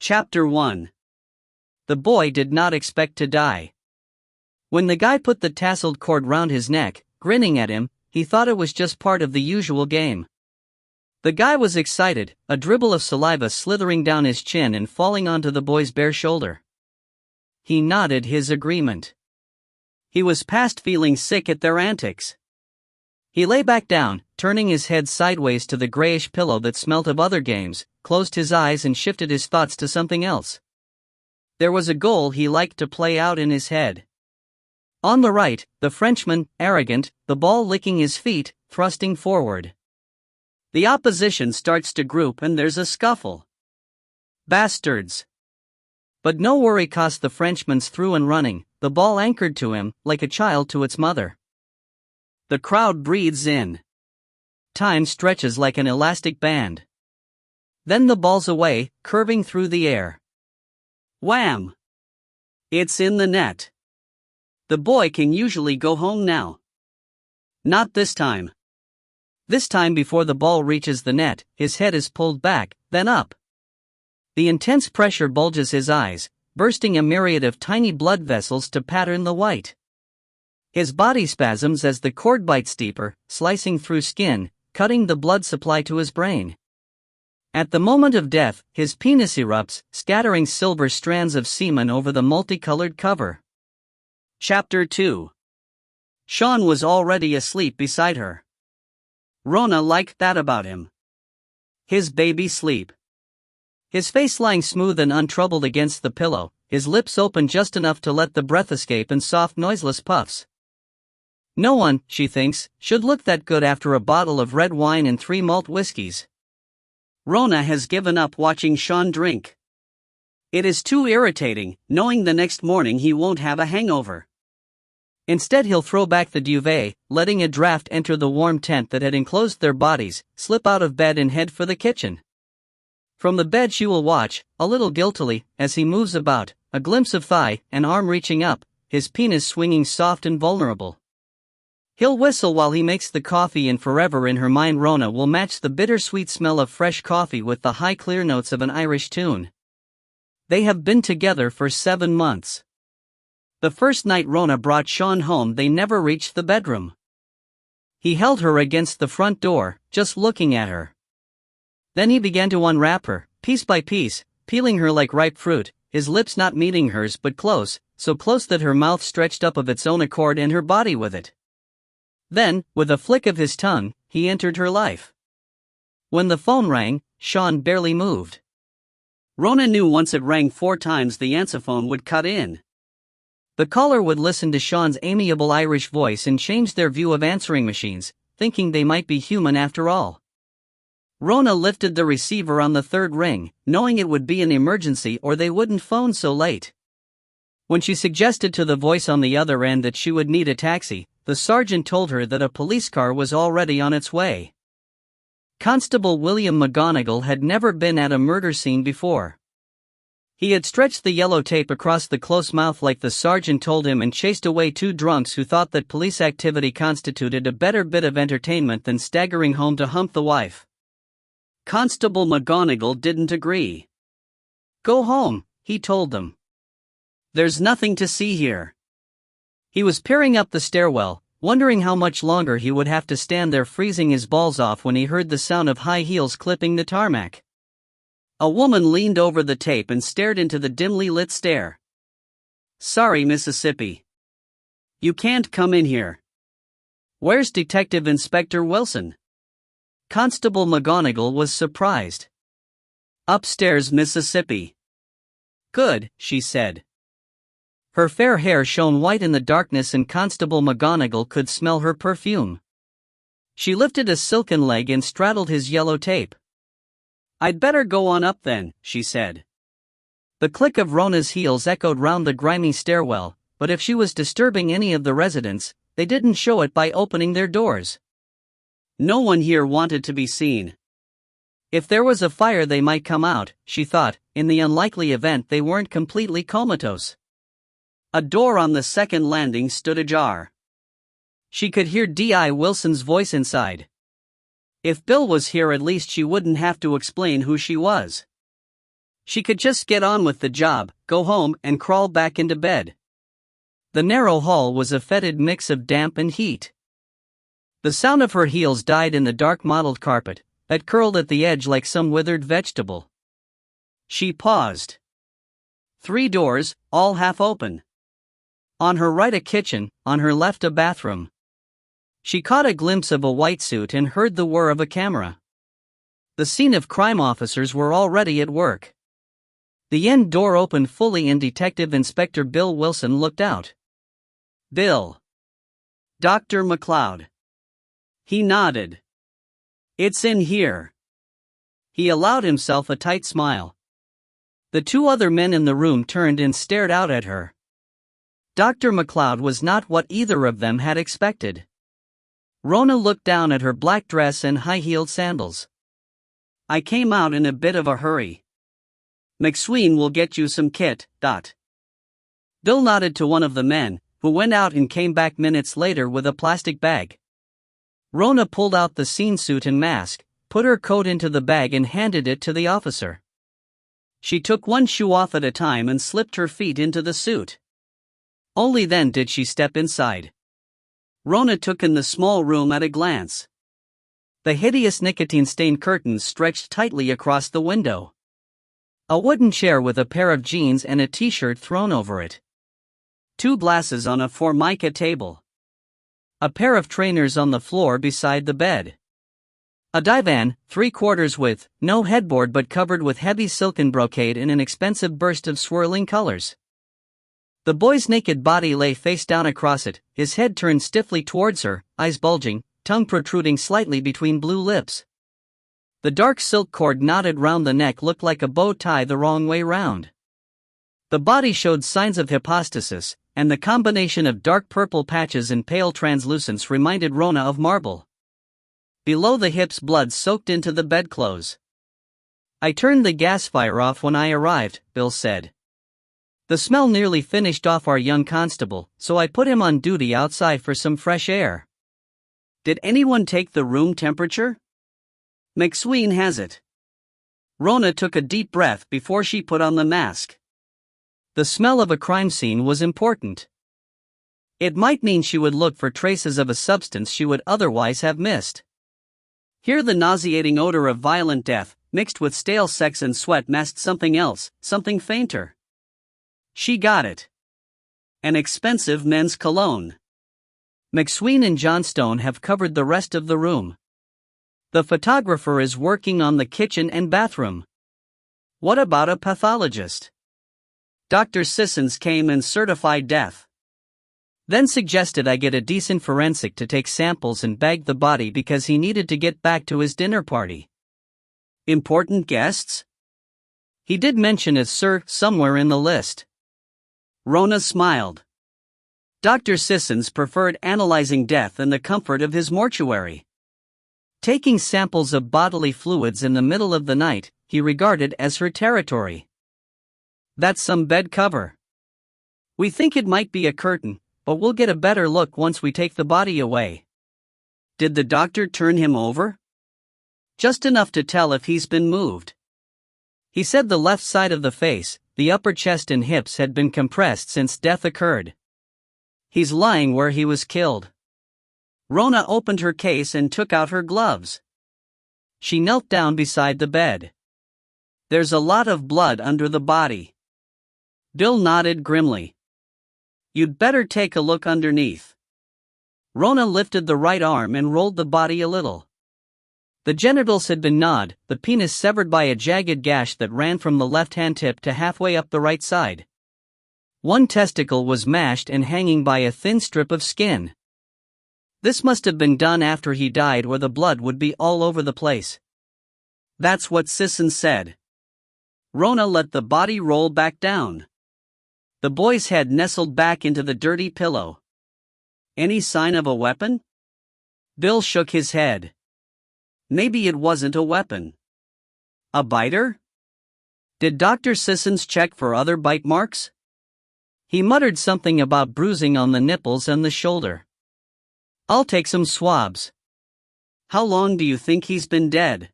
Chapter 1. The boy did not expect to die. When the guy put the tasseled cord round his neck, grinning at him, he thought it was just part of the usual game. The guy was excited, a dribble of saliva slithering down his chin and falling onto the boy's bare shoulder. He nodded his agreement. He was past feeling sick at their antics. He lay back down, turning his head sideways to the grayish pillow that smelt of other games, closed his eyes and shifted his thoughts to something else. There was a goal he liked to play out in his head. On the right, the Frenchman, arrogant, the ball licking his feet, thrusting forward. The opposition starts to group and there's a scuffle. Bastards. But no worry cost the Frenchman's through and running, the ball anchored to him, like a child to its mother. The crowd breathes in. Time stretches like an elastic band. Then the ball's away, curving through the air. Wham! It's in the net. The boy can usually go home now. Not this time. This time before the ball reaches the net, his head is pulled back, then up. The intense pressure bulges his eyes, bursting a myriad of tiny blood vessels to pattern the white. His body spasms as the cord bites deeper, slicing through skin, cutting the blood supply to his brain. At the moment of death, his penis erupts, scattering silver strands of semen over the multicolored cover. Chapter 2. Sean was already asleep beside her. Rona liked that about him. His baby sleep. His face lying smooth and untroubled against the pillow, his lips open just enough to let the breath escape in soft noiseless puffs. No one, she thinks, should look that good after a bottle of red wine and 3 malt whiskeys. Rona has given up watching Sean drink. It is too irritating, knowing the next morning he won't have a hangover. Instead he'll throw back the duvet, letting a draft enter the warm tent that had enclosed their bodies, slip out of bed and head for the kitchen. From the bed she will watch, a little guiltily, as he moves about, a glimpse of thigh, an arm reaching up, his penis swinging soft and vulnerable. He'll whistle while he makes the coffee and forever in her mind Rona will match the bittersweet smell of fresh coffee with the high clear notes of an Irish tune. They have been together for 7 months. The first night Rona brought Sean home they never reached the bedroom. He held her against the front door, just looking at her. Then he began to unwrap her, piece by piece, peeling her like ripe fruit, his lips not meeting hers but close, so close that her mouth stretched up of its own accord and her body with it. Then, with a flick of his tongue, he entered her life. When the phone rang, Sean barely moved. Rona knew once it rang 4 times the answerphone would cut in. The caller would listen to Sean's amiable Irish voice and change their view of answering machines, thinking they might be human after all. Rona lifted the receiver on the 3rd ring, knowing it would be an emergency or they wouldn't phone so late. When she suggested to the voice on the other end that she would need a taxi, the sergeant told her that a police car was already on its way. Constable William McGonagall had never been at a murder scene before. He had stretched the yellow tape across the close mouth like the sergeant told him and chased away 2 drunks who thought that police activity constituted a better bit of entertainment than staggering home to hump the wife. Constable McGonagall didn't agree. Go home, he told them. There's nothing to see here. He was peering up the stairwell, wondering how much longer he would have to stand there freezing his balls off when he heard the sound of high heels clipping the tarmac. A woman leaned over the tape and stared into the dimly lit stair. Sorry, Mississippi. You can't come in here. Where's Detective Inspector Wilson? Constable McGonagall was surprised. Upstairs, Mississippi. Good, she said. Her fair hair shone white in the darkness and Constable McGonagall could smell her perfume. She lifted a silken leg and straddled his yellow tape. I'd better go on up then, she said. The click of Rona's heels echoed round the grimy stairwell, but if she was disturbing any of the residents, they didn't show it by opening their doors. No one here wanted to be seen. If there was a fire they might come out, she thought, in the unlikely event they weren't completely comatose. A door on the 2nd landing stood ajar. She could hear D.I. Wilson's voice inside. If Bill was here at least she wouldn't have to explain who she was. She could just get on with the job, go home, and crawl back into bed. The narrow hall was a fetid mix of damp and heat. The sound of her heels died in the dark mottled carpet that curled at the edge like some withered vegetable. She paused. 3 doors, all half open. On her right a kitchen, on her left a bathroom. She caught a glimpse of a white suit and heard the whir of a camera. The scene of crime officers were already at work. The end door opened fully and Detective Inspector Bill Wilson looked out. Bill. Dr. McLeod. He nodded. It's in here. He allowed himself a tight smile. The 2 other men in the room turned and stared out at her. Dr. McLeod was not what either of them had expected. Rona looked down at her black dress and high-heeled sandals. I came out in a bit of a hurry. McSween will get you some kit. Bill nodded to one of the men, who went out and came back minutes later with a plastic bag. Rona pulled out the scene suit and mask, put her coat into the bag and handed it to the officer. She took one shoe off at a time and slipped her feet into the suit. Only then did she step inside. Rona took in the small room at a glance. The hideous nicotine-stained curtains stretched tightly across the window. A wooden chair with a pair of jeans and a t-shirt thrown over it. 2 glasses on a formica table. A pair of trainers on the floor beside the bed. A divan, 3/4 width, no headboard but covered with heavy silken brocade in an expensive burst of swirling colors. The boy's naked body lay face down across it, his head turned stiffly towards her, eyes bulging, tongue protruding slightly between blue lips. The dark silk cord knotted round the neck looked like a bow tie the wrong way round. The body showed signs of hypostasis, and the combination of dark purple patches and pale translucence reminded Rona of marble. Below the hips blood soaked into the bedclothes. I turned the gas fire off when I arrived, Bill said. The smell nearly finished off our young constable, so I put him on duty outside for some fresh air. Did anyone take the room temperature? McSween has it. Rona took a deep breath before she put on the mask. The smell of a crime scene was important. It might mean she would look for traces of a substance she would otherwise have missed. Here the nauseating odor of violent death, mixed with stale sex and sweat masked something else, something fainter. She got it. An expensive men's cologne. McSween and Johnstone have covered the rest of the room. The photographer is working on the kitchen and bathroom. What about a pathologist? Dr. Sissons came and certified death. Then suggested I get a decent forensic to take samples and bag the body because he needed to get back to his dinner party. Important guests? He did mention a sir somewhere in the list. Rona smiled. Dr. Sissons preferred analyzing death in the comfort of his mortuary. Taking samples of bodily fluids in the middle of the night, he regarded as her territory. That's some bed cover. We think it might be a curtain, but we'll get a better look once we take the body away. Did the doctor turn him over? Just enough to tell if he's been moved. He said the left side of the face, the upper chest and hips had been compressed since death occurred. He's lying where he was killed. Rona opened her case and took out her gloves. She knelt down beside the bed. There's a lot of blood under the body. Bill nodded grimly. You'd better take a look underneath. Rona lifted the right arm and rolled the body a little. The genitals had been gnawed, the penis severed by a jagged gash that ran from the left-hand tip to halfway up the right side. One testicle was mashed and hanging by a thin strip of skin. This must have been done after he died or the blood would be all over the place. That's what Sisson said. Rona let the body roll back down. The boy's head nestled back into the dirty pillow. Any sign of a weapon? Bill shook his head. Maybe it wasn't a weapon. A biter? Did Dr. Sissons check for other bite marks? He muttered something about bruising on the nipples and the shoulder. I'll take some swabs. How long do you think he's been dead?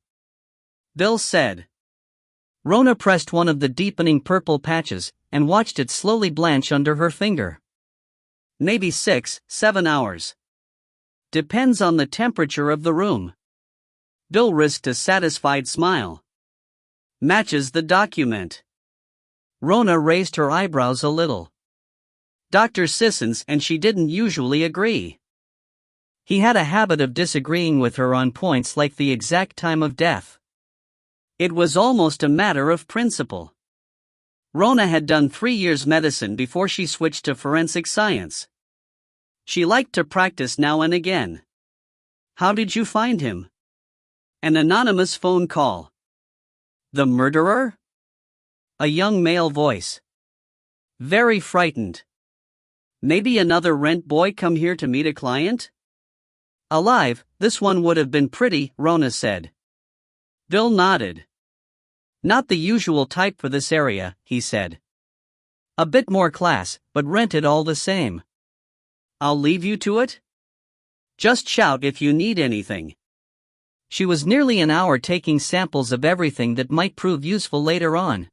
Bill said. Rona pressed one of the deepening purple patches and watched it slowly blanch under her finger. Maybe 6-7 hours. Depends on the temperature of the room. Bill risked a satisfied smile. Matches the document. Rona raised her eyebrows a little. Dr. Sissons and she didn't usually agree. He had a habit of disagreeing with her on points like the exact time of death. It was almost a matter of principle. Rona had done 3 years medicine before she switched to forensic science. She liked to practice now and again. How did you find him? An anonymous phone call. The murderer? A young male voice. Very frightened. Maybe another rent boy come here to meet a client? Alive, this one would have been pretty, Rona said. Bill nodded. Not the usual type for this area, he said. A bit more class, but rented all the same. I'll leave you to it? Just shout if you need anything. She was nearly an hour taking samples of everything that might prove useful later on.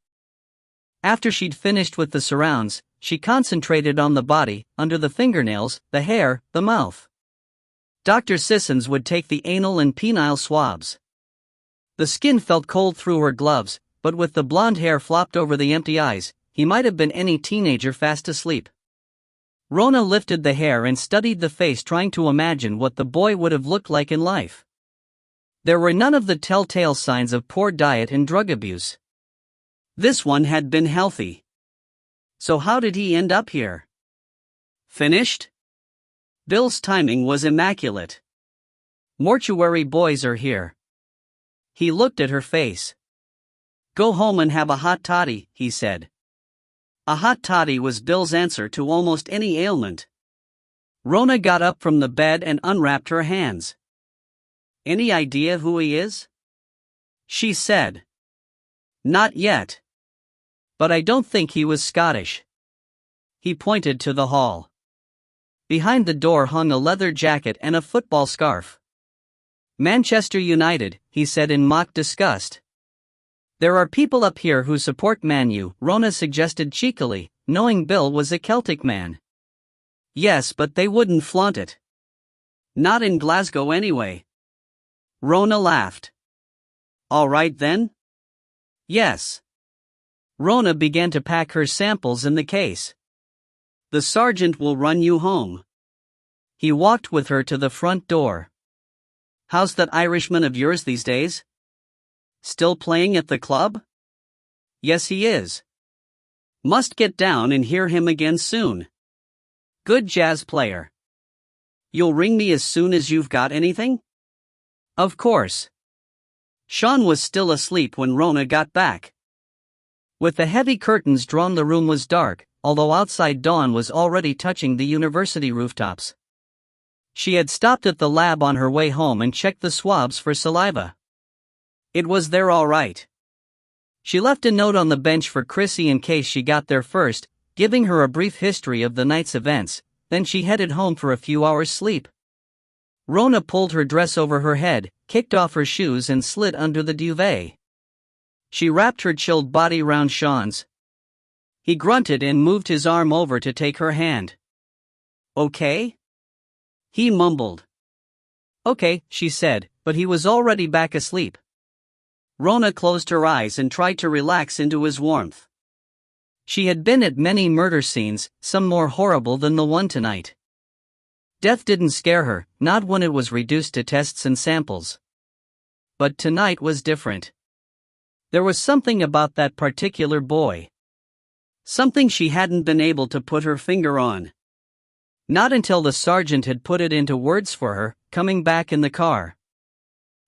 After she'd finished with the surrounds, she concentrated on the body, under the fingernails, the hair, the mouth. Dr. Sissons would take the anal and penile swabs. The skin felt cold through her gloves, but with the blonde hair flopped over the empty eyes, he might have been any teenager fast asleep. Rona lifted the hair and studied the face, trying to imagine what the boy would have looked like in life. There were none of the telltale signs of poor diet and drug abuse. This one had been healthy. So how did he end up here? Finished? Bill's timing was immaculate. Mortuary boys are here. He looked at her face. Go home and have a hot toddy, he said. A hot toddy was Bill's answer to almost any ailment. Rona got up from the bed and unwrapped her hands. Any idea who he is? She said. Not yet. But I don't think he was Scottish. He pointed to the hall. Behind the door hung a leather jacket and a football scarf. Manchester United, he said in mock disgust. There are people up here who support Man U, Rona suggested cheekily, knowing Bill was a Celtic man. Yes, but they wouldn't flaunt it. Not in Glasgow anyway. Rona laughed. All right then? Yes. Rona began to pack her samples in the case. The sergeant will run you home. He walked with her to the front door. How's that Irishman of yours these days? Still playing at the club? Yes, he is. Must get down and hear him again soon. Good jazz player. You'll ring me as soon as you've got anything? Of course. Sean was still asleep when Rona got back. With the heavy curtains drawn, the room was dark, although outside dawn was already touching the university rooftops. She had stopped at the lab on her way home and checked the swabs for saliva. It was there all right. She left a note on the bench for Chrissy in case she got there first, giving her a brief history of the night's events, then she headed home for a few hours' sleep. Rona pulled her dress over her head, kicked off her shoes and slid under the duvet. She wrapped her chilled body round Sean's. He grunted and moved his arm over to take her hand. Okay? He mumbled. Okay, she said, but he was already back asleep. Rona closed her eyes and tried to relax into his warmth. She had been at many murder scenes, some more horrible than the one tonight. Death didn't scare her, not when it was reduced to tests and samples. But tonight was different. There was something about that particular boy. Something she hadn't been able to put her finger on. Not until the sergeant had put it into words for her, coming back in the car.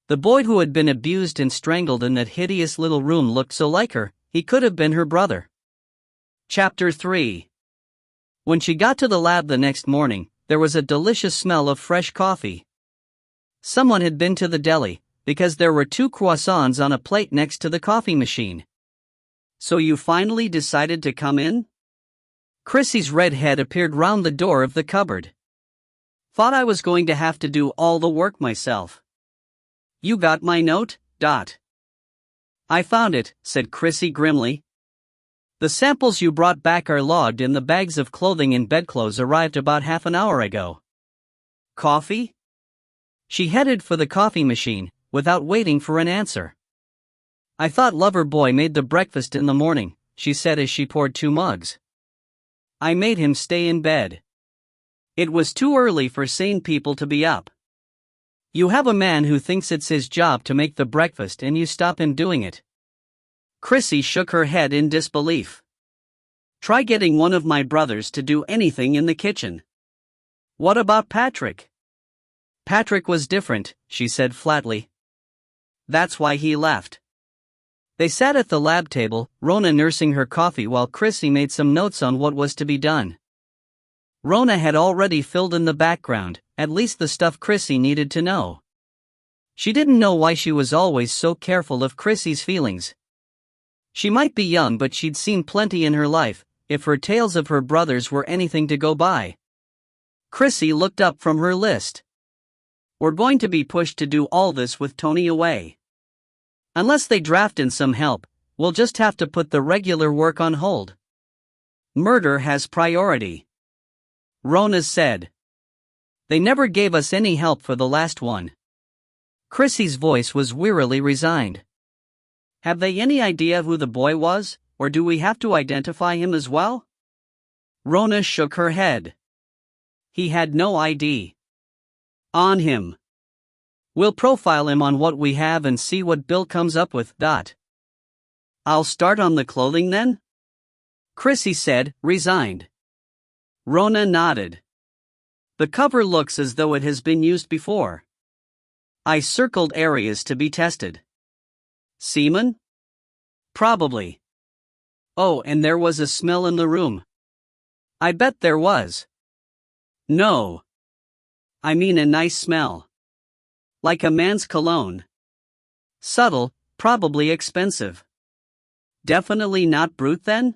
The boy who had been abused and strangled in that hideous little room looked so like her, he could have been her brother. Chapter 3. When she got to the lab the next morning, there was a delicious smell of fresh coffee. Someone had been to the deli, because there were 2 croissants on a plate next to the coffee machine. So you finally decided to come in? Chrissy's red head appeared round the door of the cupboard. Thought I was going to have to do all the work myself. You got my note? I found it, said Chrissy grimly. The samples you brought back are logged in the bags of clothing and bedclothes arrived about half an hour ago. Coffee? She headed for the coffee machine, without waiting for an answer. I thought Lover Boy made the breakfast in the morning, she said as she poured 2 mugs. I made him stay in bed. It was too early for sane people to be up. You have a man who thinks it's his job to make the breakfast and you stop him doing it. Chrissy shook her head in disbelief. Try getting one of my brothers to do anything in the kitchen. What about Patrick? Patrick was different, she said flatly. That's why he left. They sat at the lab table, Rona nursing her coffee while Chrissy made some notes on what was to be done. Rona had already filled in the background, at least the stuff Chrissy needed to know. She didn't know why she was always so careful of Chrissy's feelings. She might be young, but she'd seen plenty in her life, if her tales of her brothers were anything to go by. Chrissy looked up from her list. We're going to be pushed to do all this with Tony away. Unless they draft in some help, we'll just have to put the regular work on hold. Murder has priority. Rona said. They never gave us any help for the last one. Chrissy's voice was wearily resigned. Have they any idea who the boy was, or do we have to identify him as well? Rona shook her head. He had no ID on him. We'll profile him on what we have and see what Bill comes up with. I'll start on the clothing then? Chrissy said, resigned. Rona nodded. The cover looks as though it has been used before. I circled areas to be tested. Semen? Probably. Oh, and there was a smell in the room. I bet there was. No. I mean a nice smell. Like a man's cologne. Subtle, probably expensive. Definitely not Brut then?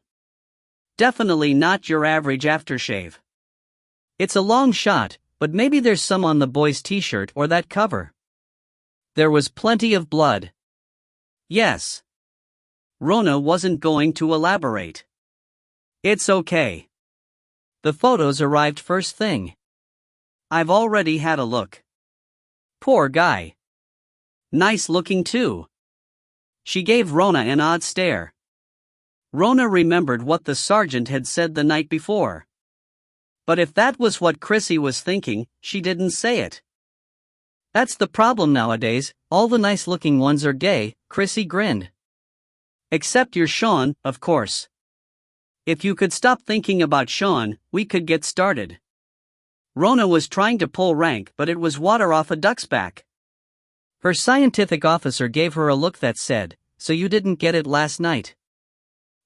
Definitely not your average aftershave. It's a long shot, but maybe there's some on the boy's t-shirt or that cover. There was plenty of blood. Yes. Rona wasn't going to elaborate. It's okay. The photos arrived first thing. I've already had a look. Poor guy. Nice looking too. She gave Rona an odd stare. Rona remembered what the sergeant had said the night before. But if that was what Chrissy was thinking, she didn't say it. That's the problem nowadays, all the nice-looking ones are gay, Chrissy grinned. Except your Sean, of course. If you could stop thinking about Sean, we could get started. Rona was trying to pull rank, but it was water off a duck's back. Her scientific officer gave her a look that said, "So you didn't get it last night.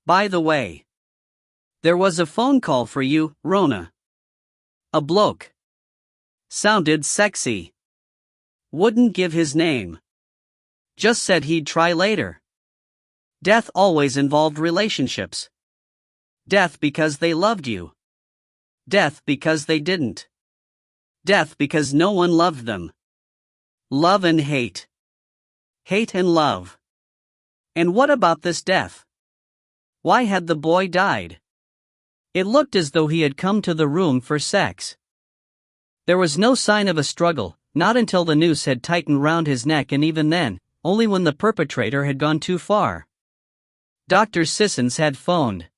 By the way, there was a phone call for you, Rona. A bloke. Sounded sexy. Wouldn't give his name. Just said he'd try later. Death always involved relationships. Death because they loved you. Death because they didn't. Death because no one loved them. Love and hate. Hate and love. And what about this death? Why had the boy died? It looked as though he had come to the room for sex. There was no sign of a struggle, not until the noose had tightened round his neck, and even then, only when the perpetrator had gone too far. Dr. Sissons had phoned.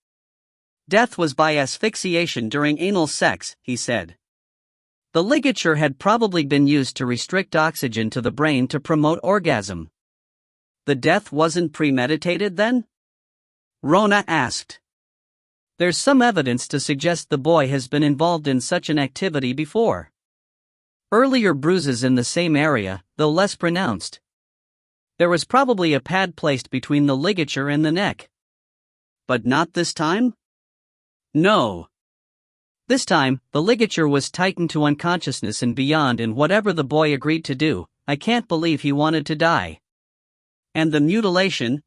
Death was by asphyxiation during anal sex, he said. The ligature had probably been used to restrict oxygen to the brain to promote orgasm. The death wasn't premeditated then? Rona asked. There's some evidence to suggest the boy has been involved in such an activity before. Earlier bruises in the same area, though less pronounced. There was probably a pad placed between the ligature and the neck. But not this time? No. This time, the ligature was tightened to unconsciousness and beyond, and whatever the boy agreed to do, I can't believe he wanted to die. And the mutilation,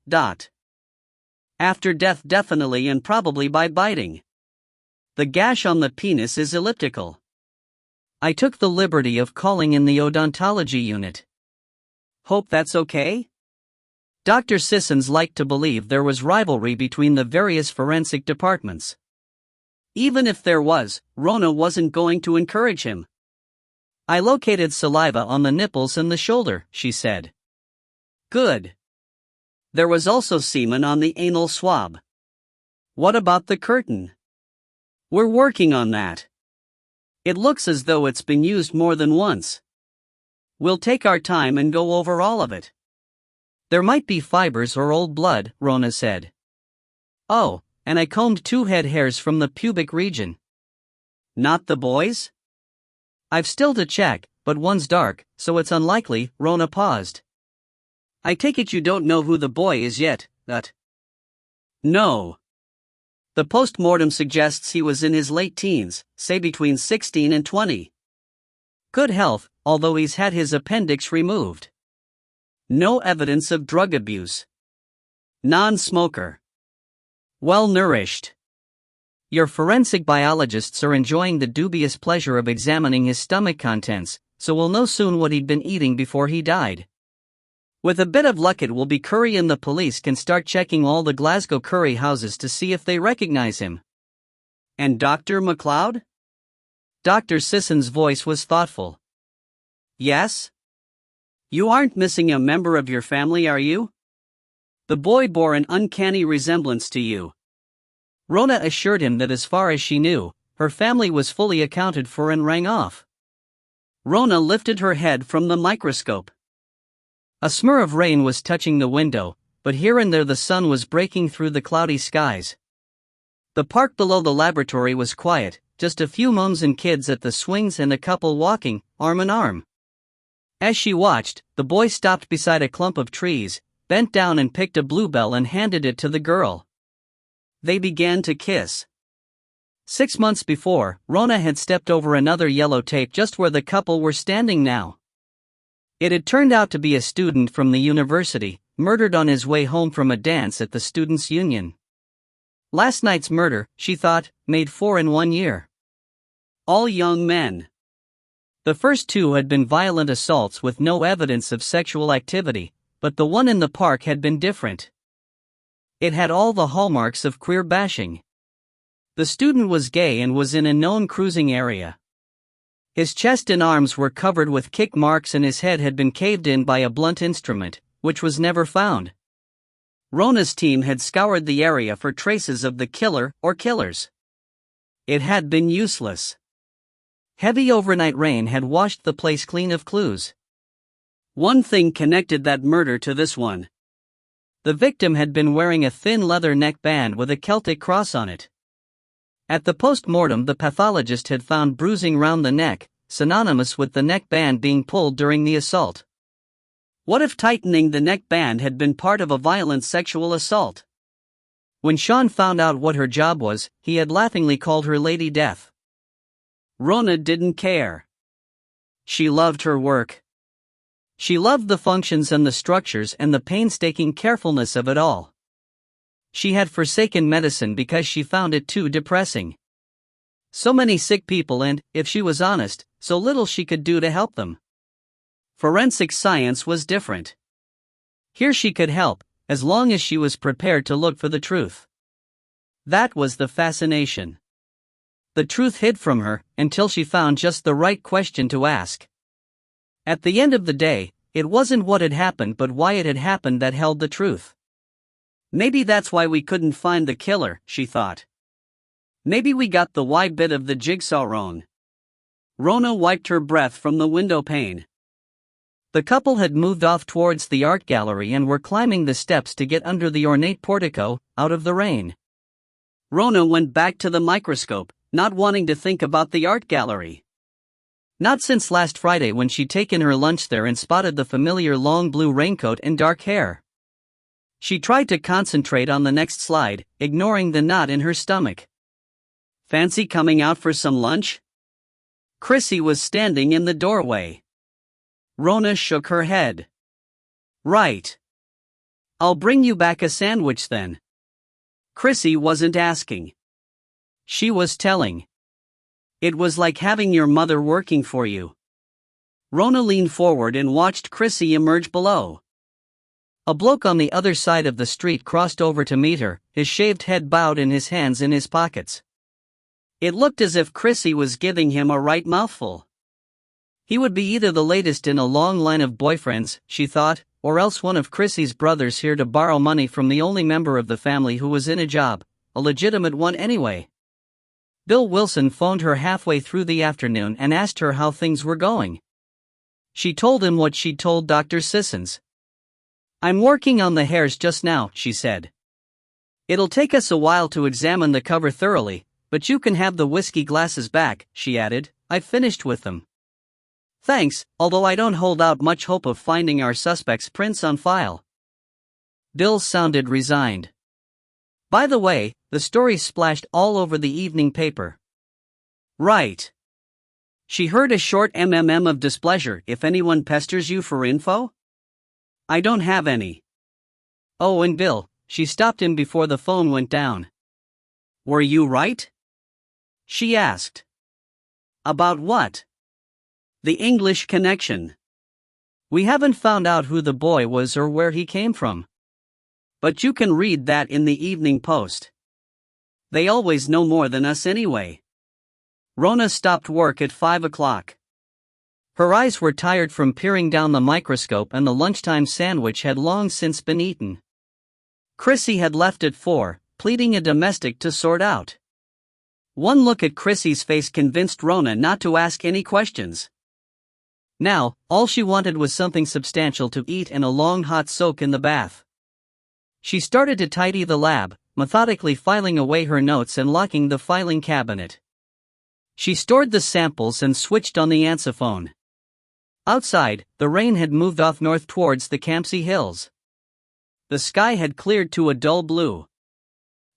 after death definitely, and probably by biting. The gash on the penis is elliptical. I took the liberty of calling in the odontology unit. Hope that's okay? Dr. Sissons liked to believe there was rivalry between the various forensic departments. Even if there was, Rona wasn't going to encourage him. I located saliva on the nipples and the shoulder, she said. Good. There was also semen on the anal swab. What about the curtain? We're working on that. It looks as though it's been used more than once. We'll take our time and go over all of it. There might be fibers or old blood, Rona said. Oh, and I combed 2 head hairs from the pubic region. Not the boys? I've still to check, but one's dark, so it's unlikely. Rona paused. I take it you don't know who the boy is yet, that? No. The post-mortem suggests he was in his late teens, say between 16 and 20. Good health, although he's had his appendix removed. No evidence of drug abuse. Non-smoker. Well-nourished. Your forensic biologists are enjoying the dubious pleasure of examining his stomach contents, so we'll know soon what he'd been eating before he died. With a bit of luck it will be curry and the police can start checking all the Glasgow curry houses to see if they recognize him. And Dr. MacLeod? Dr. Sisson's voice was thoughtful. Yes? You aren't missing a member of your family, are you? The boy bore an uncanny resemblance to you. Rona assured him that as far as she knew, her family was fully accounted for and rang off. Rona lifted her head from the microscope. A smur of rain was touching the window, but here and there the sun was breaking through the cloudy skies. The park below the laboratory was quiet, just a few moms and kids at the swings and a couple walking, arm in arm. As she watched, the boy stopped beside a clump of trees, bent down and picked a bluebell and handed it to the girl. They began to kiss. 6 months before, Rona had stepped over another yellow tape just where the couple were standing now. It had turned out to be a student from the university, murdered on his way home from a dance at the Students' Union. Last night's murder, she thought, made 4 in 1 year. All young men. The first 2 had been violent assaults with no evidence of sexual activity, but the one in the park had been different. It had all the hallmarks of queer bashing. The student was gay and was in a known cruising area. His chest and arms were covered with kick marks and his head had been caved in by a blunt instrument, which was never found. Rona's team had scoured the area for traces of the killer or killers. It had been useless. Heavy overnight rain had washed the place clean of clues. One thing connected that murder to this one. The victim had been wearing a thin leather neckband with a Celtic cross on it. At the post-mortem the pathologist had found bruising round the neck, synonymous with the neckband being pulled during the assault. What if tightening the neckband had been part of a violent sexual assault? When Sean found out what her job was, he had laughingly called her Lady Death. Rona didn't care. She loved her work. She loved the functions and the structures and the painstaking carefulness of it all. She had forsaken medicine because she found it too depressing. So many sick people and, if she was honest, so little she could do to help them. Forensic science was different. Here she could help, as long as she was prepared to look for the truth. That was the fascination. The truth hid from her, until she found just the right question to ask. At the end of the day, it wasn't what had happened but why it had happened that held the truth. Maybe that's why we couldn't find the killer, she thought. Maybe we got the why bit of the jigsaw wrong. Rona wiped her breath from the window pane. The couple had moved off towards the art gallery and were climbing the steps to get under the ornate portico, out of the rain. Rona went back to the microscope, not wanting to think about the art gallery. Not since last Friday when she'd taken her lunch there and spotted the familiar long blue raincoat and dark hair. She tried to concentrate on the next slide, ignoring the knot in her stomach. Fancy coming out for some lunch? Chrissy was standing in the doorway. Rona shook her head. Right. I'll bring you back a sandwich then. Chrissy wasn't asking. She was telling. It was like having your mother working for you. Rona leaned forward and watched Chrissy emerge below. A bloke on the other side of the street crossed over to meet her, his shaved head bowed and his hands in his pockets. It looked as if Chrissy was giving him a right mouthful. He would be either the latest in a long line of boyfriends, she thought, or else one of Chrissy's brothers here to borrow money from the only member of the family who was in a job, a legitimate one anyway. Bill Wilson phoned her halfway through the afternoon and asked her how things were going. She told him what she'd told Dr. Sissons. "I'm working on the hairs just now," she said. "It'll take us a while to examine the cover thoroughly, but you can have the whiskey glasses back," she added. "I've finished with them." "Thanks, although I don't hold out much hope of finding our suspect's prints on file." Bill sounded resigned. "By the way, the story splashed all over the evening paper." "Right." She heard a short of displeasure. "If anyone pesters you for info?" "I don't have any." "Oh, and Bill," she stopped him before the phone went down. "Were you right?" she asked. "About what?" "The English connection. We haven't found out who the boy was or where he came from. But you can read that in the Evening Post. They always know more than us anyway." Rona stopped work at 5 o'clock. Her eyes were tired from peering down the microscope and the lunchtime sandwich had long since been eaten. Chrissy had left at 4, pleading a domestic to sort out. One look at Chrissy's face convinced Rona not to ask any questions. Now, all she wanted was something substantial to eat and a long hot soak in the bath. She started to tidy the lab, methodically filing away her notes and locking the filing cabinet. She stored the samples and switched on the answerphone. Outside, the rain had moved off north towards the Campsie Hills. The sky had cleared to a dull blue.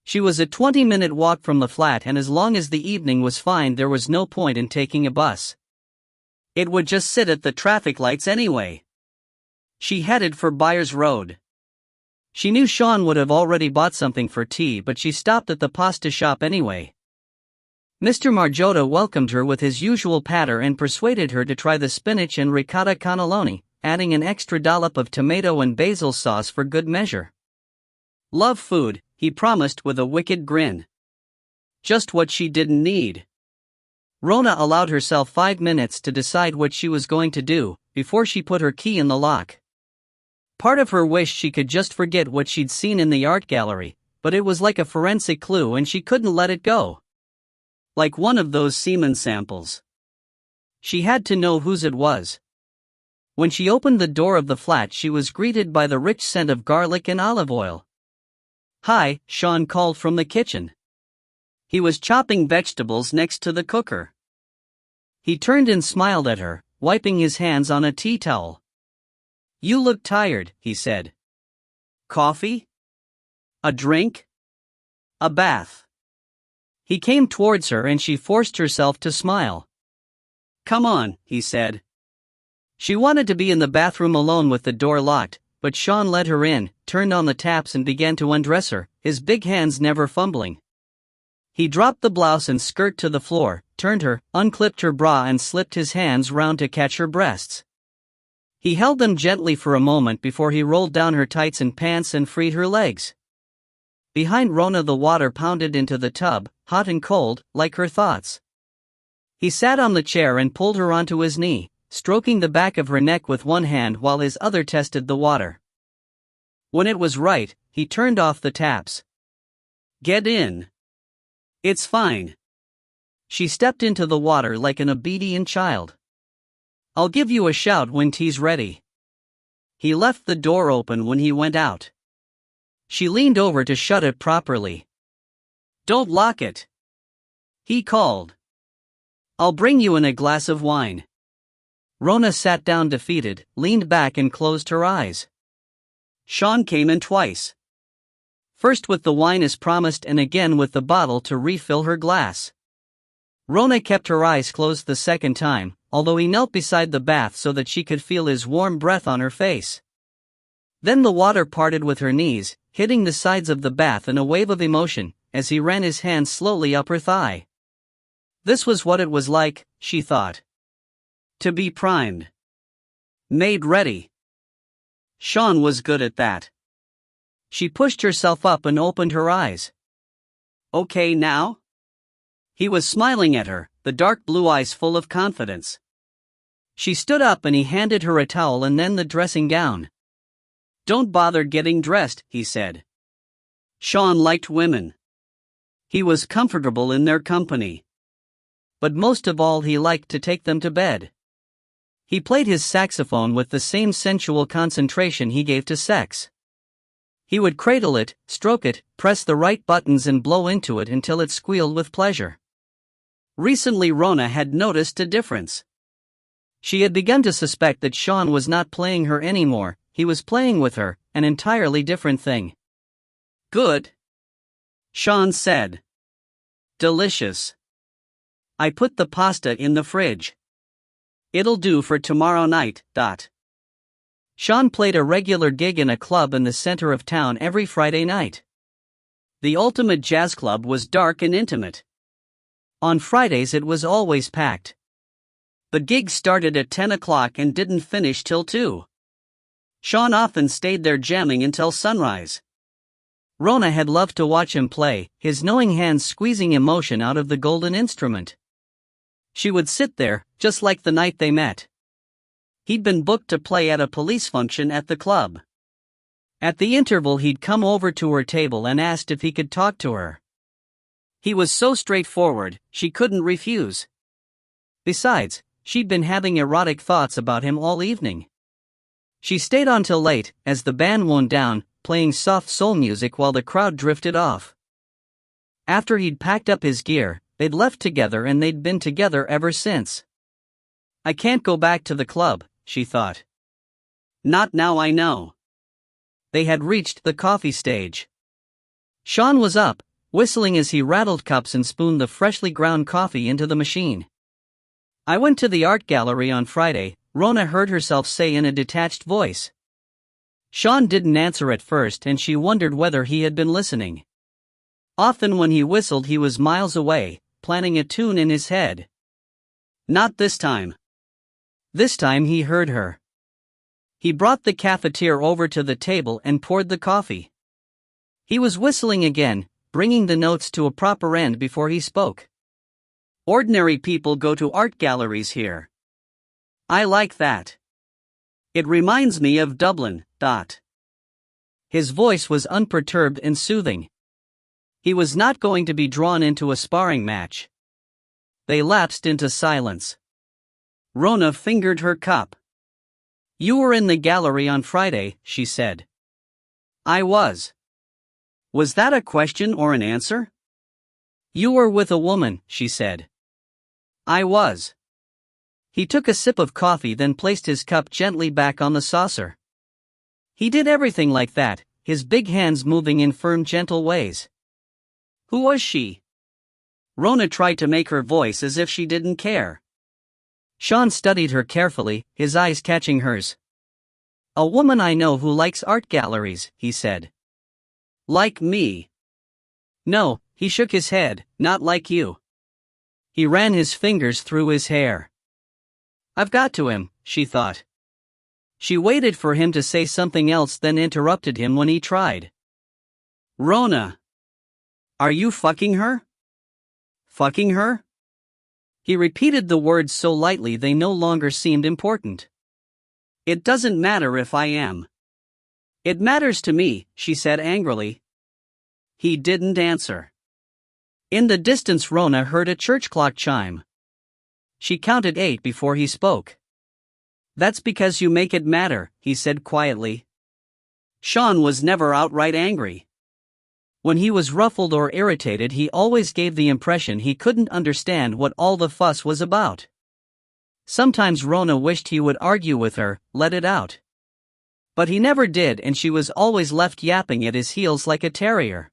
She was a 20-minute walk from the flat, and as long as the evening was fine there was no point in taking a bus. It would just sit at the traffic lights anyway. She headed for Byers Road. She knew Sean would have already bought something for tea, but she stopped at the pasta shop anyway. Mr. Margiotta welcomed her with his usual patter and persuaded her to try the spinach and ricotta cannelloni, adding an extra dollop of tomato and basil sauce for good measure. "Love food," he promised with a wicked grin. Just what she didn't need. Rona allowed herself 5 minutes to decide what she was going to do, before she put her key in the lock. Part of her wished she could just forget what she'd seen in the art gallery, but it was like a forensic clue and she couldn't let it go. Like one of those semen samples. She had to know whose it was. When she opened the door of the flat she was greeted by the rich scent of garlic and olive oil. "Hi," Sean called from the kitchen. He was chopping vegetables next to the cooker. He turned and smiled at her, wiping his hands on a tea towel. "You look tired," he said. "Coffee? A drink? A bath?" He came towards her and she forced herself to smile. "Come on," he said. She wanted to be in the bathroom alone with the door locked, but Sean led her in, turned on the taps and began to undress her, his big hands never fumbling. He dropped the blouse and skirt to the floor, turned her, unclipped her bra and slipped his hands round to catch her breasts. He held them gently for a moment before he rolled down her tights and pants and freed her legs. Behind Rona the water pounded into the tub, hot and cold, like her thoughts. He sat on the chair and pulled her onto his knee, stroking the back of her neck with one hand while his other tested the water. When it was right, he turned off the taps. "Get in. It's fine." She stepped into the water like an obedient child. "I'll give you a shout when tea's ready." He left the door open when he went out. She leaned over to shut it properly. "Don't lock it," he called. "I'll bring you in a glass of wine." Rona sat down defeated, leaned back and closed her eyes. Sean came in twice. First with the wine as promised and again with the bottle to refill her glass. Rona kept her eyes closed the second time, although he knelt beside the bath so that she could feel his warm breath on her face. Then the water parted with her knees, hitting the sides of the bath in a wave of emotion, as he ran his hand slowly up her thigh. This was what it was like, she thought. To be primed. Made ready. Sean was good at that. She pushed herself up and opened her eyes. Okay now? He was smiling at her, the dark blue eyes full of confidence. She stood up and he handed her a towel and then the dressing gown. Don't bother getting dressed, he said. Sean liked women. He was comfortable in their company. But most of all he liked to take them to bed. He played his saxophone with the same sensual concentration he gave to sex. He would cradle it, stroke it, press the right buttons and blow into it until it squealed with pleasure. Recently Rona had noticed a difference. She had begun to suspect that Sean was not playing her anymore, he was playing with her, an entirely different thing. Good, Sean said. Delicious. I put the pasta in the fridge. It'll do for tomorrow night. Sean played a regular gig in a club in the center of town every Friday night. The ultimate jazz club was dark and intimate. On Fridays it was always packed. The gig started at 10 o'clock and didn't finish till 2. Sean often stayed there jamming until sunrise. Rona had loved to watch him play, his knowing hands squeezing emotion out of the golden instrument. She would sit there, just like the night they met. He'd been booked to play at a police function at the club. At the interval he'd come over to her table and asked if he could talk to her. He was so straightforward, she couldn't refuse. Besides, she'd been having erotic thoughts about him all evening. She stayed on till late, as the band wound down, playing soft soul music while the crowd drifted off. After he'd packed up his gear, they'd left together and they'd been together ever since. I can't go back to the club, she thought. Not now I know. They had reached the coffee stage. Sean was up, whistling as he rattled cups and spooned the freshly ground coffee into the machine. I went to the art gallery on Friday, Rona heard herself say in a detached voice. Sean didn't answer at first and she wondered whether he had been listening. Often when he whistled he was miles away, planning a tune in his head. Not this time. This time he heard her. He brought the cafetiere over to the table and poured the coffee. He was whistling again, bringing the notes to a proper end before he spoke. Ordinary people go to art galleries here. I like that. It reminds me of Dublin. His voice was unperturbed and soothing. He was not going to be drawn into a sparring match. They lapsed into silence. Rona fingered her cup. You were in the gallery on Friday, she said. I was. Was that a question or an answer? You were with a woman, she said. I was. He took a sip of coffee then placed his cup gently back on the saucer. He did everything like that, his big hands moving in firm gentle ways. Who was she? Rona tried to make her voice as if she didn't care. Sean studied her carefully, his eyes catching hers. A woman I know who likes art galleries, he said. Like me? No, he shook his head, not like you. He ran his fingers through his hair. I've got to him, she thought. She waited for him to say something else then interrupted him when he tried. Rona. Are you fucking her? Fucking her? He repeated the words so lightly they no longer seemed important. It doesn't matter if I am. It matters to me, she said angrily. He didn't answer. In the distance Rona heard a church clock chime. She counted 8 before he spoke. That's because you make it matter, he said quietly. Sean was never outright angry. When he was ruffled or irritated he always gave the impression he couldn't understand what all the fuss was about. Sometimes Rona wished he would argue with her, let it out. But he never did and she was always left yapping at his heels like a terrier.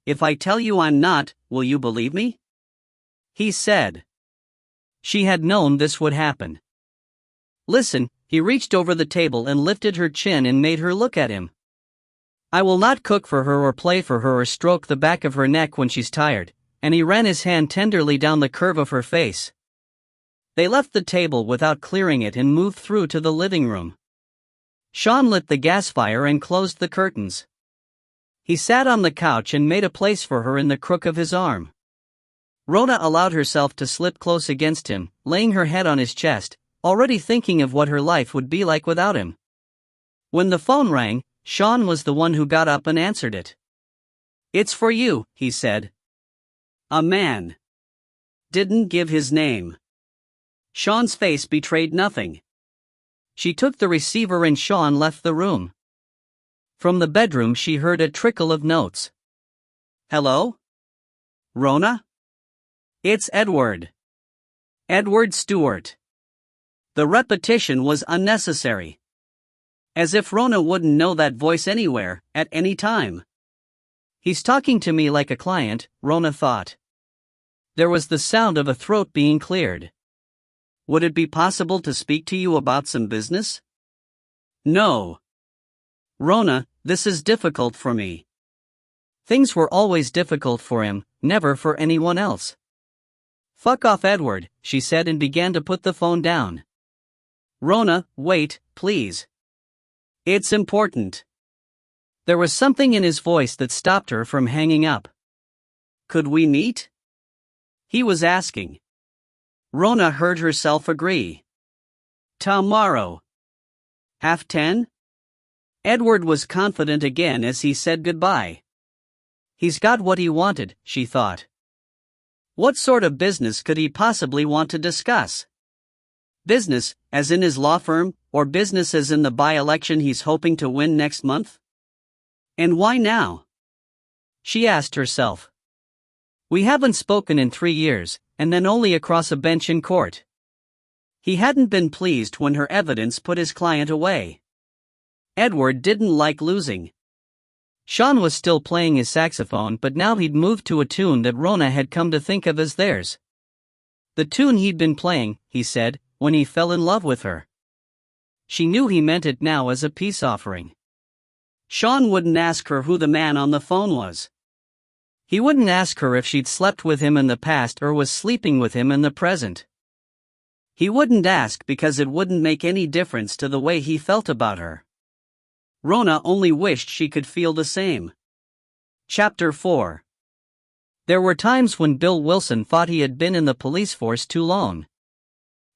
If I tell you I'm not, will you believe me? He said. She had known this would happen. Listen, he reached over the table and lifted her chin and made her look at him. I will not cook for her or play for her or stroke the back of her neck when she's tired, and he ran his hand tenderly down the curve of her face. They left the table without clearing it and moved through to the living room. Sean lit the gas fire and closed the curtains. He sat on the couch and made a place for her in the crook of his arm. Rona allowed herself to slip close against him, laying her head on his chest, already thinking of what her life would be like without him. When the phone rang, Sean was the one who got up and answered it. "It's for you," he said. A man. Didn't give his name. Sean's face betrayed nothing. She took the receiver and Sean left the room. From the bedroom she heard a trickle of notes. "Hello? Rona? It's Edward. Edward Stewart." The repetition was unnecessary. As if Rona wouldn't know that voice anywhere, at any time. He's talking to me like a client, Rona thought. There was the sound of a throat being cleared. "Would it be possible to speak to you about some business?" "No. Rona, this is difficult for me." Things were always difficult for him, never for anyone else. "Fuck off, Edward," she said and began to put the phone down. "Rona, wait, please. It's important." There was something in his voice that stopped her from hanging up. "Could we meet?" he was asking. Rona heard herself agree. "Tomorrow. 10:30? Edward was confident again as he said goodbye. He's got what he wanted, she thought. What sort of business could he possibly want to discuss? Business, as in his law firm, or business as in the by-election he's hoping to win next month? And why now? She asked herself. We haven't spoken in 3 years, and then only across a bench in court. He hadn't been pleased when her evidence put his client away. Edward didn't like losing. Sean was still playing his saxophone, but now he'd moved to a tune that Rona had come to think of as theirs. The tune he'd been playing, he said, when he fell in love with her. She knew he meant it now as a peace offering. Sean wouldn't ask her who the man on the phone was. He wouldn't ask her if she'd slept with him in the past or was sleeping with him in the present. He wouldn't ask because it wouldn't make any difference to the way he felt about her. Rona only wished she could feel the same. Chapter 4. There were times when Bill Wilson thought he had been in the police force too long.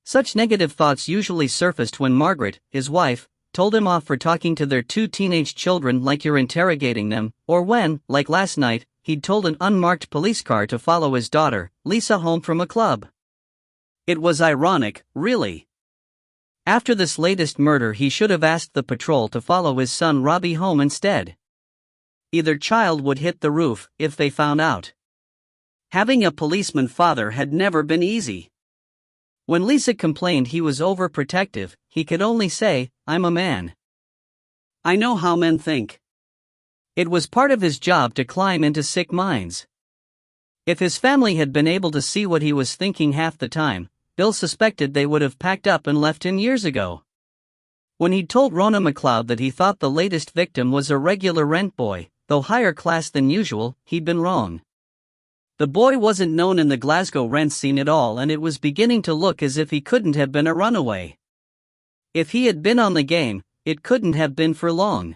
Such negative thoughts usually surfaced when Margaret, his wife, told him off for talking to their 2 teenage children like you're interrogating them, or when, like last night, he'd told an unmarked police car to follow his daughter, Lisa, home from a club. It was ironic, really. After this latest murder, he should have asked the patrol to follow his son Robbie home instead. Either child would hit the roof if they found out. Having a policeman father had never been easy. When Lisa complained he was overprotective, he could only say, "I'm a man. I know how men think." It was part of his job to climb into sick minds. If his family had been able to see what he was thinking half the time, Bill suspected they would have packed up and left him years ago. When he'd told Rona McLeod that he thought the latest victim was a regular rent boy, though higher class than usual, he'd been wrong. The boy wasn't known in the Glasgow rent scene at all, and it was beginning to look as if he couldn't have been a runaway. If he had been on the game, it couldn't have been for long.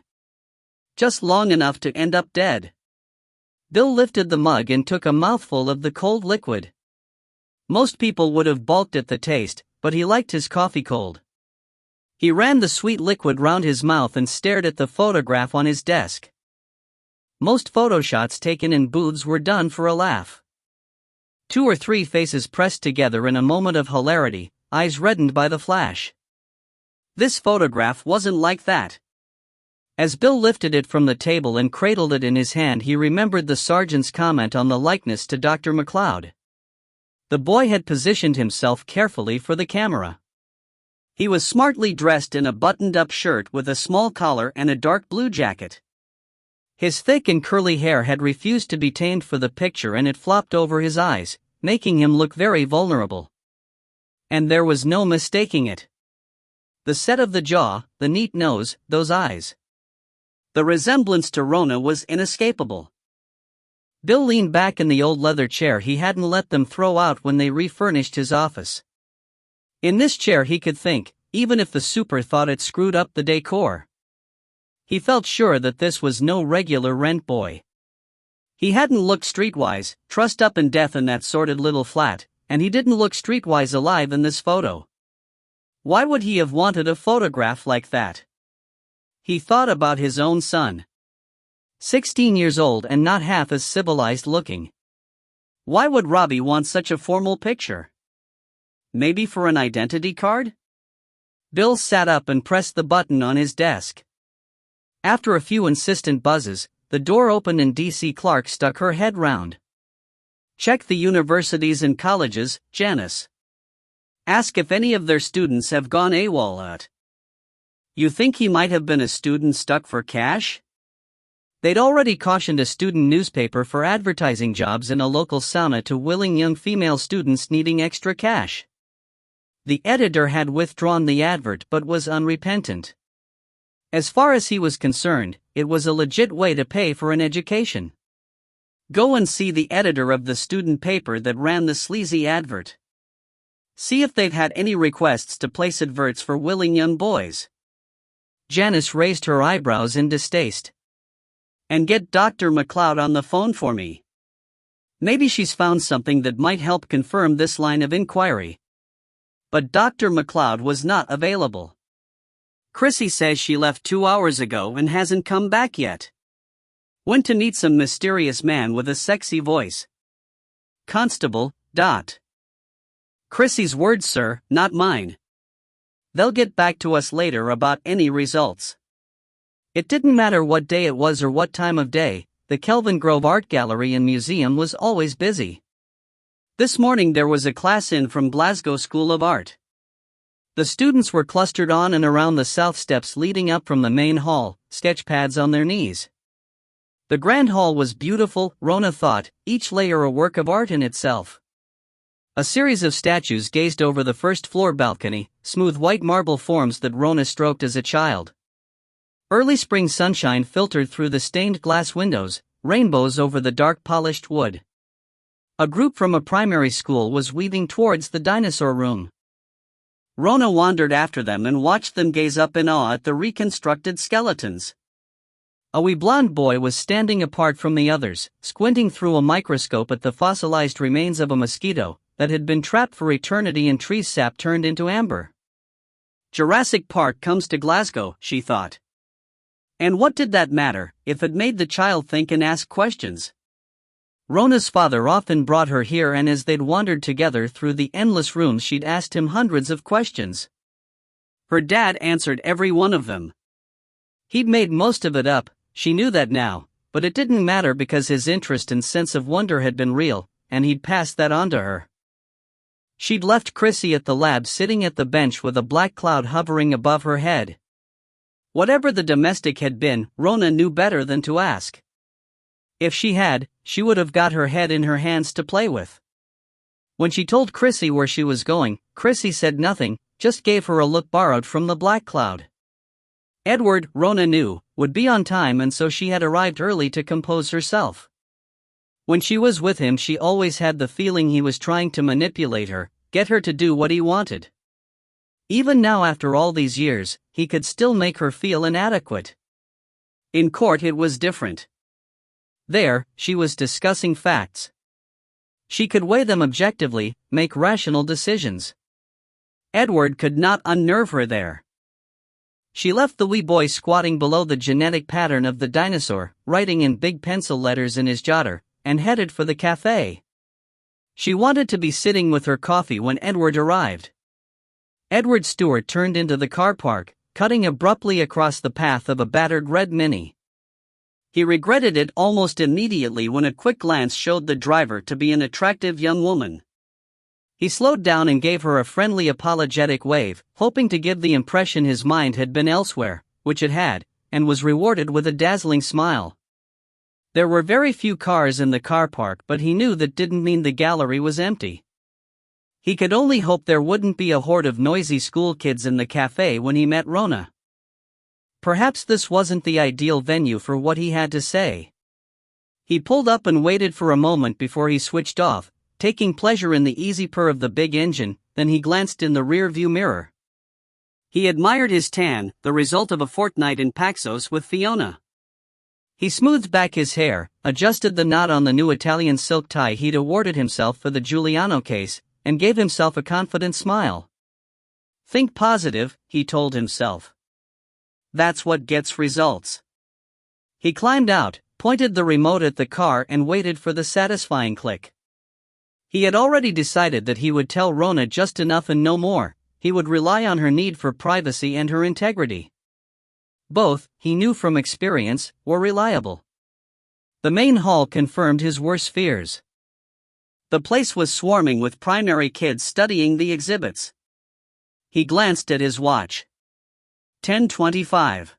Just long enough to end up dead. Bill lifted the mug and took a mouthful of the cold liquid. Most people would have balked at the taste, but he liked his coffee cold. He ran the sweet liquid round his mouth and stared at the photograph on his desk. Most photoshots taken in booths were done for a laugh. 2 or 3 faces pressed together in a moment of hilarity, eyes reddened by the flash. This photograph wasn't like that. As Bill lifted it from the table and cradled it in his hand, he remembered the sergeant's comment on the likeness to Dr. McLeod. The boy had positioned himself carefully for the camera. He was smartly dressed in a buttoned-up shirt with a small collar and a dark blue jacket. His thick and curly hair had refused to be tamed for the picture and it flopped over his eyes, making him look very vulnerable. And there was no mistaking it. The set of the jaw, the neat nose, those eyes. The resemblance to Rona was inescapable. Bill leaned back in the old leather chair he hadn't let them throw out when they refurnished his office. In this chair he could think, even if the super thought it screwed up the decor. He felt sure that this was no regular rent boy. He hadn't looked streetwise, trussed up in death in that sordid little flat, and he didn't look streetwise alive in this photo. Why would he have wanted a photograph like that? He thought about his own son. 16 years old and not half as civilized looking. Why would Robbie want such a formal picture? Maybe for an identity card? Bill sat up and pressed the button on his desk. After a few insistent buzzes, the door opened and D.C. Clark stuck her head round. Check the universities and colleges, Janice. Ask if any of their students have gone AWOL. You think he might have been a student stuck for cash? They'd already cautioned a student newspaper for advertising jobs in a local sauna to willing young female students needing extra cash. The editor had withdrawn the advert but was unrepentant. As far as he was concerned, it was a legit way to pay for an education. Go and see the editor of the student paper that ran the sleazy advert. See if they've had any requests to place adverts for willing young boys. Janice raised her eyebrows in distaste. And get Dr. McLeod on the phone for me. Maybe she's found something that might help confirm this line of inquiry. But Dr. McLeod was not available. Chrissy says she left 2 hours ago and hasn't come back yet. Went to meet some mysterious man with a sexy voice. Constable, . Chrissy's words, sir, not mine. They'll get back to us later about any results. It didn't matter what day it was or what time of day, the Kelvin Grove Art Gallery and Museum was always busy. This morning there was a class in from Glasgow School of Art. The students were clustered on and around the south steps leading up from the main hall, sketch pads on their knees. The grand hall was beautiful, Rona thought, each layer a work of art in itself. A series of statues gazed over the first floor balcony, smooth white marble forms that Rona stroked as a child. Early spring sunshine filtered through the stained glass windows, rainbows over the dark polished wood. A group from a primary school was weaving towards the dinosaur room. Rona wandered after them and watched them gaze up in awe at the reconstructed skeletons. A wee blond boy was standing apart from the others, squinting through a microscope at the fossilized remains of a mosquito that had been trapped for eternity in tree sap turned into amber. Jurassic Park comes to Glasgow, she thought. And what did that matter, if it made the child think and ask questions? Rona's father often brought her here, and as they'd wandered together through the endless rooms she'd asked him hundreds of questions. Her dad answered every one of them. He'd made most of it up, she knew that now, but it didn't matter because his interest and sense of wonder had been real, and he'd passed that on to her. She'd left Chrissy at the lab sitting at the bench with a black cloud hovering above her head. Whatever the domestic had been, Rona knew better than to ask. If she had, she would have got her head in her hands to play with. When she told Chrissy where she was going, Chrissy said nothing, just gave her a look borrowed from the black cloud. Edward, Rona knew, would be on time, and so she had arrived early to compose herself. When she was with him, she always had the feeling he was trying to manipulate her, get her to do what he wanted. Even now, after all these years, he could still make her feel inadequate. In court it was different. There, she was discussing facts. She could weigh them objectively, make rational decisions. Edward could not unnerve her there. She left the wee boy squatting below the genetic pattern of the dinosaur, writing in big pencil letters in his jotter, and headed for the cafe. She wanted to be sitting with her coffee when Edward arrived. Edward Stewart turned into the car park, cutting abruptly across the path of a battered red Mini. He regretted it almost immediately when a quick glance showed the driver to be an attractive young woman. He slowed down and gave her a friendly apologetic wave, hoping to give the impression his mind had been elsewhere, which it had, and was rewarded with a dazzling smile. There were very few cars in the car park, but he knew that didn't mean the gallery was empty. He could only hope there wouldn't be a horde of noisy school kids in the cafe when he met Rona. Perhaps this wasn't the ideal venue for what he had to say. He pulled up and waited for a moment before he switched off, taking pleasure in the easy purr of the big engine. Then he glanced in the rear-view mirror. He admired his tan, the result of a fortnight in Paxos with Fiona. He smoothed back his hair, adjusted the knot on the new Italian silk tie he'd awarded himself for the Giuliano case, and gave himself a confident smile. Think positive, he told himself. That's what gets results. He climbed out, pointed the remote at the car and waited for the satisfying click. He had already decided that he would tell Rona just enough and no more. He would rely on her need for privacy and her integrity. Both, he knew from experience, were reliable. The main hall confirmed his worst fears. The place was swarming with primary kids studying the exhibits. He glanced at his watch. 10:25.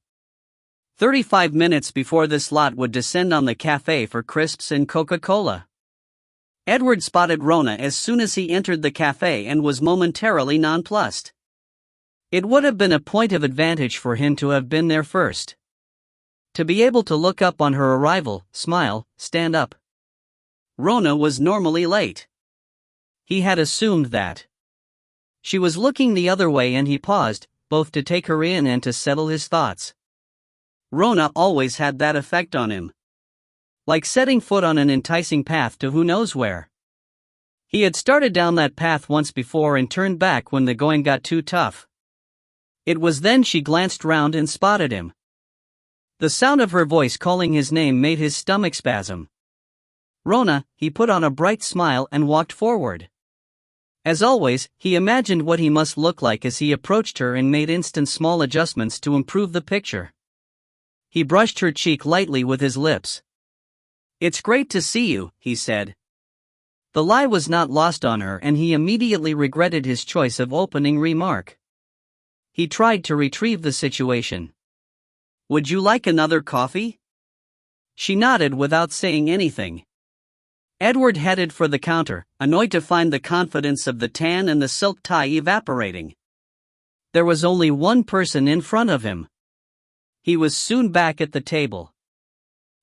35 minutes before this lot would descend on the cafe for crisps and Coca-Cola. Edward spotted Rona as soon as he entered the cafe and was momentarily nonplussed. It would have been a point of advantage for him to have been there first. To be able to look up on her arrival, smile, stand up. Rona was normally late. He had assumed that. She was looking the other way and he paused, both to take her in and to settle his thoughts. Rona always had that effect on him. Like setting foot on an enticing path to who knows where. He had started down that path once before and turned back when the going got too tough. It was then she glanced round and spotted him. The sound of her voice calling his name made his stomach spasm. Rona, he put on a bright smile and walked forward. As always, he imagined what he must look like as he approached her and made instant small adjustments to improve the picture. He brushed her cheek lightly with his lips. "It's great to see you," he said. The lie was not lost on her and he immediately regretted his choice of opening remark. He tried to retrieve the situation. "Would you like another coffee?" She nodded without saying anything. Edward headed for the counter, annoyed to find the confidence of the tan and the silk tie evaporating. There was only one person in front of him. He was soon back at the table.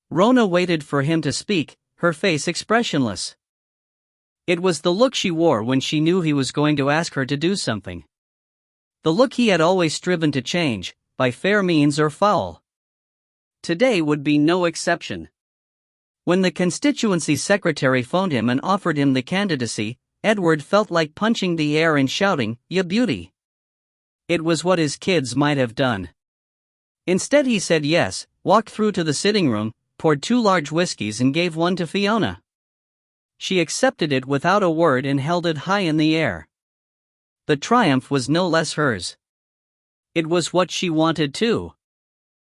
Rona waited for him to speak, her face expressionless. It was the look she wore when she knew he was going to ask her to do something. The look he had always striven to change, by fair means or foul. Today would be no exception. When the constituency secretary phoned him and offered him the candidacy, Edward felt like punching the air and shouting, "Ya beauty!" It was what his kids might have done. Instead he said yes, walked through to the sitting room, poured 2 large whiskeys and gave one to Fiona. She accepted it without a word and held it high in the air. The triumph was no less hers. It was what she wanted too.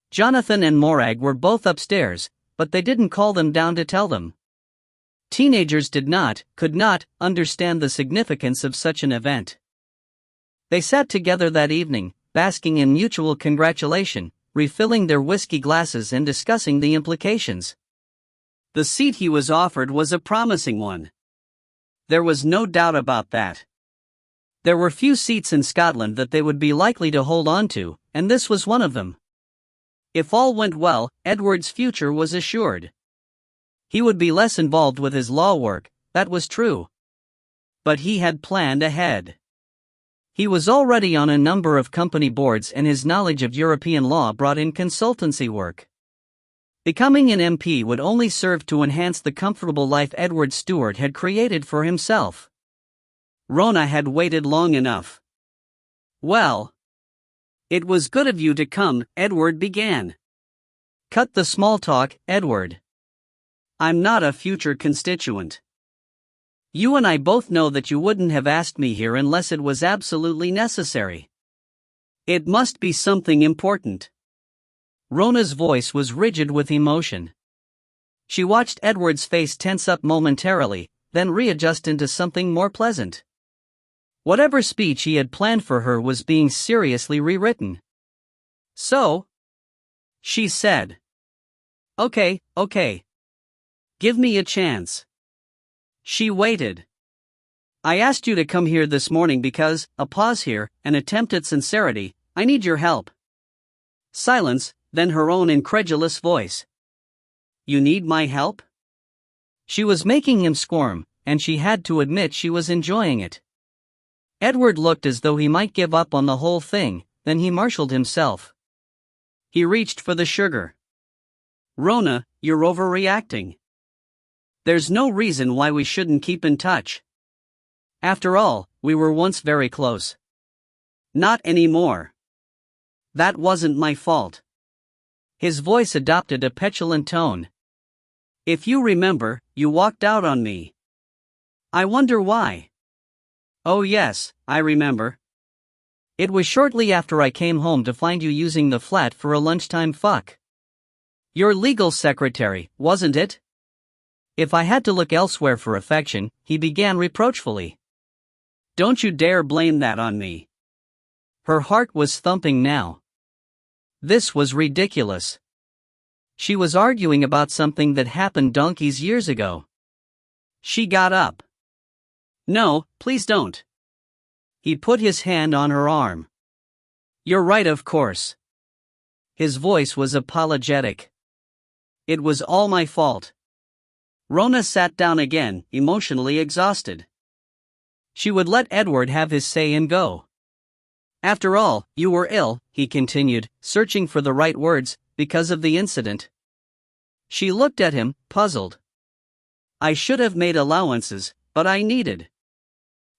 Jonathan and Morag were both upstairs, but they didn't call them down to tell them. Teenagers could not, understand the significance of such an event. They sat together that evening, basking in mutual congratulation, refilling their whiskey glasses and discussing the implications. The seat he was offered was a promising one. There was no doubt about that. There were few seats in Scotland that they would be likely to hold on to, and this was one of them. If all went well, Edward's future was assured. He would be less involved with his law work, that was true. But he had planned ahead. He was already on a number of company boards and his knowledge of European law brought in consultancy work. Becoming an MP would only serve to enhance the comfortable life Edward Stewart had created for himself. Rona had waited long enough. "Well, it was good of you to come," Edward began. "Cut the small talk, Edward. I'm not a future constituent. You and I both know that you wouldn't have asked me here unless it was absolutely necessary. It must be something important." Rona's voice was rigid with emotion. She watched Edward's face tense up momentarily, then readjust into something more pleasant. Whatever speech he had planned for her was being seriously rewritten. "So?" she said. Okay. Give me a chance." She waited. "I asked you to come here this morning because," a pause here, an attempt at sincerity, "I need your help." Silence, then her own incredulous voice. "You need my help?" She was making him squirm, and she had to admit she was enjoying it. Edward looked as though he might give up on the whole thing, then he marshaled himself. He reached for the sugar. "Rona, you're overreacting. There's no reason why we shouldn't keep in touch. After all, we were once very close." "Not anymore. That wasn't my fault." His voice adopted a petulant tone. "If you remember, you walked out on me. I wonder why." "Oh yes, I remember. It was shortly after I came home to find you using the flat for a lunchtime fuck. Your legal secretary, wasn't it?" "If I had to look elsewhere for affection," he began reproachfully. "Don't you dare blame that on me." Her heart was thumping now. This was ridiculous. She was arguing about something that happened donkeys years ago. She got up. "No, please don't." He put his hand on her arm. "You're right, of course." His voice was apologetic. "It was all my fault." Rona sat down again, emotionally exhausted. She would let Edward have his say and go. "After all, you were ill," he continued, searching for the right words, "because of the incident." She looked at him, puzzled. "I should have made allowances, but I needed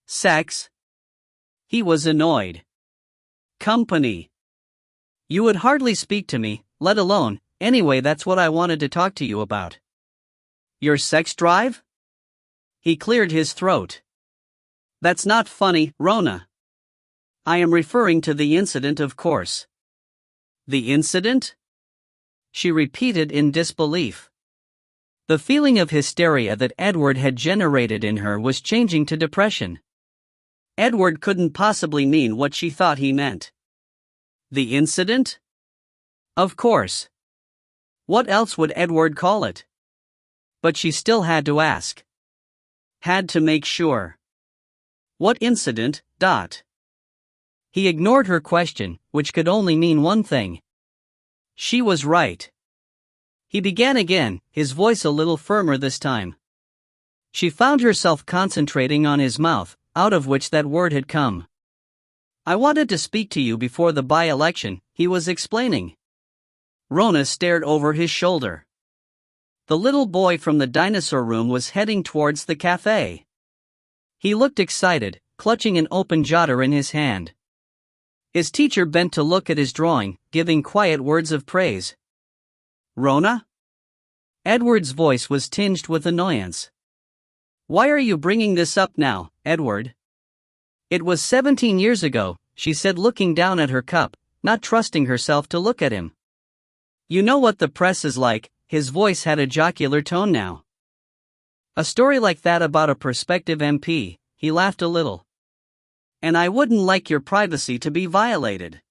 sex." He was annoyed. "Company. You would hardly speak to me, let alone, anyway, that's what I wanted to talk to you about." "Your sex drive?" He cleared his throat. "That's not funny, Rona. I am referring to the incident, of course." "The incident?" She repeated in disbelief. The feeling of hysteria that Edward had generated in her was changing to depression. Edward couldn't possibly mean what she thought he meant. The incident? Of course. What else would Edward call it? But she still had to ask. Had to make sure. What incident? He ignored her question, which could only mean one thing. She was right. He began again, his voice a little firmer this time. She found herself concentrating on his mouth, out of which that word had come. "I wanted to speak to you before the by-election," he was explaining. Rona stared over his shoulder. The little boy from the dinosaur room was heading towards the cafe. He looked excited, clutching an open jotter in his hand. His teacher bent to look at his drawing, giving quiet words of praise. "Rona?" Edward's voice was tinged with annoyance. "Why are you bringing this up now, Edward?" "It was 17 years ago," she said, looking down at her cup, not trusting herself to look at him. "You know what the press is like." His voice had a jocular tone now. "A story like that about a prospective MP," he laughed a little. "And I wouldn't like your privacy to be violated."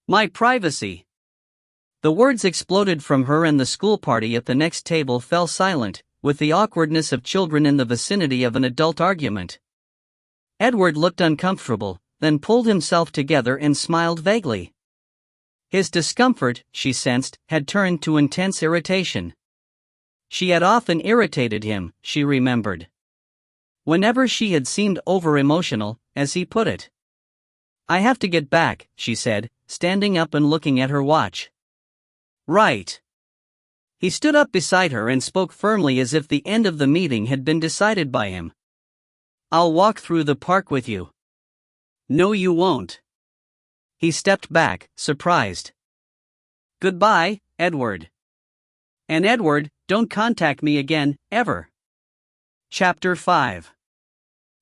"My privacy?" The words exploded from her, and the school party at the next table fell silent, with the awkwardness of children in the vicinity of an adult argument. Edward looked uncomfortable, then pulled himself together and smiled vaguely. His discomfort, she sensed, had turned to intense irritation. She had often irritated him, she remembered. Whenever she had seemed over-emotional, as he put it. "I have to get back," she said, standing up and looking at her watch. "Right." He stood up beside her and spoke firmly, as if the end of the meeting had been decided by him. "I'll walk through the park with you." "No, you won't." He stepped back, surprised. "Goodbye, Edward. And Edward, don't contact me again, ever." Chapter 5.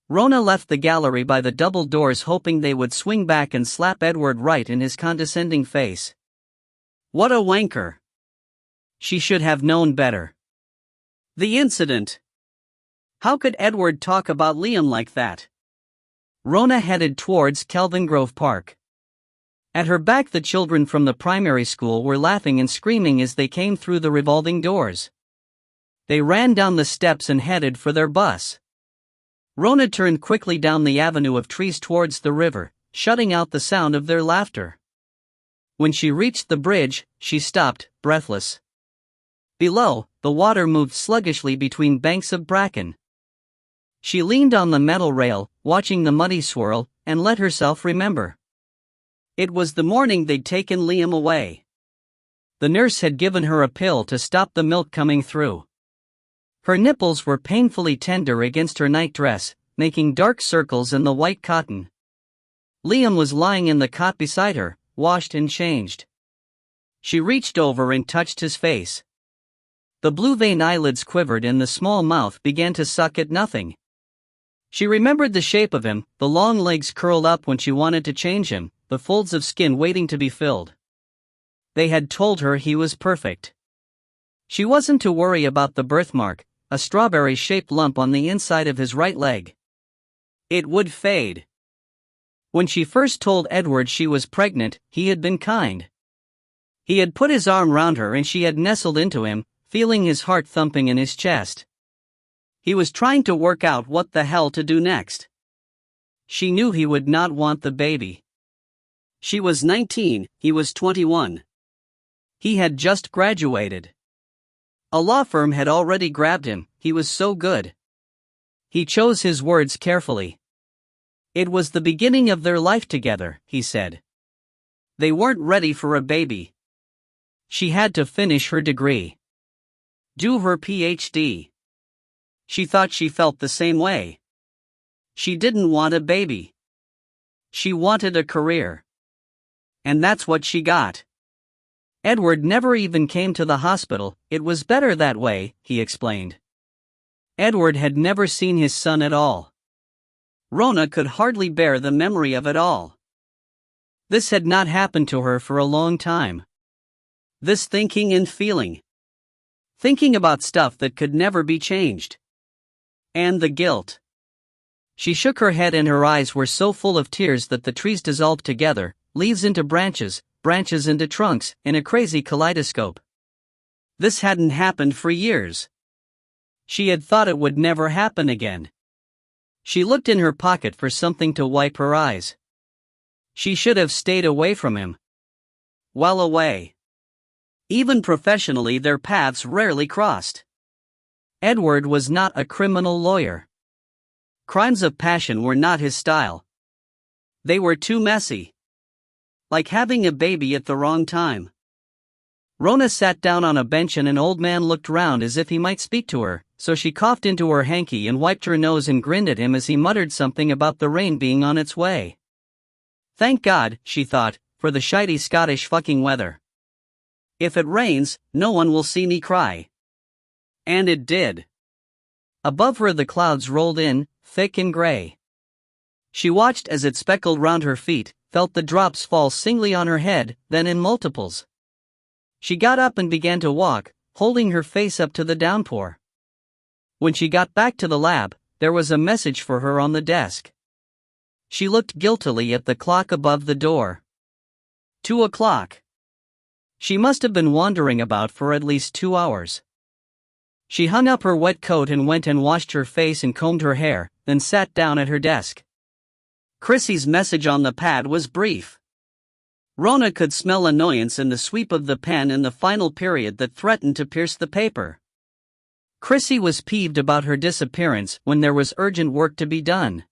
Rona left the gallery by the double doors, hoping they would swing back and slap Edward right in his condescending face. What a wanker. She should have known better. The incident. How could Edward talk about Liam like that? Rona headed towards Kelvin Grove Park. At her back, the children from the primary school were laughing and screaming as they came through the revolving doors. They ran down the steps and headed for their bus. Rona turned quickly down the avenue of trees towards the river, shutting out the sound of their laughter. When she reached the bridge, she stopped, breathless. Below, the water moved sluggishly between banks of bracken. She leaned on the metal rail, watching the muddy swirl, and let herself remember. It was the morning they'd taken Liam away. The nurse had given her a pill to stop the milk coming through. Her nipples were painfully tender against her night dress, making dark circles in the white cotton. Liam was lying in the cot beside her, washed and changed. She reached over and touched his face. The blue vein eyelids quivered and the small mouth began to suck at nothing. She remembered the shape of him, the long legs curled up when she wanted to change him, the folds of skin waiting to be filled. They had told her he was perfect. She wasn't to worry about the birthmark, a strawberry-shaped lump on the inside of his right leg. It would fade. When she first told Edward she was pregnant, he had been kind. He had put his arm round her and she had nestled into him, feeling his heart thumping in his chest. He was trying to work out what the hell to do next. She knew he would not want the baby. She was 19, he was 21. He had just graduated. A law firm had already grabbed him, he was so good. He chose his words carefully. It was the beginning of their life together, he said. They weren't ready for a baby. She had to finish her degree. Do her PhD. She thought she felt the same way. She didn't want a baby. She wanted a career. And that's what she got. Edward never even came to the hospital, it was better that way, he explained. Edward had never seen his son at all. Rona could hardly bear the memory of it all. This had not happened to her for a long time. This thinking and feeling. Thinking about stuff that could never be changed. And the guilt. She shook her head and her eyes were so full of tears that the trees dissolved together, leaves into branches, branches into trunks, in a crazy kaleidoscope. This hadn't happened for years. She had thought it would never happen again. She looked in her pocket for something to wipe her eyes. She should have stayed away from him. Well away. Even professionally their paths rarely crossed. Edward was not a criminal lawyer. Crimes of passion were not his style. They were too messy. Like having a baby at the wrong time. Rona sat down on a bench and an old man looked round as if he might speak to her, so she coughed into her hanky and wiped her nose and grinned at him as he muttered something about the rain being on its way. Thank God, she thought, for the shitey Scottish fucking weather. If it rains, no one will see me cry. And it did. Above her the clouds rolled in, thick and gray. She watched as it speckled round her feet, felt the drops fall singly on her head, then in multiples. She got up and began to walk, holding her face up to the downpour. When she got back to the lab, there was a message for her on the desk. She looked guiltily at the clock above the door. 2 o'clock. She must have been wandering about for at least 2 hours. She hung up her wet coat and went and washed her face and combed her hair, then sat down at her desk. Chrissy's message on the pad was brief. Rona could smell annoyance in the sweep of the pen in the final period that threatened to pierce the paper. Chrissy was peeved about her disappearance when there was urgent work to be done.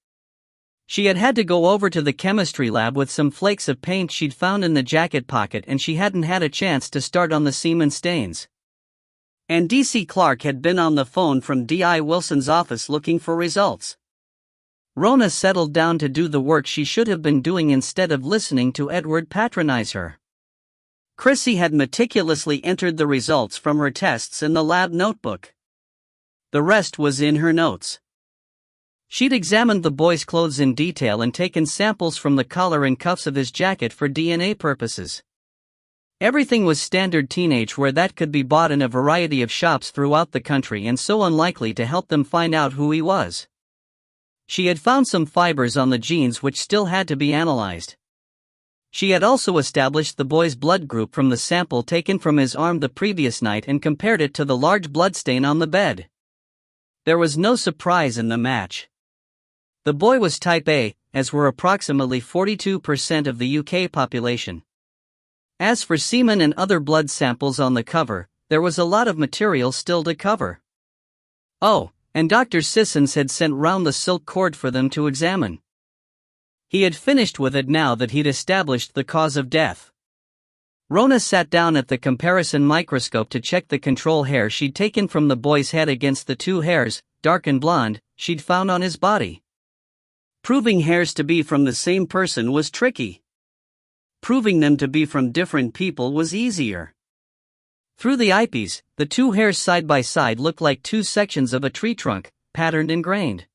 She had had to go over to the chemistry lab with some flakes of paint she'd found in the jacket pocket and she hadn't had a chance to start on the seam and stains. And D.C. Clark had been on the phone from D.I. Wilson's office looking for results. Rona settled down to do the work she should have been doing instead of listening to Edward patronize her. Chrissy had meticulously entered the results from her tests in the lab notebook. The rest was in her notes. She'd examined the boy's clothes in detail and taken samples from the collar and cuffs of his jacket for DNA purposes. Everything was standard teenage wear that could be bought in a variety of shops throughout the country and so unlikely to help them find out who he was. She had found some fibers on the jeans which still had to be analyzed. She had also established the boy's blood group from the sample taken from his arm the previous night and compared it to the large bloodstain on the bed. There was no surprise in the match. The boy was type A, as were approximately 42% of the UK population. As for semen and other blood samples on the cover, there was a lot of material still to cover. Oh, and Dr. Sissons had sent round the silk cord for them to examine. He had finished with it now that he'd established the cause of death. Rona sat down at the comparison microscope to check the control hair she'd taken from the boy's head against the two hairs, dark and blonde, she'd found on his body. Proving hairs to be from the same person was tricky. Proving them to be from different people was easier. Through the eyepiece, the two hairs side by side looked like two sections of a tree trunk, patterned and grained.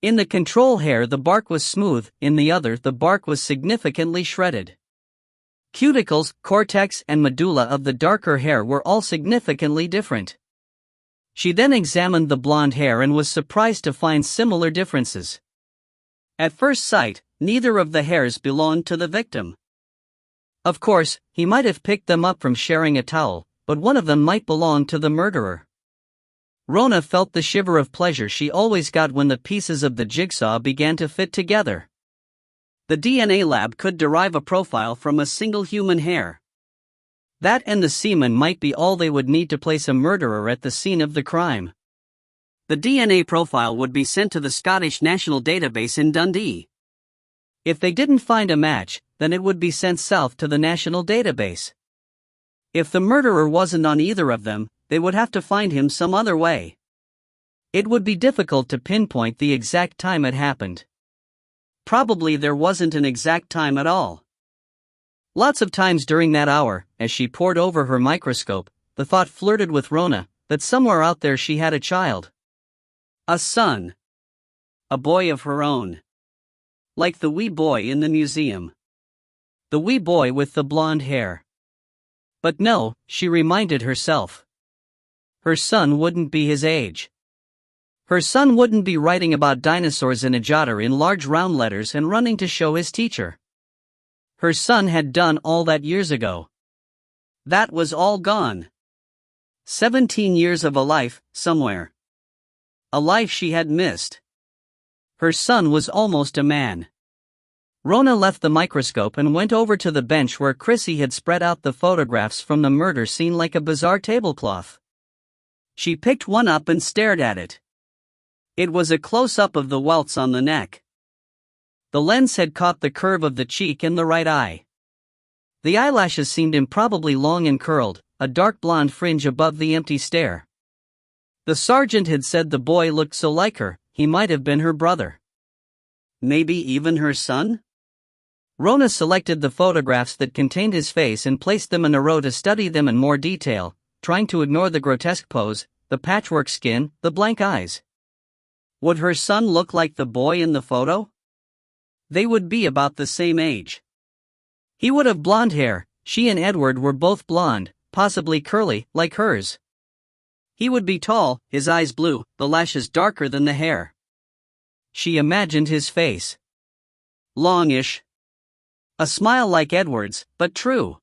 In the control hair the bark was smooth, in the other the bark was significantly shredded. Cuticles, cortex and medulla of the darker hair were all significantly different. She then examined the blonde hair and was surprised to find similar differences. At first sight, neither of the hairs belonged to the victim. Of course, he might have picked them up from sharing a towel, but one of them might belong to the murderer. Rona felt the shiver of pleasure she always got when the pieces of the jigsaw began to fit together. The DNA lab could derive a profile from a single human hair. That and the semen might be all they would need to place a murderer at the scene of the crime. The DNA profile would be sent to the Scottish National Database in Dundee. If they didn't find a match, then it would be sent south to the national database. If the murderer wasn't on either of them, they would have to find him some other way. It would be difficult to pinpoint the exact time it happened. Probably there wasn't an exact time at all. Lots of times during that hour, as she pored over her microscope, the thought flirted with Rona that somewhere out there she had a child. A son. A boy of her own. Like the wee boy in the museum. The wee boy with the blonde hair. But no, she reminded herself. Her son wouldn't be his age. Her son wouldn't be writing about dinosaurs in a jotter in large round letters and running to show his teacher. Her son had done all that years ago. That was all gone. 17 years of a life, somewhere. A life she had missed. Her son was almost a man. Rona left the microscope and went over to the bench where Chrissy had spread out the photographs from the murder scene like a bizarre tablecloth. She picked one up and stared at it. It was a close-up of the welts on the neck. The lens had caught the curve of the cheek and the right eye. The eyelashes seemed improbably long and curled, a dark blonde fringe above the empty stare. The sergeant had said the boy looked so like her, he might have been her brother. Maybe even her son? Rona selected the photographs that contained his face and placed them in a row to study them in more detail, trying to ignore the grotesque pose, the patchwork skin, the blank eyes. Would her son look like the boy in the photo? They would be about the same age. He would have blonde hair, she and Edward were both blonde, possibly curly, like hers. He would be tall, his eyes blue, the lashes darker than the hair. She imagined his face. Longish. A smile like Edward's, but true.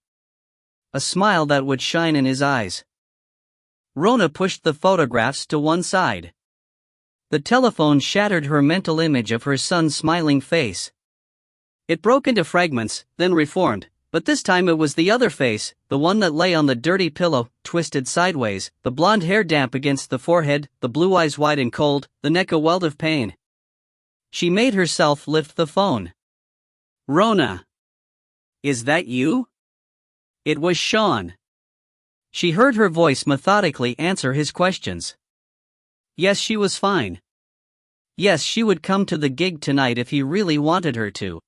A smile that would shine in his eyes. Rona pushed the photographs to one side. The telephone shattered her mental image of her son's smiling face. It broke into fragments, then reformed, but this time it was the other face, the one that lay on the dirty pillow, twisted sideways, the blonde hair damp against the forehead, the blue eyes wide and cold, the neck a welt of pain. She made herself lift the phone. Rona. Is that you? It was Sean. She heard her voice methodically answer his questions. Yes, she was fine. Yes, she would come to the gig tonight if he really wanted her to.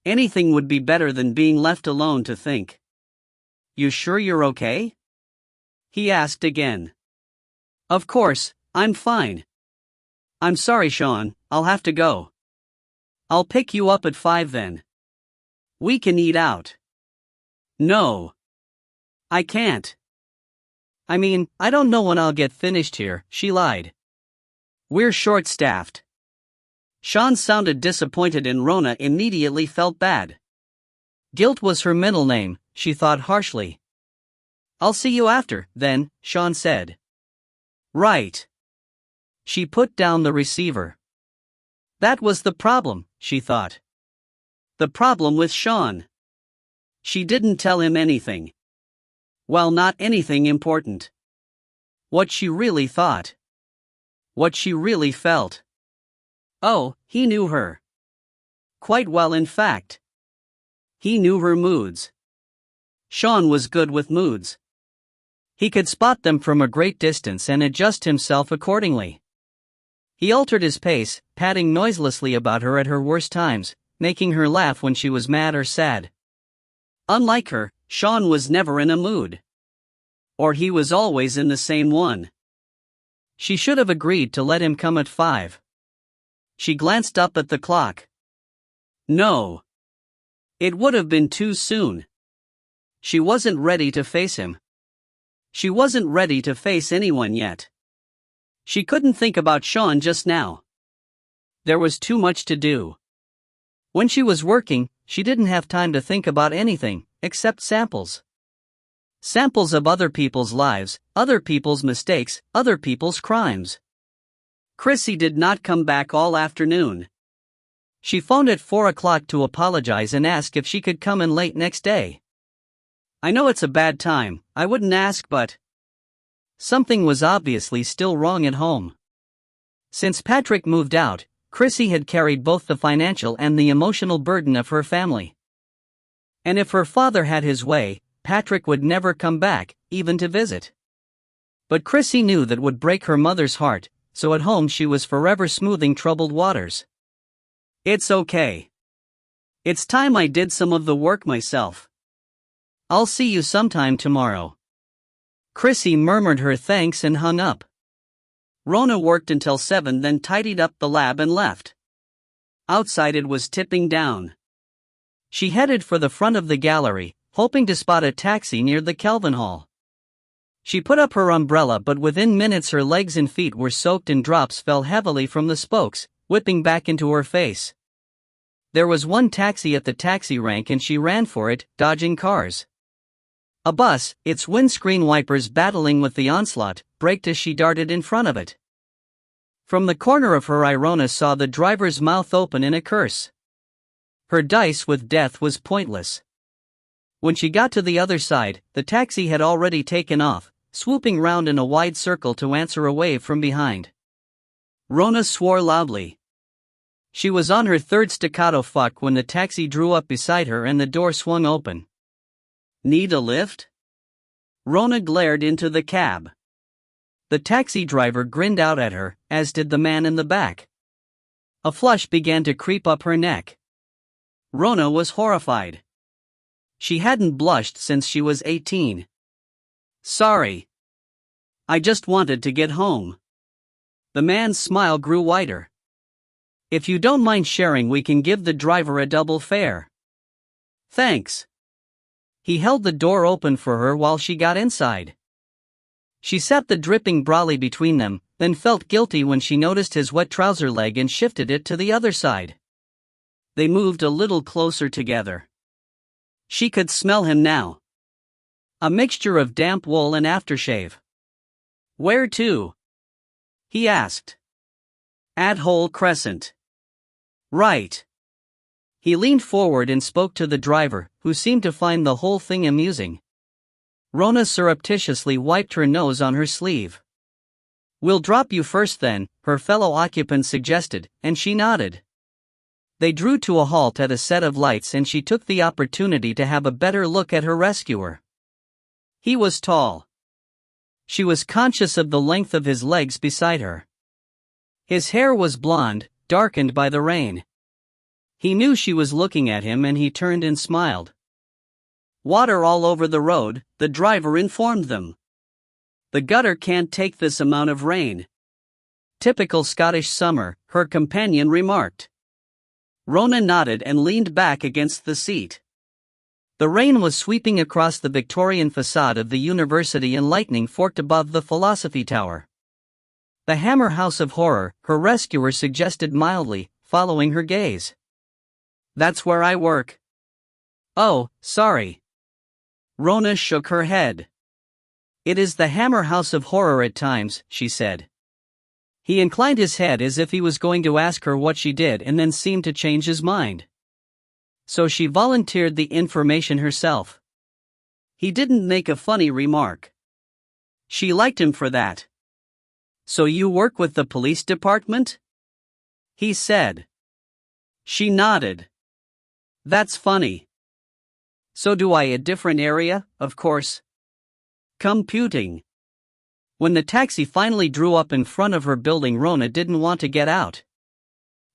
Anything would be better than being left alone to think. You sure you're okay? He asked again. Of course, I'm fine. I'm sorry, Sean, I'll have to go. I'll pick you up at 5 then. We can eat out. No. I can't. I mean, I don't know when I'll get finished here, she lied. We're short-staffed. Sean sounded disappointed and Rona immediately felt bad. Guilt was her middle name, she thought harshly. I'll see you after, then, Sean said. Right. She put down the receiver. That was the problem, she thought. The problem with Sean. She didn't tell him anything. Well, not anything important. What she really thought. What she really felt. Oh, he knew her. Quite well, in fact. He knew her moods. Sean was good with moods. He could spot them from a great distance and adjust himself accordingly. He altered his pace, padding noiselessly about her at her worst times, making her laugh when she was mad or sad. Unlike her, Sean was never in a mood. Or he was always in the same one. She should have agreed to let him come at 5. She glanced up at the clock. No. It would have been too soon. She wasn't ready to face him. She wasn't ready to face anyone yet. She couldn't think about Sean just now. There was too much to do. When she was working, she didn't have time to think about anything, except samples. Samples of other people's lives, other people's mistakes, other people's crimes. Chrissy did not come back all afternoon. She phoned at 4 o'clock to apologize and ask if she could come in late next day. I know it's a bad time, I wouldn't ask, but... Something was obviously still wrong at home. Since Patrick moved out, Chrissy had carried both the financial and the emotional burden of her family. And if her father had his way, Patrick would never come back, even to visit. But Chrissy knew that would break her mother's heart, so at home she was forever smoothing troubled waters. It's okay. It's time I did some of the work myself. I'll see you sometime tomorrow. Chrissy murmured her thanks and hung up. Rona worked until 7, then tidied up the lab and left. Outside it was tipping down. She headed for the front of the gallery, hoping to spot a taxi near the Kelvin Hall. She put up her umbrella, but within minutes her legs and feet were soaked and drops fell heavily from the spokes, whipping back into her face. There was one taxi at the taxi rank and she ran for it, dodging cars. A bus, its windscreen wipers battling with the onslaught, braked as she darted in front of it. From the corner of her eye Rona saw the driver's mouth open in a curse. Her dice with death was pointless. When she got to the other side, the taxi had already taken off, swooping round in a wide circle to answer a wave from behind. Rona swore loudly. She was on her third staccato fuck when the taxi drew up beside her and the door swung open. Need a lift? Rona glared into the cab. The taxi driver grinned out at her, as did the man in the back. A flush began to creep up her neck. Rona was horrified. She hadn't blushed since she was 18. Sorry. I just wanted to get home. The man's smile grew wider. If you don't mind sharing, we can give the driver a double fare. Thanks. He held the door open for her while she got inside. She set the dripping brolly between them, then felt guilty when she noticed his wet trouser leg and shifted it to the other side. They moved a little closer together. She could smell him now. A mixture of damp wool and aftershave. Where to? He asked. At Hole Crescent. Right. He leaned forward and spoke to the driver, who seemed to find the whole thing amusing. Rona surreptitiously wiped her nose on her sleeve. We'll drop you first then, her fellow occupant suggested, and she nodded. They drew to a halt at a set of lights and she took the opportunity to have a better look at her rescuer. He was tall. She was conscious of the length of his legs beside her. His hair was blonde, darkened by the rain. He knew she was looking at him and he turned and smiled. Water all over the road, the driver informed them. The gutter can't take this amount of rain. Typical Scottish summer, her companion remarked. Rona nodded and leaned back against the seat. The rain was sweeping across the Victorian facade of the university and lightning forked above the Philosophy Tower. The Hammer House of Horror, her rescuer suggested mildly, following her gaze. That's where I work. Oh, sorry. Rona shook her head. It is the Hammer House of Horror at times, she said. He inclined his head as if he was going to ask her what she did and then seemed to change his mind. So she volunteered the information herself. He didn't make a funny remark. She liked him for that. So you work with the police department? He said. She nodded. That's funny. So do I. A different area, of course. Computing. When the taxi finally drew up in front of her building, Rona didn't want to get out.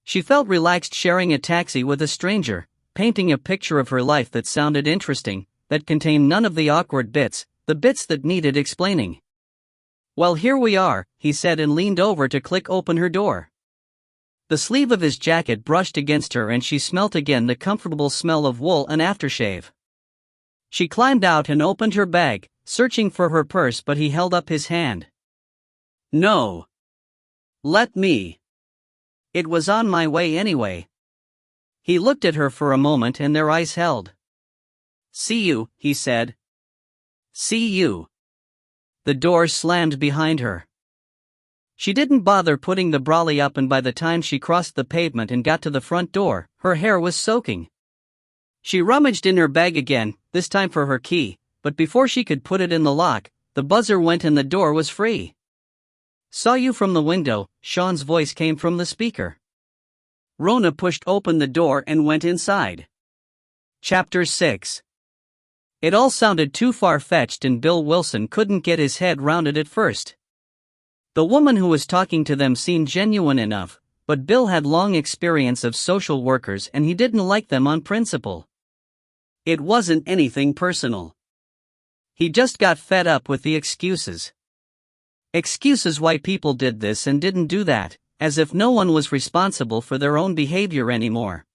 She felt relaxed sharing a taxi with a stranger, painting a picture of her life that sounded interesting, that contained none of the awkward bits, the bits that needed explaining. Well, here we are, he said and leaned over to click open her door. The sleeve of his jacket brushed against her and she smelt again the comfortable smell of wool and aftershave. She climbed out and opened her bag, searching for her purse, but he held up his hand. No. Let me. It was on my way anyway. He looked at her for a moment and their eyes held. See you, he said. See you. The door slammed behind her. She didn't bother putting the brolly up, and by the time she crossed the pavement and got to the front door, her hair was soaking. She rummaged in her bag again, this time for her key, but before she could put it in the lock, the buzzer went and the door was free. Saw you from the window, Sean's voice came from the speaker. Rona pushed open the door and went inside. Chapter 6. It all sounded too far-fetched and Bill Wilson couldn't get his head round it at first. The woman who was talking to them seemed genuine enough, but Bill had long experience of social workers and he didn't like them on principle. It wasn't anything personal. He just got fed up with the excuses. Excuses why people did this and didn't do that, as if no one was responsible for their own behavior anymore.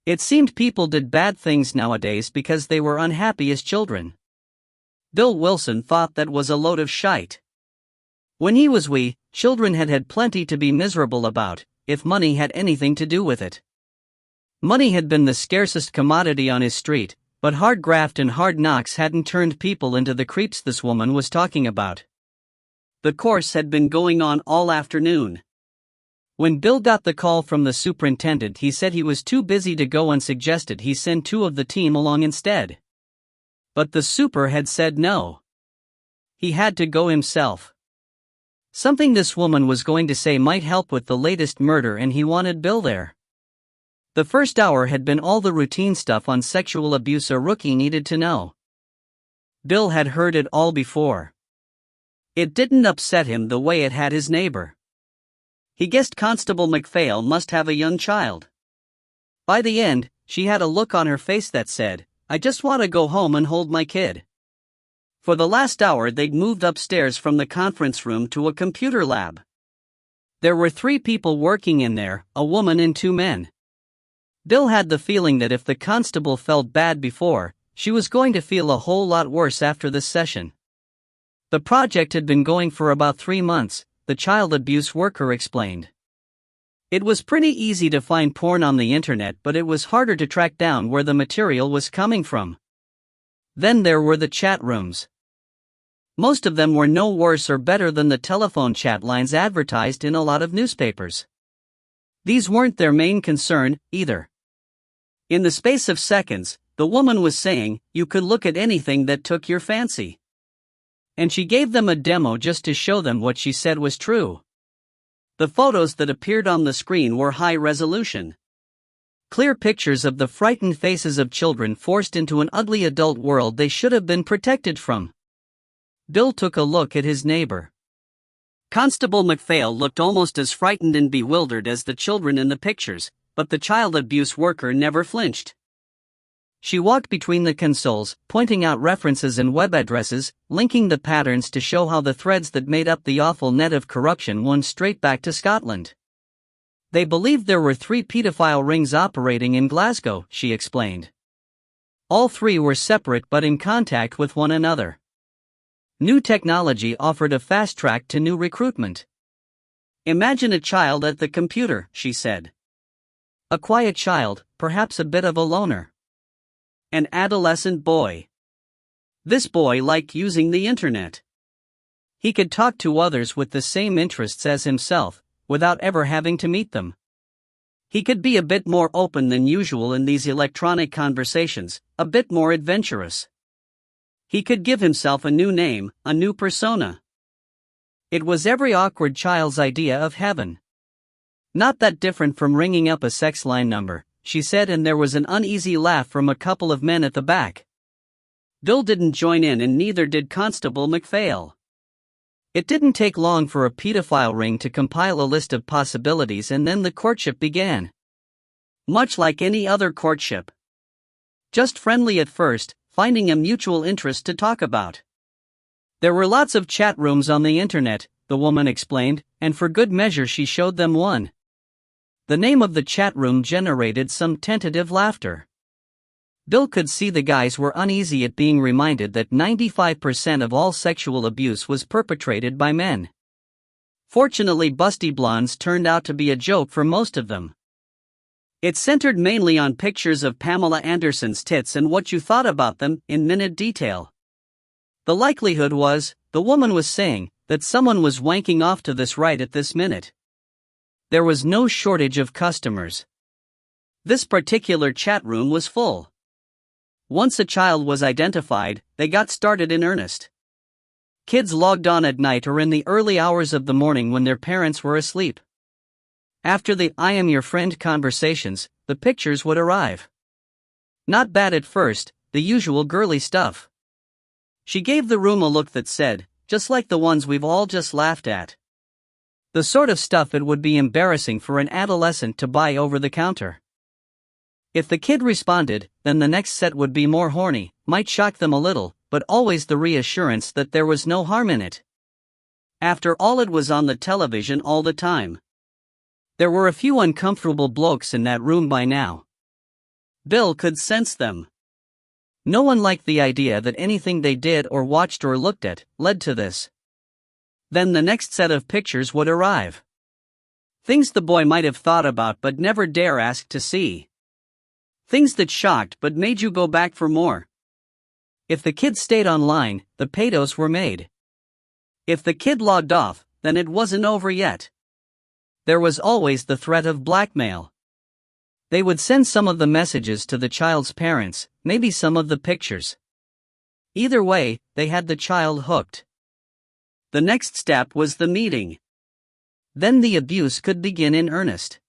It seemed people did bad things nowadays because they were unhappy as children. Bill Wilson thought that was a load of shite. When he was wee, children had plenty to be miserable about, if money had anything to do with it. Money had been the scarcest commodity on his street, but hard graft and hard knocks hadn't turned people into the creeps this woman was talking about. The course had been going on all afternoon. When Bill got the call from the superintendent, he said he was too busy to go and suggested he send 2 of the team along instead. But the super had said no. He had to go himself. Something this woman was going to say might help with the latest murder and he wanted Bill there. The first hour had been all the routine stuff on sexual abuse a rookie needed to know. Bill had heard it all before. It didn't upset him the way it had his neighbor. He guessed Constable McPhail must have a young child. By the end, she had a look on her face that said, I just want to go home and hold my kid. For the last hour they'd moved upstairs from the conference room to a computer lab. There were 3 people working in there, a woman and 2 men. Bill had the feeling that if the constable felt bad before, she was going to feel a whole lot worse after this session. The project had been going for about 3 months, the child abuse worker explained. It was pretty easy to find porn on the internet, but it was harder to track down where the material was coming from. Then there were the chat rooms. Most of them were no worse or better than the telephone chat lines advertised in a lot of newspapers. These weren't their main concern, either. In the space of seconds, the woman was saying, you could look at anything that took your fancy. And she gave them a demo just to show them what she said was true. The photos that appeared on the screen were high resolution. Clear pictures of the frightened faces of children forced into an ugly adult world they should have been protected from. Bill took a look at his neighbor. Constable McPhail looked almost as frightened and bewildered as the children in the pictures, but the child abuse worker never flinched. She walked between the consoles, pointing out references and web addresses, linking the patterns to show how the threads that made up the awful net of corruption won straight back to Scotland. They believed there were 3 pedophile rings operating in Glasgow, she explained. All 3 were separate but in contact with one another. New technology offered a fast track to new recruitment. Imagine a child at the computer, she said. A quiet child, perhaps a bit of a loner. An adolescent boy. This boy liked using the internet. He could talk to others with the same interests as himself, without ever having to meet them. He could be a bit more open than usual in these electronic conversations, a bit more adventurous. He could give himself a new name, a new persona. It was every awkward child's idea of heaven. Not that different from ringing up a sex line number, she said, and there was an uneasy laugh from a couple of men at the back. Bill didn't join in, and neither did Constable McPhail. It didn't take long for a pedophile ring to compile a list of possibilities, and then the courtship began. Much like any other courtship. Just friendly at first, finding a mutual interest to talk about. There were lots of chat rooms on the internet, the woman explained, and for good measure she showed them one. The name of the chat room generated some tentative laughter. Bill could see the guys were uneasy at being reminded that 95% of all sexual abuse was perpetrated by men. Fortunately, busty blondes turned out to be a joke for most of them. It centered mainly on pictures of Pamela Anderson's tits and what you thought about them in minute detail. The likelihood was, the woman was saying, that someone was wanking off to this right at this minute. There was no shortage of customers. This particular chat room was full. Once a child was identified, they got started in earnest. Kids logged on at night or in the early hours of the morning when their parents were asleep. After the "I am your friend" conversations, the pictures would arrive. Not bad at first, the usual girly stuff. She gave the room a look that said, just like the ones we've all just laughed at. The sort of stuff it would be embarrassing for an adolescent to buy over the counter. If the kid responded, then the next set would be more horny, might shock them a little, but always the reassurance that there was no harm in it. After all, it was on the television all the time. There were a few uncomfortable blokes in that room by now. Bill could sense them. No one liked the idea that anything they did or watched or looked at led to this. Then the next set of pictures would arrive. Things the boy might have thought about but never dare ask to see. Things that shocked but made you go back for more. If the kid stayed online, the pedos were made. If the kid logged off, then it wasn't over yet. There was always the threat of blackmail. They would send some of the messages to the child's parents, maybe some of the pictures. Either way, they had the child hooked. The next step was the meeting. Then the abuse could begin in earnest.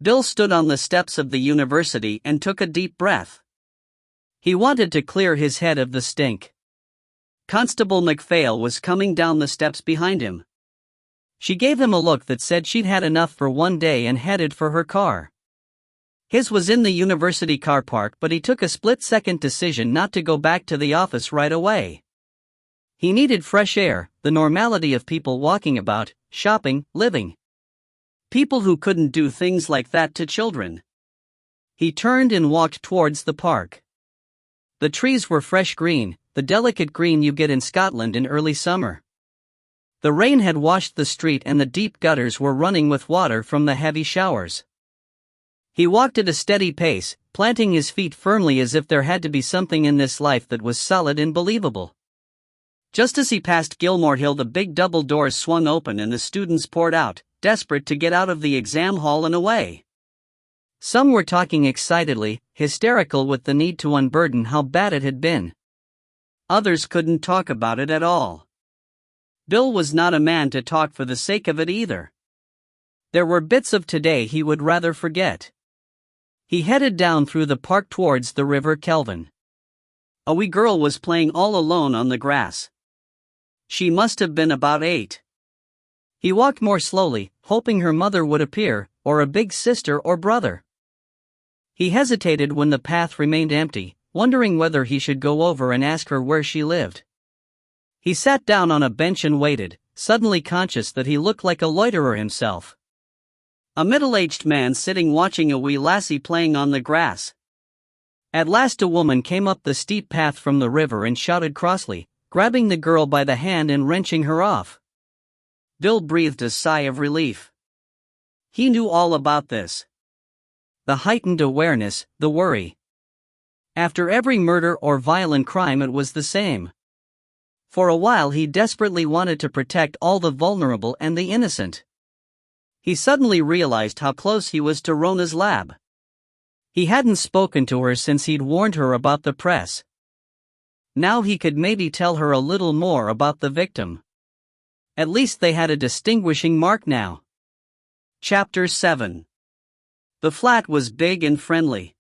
Bill stood on the steps of the university and took a deep breath. He wanted to clear his head of the stink. Constable McPhail was coming down the steps behind him. She gave him a look that said she'd had enough for one day and headed for her car. His was in the university car park, but he took a split-second decision not to go back to the office right away. He needed fresh air, the normality of people walking about, shopping, living. People who couldn't do things like that to children. He turned and walked towards the park. The trees were fresh green, the delicate green you get in Scotland in early summer. The rain had washed the street and the deep gutters were running with water from the heavy showers. He walked at a steady pace, planting his feet firmly as if there had to be something in this life that was solid and believable. Just as he passed Gilmore Hill, the big double doors swung open and the students poured out, desperate to get out of the exam hall and away. Some were talking excitedly, hysterical with the need to unburden how bad it had been. Others couldn't talk about it at all. Bill was not a man to talk for the sake of it either. There were bits of today he would rather forget. He headed down through the park towards the River Kelvin. A wee girl was playing all alone on the grass. She must have been about 8. He walked more slowly, hoping her mother would appear, or a big sister or brother. He hesitated when the path remained empty, wondering whether he should go over and ask her where she lived. He sat down on a bench and waited, suddenly conscious that he looked like a loiterer himself. A middle-aged man sitting watching a wee lassie playing on the grass. At last a woman came up the steep path from the river and shouted crossly, grabbing the girl by the hand and wrenching her off. Bill breathed a sigh of relief. He knew all about this. The heightened awareness, the worry. After every murder or violent crime it was the same. For a while he desperately wanted to protect all the vulnerable and the innocent. He suddenly realized how close he was to Rona's lab. He hadn't spoken to her since he'd warned her about the press. Now he could maybe tell her a little more about the victim. At least they had a distinguishing mark now. Chapter 7. The flat was big and friendly.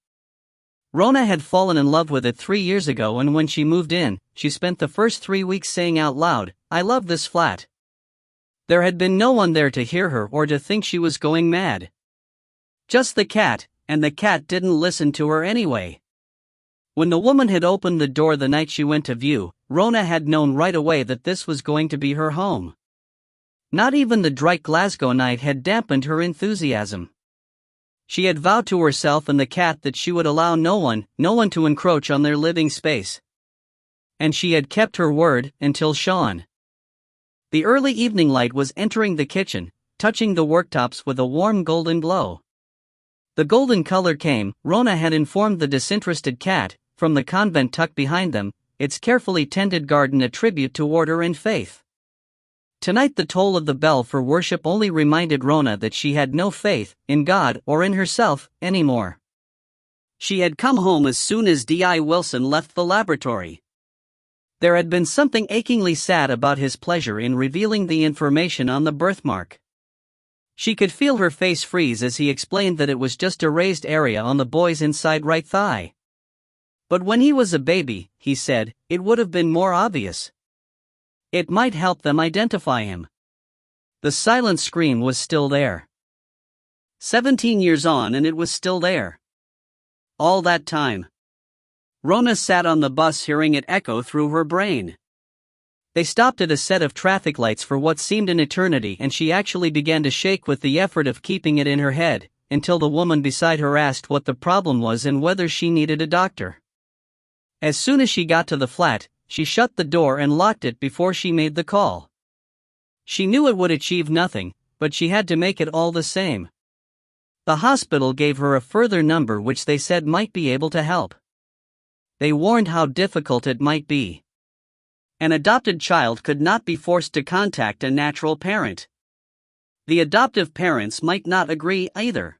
Rona had fallen in love with it 3 years ago, and when she moved in, she spent the first 3 weeks saying out loud, "I love this flat." There had been no one there to hear her or to think she was going mad. Just the cat, and the cat didn't listen to her anyway. When the woman had opened the door the night she went to view, Rona had known right away that this was going to be her home. Not even the dry Glasgow night had dampened her enthusiasm. She had vowed to herself and the cat that she would allow no one to encroach on their living space. And she had kept her word until Sean. The early evening light was entering the kitchen, touching the worktops with a warm golden glow. The golden color came, Rona had informed the disinterested cat, from the convent tucked behind them, its carefully tended garden a tribute to order and faith. Tonight the toll of the bell for worship only reminded Rona that she had no faith in God or in herself anymore. She had come home as soon as D.I. Wilson left the laboratory. There had been something achingly sad about his pleasure in revealing the information on the birthmark. She could feel her face freeze as he explained that it was just a raised area on the boy's inside right thigh. But when he was a baby, he said, it would have been more obvious. It might help them identify him. The silent scream was still there. 17 years on and it was still there. All that time. Rona sat on the bus hearing it echo through her brain. They stopped at a set of traffic lights for what seemed an eternity, and she actually began to shake with the effort of keeping it in her head, until the woman beside her asked what the problem was and whether she needed a doctor. As soon as she got to the flat, she shut the door and locked it before she made the call. She knew it would achieve nothing, but she had to make it all the same. The hospital gave her a further number which they said might be able to help. They warned how difficult it might be. An adopted child could not be forced to contact a natural parent. The adoptive parents might not agree either.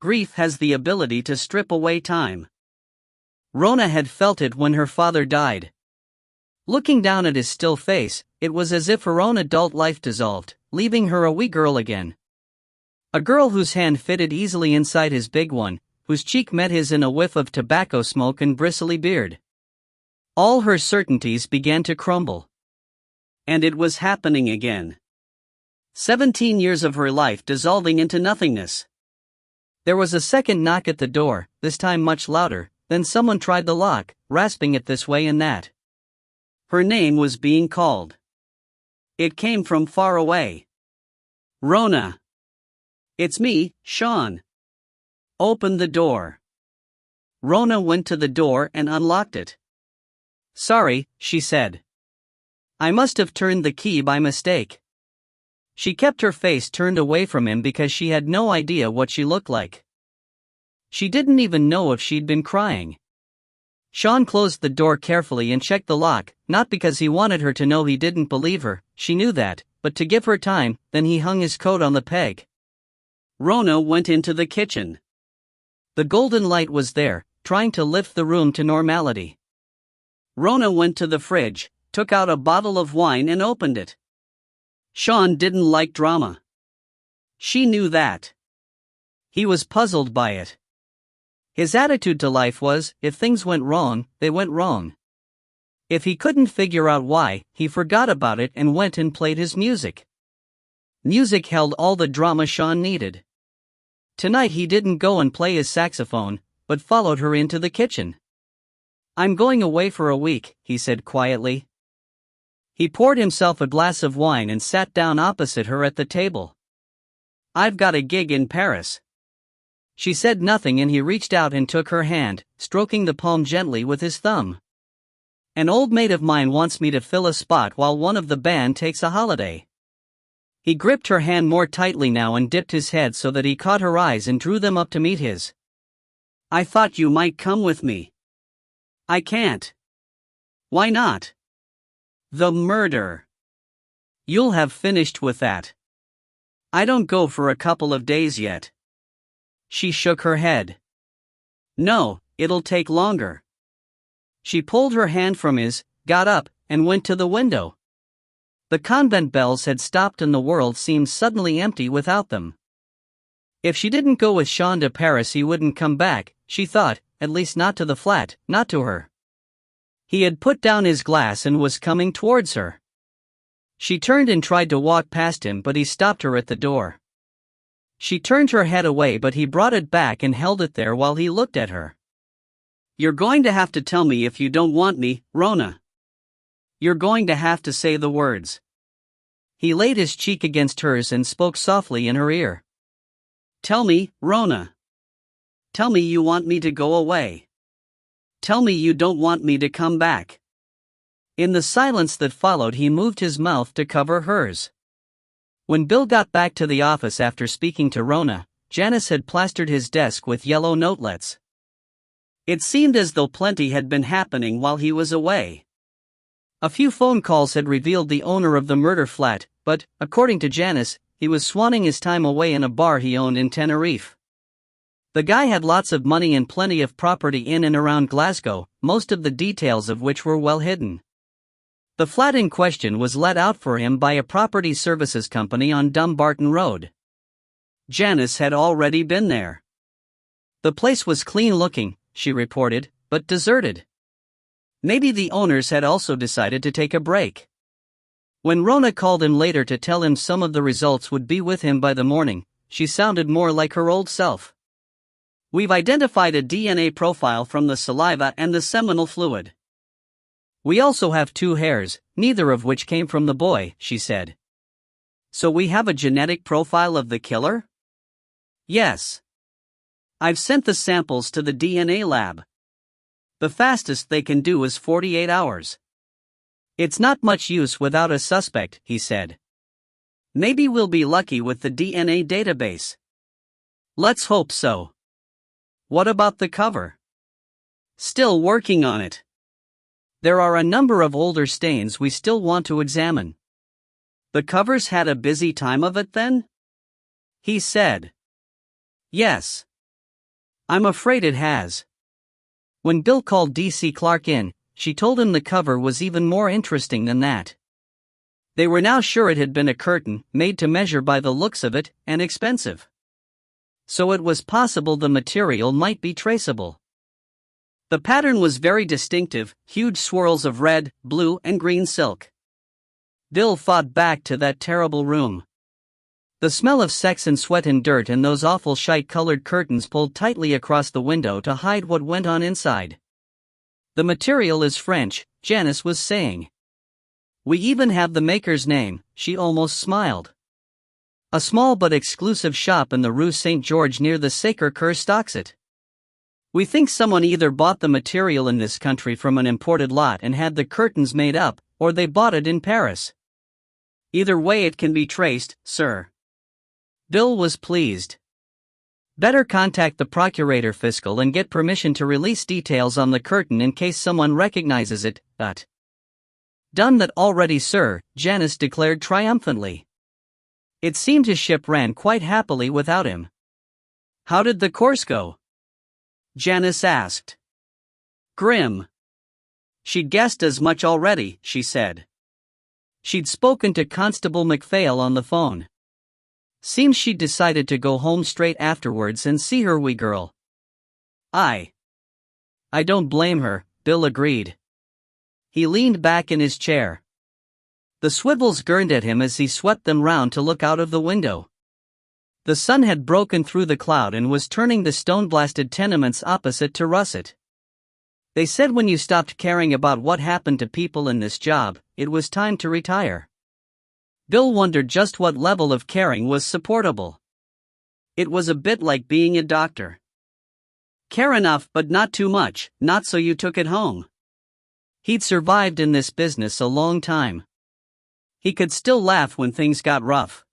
Grief has the ability to strip away time. Rona had felt it when her father died. Looking down at his still face, it was as if her own adult life dissolved, leaving her a wee girl again. A girl whose hand fitted easily inside his big one, whose cheek met his in a whiff of tobacco smoke and bristly beard. All her certainties began to crumble. And it was happening again. 17 years of her life dissolving into nothingness. There was a second knock at the door, this time much louder, then someone tried the lock, rasping it this way and that. Her name was being called. It came from far away. Rona. It's me, Sean. Open the door. Rona went to the door and unlocked it. Sorry, she said. I must have turned the key by mistake. She kept her face turned away from him because she had no idea what she looked like. She didn't even know if she'd been crying. Sean closed the door carefully and checked the lock, not because he wanted her to know he didn't believe her, she knew that, but to give her time. Then he hung his coat on the peg. Rona went into the kitchen. The golden light was there, trying to lift the room to normality. Rona went to the fridge, took out a bottle of wine and opened it. Sean didn't like drama. She knew that. He was puzzled by it. His attitude to life was, if things went wrong, they went wrong. If he couldn't figure out why, he forgot about it and went and played his music. Music held all the drama Sean needed. Tonight he didn't go and play his saxophone, but followed her into the kitchen. I'm going away for a week, he said quietly. He poured himself a glass of wine and sat down opposite her at the table. I've got a gig in Paris. She said nothing and he reached out and took her hand, stroking the palm gently with his thumb. An old mate of mine wants me to fill a spot while one of the band takes a holiday. He gripped her hand more tightly now and dipped his head so that he caught her eyes and drew them up to meet his. I thought you might come with me. I can't. Why not? The murder. You'll have finished with that. I don't go for a couple of days yet. She shook her head. No, it'll take longer. She pulled her hand from his, got up, and went to the window. The convent bells had stopped and the world seemed suddenly empty without them. If she didn't go with Sean to Paris, he wouldn't come back, she thought, at least not to the flat, not to her. He had put down his glass and was coming towards her. She turned and tried to walk past him, but he stopped her at the door. She turned her head away, but he brought it back and held it there while he looked at her. "You're going to have to tell me if you don't want me, Rona. You're going to have to say the words." He laid his cheek against hers and spoke softly in her ear. "Tell me, Rona. Tell me you want me to go away. Tell me you don't want me to come back." In the silence that followed, he moved his mouth to cover hers. When Bill got back to the office after speaking to Rona, Janice had plastered his desk with yellow notelets. It seemed as though plenty had been happening while he was away. A few phone calls had revealed the owner of the murder flat, but, according to Janice, he was swanning his time away in a bar he owned in Tenerife. The guy had lots of money and plenty of property in and around Glasgow, most of the details of which were well hidden. The flat in question was let out for him by a property services company on Dumbarton Road. Janice had already been there. The place was clean looking, she reported, but deserted. Maybe the owners had also decided to take a break. When Rona called him later to tell him some of the results would be with him by the morning, she sounded more like her old self. "We've identified a DNA profile from the saliva and the seminal fluid. We also have 2 hairs, neither of which came from the boy," she said. "So we have a genetic profile of the killer?" "Yes. I've sent the samples to the DNA lab. The fastest they can do is 48 hours. It's not much use without a suspect," he said. "Maybe we'll be lucky with the DNA database." "Let's hope so." "What about the cover?" "Still working on it. There are a number of older stains we still want to examine." "The cover's had a busy time of it then?" he said. "Yes. I'm afraid it has." When Bill called D.C. Clark in, she told him the cover was even more interesting than that. They were now sure it had been a curtain, made to measure by the looks of it, and expensive. So it was possible the material might be traceable. The pattern was very distinctive, huge swirls of red, blue, and green silk. Bill thought back to that terrible room. The smell of sex and sweat and dirt and those awful shite-colored curtains pulled tightly across the window to hide what went on inside. "The material is French," Janice was saying. "We even have the maker's name," she almost smiled. "A small but exclusive shop in the Rue Saint-Georges near the Sacré-Cœur stocks it. We think someone either bought the material in this country from an imported lot and had the curtains made up, or they bought it in Paris. Either way it can be traced, sir." Bill was pleased. "Better contact the procurator fiscal and get permission to release details on the curtain in case someone recognizes it." "Done that already, sir," Janice declared triumphantly. It seemed his ship ran quite happily without him. "How did the course go?" Janice asked. "Grim." She'd guessed as much already, she said. She'd spoken to Constable MacPhail on the phone. Seems she'd decided to go home straight afterwards and see her wee girl. I don't blame her," Bill agreed. He leaned back in his chair. The swivels gurned at him as he swept them round to look out of the window. The sun had broken through the cloud and was turning the stone-blasted tenements opposite to russet. They said when you stopped caring about what happened to people in this job, it was time to retire. Bill wondered just what level of caring was supportable. It was a bit like being a doctor. Care enough but not too much, not so you took it home. He'd survived in this business a long time. He could still laugh when things got rough.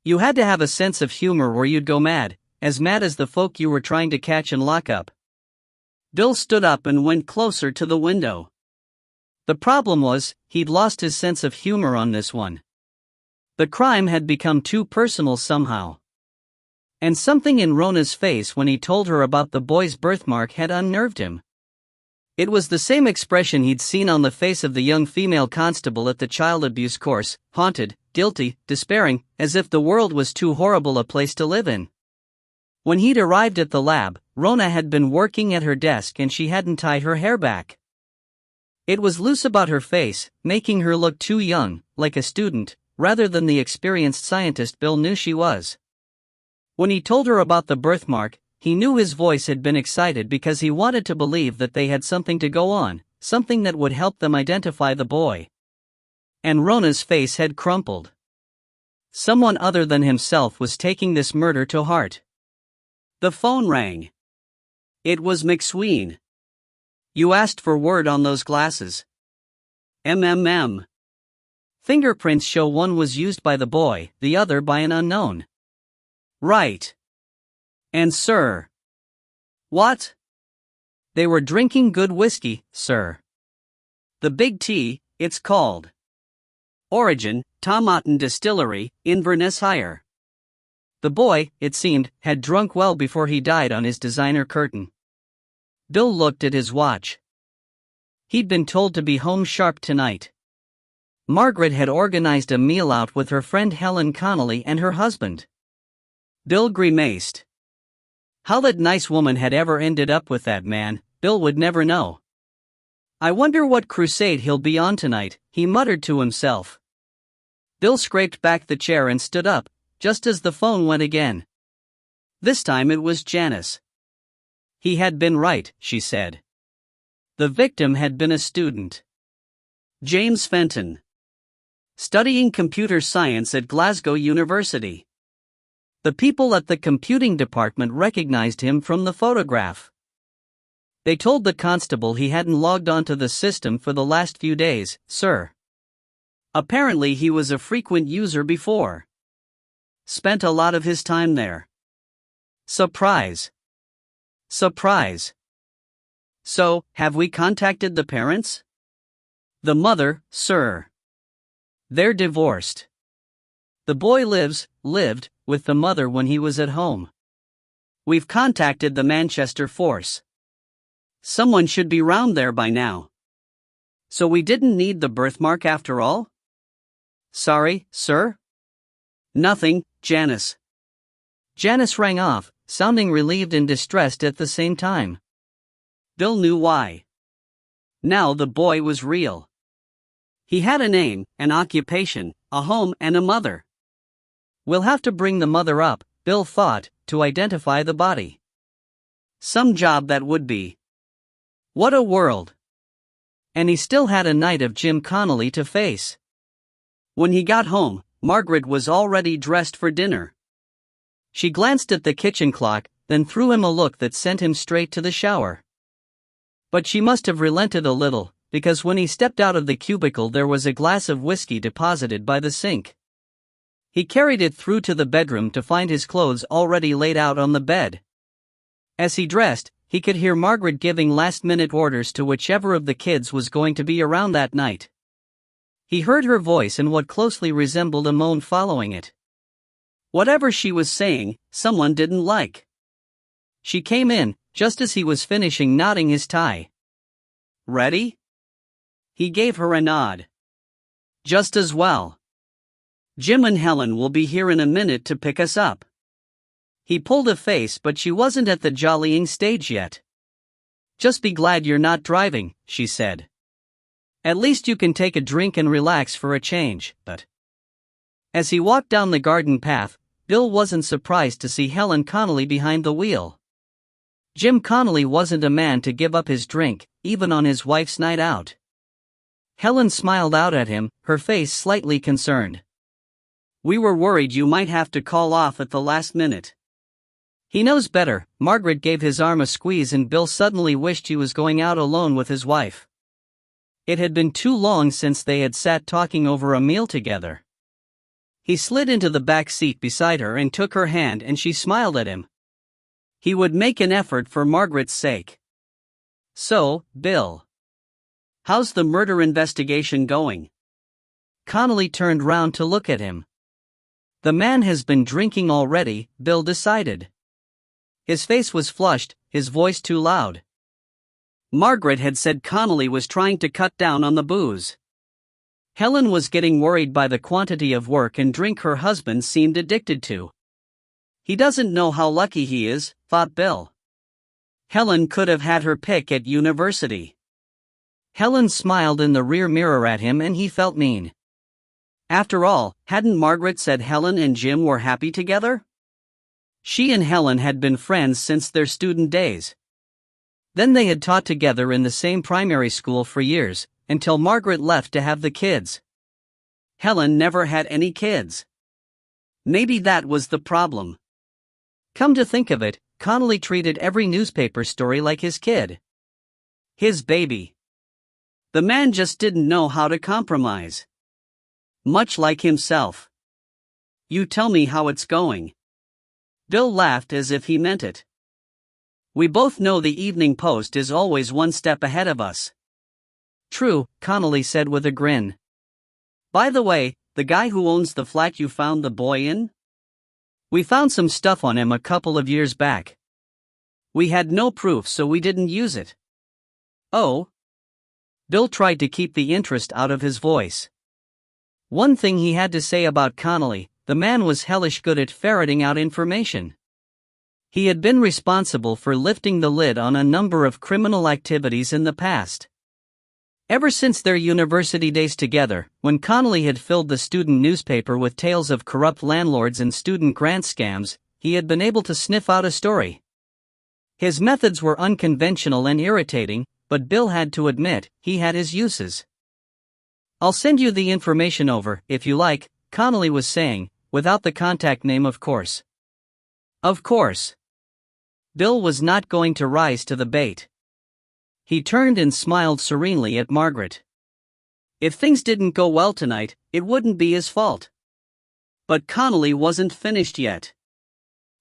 You had to have a sense of humor or you'd go mad as the folk you were trying to catch and lock up. Bill stood up and went closer to the window. The problem was, he'd lost his sense of humor on this one. The crime had become too personal somehow. And something in Rona's face when he told her about the boy's birthmark had unnerved him. It was the same expression he'd seen on the face of the young female constable at the child abuse course, haunted, guilty, despairing, as if the world was too horrible a place to live in. When he'd arrived at the lab, Rona had been working at her desk and she hadn't tied her hair back. It was loose about her face, making her look too young, like a student, rather than the experienced scientist Bill knew she was. When he told her about the birthmark, he knew his voice had been excited because he wanted to believe that they had something to go on, something that would help them identify the boy. And Rona's face had crumpled. Someone other than himself was taking this murder to heart. The phone rang. It was McSween. "You asked for word on those glasses." "MMM. Fingerprints show one was used by the boy, the other by an unknown." "Right. And sir." "What?" "They were drinking good whiskey, sir. The Big T, it's called. Origin, Tomaten Distillery, Inverness Hire." The boy, it seemed, had drunk well before he died on his designer curtain. Bill looked at his watch. He'd been told to be home sharp tonight. Margaret had organized a meal out with her friend Helen Connolly and her husband. Bill grimaced. How that nice woman had ever ended up with that man, Bill would never know. "I wonder what crusade he'll be on tonight," he muttered to himself. Bill scraped back the chair and stood up, just as the phone went again. This time it was Janice. He had been right, she said. The victim had been a student. James Fenton. Studying computer science at Glasgow University. The people at the computing department recognized him from the photograph. They told the constable he hadn't logged onto the system for the last few days, sir. Apparently he was a frequent user before. Spent a lot of his time there. Surprise. Surprise. So, have we contacted the parents? The mother, sir. They're divorced. The boy lived, with the mother when he was at home. We've contacted the Manchester force. Someone should be round there by now. So we didn't need the birthmark after all? Sorry, sir? Nothing, Janice. Janice rang off, sounding relieved and distressed at the same time. Bill knew why. Now the boy was real. He had a name, an occupation, a home and a mother. We'll have to bring the mother up, Bill thought, to identify the body. Some job that would be. What a world. And he still had a night of Jim Connolly to face. When he got home, Margaret was already dressed for dinner. She glanced at the kitchen clock, then threw him a look that sent him straight to the shower. But she must have relented a little, because when he stepped out of the cubicle there was a glass of whiskey deposited by the sink. He carried it through to the bedroom to find his clothes already laid out on the bed. As he dressed, he could hear Margaret giving last-minute orders to whichever of the kids was going to be around that night. He heard her voice and what closely resembled a moan following it. Whatever she was saying, someone didn't like. She came in, just as he was finishing knotting his tie. Ready? He gave her a nod. Just as well. Jim and Helen will be here in a minute to pick us up. He pulled a face, but she wasn't at the jollying stage yet. Just be glad you're not driving, she said. At least you can take a drink and relax for a change, but... As he walked down the garden path, Bill wasn't surprised to see Helen Connolly behind the wheel. Jim Connolly wasn't a man to give up his drink, even on his wife's night out. Helen smiled out at him, her face slightly concerned. We were worried you might have to call off at the last minute. He knows better. Margaret gave his arm a squeeze and Bill suddenly wished he was going out alone with his wife. It had been too long since they had sat talking over a meal together. He slid into the back seat beside her and took her hand and she smiled at him. He would make an effort for Margaret's sake. So, Bill. How's the murder investigation going? Connolly turned round to look at him. The man has been drinking already, Bill decided. His face was flushed, his voice too loud. Margaret had said Connolly was trying to cut down on the booze. Helen was getting worried by the quantity of work and drink her husband seemed addicted to. He doesn't know how lucky he is, thought Bill. Helen could have had her pick at university. Helen smiled in the rear mirror at him and he felt mean. After all, hadn't Margaret said Helen and Jim were happy together? She and Helen had been friends since their student days. Then they had taught together in the same primary school for years, until Margaret left to have the kids. Helen never had any kids. Maybe that was the problem. Come to think of it, Connolly treated every newspaper story like his kid. His baby. The man just didn't know how to compromise. Much like himself. You tell me how it's going. Bill laughed as if he meant it. We both know the Evening Post is always one step ahead of us. True, Connolly said with a grin. By the way, the guy who owns the flat you found the boy in? We found some stuff on him a couple of years back. We had no proof, so we didn't use it. Oh? Bill tried to keep the interest out of his voice. One thing he had to say about Connolly: the man was hellish good at ferreting out information. He had been responsible for lifting the lid on a number of criminal activities in the past. Ever since their university days together, when Connolly had filled the student newspaper with tales of corrupt landlords and student grant scams, he had been able to sniff out a story. His methods were unconventional and irritating, but Bill had to admit, he had his uses. I'll send you the information over, if you like, Connolly was saying, without the contact name of course. Of course. Bill was not going to rise to the bait. He turned and smiled serenely at Margaret. If things didn't go well tonight, it wouldn't be his fault. But Connolly wasn't finished yet.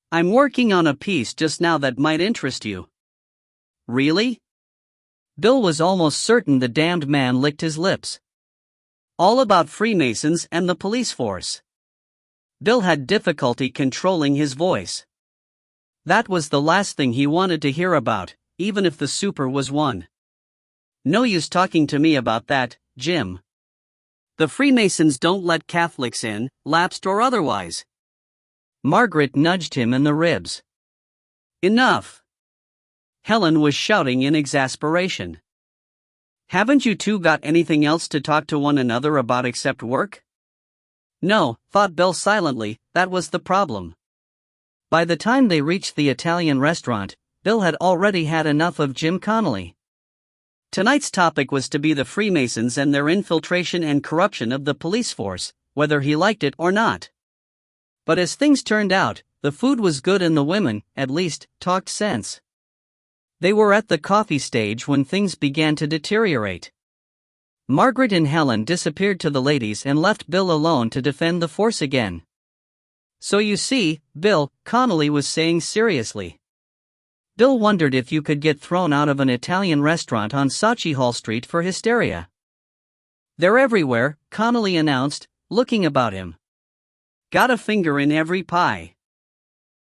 I'm working on a piece just now that might interest you. Really? Bill was almost certain the damned man licked his lips. All about Freemasons and the police force. Bill had difficulty controlling his voice. That was the last thing he wanted to hear about, even if the super was one. No use talking to me about that, Jim. The Freemasons don't let Catholics in, lapsed or otherwise. Margaret nudged him in the ribs. Enough. Helen was shouting in exasperation. Haven't you two got anything else to talk to one another about except work? No, thought Bill silently, that was the problem. By the time they reached the Italian restaurant, Bill had already had enough of Jim Connolly. Tonight's topic was to be the Freemasons and their infiltration and corruption of the police force, whether he liked it or not. But as things turned out, the food was good and the women, at least, talked sense. They were at the coffee stage when things began to deteriorate. Margaret and Helen disappeared to the ladies and left Bill alone to defend the force again. So you see, Bill, Connolly was saying seriously. Bill wondered if you could get thrown out of an Italian restaurant on Saatchi Hall Street for hysteria. They're everywhere, Connolly announced, looking about him. Got a finger in every pie.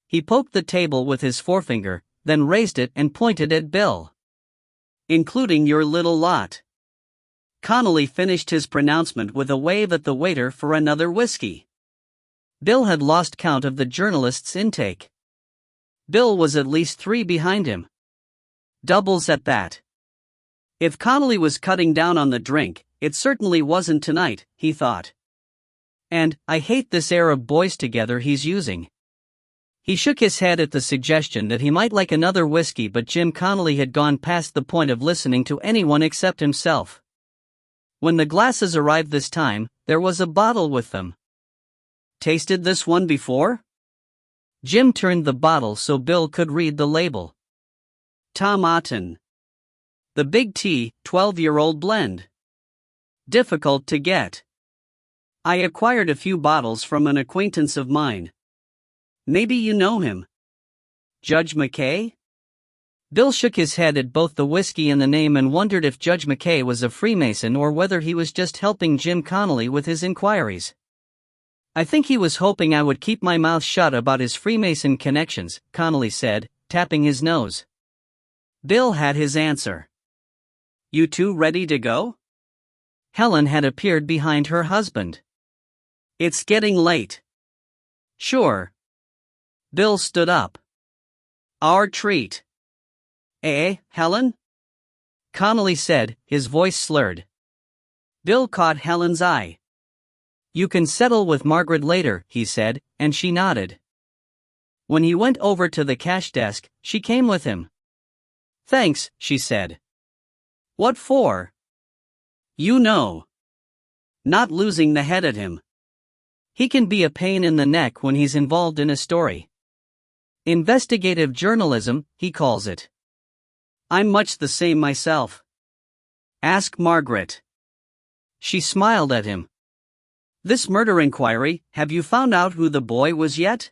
He poked the table with his forefinger, then raised it and pointed at Bill. Including your little lot. Connolly finished his pronouncement with a wave at the waiter for another whiskey. Bill had lost count of the journalist's intake. Bill was at least 3 behind him. Doubles at that. If Connolly was cutting down on the drink, it certainly wasn't tonight, he thought. And, I hate this air of boys together he's using. He shook his head at the suggestion that he might like another whiskey, but Jim Connolly had gone past the point of listening to anyone except himself. When the glasses arrived this time, there was a bottle with them. Tasted this one before? Jim turned the bottle so Bill could read the label. Tom Otten. The Big T, 12-year-old blend. Difficult to get. I acquired a few bottles from an acquaintance of mine. Maybe you know him. Judge McKay? Bill shook his head at both the whiskey and the name and wondered if Judge McKay was a Freemason or whether he was just helping Jim Connolly with his inquiries. I think he was hoping I would keep my mouth shut about his Freemason connections, Connolly said, tapping his nose. Bill had his answer. You two ready to go? Helen had appeared behind her husband. It's getting late. Sure. Bill stood up. Our treat. Helen? Connolly said, his voice slurred. Bill caught Helen's eye. You can settle with Margaret later, he said, and she nodded. When he went over to the cash desk, she came with him. Thanks, she said. What for? You know. Not losing the head at him. He can be a pain in the neck when he's involved in a story. Investigative journalism, he calls it. I'm much the same myself. Ask Margaret. She smiled at him. This murder inquiry, have you found out who the boy was yet?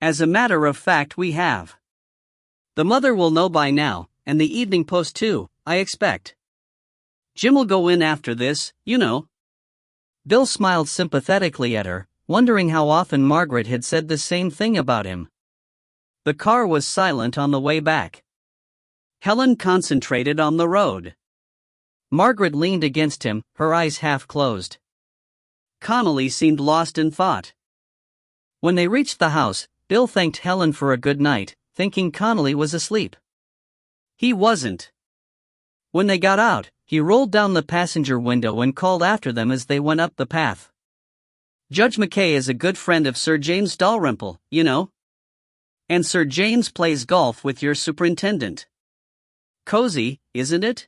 As a matter of fact, we have. The mother will know by now, and the Evening Post too, I expect. Jim'll go in after this, you know. Bill smiled sympathetically at her, wondering how often Margaret had said the same thing about him. The car was silent on the way back. Helen concentrated on the road. Margaret leaned against him, her eyes half closed. Connolly seemed lost in thought. When they reached the house, Bill thanked Helen for a good night, thinking Connolly was asleep. He wasn't. When they got out, he rolled down the passenger window and called after them as they went up the path. Judge McKay is a good friend of Sir James Dalrymple, you know. And Sir James plays golf with your superintendent. Cozy, isn't it?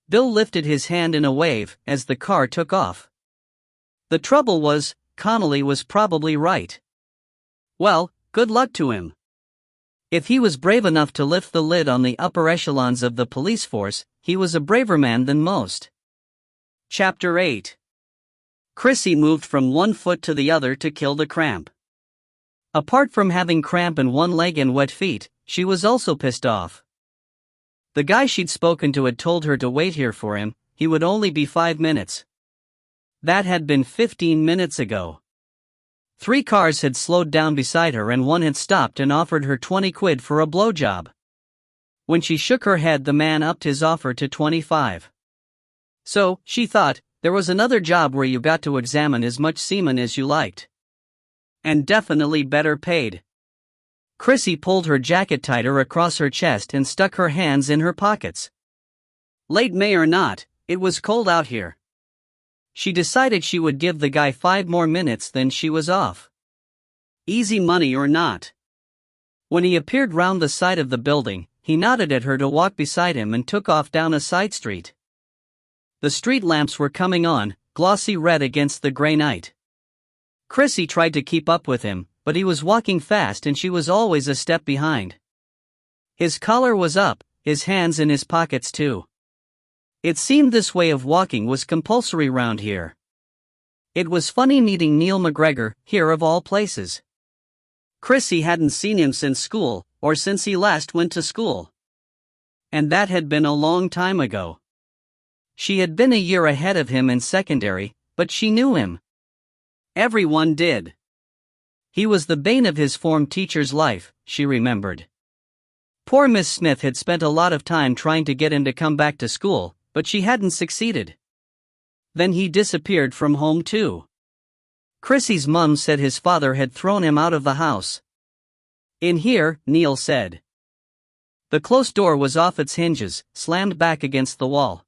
Bill lifted his hand in a wave as the car took off. The trouble was, Connolly was probably right. Well, good luck to him. If he was brave enough to lift the lid on the upper echelons of the police force, he was a braver man than most. Chapter 8. Chrissy moved from one foot to the other to kill the cramp. Apart from having cramp in one leg and wet feet, she was also pissed off. The guy she'd spoken to had told her to wait here for him, he would only be 5 minutes. That had been 15 minutes ago. 3 cars had slowed down beside her and one had stopped and offered her 20 quid for a blowjob. When she shook her head, the man upped his offer to 25. So, she thought, there was another job where you got to examine as much semen as you liked. And definitely better paid. Chrissy pulled her jacket tighter across her chest and stuck her hands in her pockets. Late May or not, it was cold out here. She decided she would give the guy 5 more minutes, then she was off. Easy money or not. When he appeared round the side of the building, he nodded at her to walk beside him and took off down a side street. The street lamps were coming on, glossy red against the gray night. Chrissy tried to keep up with him, but he was walking fast and she was always a step behind. His collar was up, his hands in his pockets too. It seemed this way of walking was compulsory round here. It was funny meeting Neil McGregor, here of all places. Chrissy hadn't seen him since school, or since he last went to school. And that had been a long time ago. She had been a year ahead of him in secondary, but she knew him. Everyone did. He was the bane of his form teacher's life, she remembered. Poor Miss Smith had spent a lot of time trying to get him to come back to school, but she hadn't succeeded. Then he disappeared from home too. Chrissy's mum said his father had thrown him out of the house. In here, Neil said. The closed door was off its hinges, slammed back against the wall.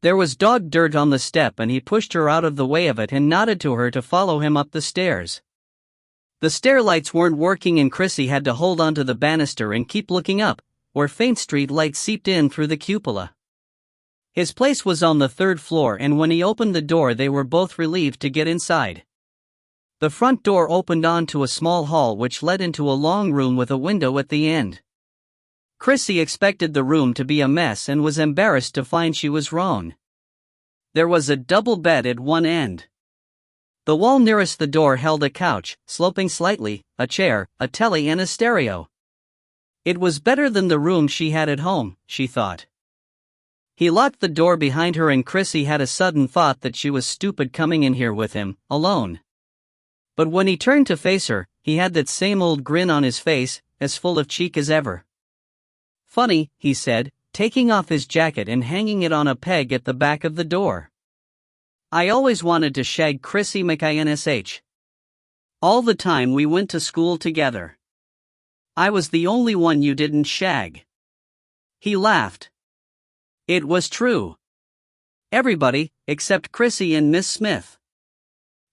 There was dog dirt on the step and he pushed her out of the way of it and nodded to her to follow him up the stairs. The stair lights weren't working and Chrissy had to hold onto the banister and keep looking up, where faint street light seeped in through the cupola. His place was on the 3rd floor and when he opened the door they were both relieved to get inside. The front door opened onto a small hall which led into a long room with a window at the end. Chrissy expected the room to be a mess and was embarrassed to find she was wrong. There was a double bed at one end. The wall nearest the door held a couch, sloping slightly, a chair, a telly and a stereo. It was better than the room she had at home, she thought. He locked the door behind her and Chrissy had a sudden thought that she was stupid coming in here with him, alone. But when he turned to face her, he had that same old grin on his face, as full of cheek as ever. Funny, he said, taking off his jacket and hanging it on a peg at the back of the door. I always wanted to shag Chrissy McInsh. All the time we went to school together. I was the only one you didn't shag. He laughed. It was true. Everybody, except Chrissy and Miss Smith.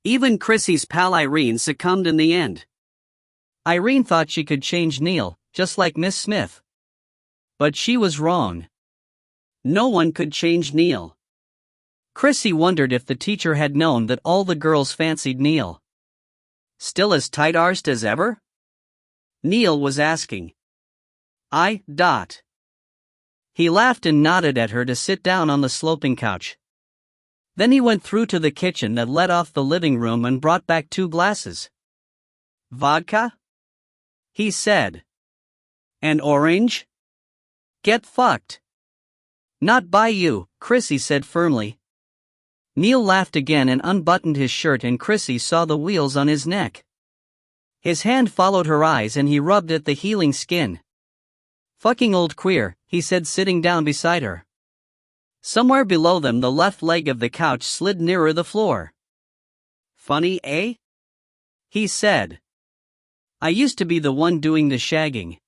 Even Chrissy's pal Irene succumbed in the end. Irene thought she could change Neil, just like Miss Smith. But she was wrong. No one could change Neil. Chrissy wondered if the teacher had known that all the girls fancied Neil. Still as tight-arsed as ever? Neil was asking. He laughed and nodded at her to sit down on the sloping couch. Then he went through to the kitchen that led off the living room and brought back 2 glasses. Vodka? He said. An orange? Get fucked. Not by you, Chrissy said firmly. Neil laughed again and unbuttoned his shirt, and Chrissy saw the wheals on his neck. His hand followed her eyes and he rubbed at the healing skin. Fucking old queer, he said, sitting down beside her. Somewhere below them the left leg of the couch slid nearer the floor. Funny, eh? He said. I used to be the one doing the shagging.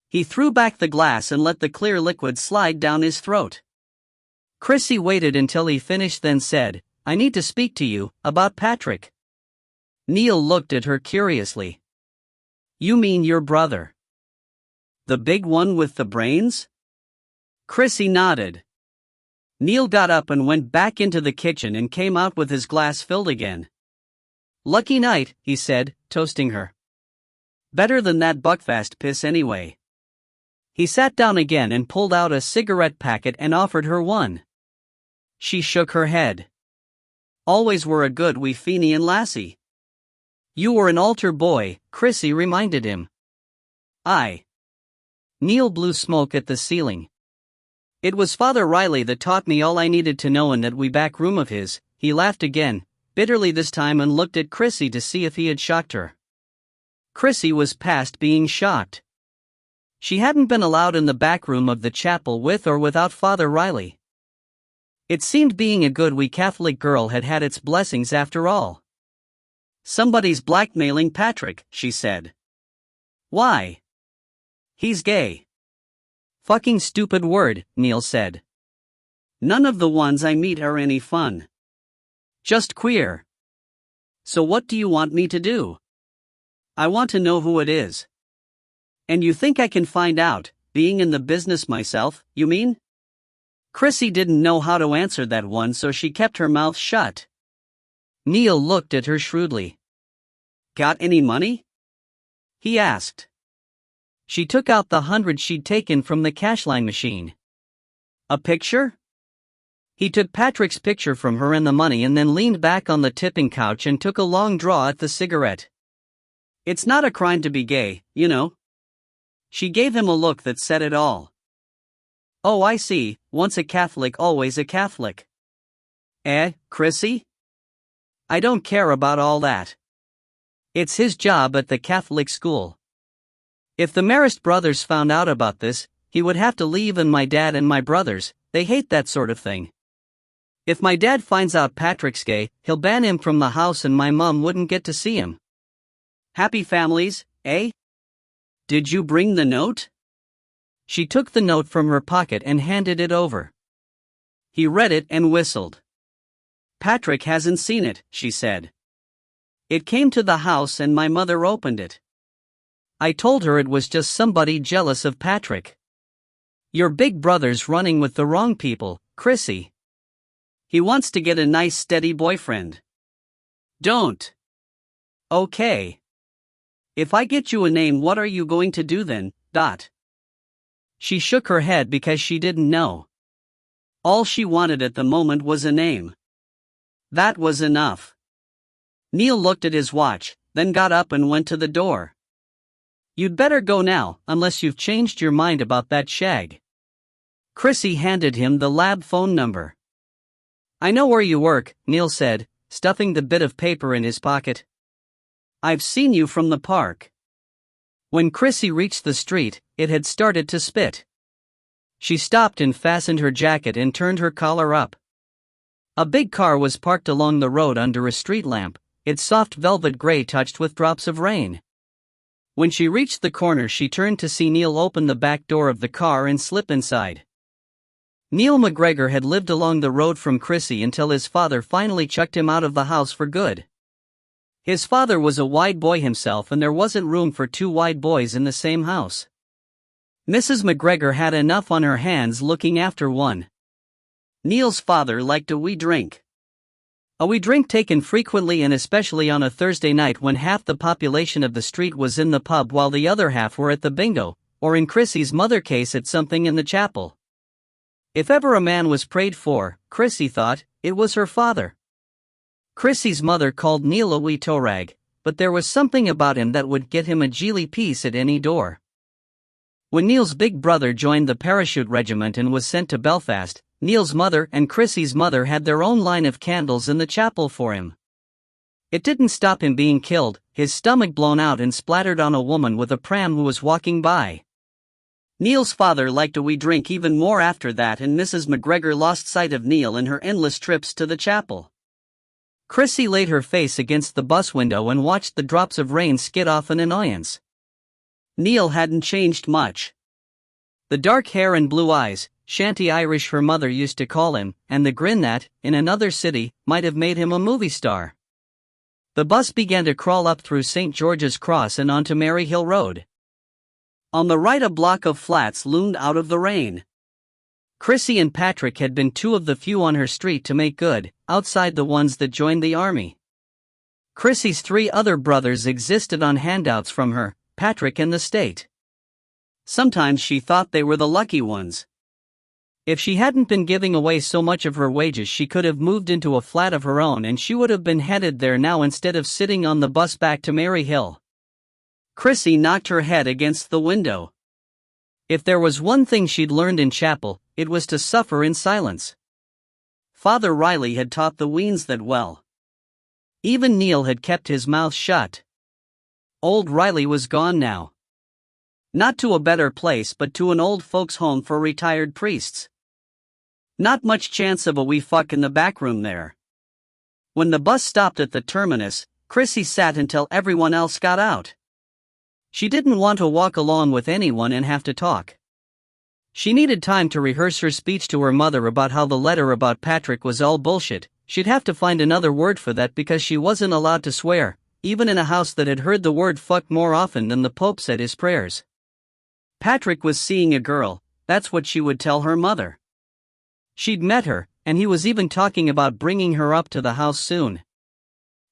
He threw back the glass and let the clear liquid slide down his throat. Chrissy waited until he finished, then said, I need to speak to you about Patrick. Neil looked at her curiously. You mean your brother? The big one with the brains? Chrissy nodded. Neil got up and went back into the kitchen and came out with his glass filled again. Lucky night, he said, toasting her. Better than that Buckfast piss anyway. He sat down again and pulled out a cigarette packet and offered her one. She shook her head. Always were a good wee Fenian lassie. You were an altar boy, Chrissy reminded him. Aye. Neil blew smoke at the ceiling. It was Father Riley that taught me all I needed to know in that wee back room of his. He laughed again, bitterly this time, and looked at Chrissy to see if he had shocked her. Chrissy was past being shocked. She hadn't been allowed in the back room of the chapel with or without Father Riley. It seemed being a good wee Catholic girl had had its blessings after all. Somebody's blackmailing Patrick, she said. Why? He's gay. Fucking stupid word, Neil said. None of the ones I meet are any fun. Just queer. So what do you want me to do? I want to know who it is. And you think I can find out, being in the business myself, you mean? Chrissy didn't know how to answer that one, so she kept her mouth shut. Neil looked at her shrewdly. Got any money? He asked. She took out the 100 she'd taken from the cashline machine. A picture? He took Patrick's picture from her and the money and then leaned back on the tipping couch and took a long draw at the cigarette. It's not a crime to be gay, you know. She gave him a look that said it all. Oh, I see, once a Catholic always a Catholic. Chrissy? I don't care about all that. It's his job at the Catholic school. If the Marist brothers found out about this, he would have to leave, and my dad and my brothers, they hate that sort of thing. If my dad finds out Patrick's gay, he'll ban him from the house and my mom wouldn't get to see him. Happy families, eh? Did you bring the note? She took the note from her pocket and handed it over. He read it and whistled. Patrick hasn't seen it, she said. It came to the house and my mother opened it. I told her it was just somebody jealous of Patrick. Your big brother's running with the wrong people, Chrissy. He wants to get a nice steady boyfriend. Don't. Okay. If I get you a name, what are you going to do then, Dot? She shook her head because she didn't know. All she wanted at the moment was a name. That was enough. Neil looked at his watch, then got up and went to the door. You'd better go now, unless you've changed your mind about that shag. Chrissy handed him the lab phone number. I know where you work, Neil said, stuffing the bit of paper in his pocket. I've seen you from the park. When Chrissy reached the street, it had started to spit. She stopped and fastened her jacket and turned her collar up. A big car was parked along the road under a street lamp, its soft velvet gray touched with drops of rain. When she reached the corner, she turned to see Neil open the back door of the car and slip inside. Neil McGregor had lived along the road from Chrissy until his father finally chucked him out of the house for good. His father was a wide boy himself, and there wasn't room for two wide boys in the same house. Mrs. McGregor had enough on her hands looking after one. Neil's father liked a wee drink. A wee drink taken frequently, and especially on a Thursday night when half the population of the street was in the pub while the other half were at the bingo, or in Chrissy's mother case at something in the chapel. If ever a man was prayed for, Chrissy thought, it was her father. Chrissy's mother called Neil a wee torag, but there was something about him that would get him a geely piece at any door. When Neil's big brother joined the parachute regiment and was sent to Belfast, Neil's mother and Chrissy's mother had their own line of candles in the chapel for him. It didn't stop him being killed, his stomach blown out and splattered on a woman with a pram who was walking by. Neil's father liked a wee drink even more after that, and Mrs. McGregor lost sight of Neil in her endless trips to the chapel. Chrissy laid her face against the bus window and watched the drops of rain skid off in annoyance. Neil hadn't changed much. The dark hair and blue eyes, Shanty Irish her mother used to call him, and the grin that, in another city, might have made him a movie star. The bus began to crawl up through St. George's Cross and onto Mary Hill Road. On the right, a block of flats loomed out of the rain. Chrissy and Patrick had been two of the few on her street to make good, outside the ones that joined the army. Chrissy's three other brothers existed on handouts from her, Patrick and the state. Sometimes she thought they were the lucky ones. If she hadn't been giving away so much of her wages, she could have moved into a flat of her own, and she would have been headed there now instead of sitting on the bus back to Mary Hill. Chrissy knocked her head against the window. If there was one thing she'd learned in chapel, it was to suffer in silence. Father Riley had taught the weans that well. Even Neil had kept his mouth shut. Old Riley was gone now. Not to a better place, but to an old folks' home for retired priests. Not much chance of a wee fuck in the back room there. When the bus stopped at the terminus, Chrissy sat until everyone else got out. She didn't want to walk along with anyone and have to talk. She needed time to rehearse her speech to her mother about how the letter about Patrick was all bullshit. She'd have to find another word for that because she wasn't allowed to swear, even in a house that had heard the word fuck more often than the Pope said his prayers. Patrick was seeing a girl, that's what she would tell her mother. She'd met her, and he was even talking about bringing her up to the house soon.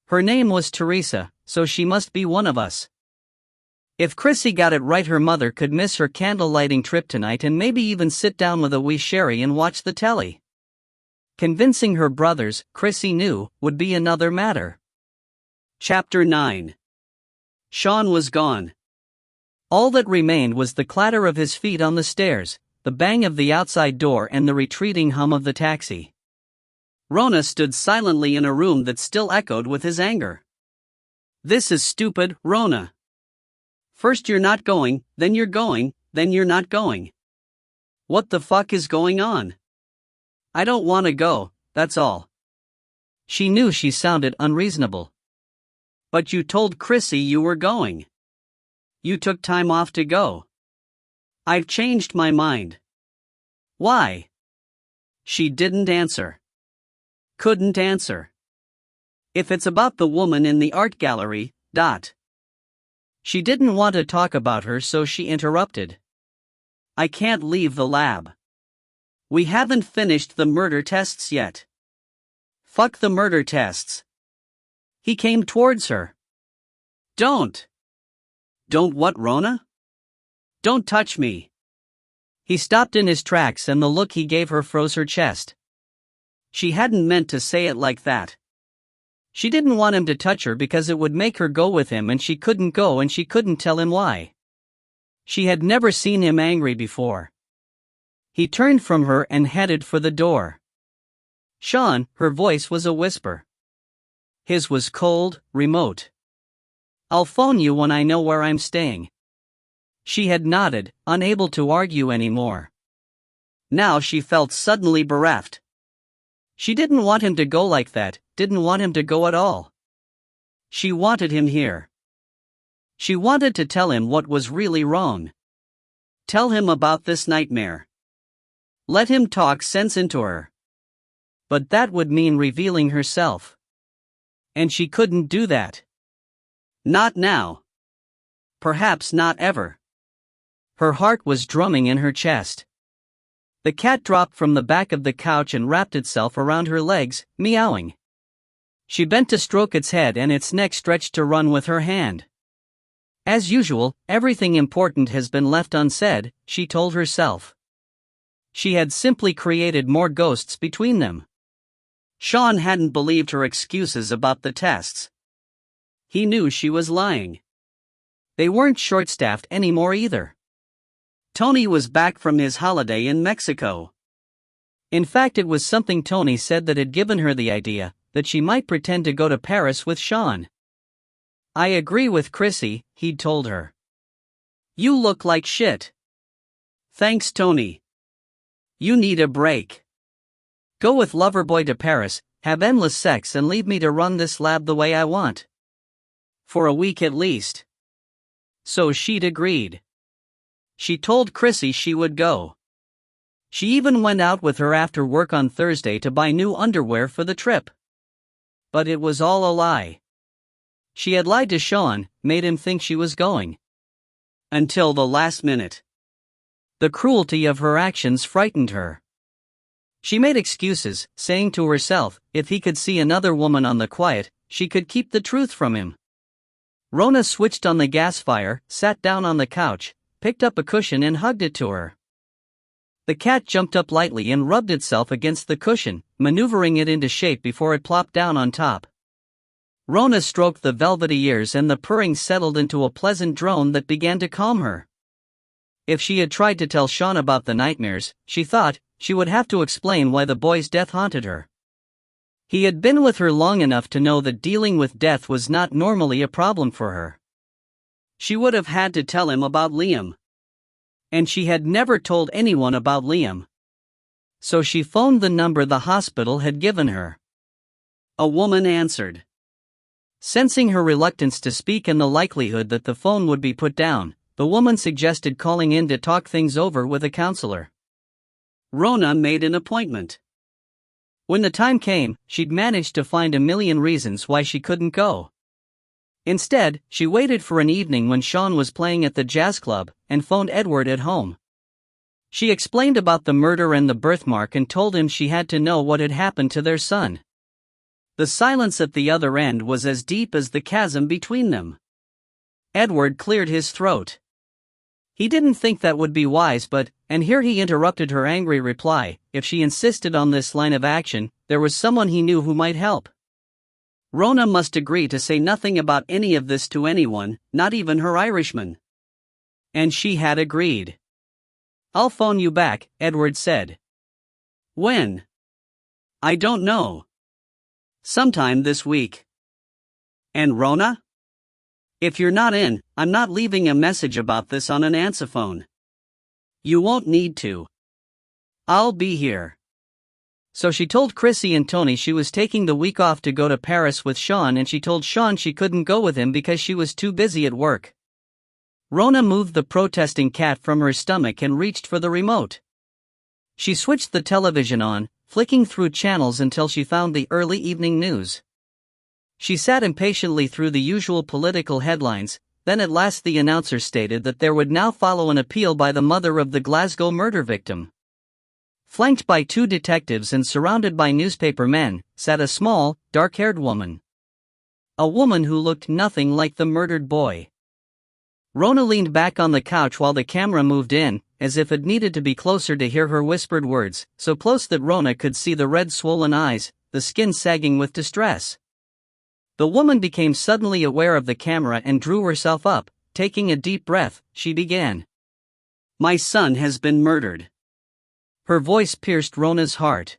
Her name was Teresa, so she must be one of us. If Chrissy got it right, her mother could miss her candle-lighting trip tonight and maybe even sit down with a wee sherry and watch the telly. Convincing her brothers, Chrissy knew, would be another matter. Chapter 9. Sean was gone. All that remained was the clatter of his feet on the stairs, the bang of the outside door, and the retreating hum of the taxi. Rona stood silently in a room that still echoed with his anger. This is stupid, Rona. First you're not going, then you're going, then you're not going. What the fuck is going on? I don't want to go, that's all. She knew she sounded unreasonable. But you told Chrissy you were going. You took time off to go. I've changed my mind. Why? She didn't answer. Couldn't answer. If it's about the woman in the art gallery, She didn't want to talk about her, so she interrupted. I can't leave the lab. We haven't finished the murder tests yet. Fuck the murder tests. He came towards her. Don't. Don't what, Rona? Don't touch me. He stopped in his tracks, and the look he gave her froze her chest. She hadn't meant to say it like that. She didn't want him to touch her because it would make her go with him, and she couldn't go, and she couldn't tell him why. She had never seen him angry before. He turned from her and headed for the door. Sean, her voice was a whisper. His was cold, remote. I'll phone you when I know where I'm staying. She had nodded, unable to argue anymore. Now she felt suddenly bereft. She didn't want him to go like that, didn't want him to go at all. She wanted him here. She wanted to tell him what was really wrong. Tell him about this nightmare. Let him talk sense into her. But that would mean revealing herself. And she couldn't do that. Not now. Perhaps not ever. Her heart was drumming in her chest. The cat dropped from the back of the couch and wrapped itself around her legs, meowing. She bent to stroke its head and its neck stretched to run with her hand. As usual, everything important has been left unsaid, she told herself. She had simply created more ghosts between them. Sean hadn't believed her excuses about the tests. He knew she was lying. They weren't short-staffed anymore either. Tony was back from his holiday in Mexico. In fact, it was something Tony said that had given her the idea that she might pretend to go to Paris with Sean. I agree with Chrissy, he'd told her. You look like shit. Thanks, Tony. You need a break. Go with Loverboy to Paris, have endless sex and leave me to run this lab the way I want. For a week at least. So she'd agreed. She told Chrissy she would go. She even went out with her after work on Thursday to buy new underwear for the trip. But it was all a lie. She had lied to Sean, made him think she was going. Until the last minute. The cruelty of her actions frightened her. She made excuses, saying to herself, if he could see another woman on the quiet, she could keep the truth from him. Rona switched on the gas fire, sat down on the couch, picked up a cushion and hugged it to her. The cat jumped up lightly and rubbed itself against the cushion, maneuvering it into shape before it plopped down on top. Rona stroked the velvety ears and the purring settled into a pleasant drone that began to calm her. If she had tried to tell Sean about the nightmares, she thought, she would have to explain why the boy's death haunted her. He had been with her long enough to know that dealing with death was not normally a problem for her. She would have had to tell him about Liam. And she had never told anyone about Liam. So she phoned the number the hospital had given her. A woman answered. Sensing her reluctance to speak and the likelihood that the phone would be put down, the woman suggested calling in to talk things over with a counselor. Rona made an appointment. When the time came, she'd managed to find a million reasons why she couldn't go. Instead, she waited for an evening when Sean was playing at the jazz club, and phoned Edward at home. She explained about the murder and the birthmark and told him she had to know what had happened to their son. The silence at the other end was as deep as the chasm between them. Edward cleared his throat. He didn't think that would be wise, but, and here he interrupted her angry reply, if she insisted on this line of action, there was someone he knew who might help. Rona must agree to say nothing about any of this to anyone, not even her Irishman. And she had agreed. I'll phone you back, Edward said. When? I don't know. Sometime this week. And Rona? If you're not in, I'm not leaving a message about this on an answer phone. You won't need to. I'll be here. So she told Chrissy and Tony she was taking the week off to go to Paris with Sean, and she told Sean she couldn't go with him because she was too busy at work. Rona moved the protesting cat from her stomach and reached for the remote. She switched the television on, flicking through channels until she found the early evening news. She sat impatiently through the usual political headlines, then at last the announcer stated that there would now follow an appeal by the mother of the Glasgow murder victim. Flanked by two detectives and surrounded by newspaper men, sat a small, dark-haired woman. A woman who looked nothing like the murdered boy. Rona leaned back on the couch while the camera moved in, as if it needed to be closer to hear her whispered words, so close that Rona could see the red swollen eyes, the skin sagging with distress. The woman became suddenly aware of the camera and drew herself up. Taking a deep breath, she began. My son has been murdered. Her voice pierced Rona's heart.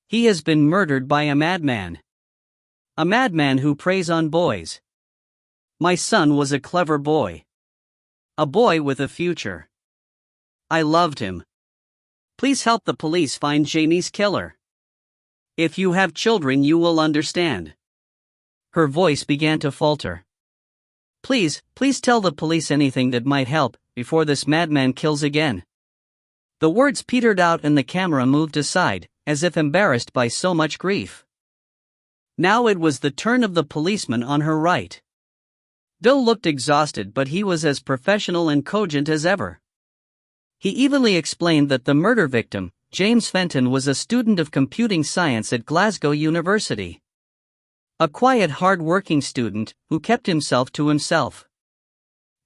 He has been murdered by a madman. A madman who preys on boys. My son was a clever boy. A boy with a future. I loved him. Please help the police find Jamie's killer. If you have children, you will understand. her voice began to falter. Please tell the police anything that might help, before this madman kills again." The words petered out and the camera moved aside, as if embarrassed by so much grief. Now it was the turn of the policeman on her right. Bill looked exhausted, but he was as professional and cogent as ever. He evenly explained that the murder victim, James Fenton, was a student of computing science at Glasgow University. A quiet, hard-working student, who kept himself to himself.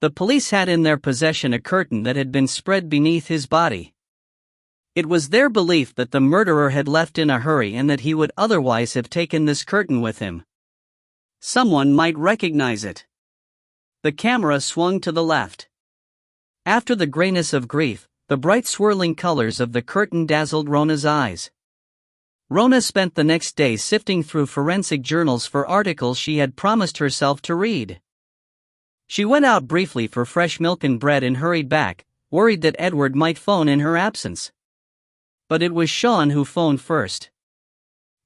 The police had in their possession a curtain that had been spread beneath his body. It was their belief that the murderer had left in a hurry and that he would otherwise have taken this curtain with him. Someone might recognize it. The camera swung to the left. After the grayness of grief, the bright swirling colors of the curtain dazzled Rona's eyes. Rona spent the next day sifting through forensic journals for articles she had promised herself to read. She went out briefly for fresh milk and bread and hurried back, worried that Edward might phone in her absence. But it was Sean who phoned first.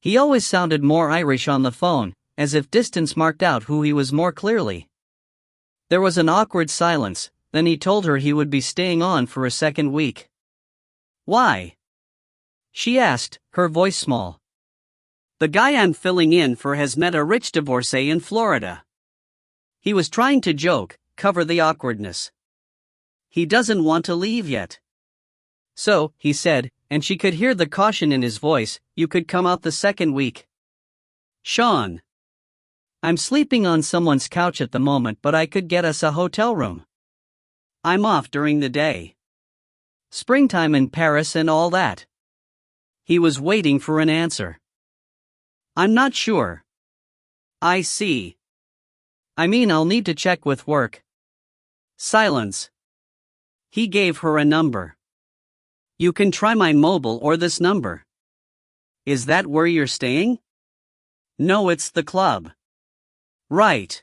He always sounded more Irish on the phone, as if distance marked out who he was more clearly. There was an awkward silence, then he told her he would be staying on for a second week. "Why?" she asked, her voice small. "The guy I'm filling in for has met a rich divorcee in Florida." He was trying to joke, cover the awkwardness. "He doesn't want to leave yet." "So," he said, and she could hear the caution in his voice, "you could come out the second week." "Sean, I'm sleeping on someone's couch at the moment, but I could get us a hotel room. I'm off during the day. Springtime in Paris and all that." He was waiting for an answer. "I'm not sure." "I see. I mean, I'll need to check with work." Silence. He gave her a number. "You can try my mobile or this number." "Is that where you're staying?" "No, it's the club." "Right."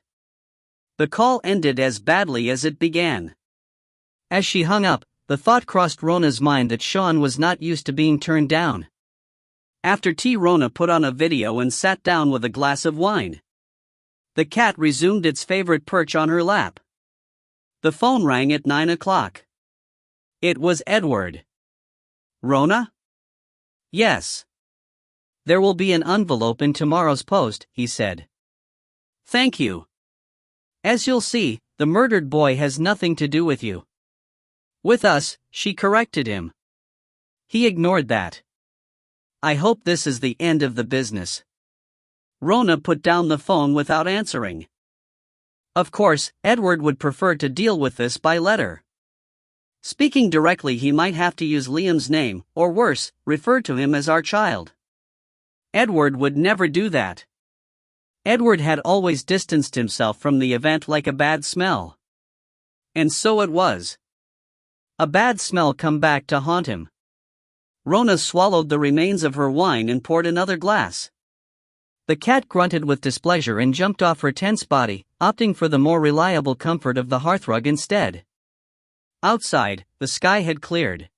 The call ended as badly as it began. As she hung up, the thought crossed Rona's mind that Sean was not used to being turned down. After tea, Rona put on a video and sat down with a glass of wine. The cat resumed its favorite perch on her lap. The phone rang at 9 o'clock. It was Edward. "Rona?" "Yes." "There will be an envelope in tomorrow's post," he said. "Thank you. As you'll see, the murdered boy has nothing to do with you." "With us," she corrected him. He ignored that. "I hope this is the end of the business." Rona put down the phone without answering. Of course, Edward would prefer to deal with this by letter. Speaking directly, he might have to use Liam's name, or worse, refer to him as our child. Edward would never do that. Edward had always distanced himself from the event like a bad smell. And so it was. A bad smell come back to haunt him. Rona swallowed the remains of her wine and poured another glass. The cat grunted with displeasure and jumped off her tense body, opting for the more reliable comfort of the hearthrug instead. Outside, the sky had cleared.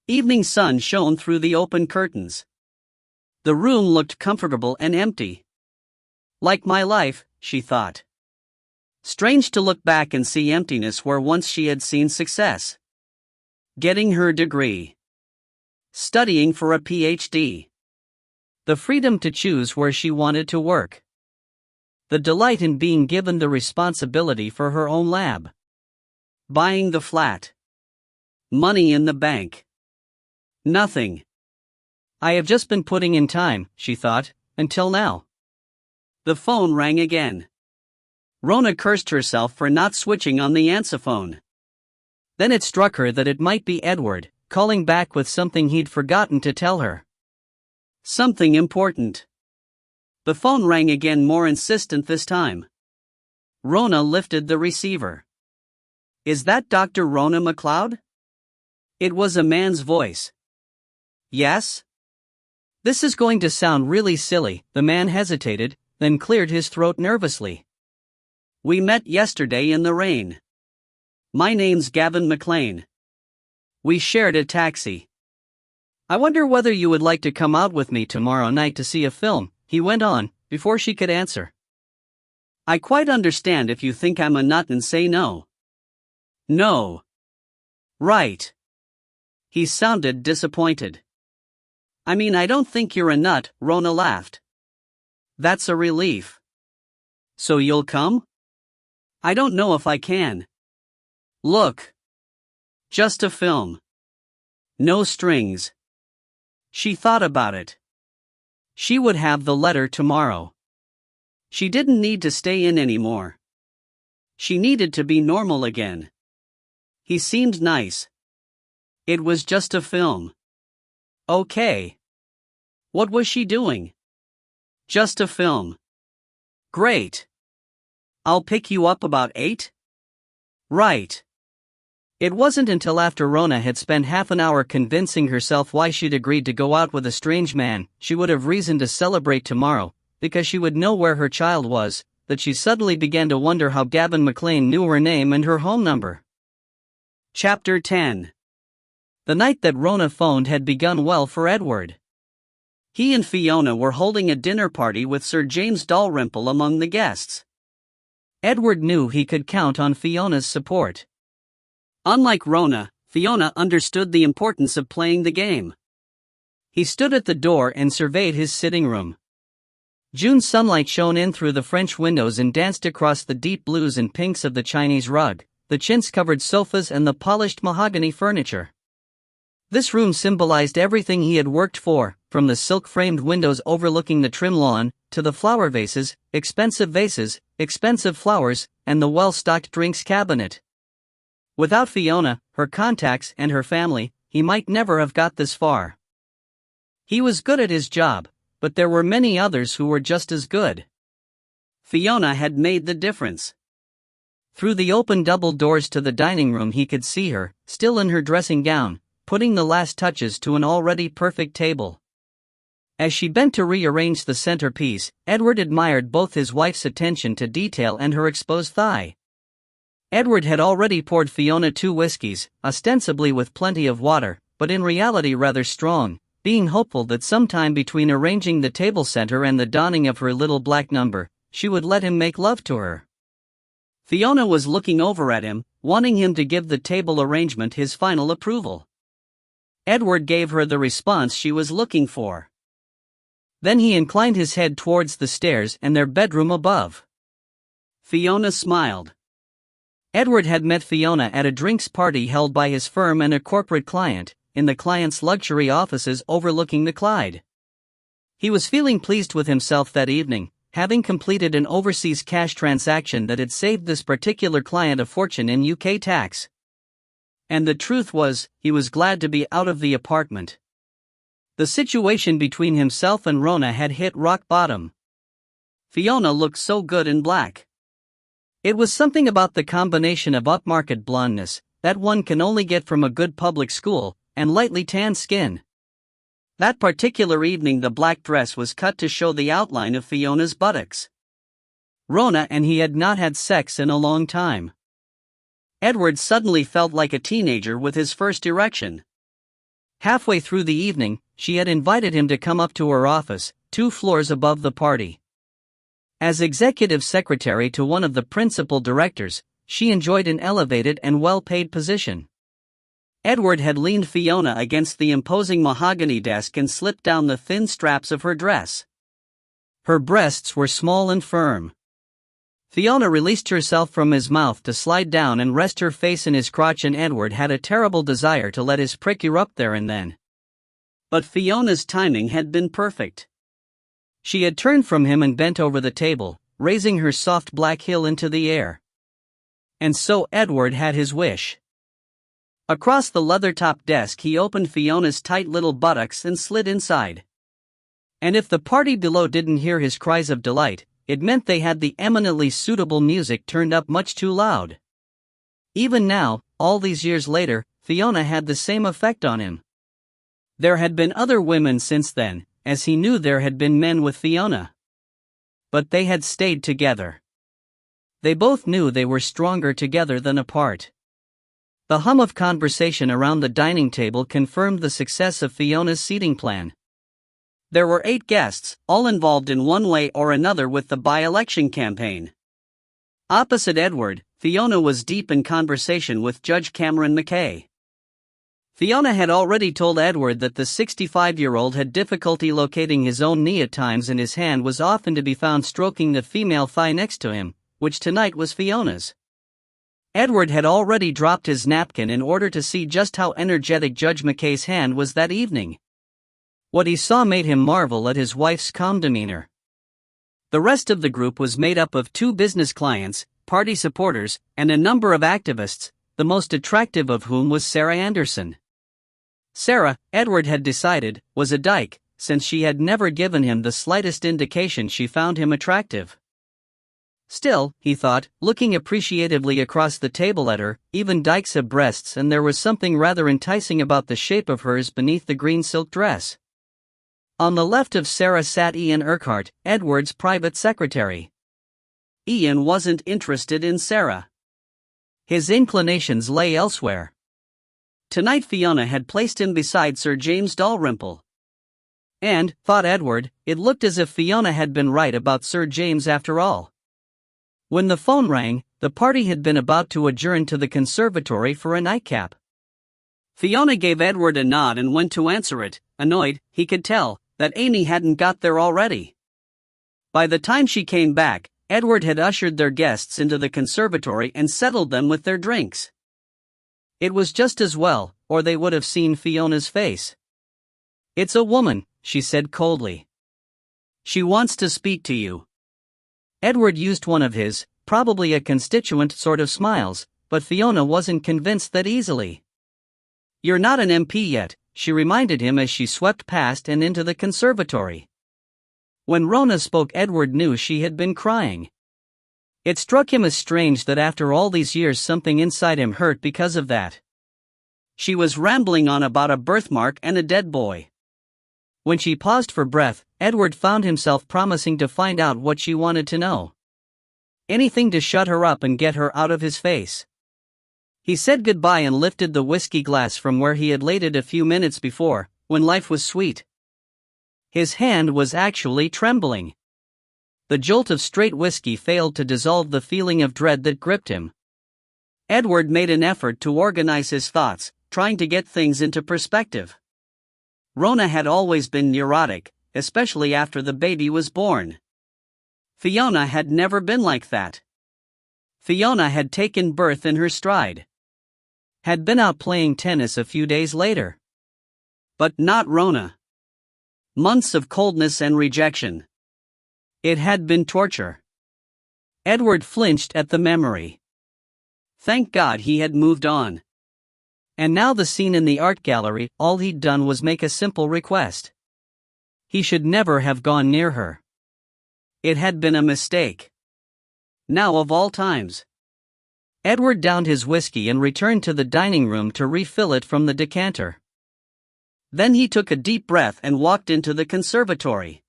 Evening sun shone through the open curtains. The room looked comfortable and empty. Like my life, she thought. Strange to look back and see emptiness where once she had seen success. Getting her degree. Studying for a PhD. The freedom to choose where she wanted to work. The delight in being given the responsibility for her own lab. Buying the flat. Money in the bank. Nothing. I have just been putting in time, she thought, until now. The phone rang again. Rona cursed herself for not switching on the answerphone. Then it struck her that it might be Edward, calling back with something he'd forgotten to tell her. Something important. The phone rang again, more insistent this time. Rona lifted the receiver. Is that Dr. Rona McLeod? It was a man's voice. Yes? This is going to sound really silly, the man hesitated, then cleared his throat nervously. We met yesterday in the rain. My name's Gavin McLean. We shared a taxi. I wonder whether you would like to come out with me tomorrow night to see a film, he went on, before she could answer. I quite understand if you think I'm a nut and say no. No. Right. He sounded disappointed. I mean, I don't think you're a nut, Rona laughed. That's a relief. So you'll come? I don't know if I can. Look. Just a film. No strings. She thought about it. She would have the letter tomorrow. She didn't need to stay in anymore. She needed to be normal again. He seemed nice. It was just a film. Okay. What was she doing? Just a film. Great. I'll pick you up about 8? Right. It wasn't until after Rona had spent half an hour convincing herself why she'd agreed to go out with a strange man she would have reason to celebrate tomorrow, because she would know where her child was, that she suddenly began to wonder how Gavin McLean knew her name and her home number. Chapter 10. The night that Rona phoned had begun well for Edward. He and Fiona were holding a dinner party with Sir James Dalrymple among the guests. Edward knew he could count on Fiona's support. Unlike Rona, Fiona understood the importance of playing the game. He stood at the door and surveyed his sitting room. June sunlight shone in through the French windows and danced across the deep blues and pinks of the Chinese rug, the chintz-covered sofas and the polished mahogany furniture. This room symbolized everything he had worked for, from the silk-framed windows overlooking the trim lawn, to the flower vases, expensive flowers, and the well-stocked drinks cabinet. Without Fiona, her contacts, and her family, he might never have got this far. He was good at his job, but there were many others who were just as good. Fiona had made the difference. Through the open double doors to the dining room he could see her, still in her dressing gown, putting the last touches to an already perfect table. As she bent to rearrange the centerpiece, Edward admired both his wife's attention to detail and her exposed thigh. Edward had already poured Fiona 2 whiskeys, ostensibly with plenty of water, but in reality rather strong, being hopeful that sometime between arranging the table center and the donning of her little black number, she would let him make love to her. Fiona was looking over at him, wanting him to give the table arrangement his final approval. Edward gave her the response she was looking for. Then he inclined his head towards the stairs and their bedroom above. Fiona smiled. Edward had met Fiona at a drinks party held by his firm and a corporate client, in the client's luxury offices overlooking the Clyde. He was feeling pleased with himself that evening, having completed an overseas cash transaction that had saved this particular client a fortune in UK tax. And the truth was, he was glad to be out of the apartment. The situation between himself and Rona had hit rock bottom. Fiona looked so good in black. It was something about the combination of upmarket blondness that one can only get from a good public school and lightly tanned skin. That particular evening the black dress was cut to show the outline of Fiona's buttocks. Rona and he had not had sex in a long time. Edward suddenly felt like a teenager with his first erection. Halfway through the evening, she had invited him to come up to her office, 2 floors above the party. As executive secretary to one of the principal directors, she enjoyed an elevated and well-paid position. Edward had leaned Fiona against the imposing mahogany desk and slipped down the thin straps of her dress. Her breasts were small and firm. Fiona released herself from his mouth to slide down and rest her face in his crotch, and Edward had a terrible desire to let his prick erupt there and then. But Fiona's timing had been perfect. She had turned from him and bent over the table, raising her soft black heel into the air. And so Edward had his wish. Across the leather-topped desk he opened Fiona's tight little buttocks and slid inside. And if the party below didn't hear his cries of delight, it meant they had the eminently suitable music turned up much too loud. Even now, all these years later, Fiona had the same effect on him. There had been other women since then, as he knew there had been men with Fiona. But they had stayed together. They both knew they were stronger together than apart. The hum of conversation around the dining table confirmed the success of Fiona's seating plan. There were 8 guests, all involved in one way or another with the by-election campaign. Opposite Edward, Fiona was deep in conversation with Judge Cameron McKay. Fiona had already told Edward that the 65-year-old had difficulty locating his own knee at times, and his hand was often to be found stroking the female thigh next to him, which tonight was Fiona's. Edward had already dropped his napkin in order to see just how energetic Judge McKay's hand was that evening. What he saw made him marvel at his wife's calm demeanor. The rest of the group was made up of 2 business clients, party supporters, and a number of activists, the most attractive of whom was Sarah Anderson. Sarah, Edward had decided, was a dyke, since she had never given him the slightest indication she found him attractive. Still, he thought, looking appreciatively across the table at her, even dykes have breasts, and there was something rather enticing about the shape of hers beneath the green silk dress. On the left of Sarah sat Ian Urquhart, Edward's private secretary. Ian wasn't interested in Sarah. His inclinations lay elsewhere. Tonight Fiona had placed him beside Sir James Dalrymple. And, thought Edward, it looked as if Fiona had been right about Sir James after all. When the phone rang, the party had been about to adjourn to the conservatory for a nightcap. Fiona gave Edward a nod and went to answer it, annoyed, he could tell, that Amy hadn't got there already. By the time she came back, Edward had ushered their guests into the conservatory and settled them with their drinks. It was just as well, or they would have seen Fiona's face. "It's a woman," she said coldly. "She wants to speak to you." Edward used one of his, probably a constituent sort of smiles, but Fiona wasn't convinced that easily. "You're not an MP yet," she reminded him as she swept past and into the conservatory. When Rona spoke, Edward knew she had been crying. It struck him as strange that after all these years something inside him hurt because of that. She was rambling on about a birthmark and a dead boy. When she paused for breath, Edward found himself promising to find out what she wanted to know. Anything to shut her up and get her out of his face. He said goodbye and lifted the whiskey glass from where he had laid it a few minutes before, when life was sweet. His hand was actually trembling. The jolt of straight whiskey failed to dissolve the feeling of dread that gripped him. Edward made an effort to organize his thoughts, trying to get things into perspective. Rona had always been neurotic, especially after the baby was born. Fiona had never been like that. Fiona had taken birth in her stride. Had been out playing tennis a few days later. But not Rona. Months of coldness and rejection. It had been torture. Edward flinched at the memory. Thank God he had moved on. And now the scene in the art gallery, all he'd done was make a simple request. He should never have gone near her. It had been a mistake. Now of all times. Edward downed his whiskey and returned to the dining room to refill it from the decanter. Then he took a deep breath and walked into the conservatory.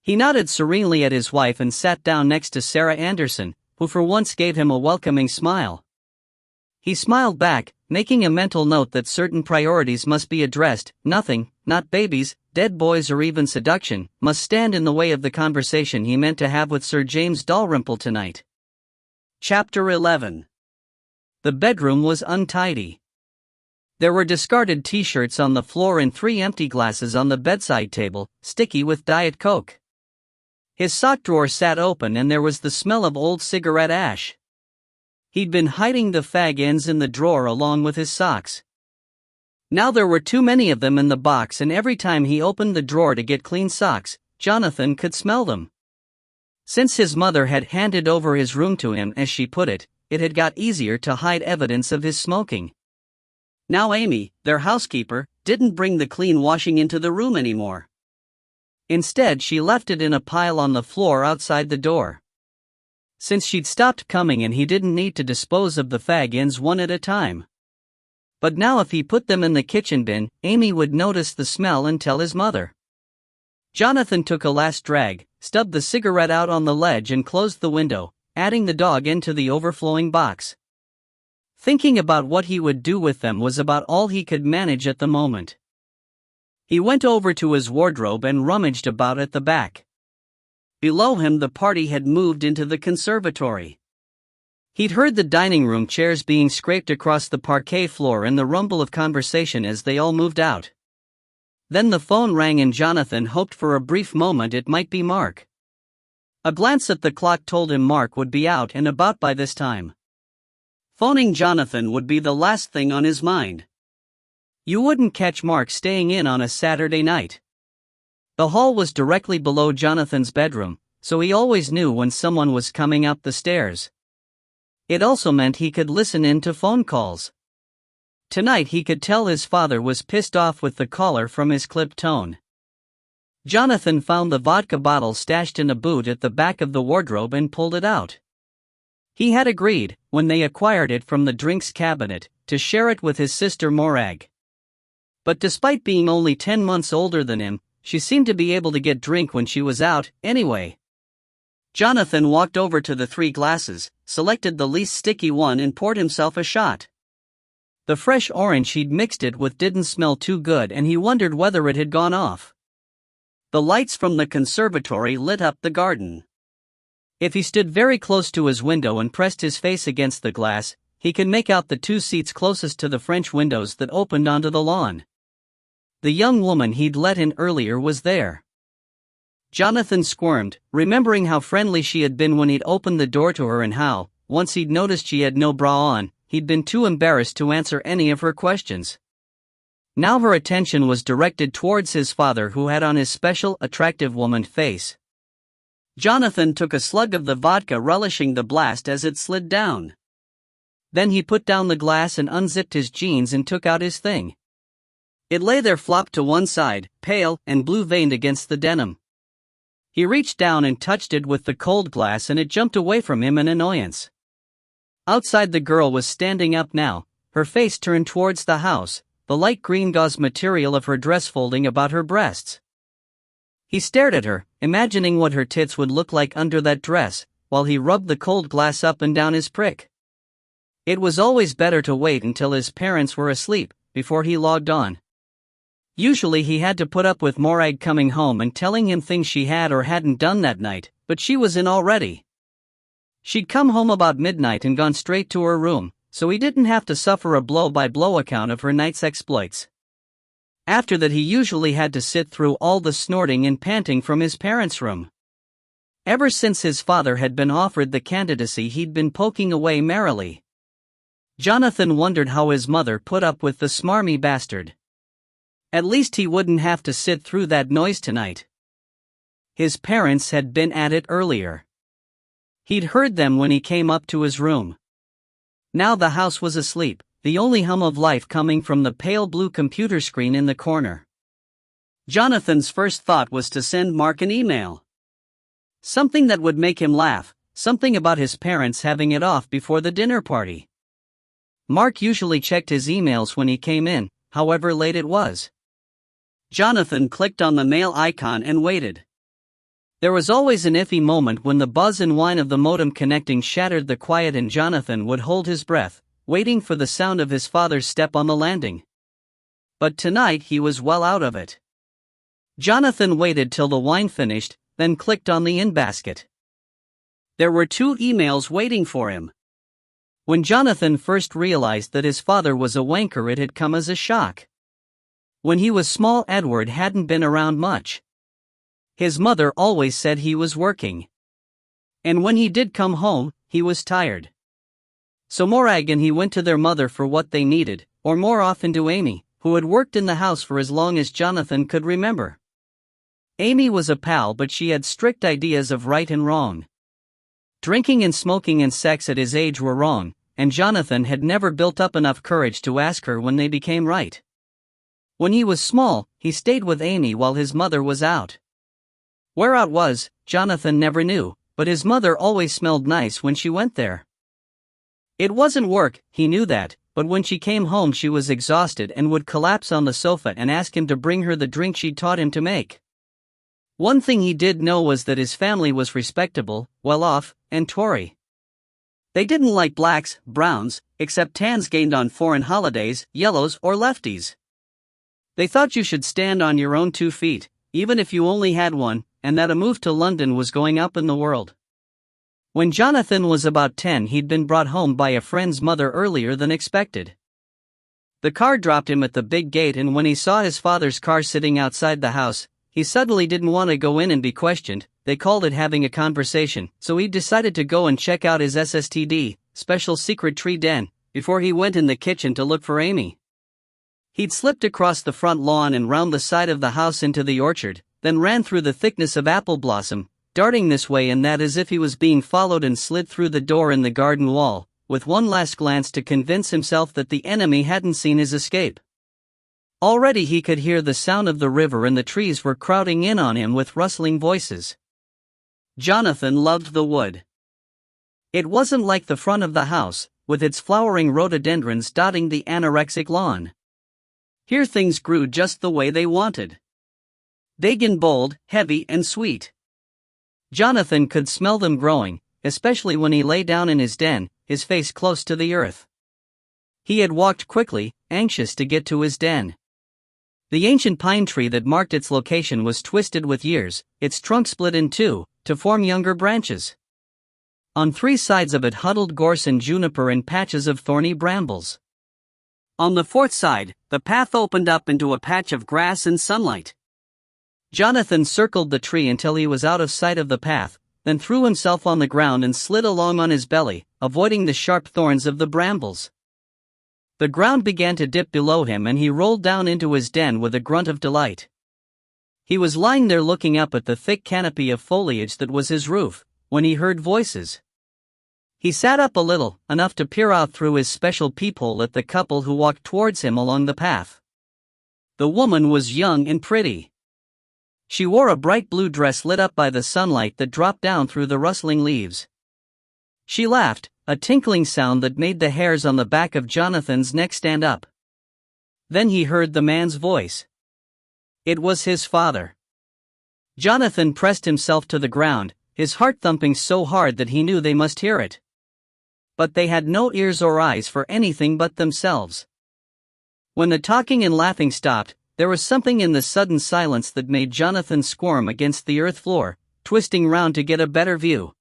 He nodded serenely at his wife and sat down next to Sarah Anderson, who for once gave him a welcoming smile. He smiled back, making a mental note that certain priorities must be addressed. Nothing, not babies, dead boys or even seduction, must stand in the way of the conversation he meant to have with Sir James Dalrymple tonight. Chapter 11. The bedroom was untidy. There were discarded t-shirts on the floor and 3 empty glasses on the bedside table, sticky with Diet Coke. His sock drawer sat open and there was the smell of old cigarette ash. He'd been hiding the fag ends in the drawer along with his socks. Now there were too many of them in the box, and every time he opened the drawer to get clean socks, Jonathan could smell them. Since his mother had handed over his room to him, as she put it, it had got easier to hide evidence of his smoking. Now Amy, their housekeeper, didn't bring the clean washing into the room anymore. Instead, she left it in a pile on the floor outside the door. Since she'd stopped coming and he didn't need to dispose of the fag ends one at a time. But now if he put them in the kitchen bin, Amy would notice the smell and tell his mother. Jonathan took a last drag, stubbed the cigarette out on the ledge and closed the window, adding the dog into the overflowing box. Thinking about what he would do with them was about all he could manage at the moment. He went over to his wardrobe and rummaged about at the back. Below him the party had moved into the conservatory. He'd heard the dining room chairs being scraped across the parquet floor and the rumble of conversation as they all moved out. Then the phone rang and Jonathan hoped for a brief moment it might be Mark. A glance at the clock told him Mark would be out and about by this time. Phoning Jonathan would be the last thing on his mind. You wouldn't catch Mark staying in on a Saturday night. The hall was directly below Jonathan's bedroom, so he always knew when someone was coming up the stairs. It also meant he could listen in to phone calls. Tonight he could tell his father was pissed off with the caller from his clipped tone. Jonathan found the vodka bottle stashed in a boot at the back of the wardrobe and pulled it out. He had agreed, when they acquired it from the drinks cabinet, to share it with his sister Morag. But despite being only 10 months older than him, she seemed to be able to get drink when she was out, anyway. Jonathan walked over to the 3 glasses, selected the least sticky one and poured himself a shot. The fresh orange he'd mixed it with didn't smell too good and he wondered whether it had gone off. The lights from the conservatory lit up the garden. If he stood very close to his window and pressed his face against the glass, he could make out the 2 seats closest to the French windows that opened onto the lawn. The young woman he'd let in earlier was there. Jonathan squirmed, remembering how friendly she had been when he'd opened the door to her and how, once he'd noticed she had no bra on, he'd been too embarrassed to answer any of her questions. Now her attention was directed towards his father, who had on his special attractive woman face. Jonathan took a slug of the vodka, relishing the blast as it slid down. Then he put down the glass and unzipped his jeans and took out his thing. It lay there flopped to one side, pale and blue-veined against the denim. He reached down and touched it with the cold glass and it jumped away from him in annoyance. Outside the girl was standing up now, her face turned towards the house, the light green gauze material of her dress folding about her breasts. He stared at her, imagining what her tits would look like under that dress, while he rubbed the cold glass up and down his prick. It was always better to wait until his parents were asleep, before he logged on. Usually he had to put up with Morag coming home and telling him things she had or hadn't done that night, but she was in already. She'd come home about midnight and gone straight to her room, so he didn't have to suffer a blow-by-blow account of her night's exploits. After that he usually had to sit through all the snorting and panting from his parents' room. Ever since his father had been offered the candidacy, he'd been poking away merrily. Jonathan wondered how his mother put up with the smarmy bastard. At least he wouldn't have to sit through that noise tonight. His parents had been at it earlier. He'd heard them when he came up to his room. Now the house was asleep, the only hum of life coming from the pale blue computer screen in the corner. Jonathan's first thought was to send Mark an email. Something that would make him laugh, something about his parents having it off before the dinner party. Mark usually checked his emails when he came in, however late it was. Jonathan clicked on the mail icon and waited. There was always an iffy moment when the buzz and whine of the modem connecting shattered the quiet and Jonathan would hold his breath, waiting for the sound of his father's step on the landing. But tonight he was well out of it. Jonathan waited till the whine finished, then clicked on the in-basket. There were 2 emails waiting for him. When Jonathan first realized that his father was a wanker, it had come as a shock. When he was small, Edward hadn't been around much. His mother always said he was working. And when he did come home, he was tired. So Morag and he went to their mother for what they needed, or more often to Amy, who had worked in the house for as long as Jonathan could remember. Amy was a pal, but she had strict ideas of right and wrong. Drinking and smoking and sex at his age were wrong, and Jonathan had never built up enough courage to ask her when they became right. When he was small, he stayed with Amy while his mother was out. Where out was, Jonathan never knew, but his mother always smelled nice when she went there. It wasn't work, he knew that, but when she came home she was exhausted and would collapse on the sofa and ask him to bring her the drink she'd taught him to make. One thing he did know was that his family was respectable, well off, and Tory. They didn't like blacks, browns, except tans gained on foreign holidays, yellows or lefties. They thought you should stand on your own 2 feet, even if you only had one, and that a move to London was going up in the world. When Jonathan was about 10, he'd been brought home by a friend's mother earlier than expected. The car dropped him at the big gate, and when he saw his father's car sitting outside the house, he suddenly didn't want to go in and be questioned. They called it having a conversation, so he decided to go and check out his SSTD, special secret tree den, before he went in the kitchen to look for Amy. He'd slipped across the front lawn and round the side of the house into the orchard, then ran through the thickness of apple blossom, darting this way and that as if he was being followed, and slid through the door in the garden wall, with one last glance to convince himself that the enemy hadn't seen his escape. Already he could hear the sound of the river, and the trees were crowding in on him with rustling voices. Jonathan loved the wood. It wasn't like the front of the house, with its flowering rhododendrons dotting the anorexic lawn. Here things grew just the way they wanted. Big and bold, heavy and sweet. Jonathan could smell them growing, especially when he lay down in his den, his face close to the earth. He had walked quickly, anxious to get to his den. The ancient pine tree that marked its location was twisted with years, its trunk split in two, to form younger branches. On three sides of it huddled gorse and juniper and patches of thorny brambles. On the fourth side, the path opened up into a patch of grass and sunlight. Jonathan circled the tree until he was out of sight of the path, then threw himself on the ground and slid along on his belly, avoiding the sharp thorns of the brambles. The ground began to dip below him, and he rolled down into his den with a grunt of delight. He was lying there looking up at the thick canopy of foliage that was his roof, when he heard voices. He sat up a little, enough to peer out through his special peephole at the couple who walked towards him along the path. The woman was young and pretty. She wore a bright blue dress lit up by the sunlight that dropped down through the rustling leaves. She laughed, a tinkling sound that made the hairs on the back of Jonathan's neck stand up. Then he heard the man's voice. It was his father. Jonathan pressed himself to the ground, his heart thumping so hard that he knew they must hear it. But they had no ears or eyes for anything but themselves. When the talking and laughing stopped, there was something in the sudden silence that made Jonathan squirm against the earth floor, twisting round to get a better view.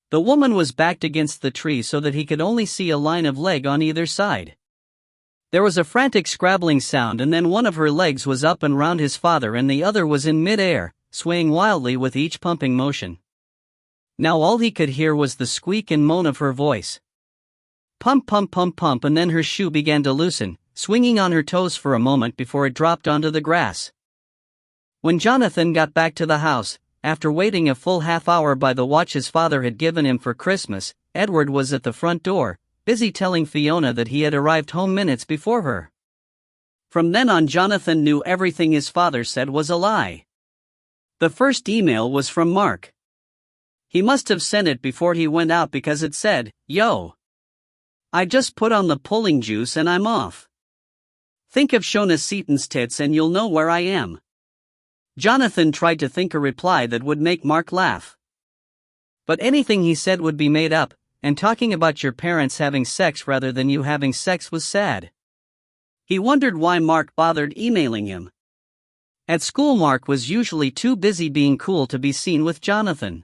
The woman was backed against the tree so that he could only see a line of leg on either side. There was a frantic scrabbling sound, and then one of her legs was up and round his father and the other was in mid-air, swaying wildly with each pumping motion. Now all he could hear was the squeak and moan of her voice. Pump, pump, pump, pump, and then her shoe began to loosen, swinging on her toes for a moment before it dropped onto the grass. When Jonathan got back to the house, after waiting a full half hour by the watch his father had given him for Christmas, Edward was at the front door, busy telling Fiona that he had arrived home minutes before her. From then on, Jonathan knew everything his father said was a lie. The first email was from Mark. He must have sent it before he went out because it said, "Yo, I just put on the pulling juice and I'm off. Think of Shona Seaton's tits and you'll know where I am." Jonathan tried to think a reply that would make Mark laugh. But anything he said would be made up, and talking about your parents having sex rather than you having sex was sad. He wondered why Mark bothered emailing him. At school, Mark was usually too busy being cool to be seen with Jonathan.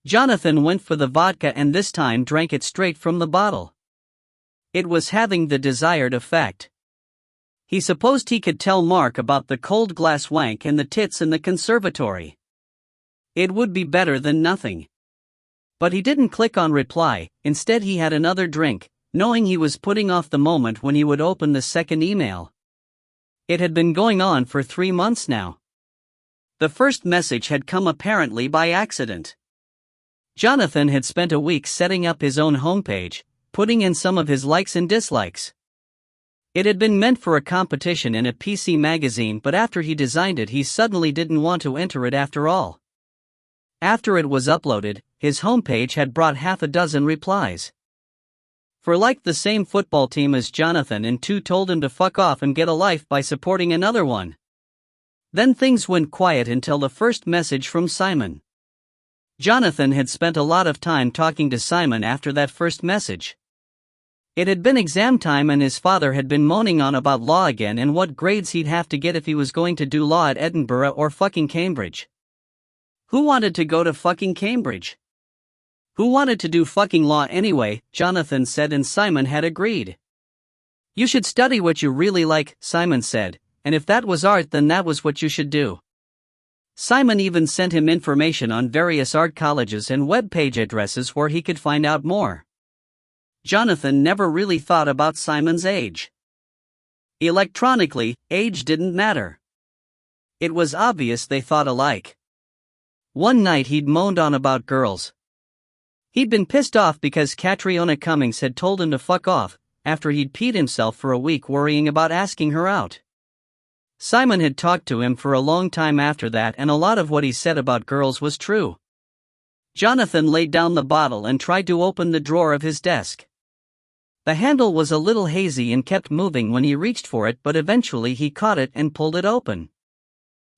Jonathan went for the vodka and this time drank it straight from the bottle. It was having the desired effect. He supposed he could tell Mark about the cold glass wank and the tits in the conservatory. It would be better than nothing. But he didn't click on reply. Instead he had another drink, knowing he was putting off the moment when he would open the second email. It had been going on for 3 months now. The first message had come apparently by accident. Jonathan had spent a week setting up his own homepage, putting in some of his likes and dislikes. It had been meant for a competition in a PC magazine, but after he designed it, he suddenly didn't want to enter it after all. After it was uploaded, his homepage had brought half a dozen replies. 4 liked the same football team as Jonathan and 2 told him to fuck off and get a life by supporting another one. Then things went quiet until the first message from Simon. Jonathan had spent a lot of time talking to Simon after that first message. It had been exam time and his father had been moaning on about law again and what grades he'd have to get if he was going to do law at Edinburgh or fucking Cambridge. Who wanted to go to fucking Cambridge? Who wanted to do fucking law anyway, Jonathan said, and Simon had agreed. You should study what you really like, Simon said, and if that was art then that was what you should do. Simon even sent him information on various art colleges and web page addresses where he could find out more. Jonathan never really thought about Simon's age. Electronically, age didn't matter. It was obvious they thought alike. One night he'd moaned on about girls. He'd been pissed off because Catriona Cummings had told him to fuck off, after he'd peed himself for a week worrying about asking her out. Simon had talked to him for a long time after that, and a lot of what he said about girls was true. Jonathan laid down the bottle and tried to open the drawer of his desk. The handle was a little hazy and kept moving when he reached for it, but eventually he caught it and pulled it open.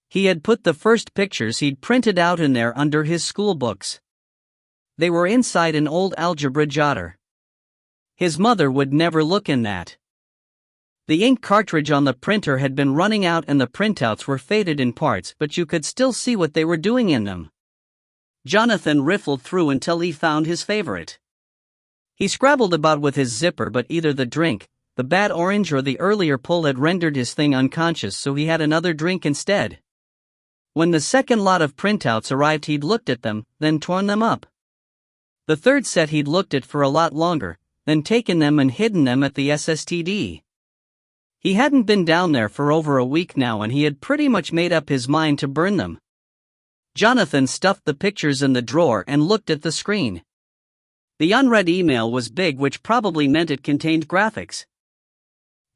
He had put the first pictures he'd printed out in there under his school books. They were inside an old algebra jotter. His mother would never look in that. The ink cartridge on the printer had been running out and the printouts were faded in parts, but you could still see what they were doing in them. Jonathan riffled through until he found his favorite. He scrabbled about with his zipper, but either the drink, the bad orange, or the earlier pull had rendered his thing unconscious, so he had another drink instead. When the second lot of printouts arrived, he'd looked at them, then torn them up. The third set he'd looked at for a lot longer, then taken them and hidden them at the SSTD. He hadn't been down there for over a week now, and he had pretty much made up his mind to burn them. Jonathan stuffed the pictures in the drawer and looked at the screen. The unread email was big, which probably meant it contained graphics.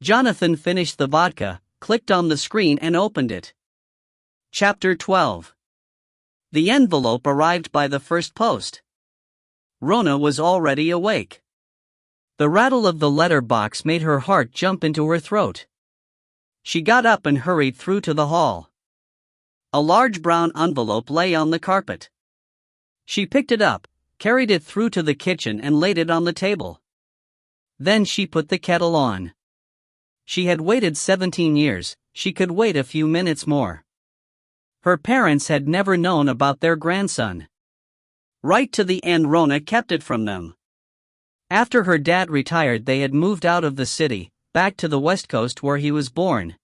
Jonathan finished the vodka, clicked on the screen and opened it. Chapter 12. The envelope arrived by the first post. Rona was already awake. The rattle of the letter box made her heart jump into her throat. She got up and hurried through to the hall. A large brown envelope lay on the carpet. She picked it up, carried it through to the kitchen and laid it on the table. Then she put the kettle on. She had waited 17 years, she could wait a few minutes more. Her parents had never known about their grandson. Right to the end, Rona kept it from them. After her dad retired, they had moved out of the city, back to the West Coast where he was born.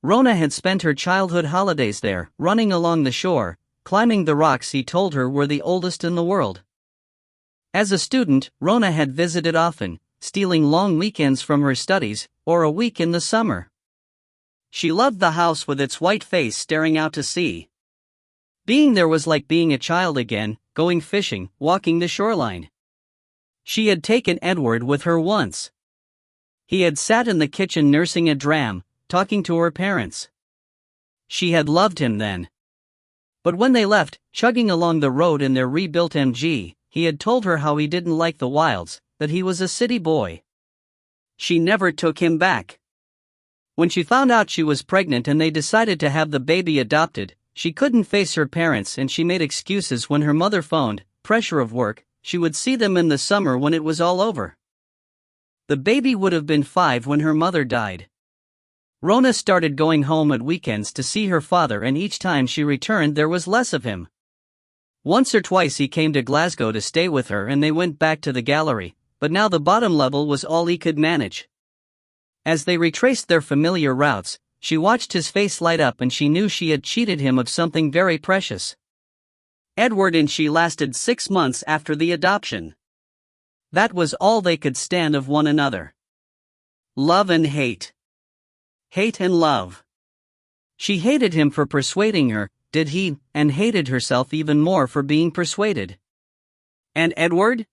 Rona had spent her childhood holidays there, running along the shore, climbing the rocks he told her were the oldest in the world. As a student, Rona had visited often, stealing long weekends from her studies, or a week in the summer. She loved the house with its white face staring out to sea. Being there was like being a child again, going fishing, walking the shoreline. She had taken Edward with her once. He had sat in the kitchen nursing a dram, talking to her parents. She had loved him then. But when they left, chugging along the road in their rebuilt MG, he had told her how he didn't like the wilds, that he was a city boy. She never took him back. When she found out she was pregnant and they decided to have the baby adopted, she couldn't face her parents and she made excuses when her mother phoned. Pressure of work, she would see them in the summer when it was all over. The baby would have been 5 when her mother died. Rona started going home at weekends to see her father, and each time she returned there was less of him. Once or twice he came to Glasgow to stay with her and they went back to the gallery, but now the bottom level was all he could manage. As they retraced their familiar routes, she watched his face light up and she knew she had cheated him of something very precious. Edward and she lasted 6 months after the adoption. That was all they could stand of one another. Love and hate. Hate and love. She hated him for persuading her, did he, and hated herself even more for being persuaded. And Edward?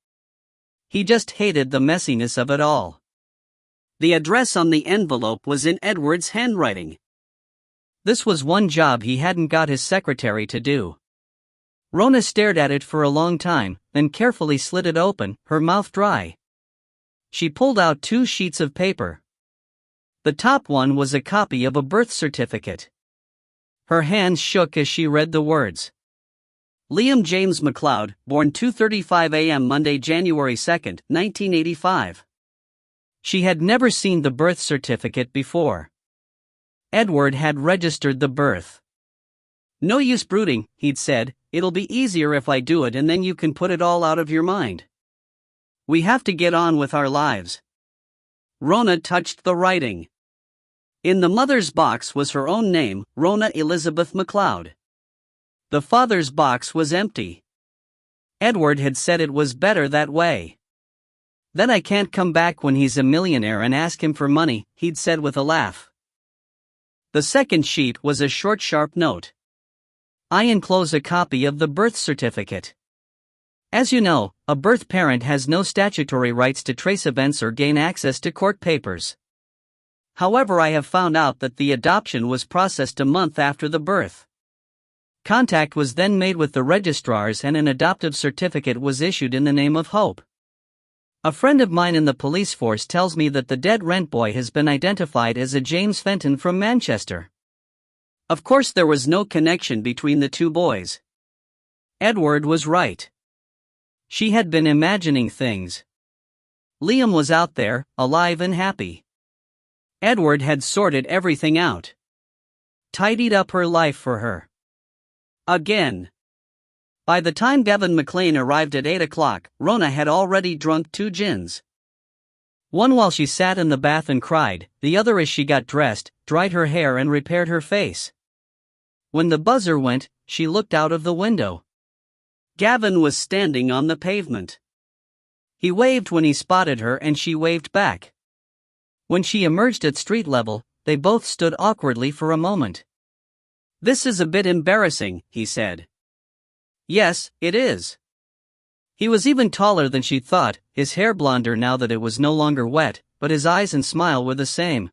He just hated the messiness of it all. The address on the envelope was in Edward's handwriting. This was one job he hadn't got his secretary to do. Rona stared at it for a long time, then carefully slid it open, her mouth dry. She pulled out 2 sheets of paper. The top one was a copy of a birth certificate. Her hands shook as she read the words. Liam James MacLeod, born 2:35 a.m. Monday, January 2, 1985. She had never seen the birth certificate before. Edward had registered the birth. No use brooding, he'd said, it'll be easier if I do it and then you can put it all out of your mind. We have to get on with our lives. Rona touched the writing. In the mother's box was her own name, Rona Elizabeth MacLeod. The father's box was empty. Edward had said it was better that way. Then I can't come back when he's a millionaire and ask him for money, he'd said with a laugh. The second sheet was a short, sharp note. I enclose a copy of the birth certificate. As you know, a birth parent has no statutory rights to trace events or gain access to court papers. However, I have found out that the adoption was processed a month after the birth. Contact was then made with the registrars and an adoptive certificate was issued in the name of Hope. A friend of mine in the police force tells me that the dead rent boy has been identified as a James Fenton from Manchester. Of course, there was no connection between the two boys. Edward was right. She had been imagining things. Liam was out there, alive and happy. Edward had sorted everything out. Tidied up her life for her. Again. By the time Gavin McLean arrived at 8 o'clock, Rona had already drunk 2 gins. One while she sat in the bath and cried, the other as she got dressed, dried her hair and repaired her face. When the buzzer went, she looked out of the window. Gavin was standing on the pavement. He waved when he spotted her and she waved back. When she emerged at street level, they both stood awkwardly for a moment. This is a bit embarrassing, he said. Yes, it is. He was even taller than she thought, his hair blonder now that it was no longer wet, but his eyes and smile were the same.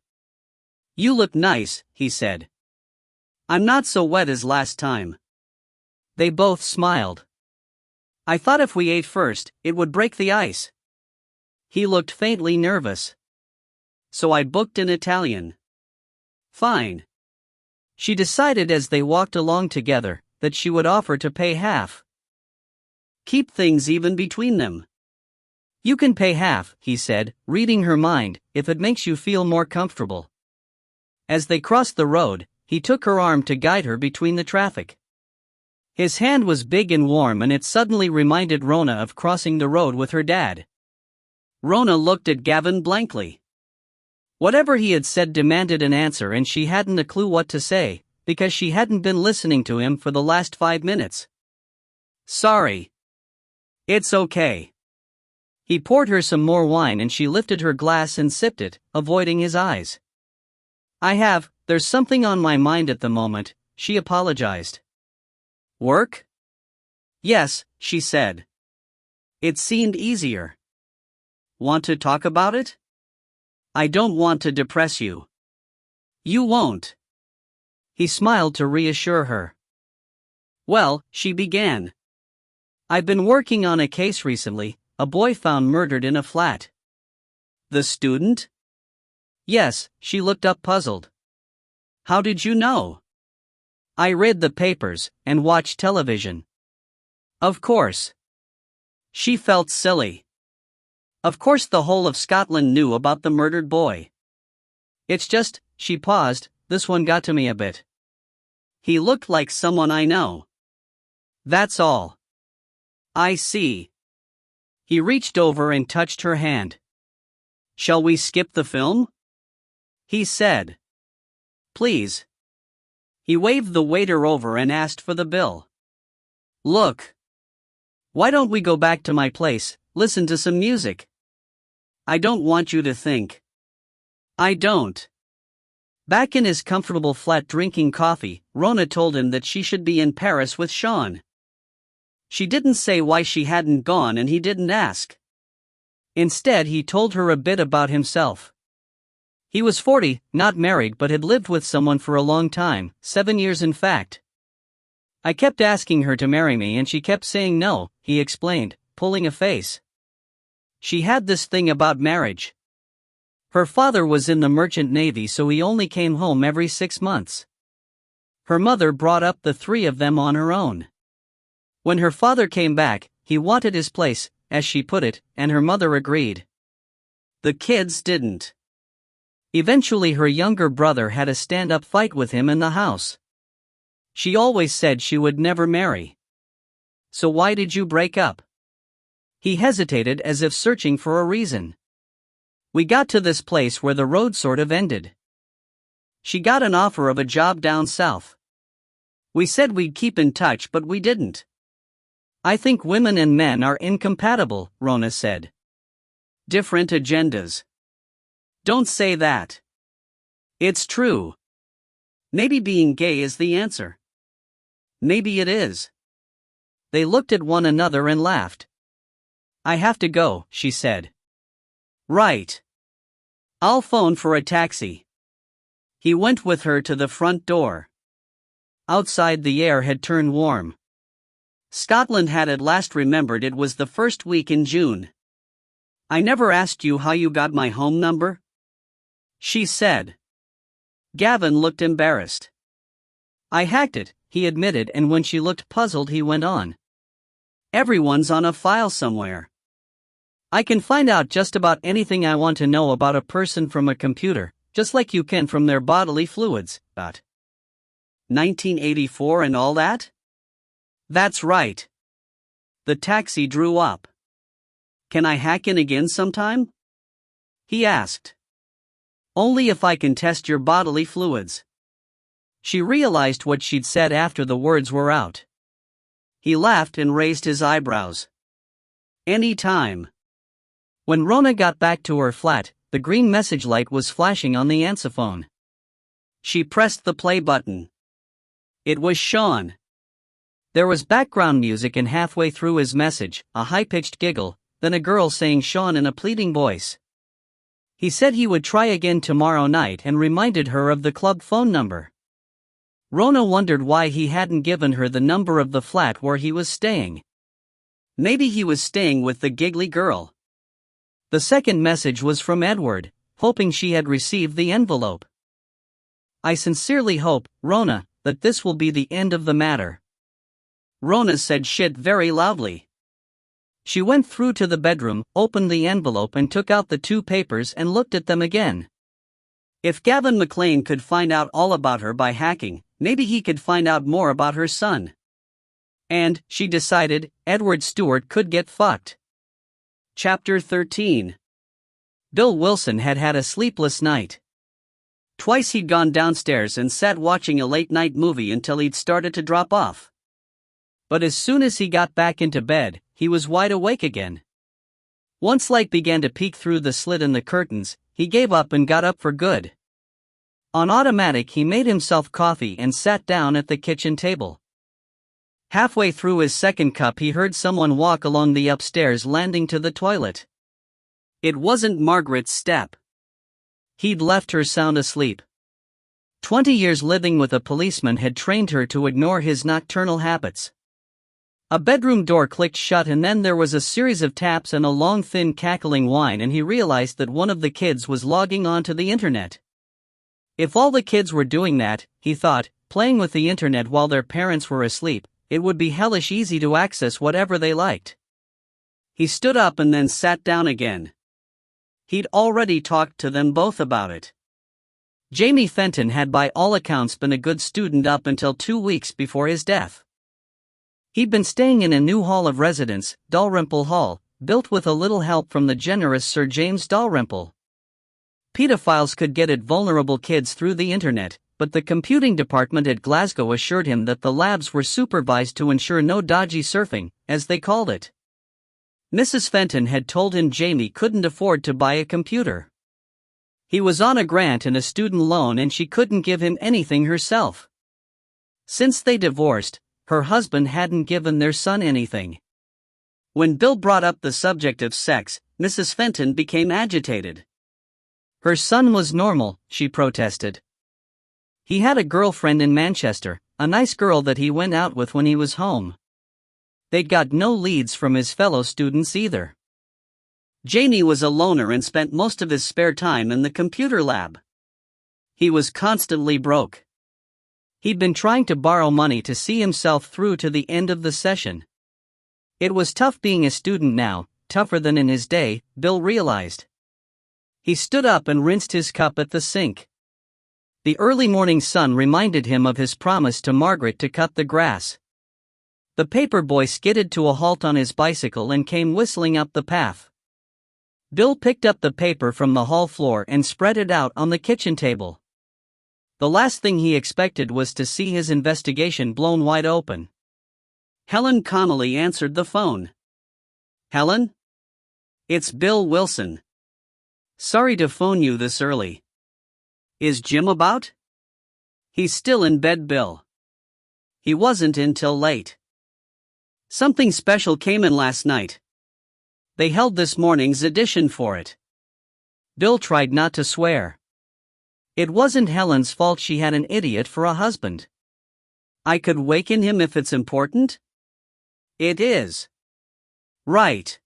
You look nice, he said. I'm not so wet as last time. They both smiled. I thought if we ate first, it would break the ice. He looked faintly nervous. So I booked in Italian. Fine. She decided as they walked along together that she would offer to pay half. Keep things even between them. You can pay half, he said, reading her mind, if it makes you feel more comfortable. As they crossed the road, he took her arm to guide her between the traffic. His hand was big and warm and it suddenly reminded Rona of crossing the road with her dad. Rona looked at Gavin blankly. Whatever he had said demanded an answer and she hadn't a clue what to say, because she hadn't been listening to him for the last 5 minutes. Sorry. It's okay. He poured her some more wine and she lifted her glass and sipped it, avoiding his eyes. There's something on my mind at the moment, she apologized. Work? Yes, she said. It seemed easier. Want to talk about it? I don't want to depress you. You won't. He smiled to reassure her. Well, she began. I've been working on a case recently, a boy found murdered in a flat. The student? Yes, she looked up puzzled. How did you know? I read the papers and watched television. Of course. She felt silly. Of course the whole of Scotland knew about the murdered boy. It's just, she paused, this one got to me a bit. He looked like someone I know. That's all. I see. He reached over and touched her hand. Shall we skip the film? He said. Please. He waved the waiter over and asked for the bill. Look. Why don't we go back to my place, listen to some music? I don't want you to think. I don't. Back in his comfortable flat drinking coffee, Rona told him that she should be in Paris with Sean. She didn't say why she hadn't gone and he didn't ask. Instead, he told her a bit about himself. He was 40, not married but had lived with someone for a long time, 7 years in fact. I kept asking her to marry me and she kept saying no, he explained, pulling a face. She had this thing about marriage. Her father was in the merchant navy so he only came home every 6 months. Her mother brought up the 3 of them on her own. When her father came back, he wanted his place, as she put it, and her mother agreed. The kids didn't. Eventually her younger brother had a stand-up fight with him in the house. She always said she would never marry. So why did you break up? He hesitated as if searching for a reason. We got to this place where the road sort of ended. She got an offer of a job down south. We said we'd keep in touch, but we didn't. I think women and men are incompatible, Rona said. Different agendas. Don't say that. It's true. Maybe being gay is the answer. Maybe it is. They looked at one another and laughed. I have to go, she said. Right. I'll phone for a taxi. He went with her to the front door. Outside the air had turned warm. Scotland had at last remembered it was the first week in June. I never asked you how you got my home number? She said. Gavin looked embarrassed. I hacked it, he admitted, and when she looked puzzled he went on. Everyone's on a file somewhere. I can find out just about anything I want to know about a person from a computer, just like you can from their bodily fluids. 1984 and all that? That's right. The taxi drew up. Can I hack in again sometime? He asked. Only if I can test your bodily fluids. She realized what she'd said after the words were out. He laughed and raised his eyebrows. Any time. When Rona got back to her flat, the green message light was flashing on the answerphone. She pressed the play button. It was Sean. There was background music, and halfway through his message, a high-pitched giggle, then a girl saying Sean in a pleading voice. He said he would try again tomorrow night and reminded her of the club phone number. Rona wondered why he hadn't given her the number of the flat where he was staying. Maybe he was staying with the giggly girl. The second message was from Edward, hoping she had received the envelope. I sincerely hope, Rona, that this will be the end of the matter. Rona said shit very loudly. She went through to the bedroom, opened the envelope and took out the 2 papers and looked at them again. If Gavin McLean could find out all about her by hacking, maybe he could find out more about her son. And, she decided, Edward Stewart could get fucked. Chapter 13. Bill Wilson had had a sleepless night. Twice he'd gone downstairs and sat watching a late-night movie until he'd started to drop off. But as soon as he got back into bed, he was wide awake again. Once light began to peek through the slit in the curtains, he gave up and got up for good. On automatic he made himself coffee and sat down at the kitchen table. Halfway through his second cup he heard someone walk along the upstairs landing to the toilet. It wasn't Margaret's step. He'd left her sound asleep. 20 years living with a policeman had trained her to ignore his nocturnal habits. A bedroom door clicked shut and then there was a series of taps and a long thin cackling whine, and he realized that one of the kids was logging onto the internet. If all the kids were doing that, he thought, playing with the internet while their parents were asleep, it would be hellish easy to access whatever they liked. He stood up and then sat down again. He'd already talked to them both about it. Jamie Fenton had by all accounts been a good student up until 2 weeks before his death. He'd been staying in a new hall of residence, Dalrymple Hall, built with a little help from the generous Sir James Dalrymple. Pedophiles could get at vulnerable kids through the internet, but the computing department at Glasgow assured him that the labs were supervised to ensure no dodgy surfing, as they called it. Mrs. Fenton had told him Jamie couldn't afford to buy a computer. He was on a grant and a student loan and she couldn't give him anything herself. Since they divorced, her husband hadn't given their son anything. When Bill brought up the subject of sex, Mrs. Fenton became agitated. Her son was normal, she protested. He had a girlfriend in Manchester, a nice girl that he went out with when he was home. They'd got no leads from his fellow students either. Jamie was a loner and spent most of his spare time in the computer lab. He was constantly broke. He'd been trying to borrow money to see himself through to the end of the session. It was tough being a student now, tougher than in his day, Bill realized. He stood up and rinsed his cup at the sink. The early morning sun reminded him of his promise to Margaret to cut the grass. The paper boy skidded to a halt on his bicycle and came whistling up the path. Bill picked up the paper from the hall floor and spread it out on the kitchen table. The last thing he expected was to see his investigation blown wide open. Helen Connolly answered the phone. "Helen? It's Bill Wilson. Sorry to phone you this early. Is Jim about?" "He's still in bed, Bill. He wasn't in till late. Something special came in last night. They held this morning's edition for it." Bill tried not to swear. It wasn't Helen's fault she had an idiot for a husband. "I could waken him if it's important?" "It is." "Right."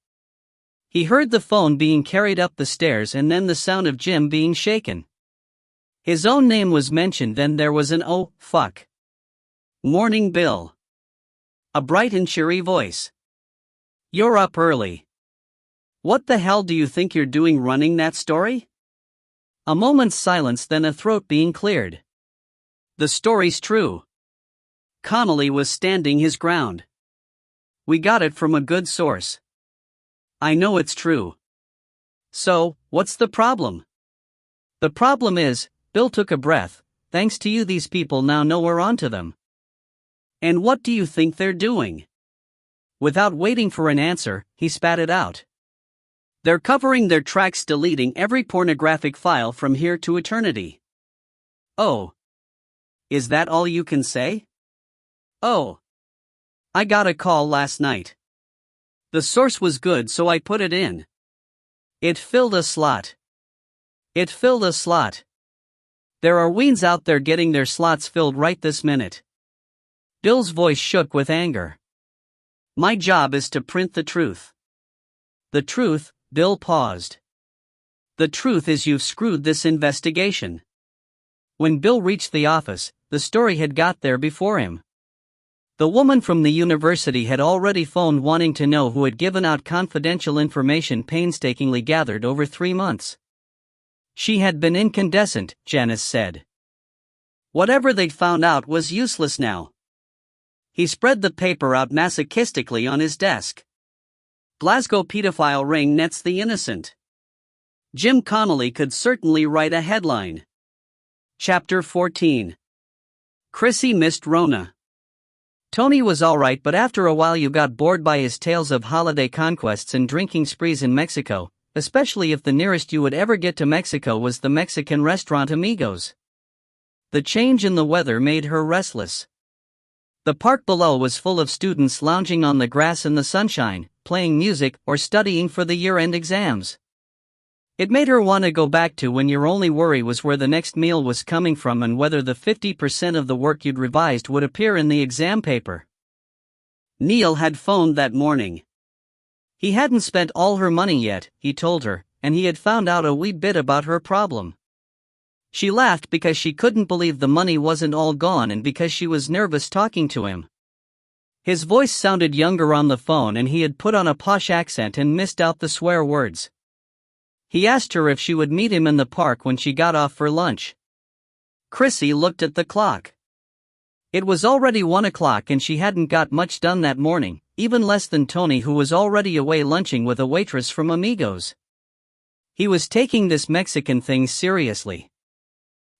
He heard the phone being carried up the stairs and then the sound of Jim being shaken. His own name was mentioned, then there was an "oh, fuck." "Morning, Bill." A bright and cheery voice. "You're up early. What the hell do you think you're doing running that story?" A moment's silence, then a throat being cleared. "The story's true." Connolly was standing his ground. "We got it from a good source." "I know it's true." "So, what's the problem?" "The problem is," Bill took a breath, "thanks to you these people now know we're onto them." "And what do you think they're doing?" Without waiting for an answer, he spat it out. "They're covering their tracks, deleting every pornographic file from here to eternity." "Oh. Is that all you can say?" "Oh. I got a call last night. The source was good, so I put it in. It filled a slot. It filled a slot. There are weens out there getting their slots filled right this minute." Bill's voice shook with anger. "My job is to print the truth." "The truth?" Bill paused. "The truth is you've screwed this investigation." When Bill reached the office, the story had got there before him. The woman from the university had already phoned wanting to know who had given out confidential information painstakingly gathered over 3 months. She had been incandescent, Janice said. Whatever they'd found out was useless now. He spread the paper out masochistically on his desk. Glasgow pedophile ring nets the innocent. Jim Connolly could certainly write a headline. Chapter 14. Chrissy missed Rona. Tony was alright, but after a while you got bored by his tales of holiday conquests and drinking sprees in Mexico, especially if the nearest you would ever get to Mexico was the Mexican restaurant Amigos. The change in the weather made her restless. The park below was full of students lounging on the grass in the sunshine, playing music or studying for the year-end exams. It made her want to go back to when your only worry was where the next meal was coming from and whether the 50% of the work you'd revised would appear in the exam paper. Neil had phoned that morning. He hadn't spent all her money yet, he told her, and he had found out a wee bit about her problem. She laughed because she couldn't believe the money wasn't all gone and because she was nervous talking to him. His voice sounded younger on the phone and he had put on a posh accent and missed out the swear words. He asked her if she would meet him in the park when she got off for lunch. Chrissy looked at the clock. It was already 1 o'clock and she hadn't got much done that morning, even less than Tony, who was already away lunching with a waitress from Amigos. He was taking this Mexican thing seriously.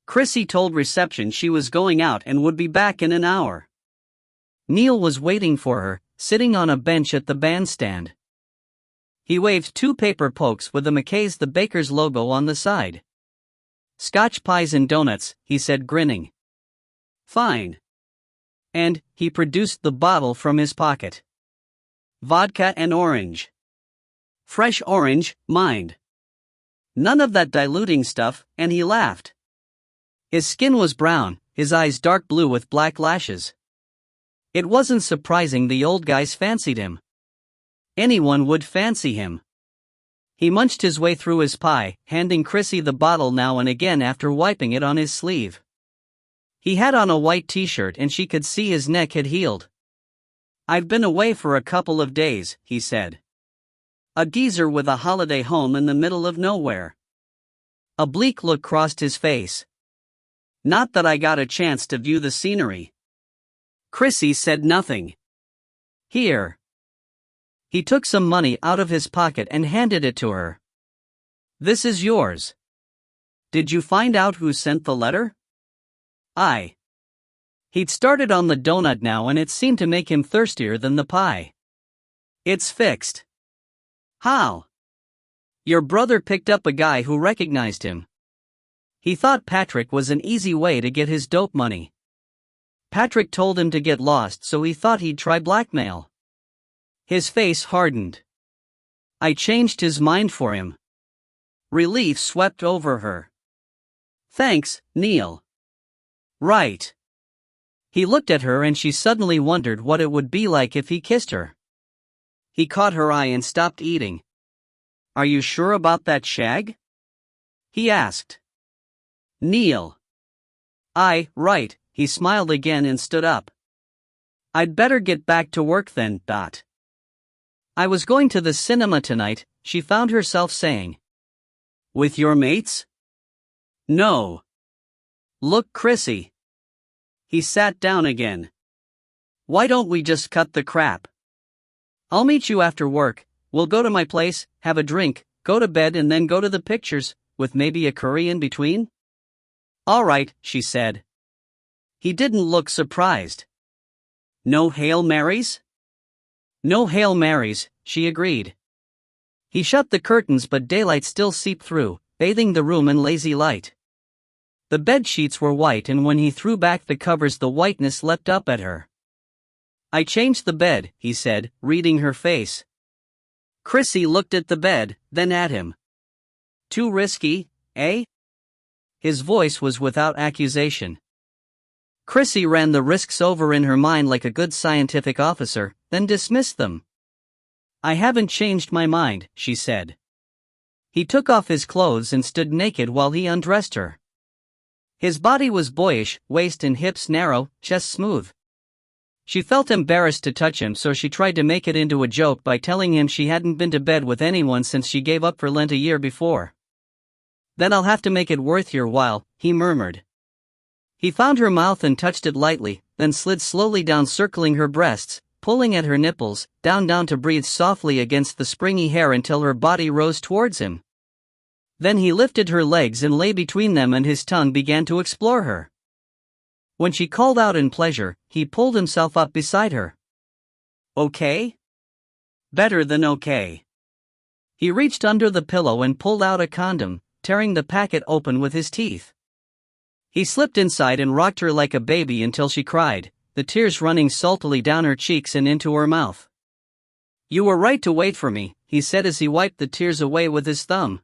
Chrissy told reception she was going out and would be back in an hour. Neil was waiting for her, sitting on a bench at the bandstand. He waved 2 paper pokes with a McKay's the Baker's logo on the side. "Scotch pies and donuts," he said, grinning. "Fine." And he produced the bottle from his pocket. "Vodka and orange. Fresh orange, mind. None of that diluting stuff," and he laughed. His skin was brown, his eyes dark blue with black lashes. It wasn't surprising the old guys fancied him. Anyone would fancy him. He munched his way through his pie, handing Chrissy the bottle now and again after wiping it on his sleeve. He had on a white t-shirt and she could see his neck had healed. "I've been away for a couple of days," he said. "A geezer with a holiday home in the middle of nowhere." A bleak look crossed his face. Not that I got a chance to view the scenery. Chrissy said nothing. Here. He took some money out of his pocket and handed it to her. This is yours. Did you find out who sent the letter? He'd started on the donut now and it seemed to make him thirstier than the pie. It's fixed. How? Your brother picked up a guy who recognized him. He thought Patrick was an easy way to get his dope money. Patrick told him to get lost, so he thought he'd try blackmail. His face hardened. I changed his mind for him. Relief swept over her. Thanks, Neil. Right. He looked at her and she suddenly wondered what it would be like if he kissed her. He caught her eye and stopped eating. Are you sure about that shag? He asked. Neil. Right, he smiled again and stood up. I'd better get back to work then, . I was going to the cinema tonight, she found herself saying. With your mates? No. Look, Chrissy. He sat down again. Why don't we just cut the crap? I'll meet you after work, we'll go to my place, have a drink, go to bed and then go to the pictures, with maybe a curry in between? All right, she said. He didn't look surprised. No Hail Marys? No Hail Marys, she agreed. He shut the curtains but daylight still seeped through, bathing the room in lazy light. The bed sheets were white and when he threw back the covers the whiteness leapt up at her. I changed the bed, he said, reading her face. Chrissy looked at the bed, then at him. Too risky, eh? His voice was without accusation. Chrissy ran the risks over in her mind like a good scientific officer, then dismissed them. I haven't changed my mind, she said. He took off his clothes and stood naked while he undressed her. His body was boyish, waist and hips narrow, chest smooth. She felt embarrassed to touch him, so she tried to make it into a joke by telling him she hadn't been to bed with anyone since she gave up for Lent a year before. Then I'll have to make it worth your while, he murmured. He found her mouth and touched it lightly, then slid slowly down, circling her breasts, pulling at her nipples, down to breathe softly against the springy hair until her body rose towards him. Then he lifted her legs and lay between them and his tongue began to explore her. When she called out in pleasure, he pulled himself up beside her. Okay? Better than okay. He reached under the pillow and pulled out a condom, tearing the packet open with his teeth. He slipped inside and rocked her like a baby until she cried, the tears running saltily down her cheeks and into her mouth. You were right to wait for me, he said as he wiped the tears away with his thumb.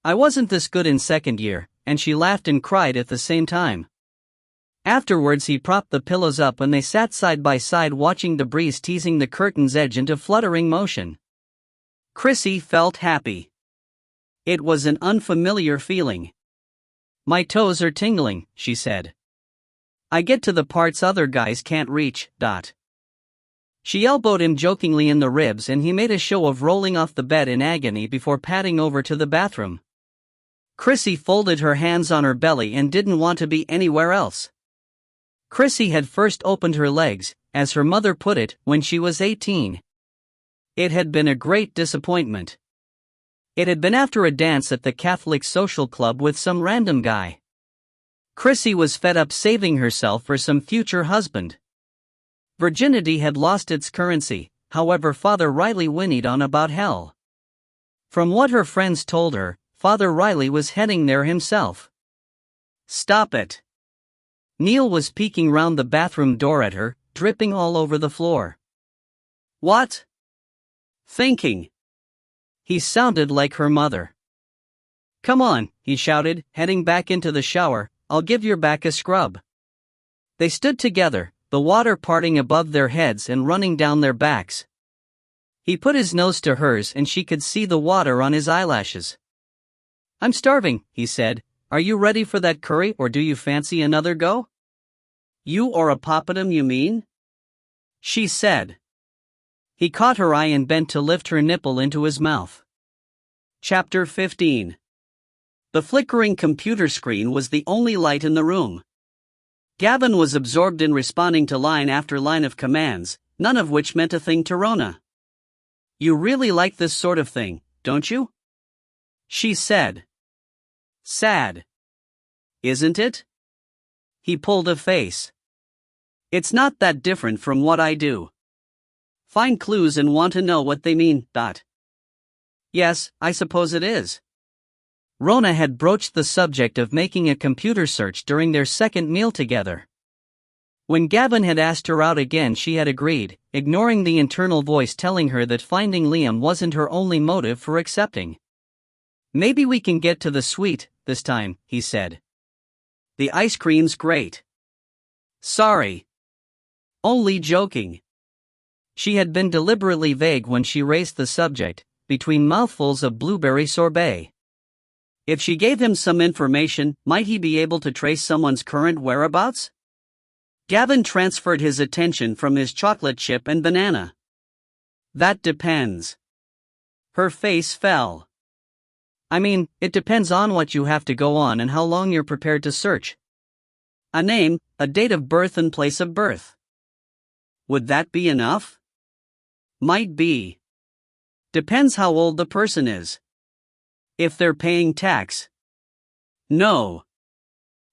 I wasn't this good in second year, and she laughed and cried at the same time. Afterwards he propped the pillows up and they sat side by side watching the breeze teasing the curtain's edge into fluttering motion. Chrissy felt happy. It was an unfamiliar feeling. My toes are tingling, she said. I get to the parts other guys can't reach. She elbowed him jokingly in the ribs and he made a show of rolling off the bed in agony before padding over to the bathroom. Chrissy folded her hands on her belly and didn't want to be anywhere else. Chrissy had first opened her legs, as her mother put it, when she was 18. It had been a great disappointment. It had been after a dance at the Catholic social club with some random guy. Chrissy was fed up saving herself for some future husband. Virginity had lost its currency, however Father Riley whinnied on about hell. From what her friends told her, Father Riley was heading there himself. Stop it. Neil was peeking round the bathroom door at her, dripping all over the floor. What? Thinking. He sounded like her mother. Come on, he shouted, heading back into the shower, I'll give your back a scrub. They stood together, the water parting above their heads and running down their backs. He put his nose to hers and she could see the water on his eyelashes. I'm starving, he said. Are you ready for that curry or do you fancy another go? You or a papadum, you mean? She said. He caught her eye and bent to lift her nipple into his mouth. Chapter 15. The flickering computer screen was the only light in the room. Gavin was absorbed in responding to line after line of commands, none of which meant a thing to Rona. "You really like this sort of thing, don't you?" she said. "Sad. Isn't it?" He pulled a face. "It's not that different from what I do. Find clues and want to know what they mean. Yes, I suppose it is." Rona had broached the subject of making a computer search during their second meal together. When Gavin had asked her out again, she had agreed, ignoring the internal voice telling her that finding Liam wasn't her only motive for accepting. "Maybe we can get to the sweet this time," he said. "The ice cream's great." "Sorry. Only joking." She had been deliberately vague when she raised the subject, between mouthfuls of blueberry sorbet. If she gave him some information, might he be able to trace someone's current whereabouts? Gavin transferred his attention from his chocolate chip and banana. "That depends." Her face fell. "I mean, it depends on what you have to go on and how long you're prepared to search. A name, a date of birth and place of birth. Would that be enough?" "Might be. Depends how old the person is. If they're paying tax." "No.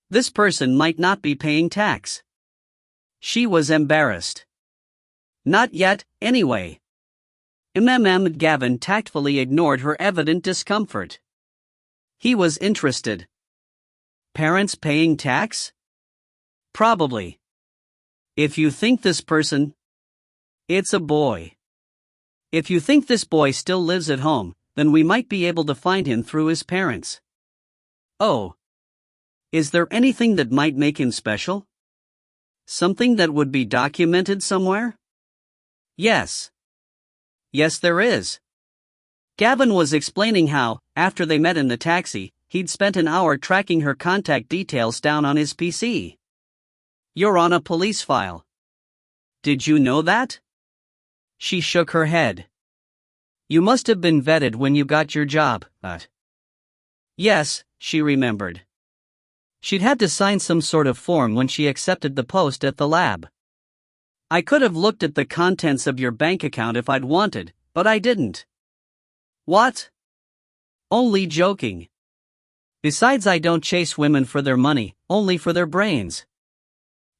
This person might not be paying tax." She was embarrassed. "Not yet, anyway." Gavin tactfully ignored her evident discomfort. He was interested. "Parents paying tax?" "Probably. If you think this person..." "It's a boy. If you think this boy still lives at home, then we might be able to find him through his parents." "Oh. Is there anything that might make him special? Something that would be documented somewhere?" "Yes. Yes, there is." Gavin was explaining how, after they met in the taxi, he'd spent an hour tracking her contact details down on his PC. "You're on a police file. Did you know that?" She shook her head. "You must have been vetted when you got your job, but..." Yes, she remembered. She'd had to sign some sort of form when she accepted the post at the lab. "I could have looked at the contents of your bank account if I'd wanted, but I didn't." "What?" "Only joking. Besides, I don't chase women for their money, only for their brains."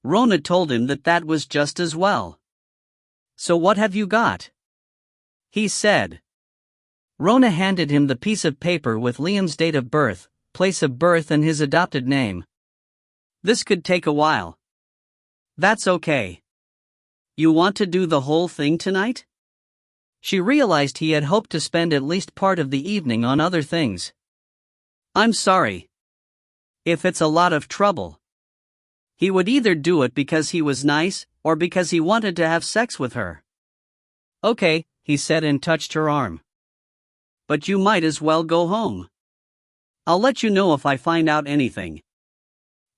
Rona told him that was just as well. "So what have you got?" he said. Rona handed him the piece of paper with Liam's date of birth, place of birth and his adopted name. "This could take a while." "That's okay. You want to do the whole thing tonight?" She realized he had hoped to spend at least part of the evening on other things. "I'm sorry. If it's a lot of trouble." He would either do it because he was nice, or because he wanted to have sex with her. "Okay," he said and touched her arm. "But you might as well go home. I'll let you know if I find out anything."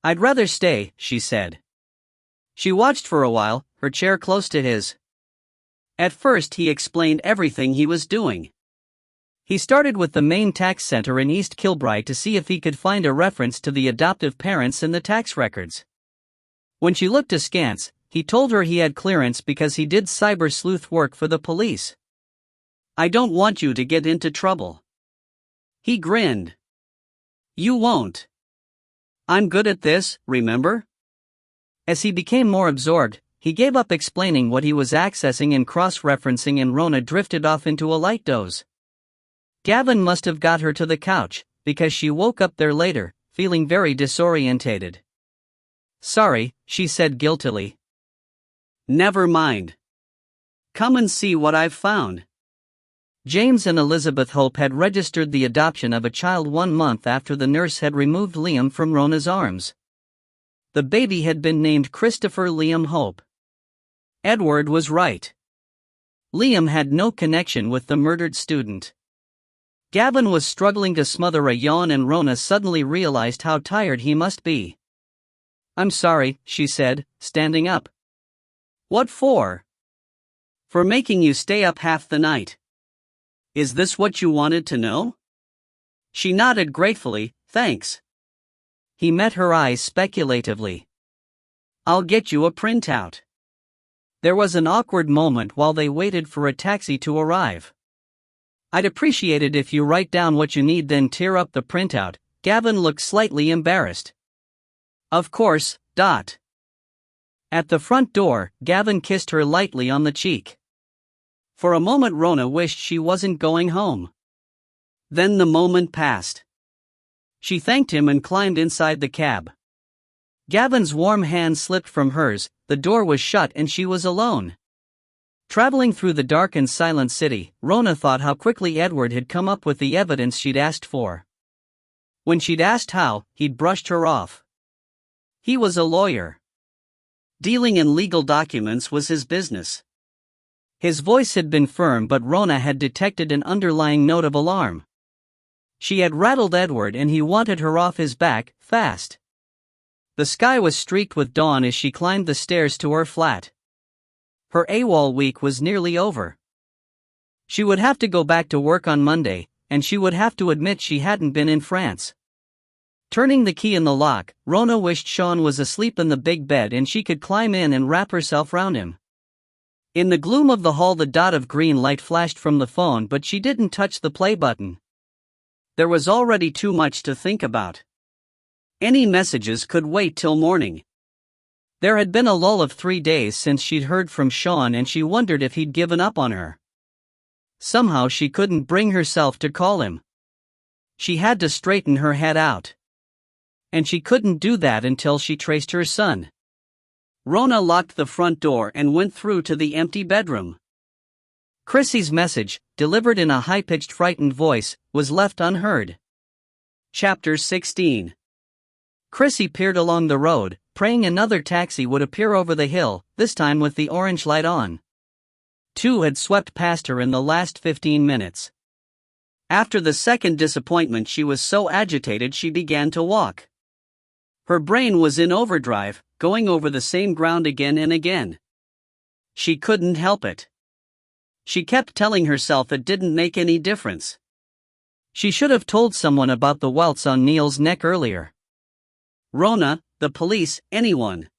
"I'd rather stay," she said. She watched for a while, her chair close to his. At first he explained everything he was doing. He started with the main tax center in East Kilbride to see if he could find a reference to the adoptive parents in the tax records. When she looked askance, he told her he had clearance because he did cyber sleuth work for the police. "I don't want you to get into trouble." He grinned. "You won't. I'm good at this, remember?" As he became more absorbed, he gave up explaining what he was accessing and cross-referencing, and Rona drifted off into a light doze. Gavin must have got her to the couch, because she woke up there later, feeling very disorientated. "Sorry," she said guiltily. "Never mind. Come and see what I've found." James and Elizabeth Hope had registered the adoption of a child 1 month after the nurse had removed Liam from Rona's arms. The baby had been named Christopher Liam Hope. Edward was right. Liam had no connection with the murdered student. Gavin was struggling to smother a yawn, and Rona suddenly realized how tired he must be. "I'm sorry," she said, standing up. "What for?" "For making you stay up half the night. Is this what you wanted to know?" She nodded gratefully, thanks. He met her eyes speculatively. I'll get you a printout. There was an awkward moment while they waited for a taxi to arrive. I'd appreciate it if you write down what you need then tear up the printout. Gavin looked slightly embarrassed. Of course, Dot. At the front door, Gavin kissed her lightly on the cheek. For a moment Rona wished she wasn't going home. Then the moment passed. She thanked him and climbed inside the cab. Gavin's warm hand slipped from hers, the door was shut and she was alone. Traveling through the dark and silent city, Rona thought how quickly Edward had come up with the evidence she'd asked for. When she'd asked how, he'd brushed her off. He was a lawyer. Dealing in legal documents was his business. His voice had been firm, but Rona had detected an underlying note of alarm. She had rattled Edward and he wanted her off his back, fast. The sky was streaked with dawn as she climbed the stairs to her flat. Her AWOL week was nearly over. She would have to go back to work on Monday, and she would have to admit she hadn't been in France. Turning the key in the lock, Rona wished Sean was asleep in the big bed and she could climb in and wrap herself round him. In the gloom of the hall, the dot of green light flashed from the phone, but she didn't touch the play button. There was already too much to think about. Any messages could wait till morning. There had been a lull of 3 days since she'd heard from Sean and she wondered if he'd given up on her. Somehow she couldn't bring herself to call him. She had to straighten her head out. And she couldn't do that until she traced her son. Rona locked the front door and went through to the empty bedroom. Chrissy's message, delivered in a high-pitched frightened voice, was left unheard. Chapter 16. Chrissy peered along the road, praying another taxi would appear over the hill, this time with the orange light on. 2 had swept past her in the last 15 minutes. After the second disappointment, she was so agitated she began to walk. Her brain was in overdrive, going over the same ground again and again. She couldn't help it. She kept telling herself it didn't make any difference. She should have told someone about the welts on Neil's neck earlier. Rona, the police, anyone.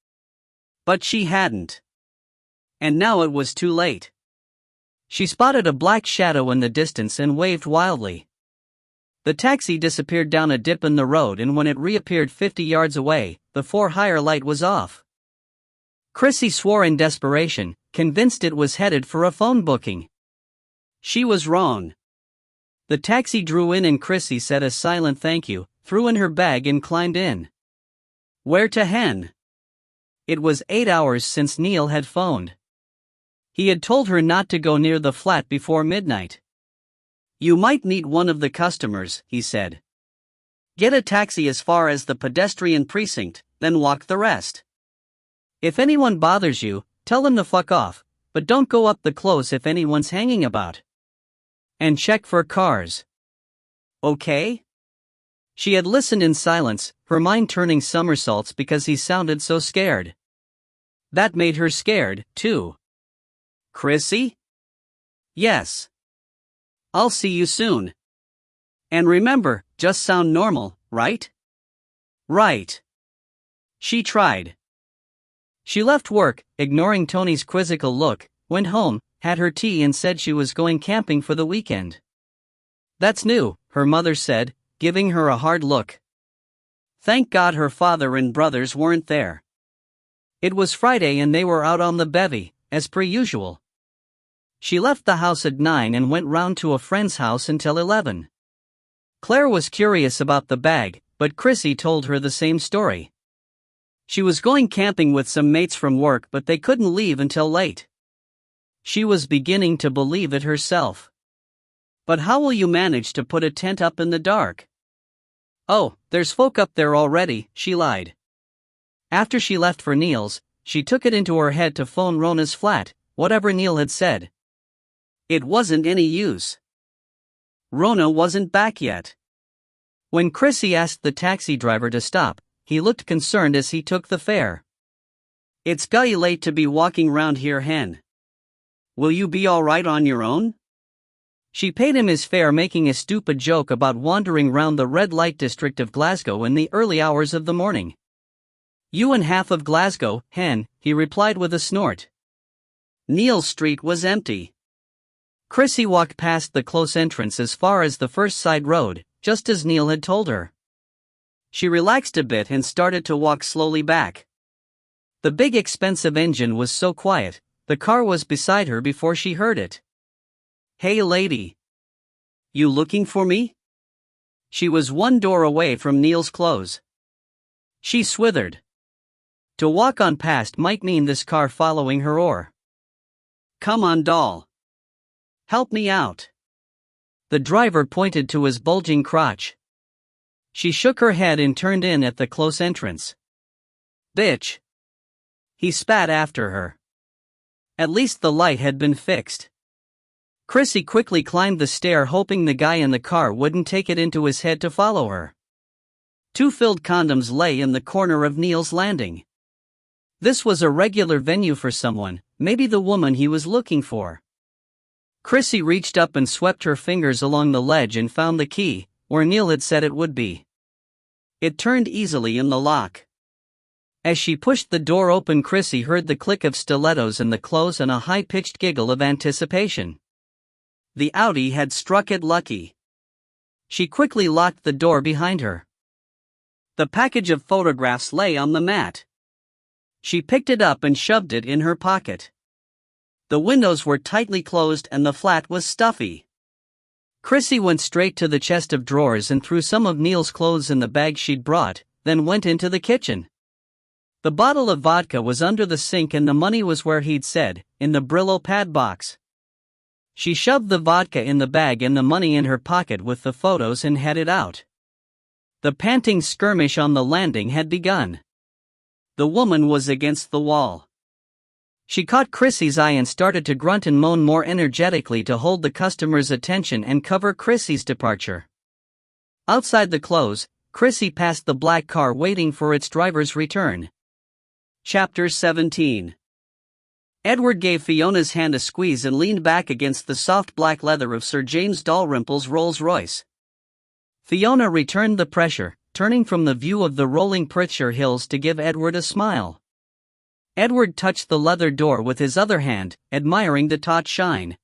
But she hadn't. And now it was too late. She spotted a black shadow in the distance and waved wildly. The taxi disappeared down a dip in the road, and when it reappeared 50 yards away, the for-hire light was off. Chrissy swore in desperation, convinced it was headed for a phone booking. She was wrong. The taxi drew in and Chrissy said a silent thank you, threw in her bag and climbed in. Where to hen? It was 8 hours since Neil had phoned. He had told her not to go near the flat before midnight. You might meet one of the customers, he said. Get a taxi as far as the pedestrian precinct, then walk the rest. If anyone bothers you, tell them to fuck off, but don't go up the close if anyone's hanging about. And check for cars. Okay? She had listened in silence, her mind turning somersaults because he sounded so scared. That made her scared, too. Chrissy? Yes. I'll see you soon. And remember, just sound normal, right? Right. She tried. She left work, ignoring Tony's quizzical look, went home, had her tea and said she was going camping for the weekend. That's new, her mother said, giving her a hard look. Thank God her father and brothers weren't there. It was Friday and they were out on the bevy, as per usual. She left the house at 9 and went round to a friend's house until 11. Claire was curious about the bag, but Chrissy told her the same story. She was going camping with some mates from work, but they couldn't leave until late. She was beginning to believe it herself. But how will you manage to put a tent up in the dark? Oh, there's folk up there already, she lied. After she left for Neil's, she took it into her head to phone Rona's flat, whatever Neil had said. It wasn't any use. Rona wasn't back yet. When Chrissy asked the taxi driver to stop, he looked concerned as he took the fare. It's gully late to be walking round here, hen. Will you be all right on your own? She paid him his fare, making a stupid joke about wandering round the red light district of Glasgow in the early hours of the morning. "You and half of Glasgow, hen," he replied with a snort. Neil Street was empty. Chrissy walked past the close entrance as far as the first side road, just as Neil had told her. She relaxed a bit and started to walk slowly back. The big expensive engine was so quiet, the car was beside her before she heard it. "Hey lady. You looking for me?" She was one door away from Neil's close. She swithered. To walk on past might mean this car following her or. "Come on, doll. Help me out." The driver pointed to his bulging crotch. She shook her head and turned in at the close entrance. "Bitch." He spat after her. At least the light had been fixed. Chrissy quickly climbed the stair, hoping the guy in the car wouldn't take it into his head to follow her. 2 filled condoms lay in the corner of Neil's landing. This was a regular venue for someone, maybe the woman he was looking for. Chrissy reached up and swept her fingers along the ledge and found the key, where Neil had said it would be. It turned easily in the lock. As she pushed the door open, Chrissy heard the click of stilettos in the close and a high-pitched giggle of anticipation. The Audi had struck it lucky. She quickly locked the door behind her. The package of photographs lay on the mat. She picked it up and shoved it in her pocket. The windows were tightly closed and the flat was stuffy. Chrissy went straight to the chest of drawers and threw some of Neil's clothes in the bag she'd brought, then went into the kitchen. The bottle of vodka was under the sink and the money was where he'd said, in the Brillo pad box. She shoved the vodka in the bag and the money in her pocket with the photos and headed out. The panting skirmish on the landing had begun. The woman was against the wall. She caught Chrissy's eye and started to grunt and moan more energetically to hold the customer's attention and cover Chrissy's departure. Outside the close, Chrissy passed the black car waiting for its driver's return. Chapter 17. Edward gave Fiona's hand a squeeze and leaned back against the soft black leather of Sir James Dalrymple's Rolls-Royce. Fiona returned the pressure, turning from the view of the rolling Perthshire hills to give Edward a smile. Edward touched the leather door with his other hand, admiring the taut shine.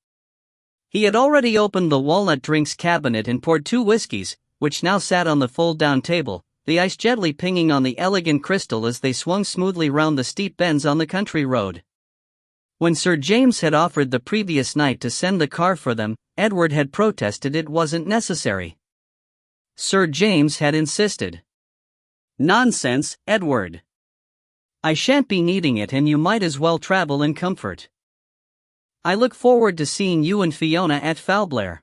He had already opened the walnut drinks cabinet and poured 2 whiskies, which now sat on the fold-down table, the ice gently pinging on the elegant crystal as they swung smoothly round the steep bends on the country road. When Sir James had offered the previous night to send the car for them, Edward had protested it wasn't necessary. Sir James had insisted. "Nonsense, Edward. I shan't be needing it and you might as well travel in comfort. I look forward to seeing you and Fiona at Falblair.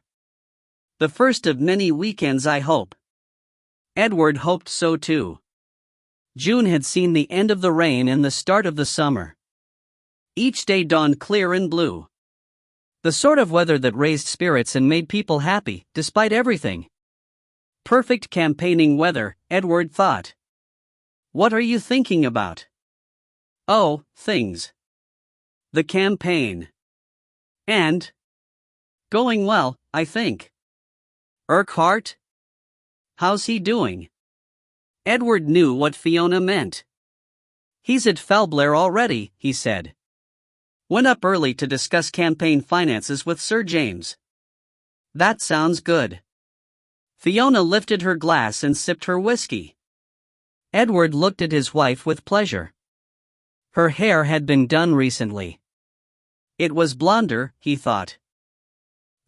The first of many weekends, I hope." Edward hoped so too. June had seen the end of the rain and the start of the summer. Each day dawned clear and blue. The sort of weather that raised spirits and made people happy, despite everything. Perfect campaigning weather, Edward thought. "What are you thinking about?" "Oh, things. The campaign. And going well, I think." "Urquhart? How's he doing?" Edward knew what Fiona meant. "He's at Falblair already," he said. "Went up early to discuss campaign finances with Sir James." "That sounds good." Fiona lifted her glass and sipped her whiskey. Edward looked at his wife with pleasure. Her hair had been done recently. It was blonder, he thought.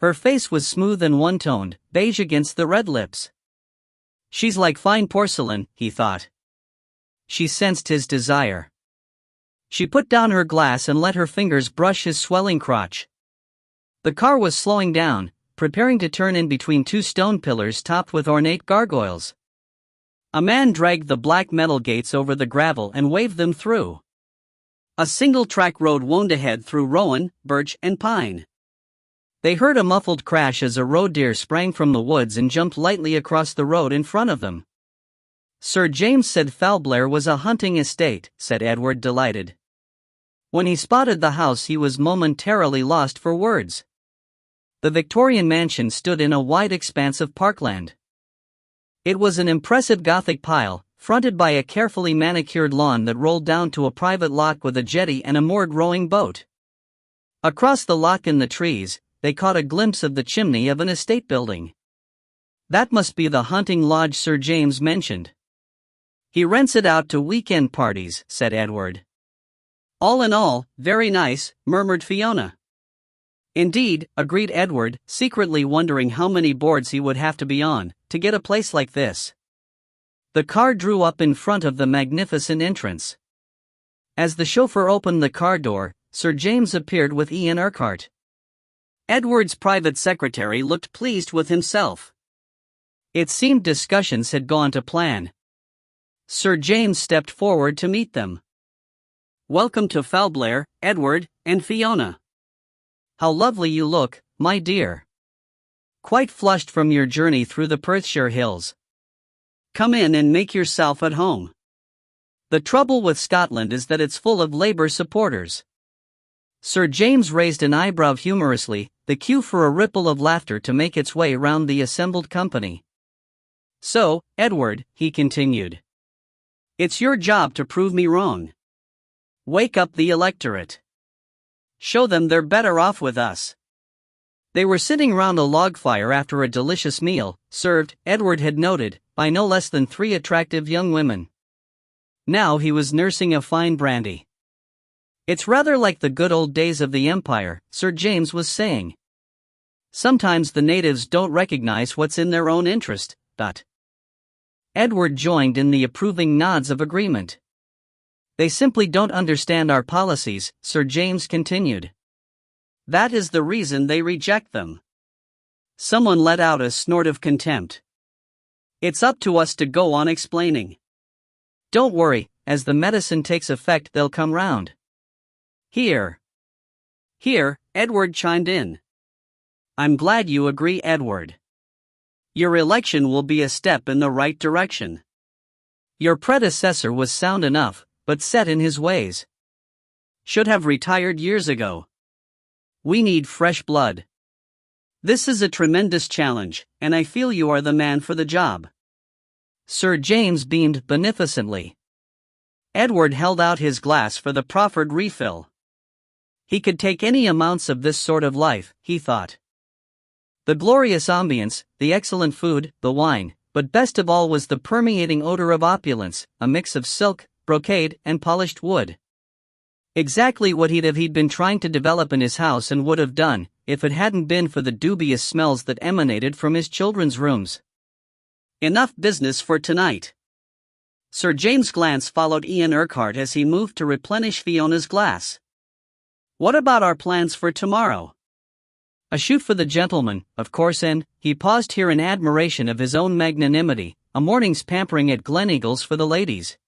Her face was smooth and one-toned, beige against the red lips. She's like fine porcelain, he thought. She sensed his desire. She put down her glass and let her fingers brush his swelling crotch. The car was slowing down, preparing to turn in between 2 stone pillars topped with ornate gargoyles. A man dragged the black metal gates over the gravel and waved them through. A single-track road wound ahead through rowan, birch, and pine. They heard a muffled crash as a roe deer sprang from the woods and jumped lightly across the road in front of them. Sir James said Falblair was a hunting estate, said Edward, delighted. When he spotted the house he was momentarily lost for words. The Victorian mansion stood in a wide expanse of parkland. It was an impressive Gothic pile, fronted by a carefully manicured lawn that rolled down to a private loch with a jetty and a moored rowing boat. Across the loch in the trees, they caught a glimpse of the chimney of an estate building. That must be the hunting lodge Sir James mentioned. He rents it out to weekend parties, said Edward. All in all, very nice, murmured Fiona. Indeed, agreed Edward, secretly wondering how many boards he would have to be on to get a place like this. The car drew up in front of the magnificent entrance. As the chauffeur opened the car door, Sir James appeared with Ian Urquhart. Edward's private secretary looked pleased with himself. It seemed discussions had gone to plan. Sir James stepped forward to meet them. Welcome to Falblair, Edward, and Fiona. How lovely you look, my dear. Quite flushed from your journey through the Perthshire hills. Come in and make yourself at home. The trouble with Scotland is that it's full of Labour supporters. Sir James raised an eyebrow humorously, the cue for a ripple of laughter to make its way round the assembled company. So, Edward, he continued. It's your job to prove me wrong. Wake up the electorate. Show them they're better off with us. They were sitting round a log fire after a delicious meal, served, Edward had noted, by no less than 3 attractive young women. Now he was nursing a fine brandy. It's rather like the good old days of the Empire, Sir James was saying. Sometimes the natives don't recognize what's in their own interest, but Edward joined in the approving nods of agreement. They simply don't understand our policies, Sir James continued. That is the reason they reject them. Someone let out a snort of contempt. It's up to us to go on explaining. Don't worry, as the medicine takes effect they'll come round. Here, Edward chimed in. I'm glad you agree, Edward. Your election will be a step in the right direction. Your predecessor was sound enough, but set in his ways. Should have retired years ago. We need fresh blood. This is a tremendous challenge, and I feel you are the man for the job. Sir James beamed beneficently. Edward held out his glass for the proffered refill. He could take any amounts of this sort of life, he thought. The glorious ambience, the excellent food, the wine, but best of all was the permeating odor of opulence, a mix of silk, brocade, and polished wood. Exactly what he'd been trying to develop in his house and would have done, if it hadn't been for the dubious smells that emanated from his children's rooms. Enough business for tonight. Sir James' glance followed Ian Urquhart as he moved to replenish Fiona's glass. What about our plans for tomorrow? A shoot for the gentleman, of course, and he paused here in admiration of his own magnanimity, a morning's pampering at Gleneagles for the ladies.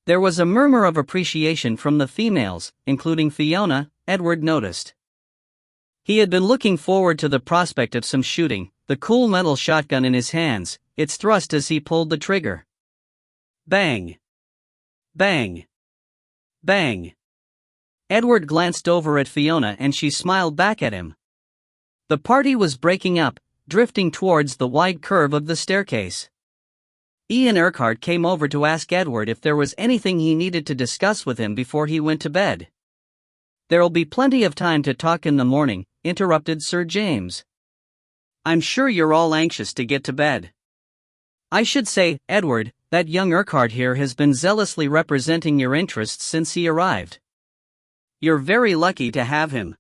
There was a murmur of appreciation from the females, including Fiona, Edward noticed. He had been looking forward to the prospect of some shooting, the cool metal shotgun in his hands, its thrust as he pulled the trigger. Bang! Bang! Bang! Edward glanced over at Fiona and she smiled back at him. The party was breaking up, drifting towards the wide curve of the staircase. Ian Urquhart came over to ask Edward if there was anything he needed to discuss with him before he went to bed. There'll be plenty of time to talk in the morning, interrupted Sir James. I'm sure you're all anxious to get to bed. I should say, Edward, that young Urquhart here has been zealously representing your interests since he arrived. You're very lucky to have him.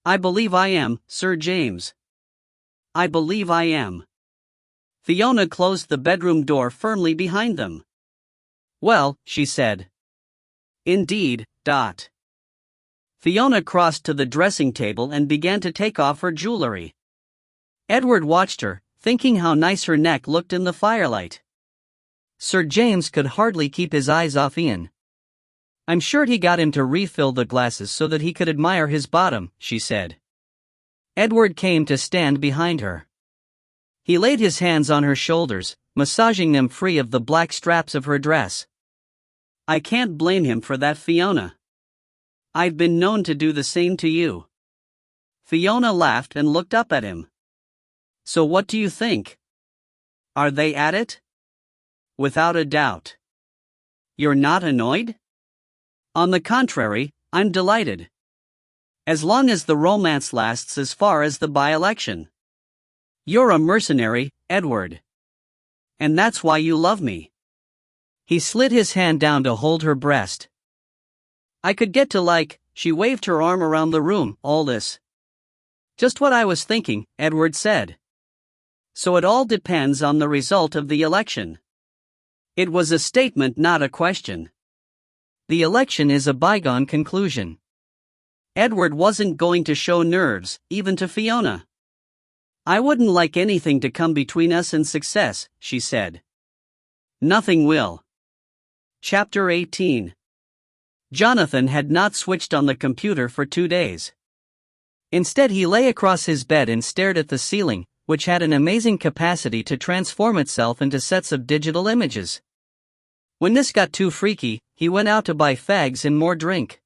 I believe I am, Sir James. I believe I am. Fiona closed the bedroom door firmly behind them. Well, she said. Indeed, . Fiona crossed to the dressing table and began to take off her jewelry. Edward watched her, thinking how nice her neck looked in the firelight. Sir James could hardly keep his eyes off Ian. I'm sure he got him to refill the glasses so that he could admire his bottom, she said. Edward came to stand behind her. He laid his hands on her shoulders, massaging them free of the black straps of her dress. I can't blame him for that, Fiona. I've been known to do the same to you. Fiona laughed and looked up at him. So what do you think? Are they at it? Without a doubt. You're not annoyed? On the contrary, I'm delighted. As long as the romance lasts as far as the by-election. You're a mercenary, Edward. And that's why you love me. He slid his hand down to hold her breast. I could get to she waved her arm around the room, all this. Just what I was thinking, Edward said. So it all depends on the result of the election. It was a statement, not a question. The election is a bygone conclusion. Edward wasn't going to show nerves, even to Fiona. I wouldn't like anything to come between us and success, she said. Nothing will. Chapter 18. Jonathan had not switched on the computer for 2 days. Instead, he lay across his bed and stared at the ceiling, which had an amazing capacity to transform itself into sets of digital images. When this got too freaky, he went out to buy fags and more drink.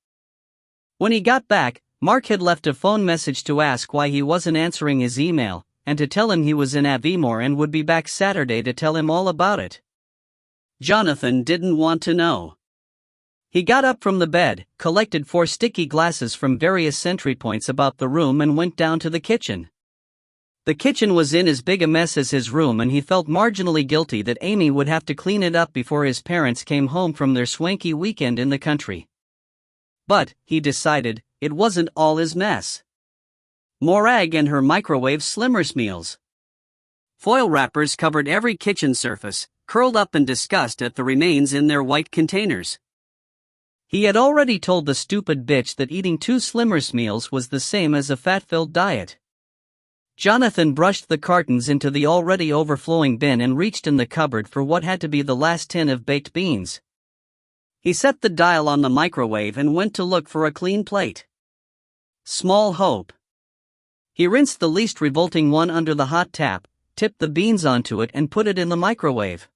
When he got back, Mark had left a phone message to ask why he wasn't answering his email, and to tell him he was in Aviemore and would be back Saturday to tell him all about it. Jonathan didn't want to know. He got up from the bed, collected 4 sticky glasses from various sentry points about the room and went down to the kitchen. The kitchen was in as big a mess as his room, and he felt marginally guilty that Amy would have to clean it up before his parents came home from their swanky weekend in the country. But, he decided, it wasn't all his mess. Morag and her microwave Slimmers meals. Foil wrappers covered every kitchen surface, curled up in disgust at the remains in their white containers. He had already told the stupid bitch that eating 2 Slimmers meals was the same as a fat-filled diet. Jonathan brushed the cartons into the already overflowing bin and reached in the cupboard for what had to be the last tin of baked beans. He set the dial on the microwave and went to look for a clean plate. Small hope. He rinsed the least revolting one under the hot tap, tipped the beans onto it and put it in the microwave.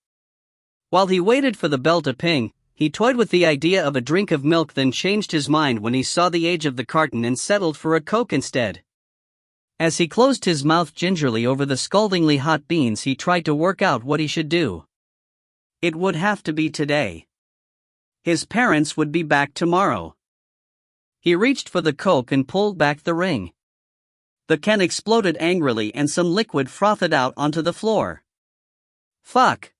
While he waited for the bell to ping, he toyed with the idea of a drink of milk, then changed his mind when he saw the age of the carton and settled for a Coke instead. As he closed his mouth gingerly over the scaldingly hot beans, he tried to work out what he should do. It would have to be today. His parents would be back tomorrow. He reached for the Coke and pulled back the ring. The can exploded angrily and some liquid frothed out onto the floor. Fuck.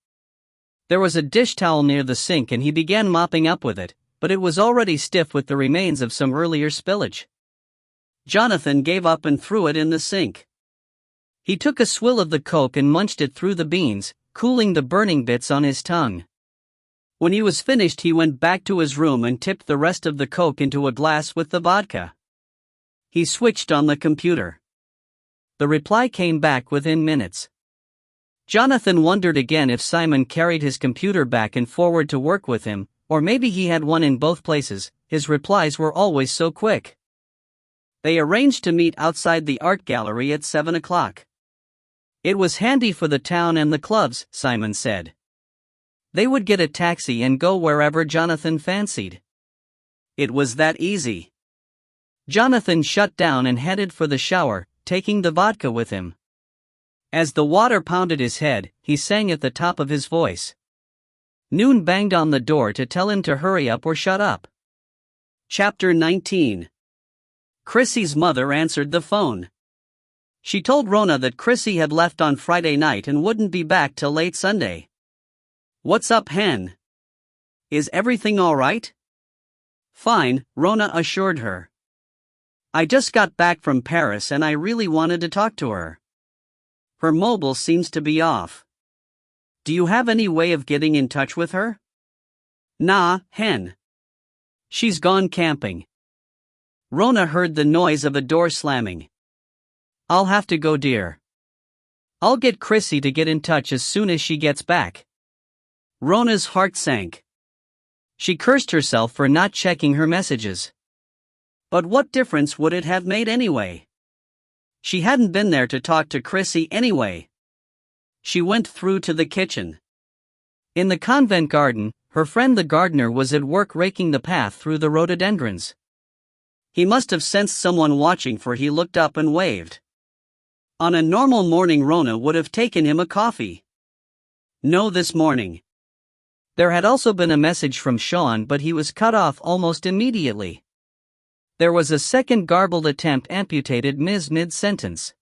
There was a dish towel near the sink and he began mopping up with it, but it was already stiff with the remains of some earlier spillage. Jonathan gave up and threw it in the sink. He took a swill of the Coke and munched it through the beans, cooling the burning bits on his tongue. When he was finished, he went back to his room and tipped the rest of the Coke into a glass with the vodka. He switched on the computer. The reply came back within minutes. Jonathan wondered again if Simon carried his computer back and forward to work with him, or maybe he had one in both places. His replies were always so quick. They arranged to meet outside the art gallery at 7 o'clock. It was handy for the town and the clubs, Simon said. They would get a taxi and go wherever Jonathan fancied. It was that easy. Jonathan shut down and headed for the shower, taking the vodka with him. As the water pounded his head, he sang at the top of his voice. Noon banged on the door to tell him to hurry up or shut up. Chapter 19. Chrissy's mother answered the phone. She told Rona that Chrissy had left on Friday night and wouldn't be back till late Sunday. What's up, hen? Is everything all right? Fine, Rona assured her. I just got back from Paris and I really wanted to talk to her. Her mobile seems to be off. Do you have any way of getting in touch with her? Nah, hen. She's gone camping. Rona heard the noise of a door slamming. I'll have to go, dear. I'll get Chrissy to get in touch as soon as she gets back. Rona's heart sank. She cursed herself for not checking her messages. But what difference would it have made anyway? She hadn't been there to talk to Chrissy anyway. She went through to the kitchen. In the convent garden, her friend the gardener was at work raking the path through the rhododendrons. He must have sensed someone watching, for he looked up and waved. On a normal morning, Rona would have taken him a coffee. No, this morning. There had also been a message from Sean, but he was cut off almost immediately. There was a second garbled attempt, amputated mid-sentence.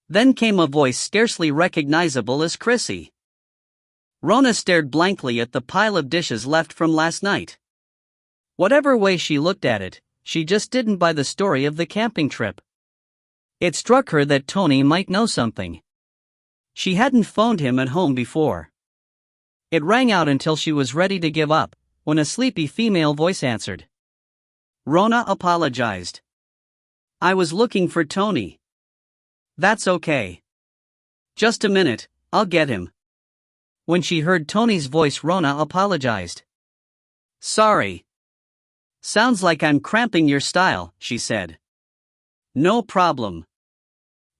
Then came a voice scarcely recognizable as Chrissy. Rona stared blankly at the pile of dishes left from last night. Whatever way she looked at it, she just didn't buy the story of the camping trip. It struck her that Tony might know something. She hadn't phoned him at home before. It rang out until she was ready to give up, when a sleepy female voice answered. Rona apologized. I was looking for Tony. That's okay. Just a minute, I'll get him. When she heard Tony's voice, Rona apologized. Sorry. Sounds like I'm cramping your style, she said. No problem.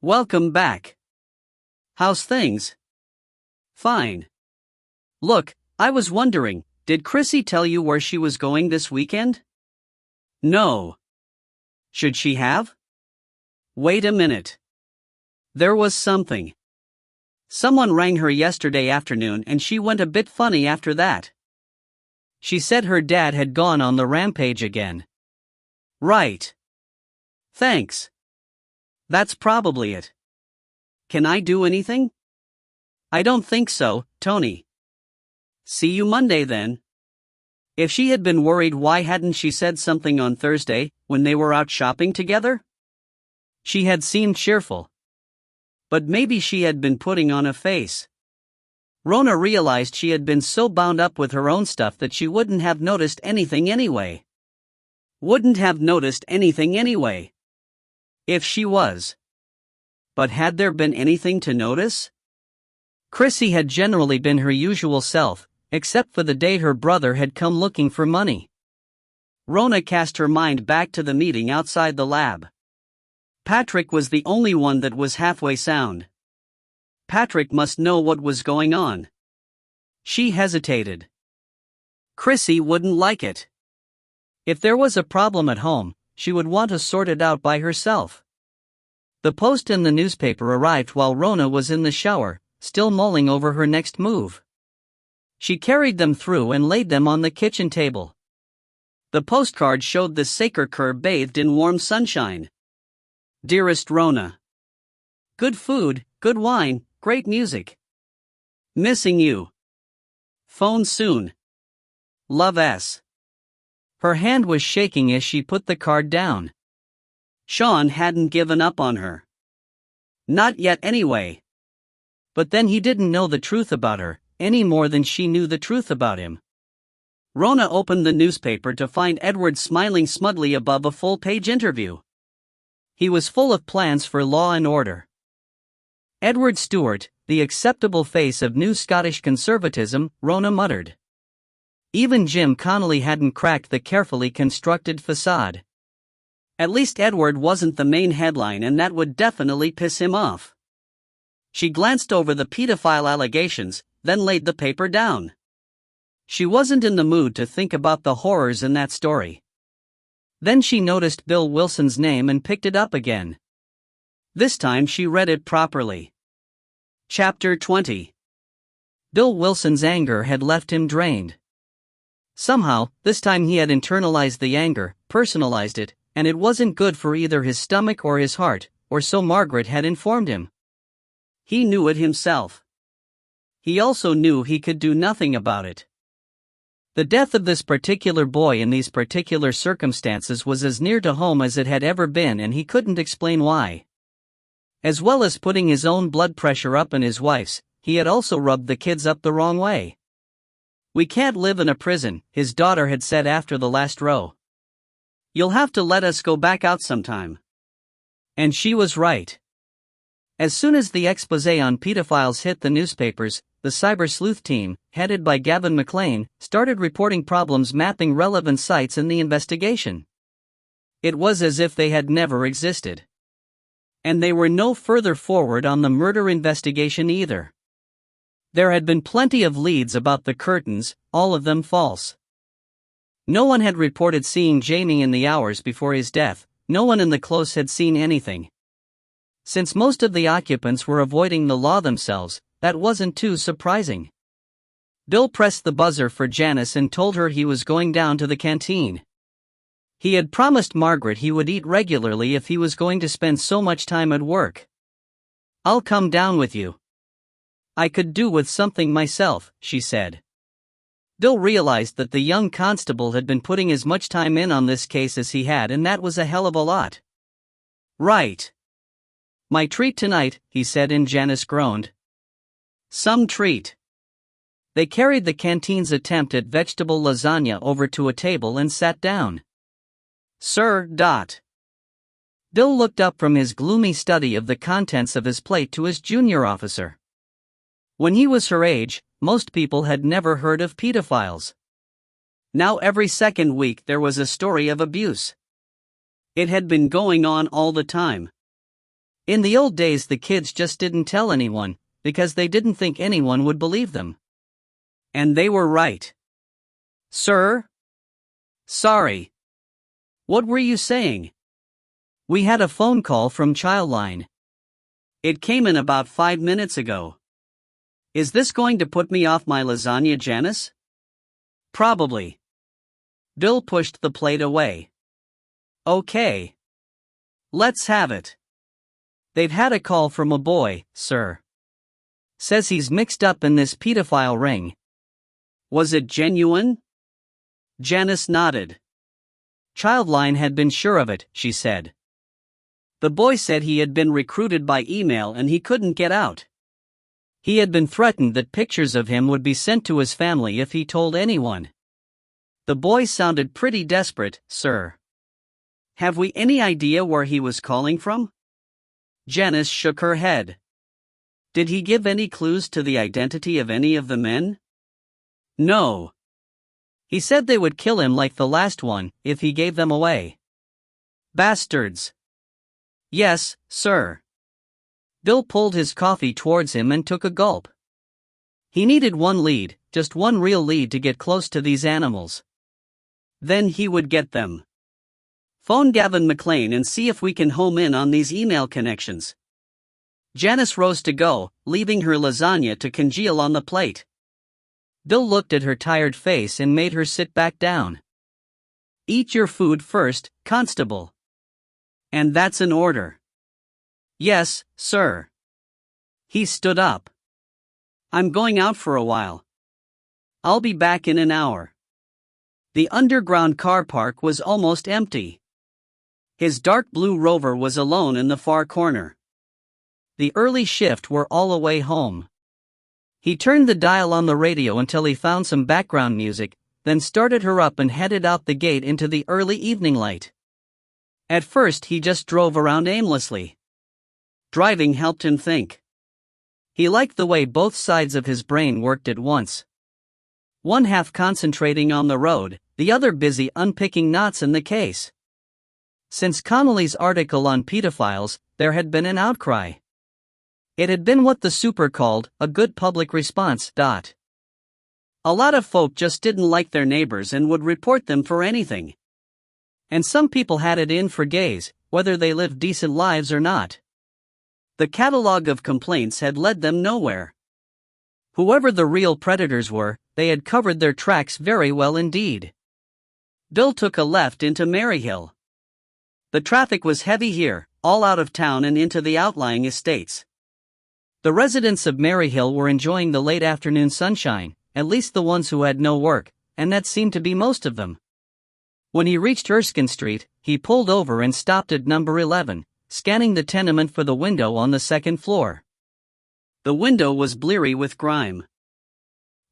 Welcome back. How's things? Fine. Look, I was wondering, did Chrissy tell you where she was going this weekend? No. Should she have? Wait a minute. There was something. Someone rang her yesterday afternoon and she went a bit funny after that. She said her dad had gone on the rampage again. Right. Thanks. That's probably it. Can I do anything? I don't think so, Tony. See you Monday then. If she had been worried, why hadn't she said something on Thursday, when they were out shopping together? She had seemed cheerful. But maybe she had been putting on a face. Rona realized she had been so bound up with her own stuff that she wouldn't have noticed anything anyway. If she was. But had there been anything to notice? Chrissy had generally been her usual self, except for the day her brother had come looking for money. Rona cast her mind back to the meeting outside the lab. Patrick was the only one that was halfway sound. Patrick must know what was going on. She hesitated. Chrissy wouldn't like it. If there was a problem at home, she would want to sort it out by herself. The Post and the newspaper arrived while Rona was in the shower, still mulling over her next move. She carried them through and laid them on the kitchen table. The postcard showed the Saker curb bathed in warm sunshine. Dearest Rona. Good food, good wine, great music. Missing you. Phone soon. Love S. Her hand was shaking as she put the card down. Sean hadn't given up on her. Not yet anyway. But then he didn't know the truth about her, any more than she knew the truth about him. Rona opened the newspaper to find Edward smiling smugly above a full-page interview. He was full of plans for law and order. Edward Stewart, the acceptable face of new Scottish conservatism, Rona muttered. Even Jim Connolly hadn't cracked the carefully constructed facade. At least Edward wasn't the main headline, and that would definitely piss him off. She glanced over the pedophile allegations, then laid the paper down. She wasn't in the mood to think about the horrors in that story. Then she noticed Bill Wilson's name and picked it up again. This time she read it properly. Chapter 20. Bill Wilson's anger had left him drained. Somehow, this time he had internalized the anger, personalized it, and it wasn't good for either his stomach or his heart, or so Margaret had informed him. He knew it himself. He also knew he could do nothing about it. The death of this particular boy in these particular circumstances was as near to home as it had ever been, and he couldn't explain why. As well as putting his own blood pressure up and his wife's, he had also rubbed the kids up the wrong way. We can't live in a prison, his daughter had said after the last row. You'll have to let us go back out sometime. And she was right. As soon as the expose on pedophiles hit the newspapers, the cyber sleuth team, headed by Gavin McLean, started reporting problems mapping relevant sites in the investigation. It was as if they had never existed. And they were no further forward on the murder investigation either. There had been plenty of leads about the curtains, all of them false. No one had reported seeing Jamie in the hours before his death. No one in the close had seen anything. Since most of the occupants were avoiding the law themselves, that wasn't too surprising. Bill pressed the buzzer for Janice and told her he was going down to the canteen. He had promised Margaret he would eat regularly if he was going to spend so much time at work. "I'll come down with you. I could do with something myself," she said. Bill realized that the young constable had been putting as much time in on this case as he had, and that was a hell of a lot. "Right. My treat tonight," he said, and Janice groaned. "Some treat." They carried the canteen's attempt at vegetable lasagna over to a table and sat down. "Sir, Dot." Bill looked up from his gloomy study of the contents of his plate to his junior officer. When he was her age, most people had never heard of pedophiles. Now every second week there was a story of abuse. It had been going on all the time. In the old days the kids just didn't tell anyone, because they didn't think anyone would believe them. And they were right. "Sir? Sorry. What were you saying?" "We had a phone call from Childline. It came in about 5 minutes ago." "Is this going to put me off my lasagna, Janice?" "Probably." Bill pushed the plate away. "Okay. Let's have it." "They've had a call from a boy, sir. Says he's mixed up in this pedophile ring." "Was it genuine?" Janice nodded. Childline had been sure of it, she said. The boy said he had been recruited by email and he couldn't get out. He had been threatened that pictures of him would be sent to his family if he told anyone. The boy sounded pretty desperate, sir. "Have we any idea where he was calling from?" Janice shook her head. "Did he give any clues to the identity of any of the men?" "No. He said they would kill him like the last one, if he gave them away." "Bastards." "Yes, sir." Bill pulled his coffee towards him and took a gulp. He needed one lead, just one real lead to get close to these animals. Then he would get them. "Phone Gavin McLean and see if we can home in on these email connections." Janice rose to go, leaving her lasagna to congeal on the plate. Bill looked at her tired face and made her sit back down. "Eat your food first, constable." "And that's an order." "Yes, sir." He stood up. "I'm going out for a while. I'll be back in an hour." The underground car park was almost empty. His dark blue Rover was alone in the far corner. The early shift were all away home. He turned the dial on the radio until he found some background music, then started her up and headed out the gate into the early evening light. At first he just drove around aimlessly. Driving helped him think. He liked the way both sides of his brain worked at once. One half concentrating on the road, the other busy unpicking knots in the case. Since Connolly's article on pedophiles, there had been an outcry. It had been what the super called a good public response. A lot of folk just didn't like their neighbors and would report them for anything. And some people had it in for gays, whether they lived decent lives or not. The catalog of complaints had led them nowhere. Whoever the real predators were, they had covered their tracks very well indeed. Bill took a left into Maryhill. The traffic was heavy here, all out of town and into the outlying estates. The residents of Maryhill were enjoying the late afternoon sunshine, at least the ones who had no work, and that seemed to be most of them. When he reached Erskine Street, he pulled over and stopped at number 11, scanning the tenement for the window on the second floor. The window was bleary with grime.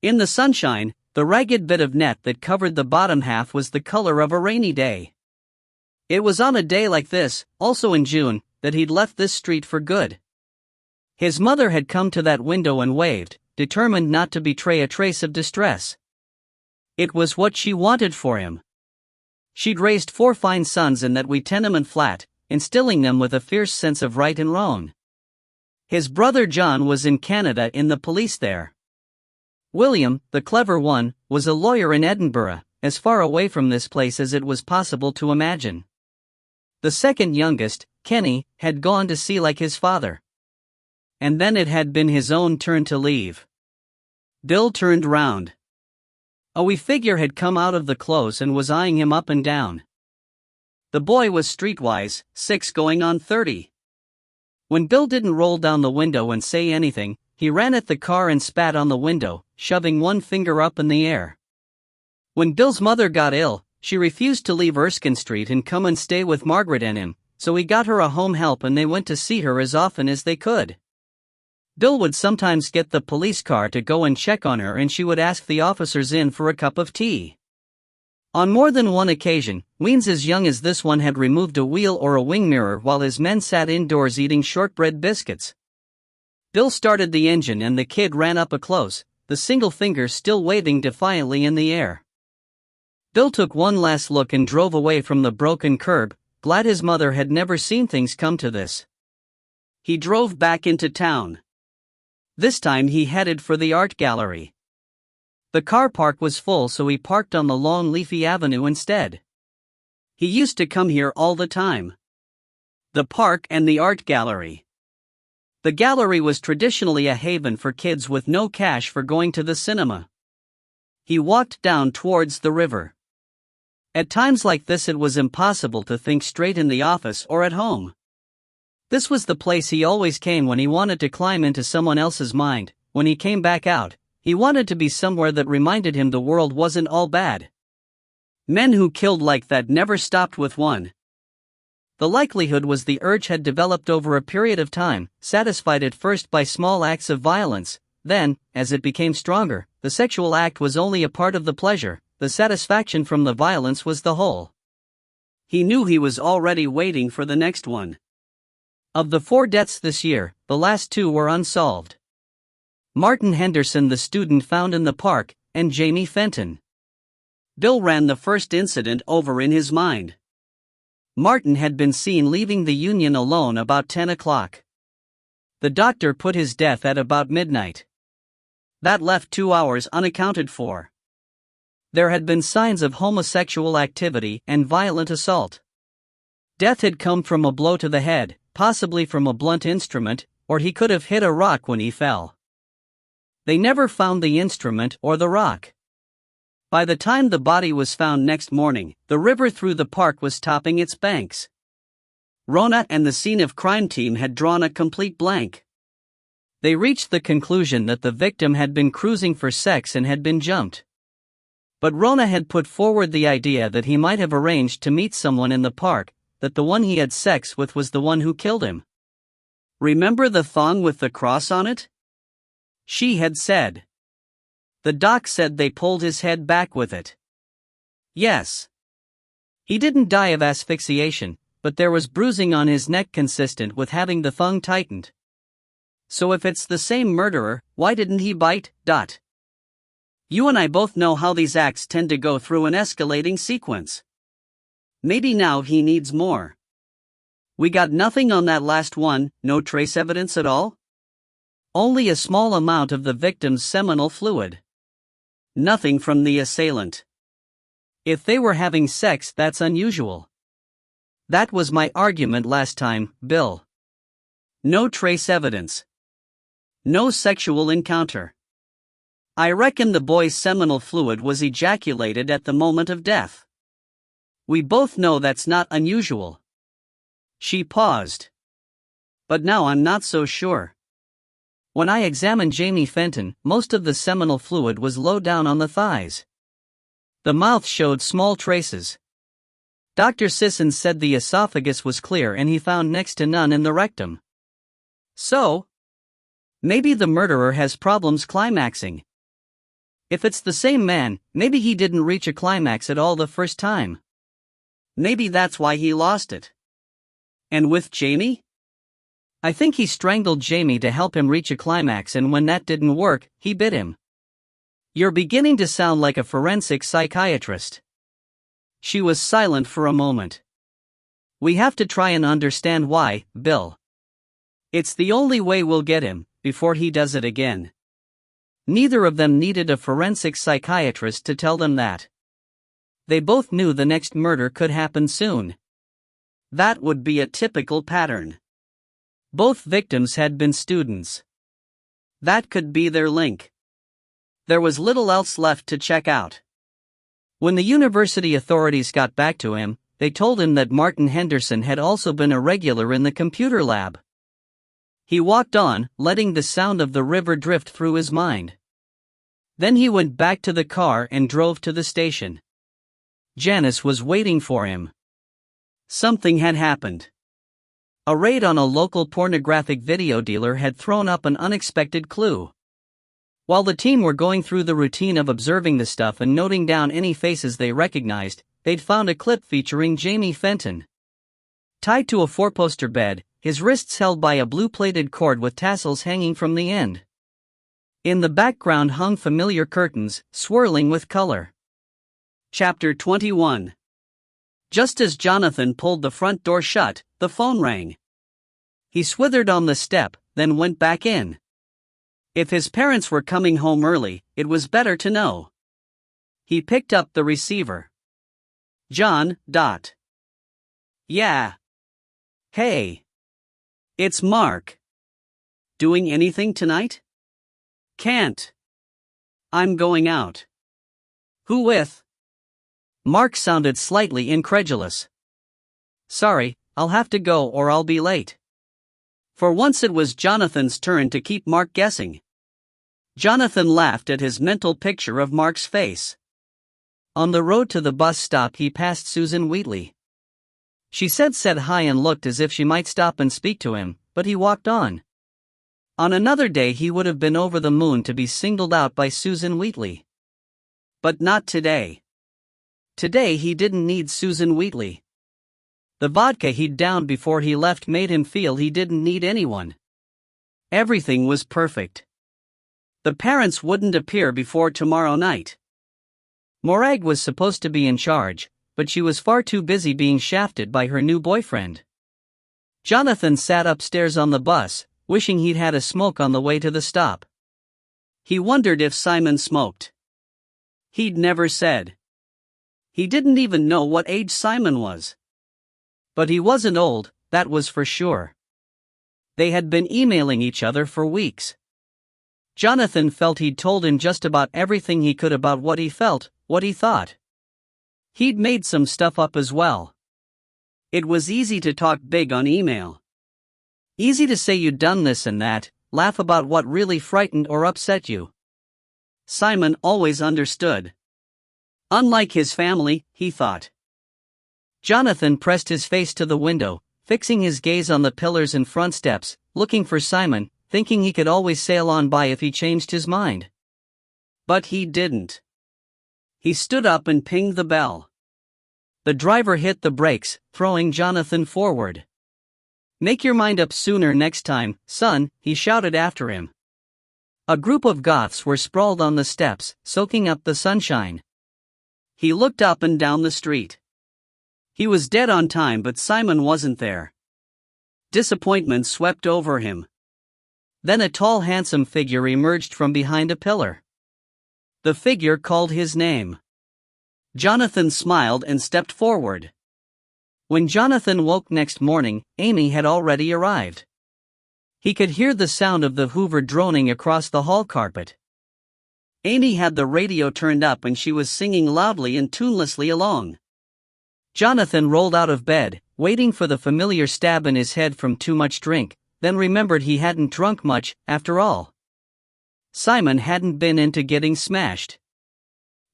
In the sunshine, the ragged bit of net that covered the bottom half was the color of a rainy day. It was on a day like this, also in June, that he'd left this street for good. His mother had come to that window and waved, determined not to betray a trace of distress. It was what she wanted for him. She'd raised 4 fine sons in that wee tenement flat, instilling them with a fierce sense of right and wrong. His brother John was in Canada in the police there. William, the clever one, was a lawyer in Edinburgh, as far away from this place as it was possible to imagine. The second youngest, Kenny, had gone to sea like his father. And then it had been his own turn to leave. Bill turned round. A wee figure had come out of the close and was eyeing him up and down. The boy was streetwise, 6 going on 30. When Bill didn't roll down the window and say anything, he ran at the car and spat on the window, shoving one finger up in the air. When Bill's mother got ill, she refused to leave Erskine Street and come and stay with Margaret and him, so he got her a home help and they went to see her as often as they could. Bill would sometimes get the police car to go and check on her and she would ask the officers in for a cup of tea. On more than one occasion, weans as young as this one had removed a wheel or a wing mirror while his men sat indoors eating shortbread biscuits. Bill started the engine and the kid ran up close, the single finger still waving defiantly in the air. Bill took one last look and drove away from the broken curb, glad his mother had never seen things come to this. He drove back into town. This time he headed for the art gallery. The car park was full, so he parked on the long leafy avenue instead. He used to come here all the time. The park and the art gallery. The gallery was traditionally a haven for kids with no cash for going to the cinema. He walked down towards the river. At times like this it was impossible to think straight in the office or at home. This was the place he always came when he wanted to climb into someone else's mind. When he came back out, he wanted to be somewhere that reminded him the world wasn't all bad. Men who killed like that never stopped with one. The likelihood was the urge had developed over a period of time, satisfied at first by small acts of violence. Then, as it became stronger, the sexual act was only a part of the pleasure, the satisfaction from the violence was the whole. He knew he was already waiting for the next one. Of the 4 deaths this year, the last 2 were unsolved. Martin Henderson, the student found in the park, and Jamie Fenton. Bill ran the first incident over in his mind. Martin had been seen leaving the Union alone about 10 o'clock. The doctor put his death at about midnight. That left 2 hours unaccounted for. There had been signs of homosexual activity and violent assault. Death had come from a blow to the head, possibly from a blunt instrument, or he could have hit a rock when he fell. They never found the instrument or the rock. By the time the body was found next morning, the river through the park was topping its banks. Rona and the scene of crime team had drawn a complete blank. They reached the conclusion that the victim had been cruising for sex and had been jumped. But Rona had put forward the idea that he might have arranged to meet someone in the park, that the one he had sex with was the one who killed him. Remember the thong with the cross on it? She had said. The doc said they pulled his head back with it. Yes. He didn't die of asphyxiation, but there was bruising on his neck consistent with having the thong tightened. So if it's the same murderer, why didn't he bite? You and I both know how these acts tend to go through an escalating sequence. Maybe now he needs more. We got nothing on that last one, no trace evidence at all? Only a small amount of the victim's seminal fluid. Nothing from the assailant. If they were having sex, that's unusual. That was my argument last time, Bill. No trace evidence. No sexual encounter. I reckon the boy's seminal fluid was ejaculated at the moment of death. We both know that's not unusual. She paused. But now I'm not so sure. When I examined Jamie Fenton, most of the seminal fluid was low down on the thighs. The mouth showed small traces. Dr. Sisson said the esophagus was clear and he found next to none in the rectum. So, maybe the murderer has problems climaxing. If it's the same man, maybe he didn't reach a climax at all the first time. Maybe that's why he lost it. And with Jamie? I think he strangled Jamie to help him reach a climax, and when that didn't work, he bit him. You're beginning to sound like a forensic psychiatrist. She was silent for a moment. We have to try and understand why, Bill. It's the only way we'll get him, before he does it again. Neither of them needed a forensic psychiatrist to tell them that. They both knew the next murder could happen soon. That would be a typical pattern. Both victims had been students. That could be their link. There was little else left to check out. When the university authorities got back to him, they told him that Martin Henderson had also been a regular in the computer lab. He walked on, letting the sound of the river drift through his mind. Then he went back to the car and drove to the station. Janice was waiting for him. Something had happened. A raid on a local pornographic video dealer had thrown up an unexpected clue. While the team were going through the routine of observing the stuff and noting down any faces they recognized, they'd found a clip featuring Jamie Fenton. Tied to a four-poster bed, his wrists held by a blue-plated cord with tassels hanging from the end. In the background hung familiar curtains, swirling with color. Chapter 21. Just as Jonathan pulled the front door shut, the phone rang. He swithered on the step, then went back in. If his parents were coming home early, it was better to know. He picked up the receiver. John. Yeah. Hey. It's Mark. Doing anything tonight? Can't. I'm going out. Who with? Mark sounded slightly incredulous. Sorry, I'll have to go or I'll be late. For once it was Jonathan's turn to keep Mark guessing. Jonathan laughed at his mental picture of Mark's face. On the road to the bus stop he passed Susan Wheatley. She said hi and looked as if she might stop and speak to him, but he walked on. On another day he would have been over the moon to be singled out by Susan Wheatley. But not today. Today he didn't need Susan Wheatley. The vodka he'd downed before he left made him feel he didn't need anyone. Everything was perfect. The parents wouldn't appear before tomorrow night. Morag was supposed to be in charge, but she was far too busy being shafted by her new boyfriend. Jonathan sat upstairs on the bus, wishing he'd had a smoke on the way to the stop. He wondered if Simon smoked. He'd never said. He didn't even know what age Simon was. But he wasn't old, that was for sure. They had been emailing each other for weeks. Jonathan felt he'd told him just about everything he could about what he felt, what he thought. He'd made some stuff up as well. It was easy to talk big on email. Easy to say you'd done this and that, laugh about what really frightened or upset you. Simon always understood. Unlike his family, he thought. Jonathan pressed his face to the window, fixing his gaze on the pillars and front steps, looking for Simon, thinking he could always sail on by if he changed his mind. But he didn't. He stood up and pinged the bell. The driver hit the brakes, throwing Jonathan forward. Make your mind up sooner next time, son, he shouted after him. A group of goths were sprawled on the steps, soaking up the sunshine. He looked up and down the street. He was dead on time, but Simon wasn't there. Disappointment swept over him. Then a tall, handsome figure emerged from behind a pillar. The figure called his name. Jonathan smiled and stepped forward. When Jonathan woke next morning, Amy had already arrived. He could hear the sound of the Hoover droning across the hall carpet. Amy had the radio turned up and she was singing loudly and tunelessly along. Jonathan rolled out of bed, waiting for the familiar stab in his head from too much drink, then remembered he hadn't drunk much, after all. Simon hadn't been into getting smashed.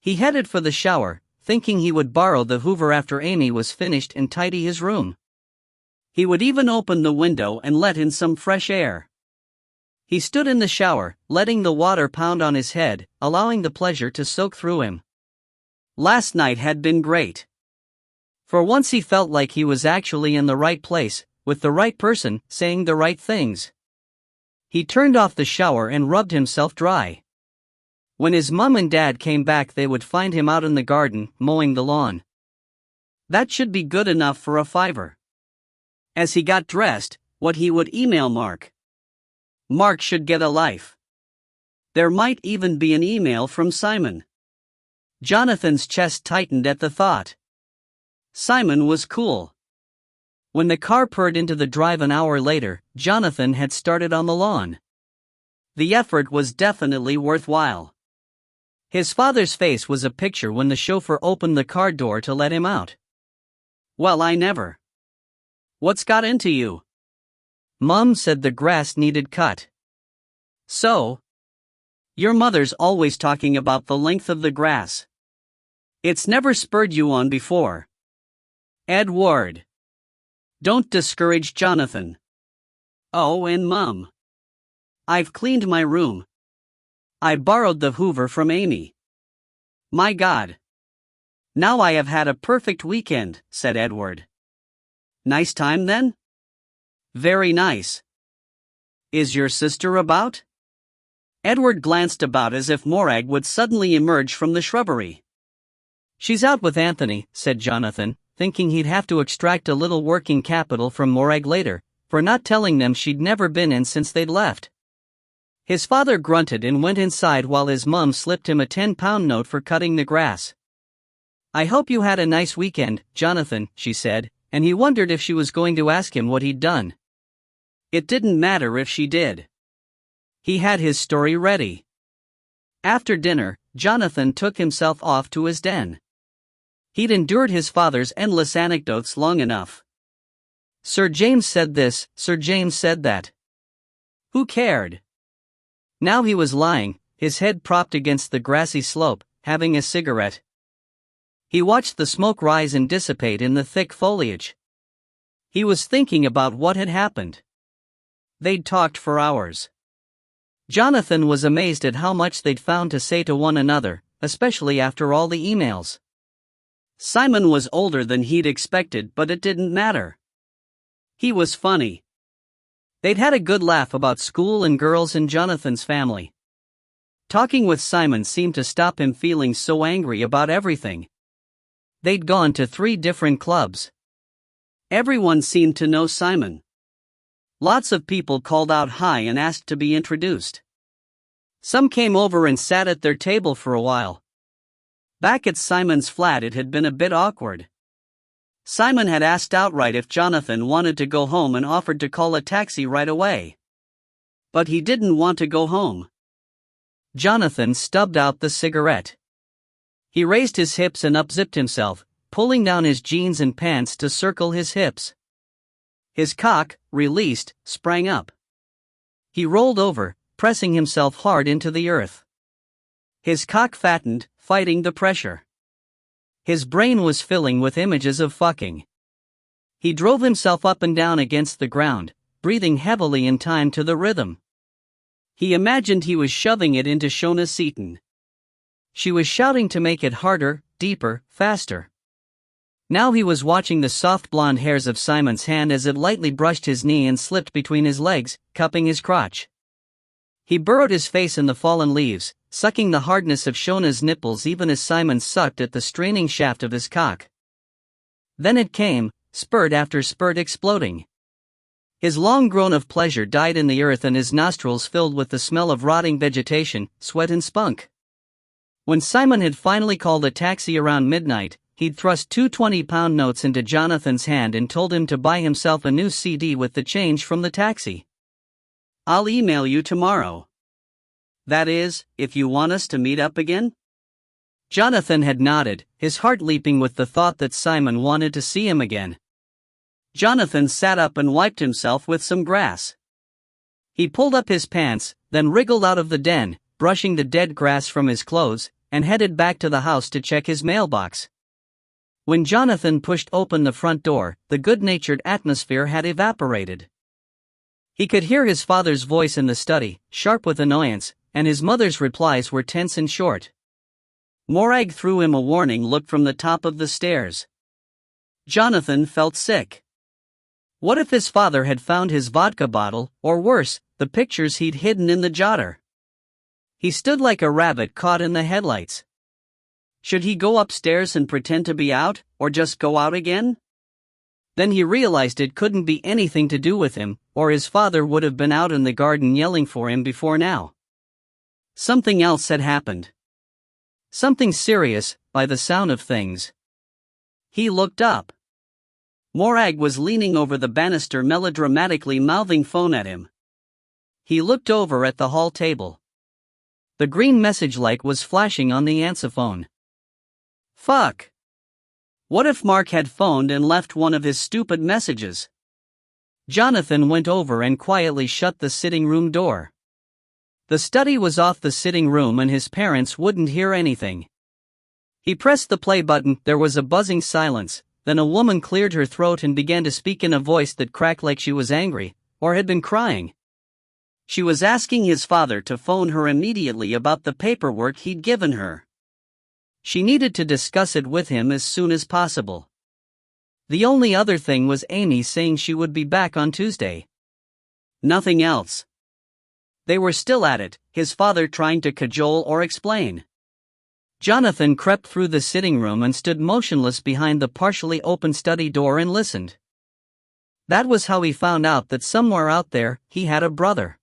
He headed for the shower, thinking he would borrow the Hoover after Amy was finished and tidy his room. He would even open the window and let in some fresh air. He stood in the shower, letting the water pound on his head, allowing the pleasure to soak through him. Last night had been great. For once he felt like he was actually in the right place, with the right person, saying the right things. He turned off the shower and rubbed himself dry. When his mom and dad came back, they would find him out in the garden, mowing the lawn. That should be good enough for a $5. As he got dressed, what he would email Mark. Mark should get a life. There might even be an email from Simon. Jonathan's chest tightened at the thought. Simon was cool. When the car purred into the drive an hour later, Jonathan had started on the lawn. The effort was definitely worthwhile. His father's face was a picture when the chauffeur opened the car door to let him out. Well, I never. What's got into you? Mom said the grass needed cut. So? Your mother's always talking about the length of the grass. It's never spurred you on before. Edward. Don't discourage Jonathan. Oh, and Mom. I've cleaned my room. I borrowed the Hoover from Amy. My God. Now I have had a perfect weekend, said Edward. Nice time then? Very nice. Is your sister about? Edward glanced about as if Morag would suddenly emerge from the shrubbery. She's out with Anthony, said Jonathan, thinking he'd have to extract a little working capital from Morag later, for not telling them she'd never been in since they'd left. His father grunted and went inside while his mom slipped him a 10-pound note for cutting the grass. I hope you had a nice weekend, Jonathan, she said, and he wondered if she was going to ask him what he'd done. It didn't matter if she did. He had his story ready. After dinner, Jonathan took himself off to his den. He'd endured his father's endless anecdotes long enough. Sir James said this, Sir James said that. Who cared? Now he was lying, his head propped against the grassy slope, having a cigarette. He watched the smoke rise and dissipate in the thick foliage. He was thinking about what had happened. They'd talked for hours. Jonathan was amazed at how much they'd found to say to one another, especially after all the emails. Simon was older than he'd expected, but it didn't matter. He was funny. They'd had a good laugh about school and girls and Jonathan's family. Talking with Simon seemed to stop him feeling so angry about everything. They'd gone to 3 different clubs. Everyone seemed to know Simon. Lots of people called out hi and asked to be introduced. Some came over and sat at their table for a while. Back at Simon's flat it had been a bit awkward. Simon had asked outright if Jonathan wanted to go home and offered to call a taxi right away. But he didn't want to go home. Jonathan stubbed out the cigarette. He raised his hips and upzipped himself, pulling down his jeans and pants to circle his hips. His cock, released, sprang up. He rolled over, pressing himself hard into the earth. His cock fattened, fighting the pressure. His brain was filling with images of fucking. He drove himself up and down against the ground, breathing heavily in time to the rhythm. He imagined he was shoving it into Shona Seaton. She was shouting to make it harder, deeper, faster. Now he was watching the soft blonde hairs of Simon's hand as it lightly brushed his knee and slipped between his legs, cupping his crotch. He burrowed his face in the fallen leaves, sucking the hardness of Shona's nipples even as Simon sucked at the straining shaft of his cock. Then it came, spurt after spurt exploding. His long groan of pleasure died in the earth and his nostrils filled with the smell of rotting vegetation, sweat and spunk. When Simon had finally called a taxi around midnight, he'd thrust 2 20-pound notes into Jonathan's hand and told him to buy himself a new CD with the change from the taxi. I'll email you tomorrow. That is, if you want us to meet up again? Jonathan had nodded, his heart leaping with the thought that Simon wanted to see him again. Jonathan sat up and wiped himself with some grass. He pulled up his pants, then wriggled out of the den, brushing the dead grass from his clothes, and headed back to the house to check his mailbox. When Jonathan pushed open the front door, the good-natured atmosphere had evaporated. He could hear his father's voice in the study, sharp with annoyance, and his mother's replies were tense and short. Morag threw him a warning look from the top of the stairs. Jonathan felt sick. What if his father had found his vodka bottle, or worse, the pictures he'd hidden in the jotter? He stood like a rabbit caught in the headlights. Should he go upstairs and pretend to be out, or just go out again? Then he realized it couldn't be anything to do with him, or his father would have been out in the garden yelling for him before now. Something else had happened. Something serious, by the sound of things. He looked up. Morag was leaning over the banister melodramatically mouthing phone at him. He looked over at the hall table. The green message light was flashing on the answer phone. Fuck! What if Mark had phoned and left one of his stupid messages? Jonathan went over and quietly shut the sitting room door. The study was off the sitting room and his parents wouldn't hear anything. He pressed the play button. There was a buzzing silence, then a woman cleared her throat and began to speak in a voice that cracked like she was angry, or had been crying. She was asking his father to phone her immediately about the paperwork he'd given her. She needed to discuss it with him as soon as possible. The only other thing was Amy saying she would be back on Tuesday. Nothing else. They were still at it, his father trying to cajole or explain. Jonathan crept through the sitting room and stood motionless behind the partially open study door and listened. That was how he found out that somewhere out there, he had a brother.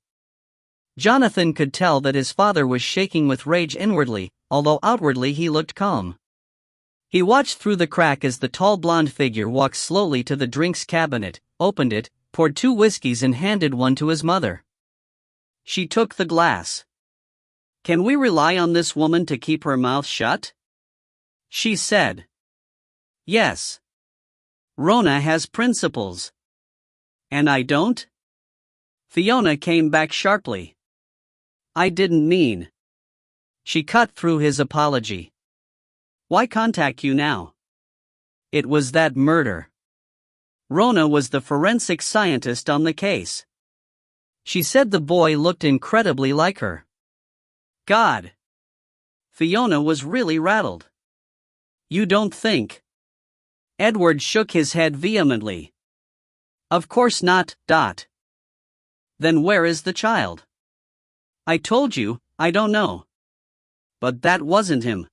Jonathan could tell that his father was shaking with rage inwardly, although outwardly he looked calm. He watched through the crack as the tall blonde figure walked slowly to the drinks cabinet, opened it, poured 2 whiskeys and handed one to his mother. She took the glass. "Can we rely on this woman to keep her mouth shut?" she said. "Yes. Rona has principles." "And I don't?" Fiona came back sharply. "I didn't mean." She cut through his apology. "Why contact you now?" It was that murder. Rona was the forensic scientist on the case. She said the boy looked incredibly like her. God. Fiona was really rattled. "You don't think?" Edward shook his head vehemently. "Of course not, Dot." "Then where is the child?" "I told you, I don't know." "But that wasn't him."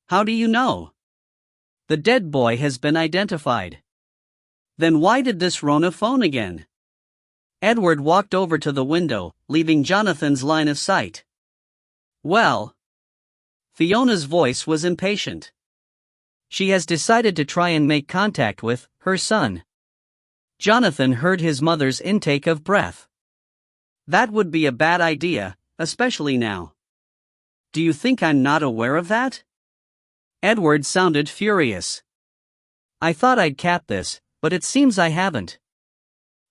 "How do you know?" "The dead boy has been identified." "Then why did this Rona phone again?" Edward walked over to the window, leaving Jonathan's line of sight. "Well." Fiona's voice was impatient. "She has decided to try and make contact with her son." Jonathan heard his mother's intake of breath. "That would be a bad idea, especially now." "Do you think I'm not aware of that?" Edward sounded furious. "I thought I'd cap this, but it seems I haven't."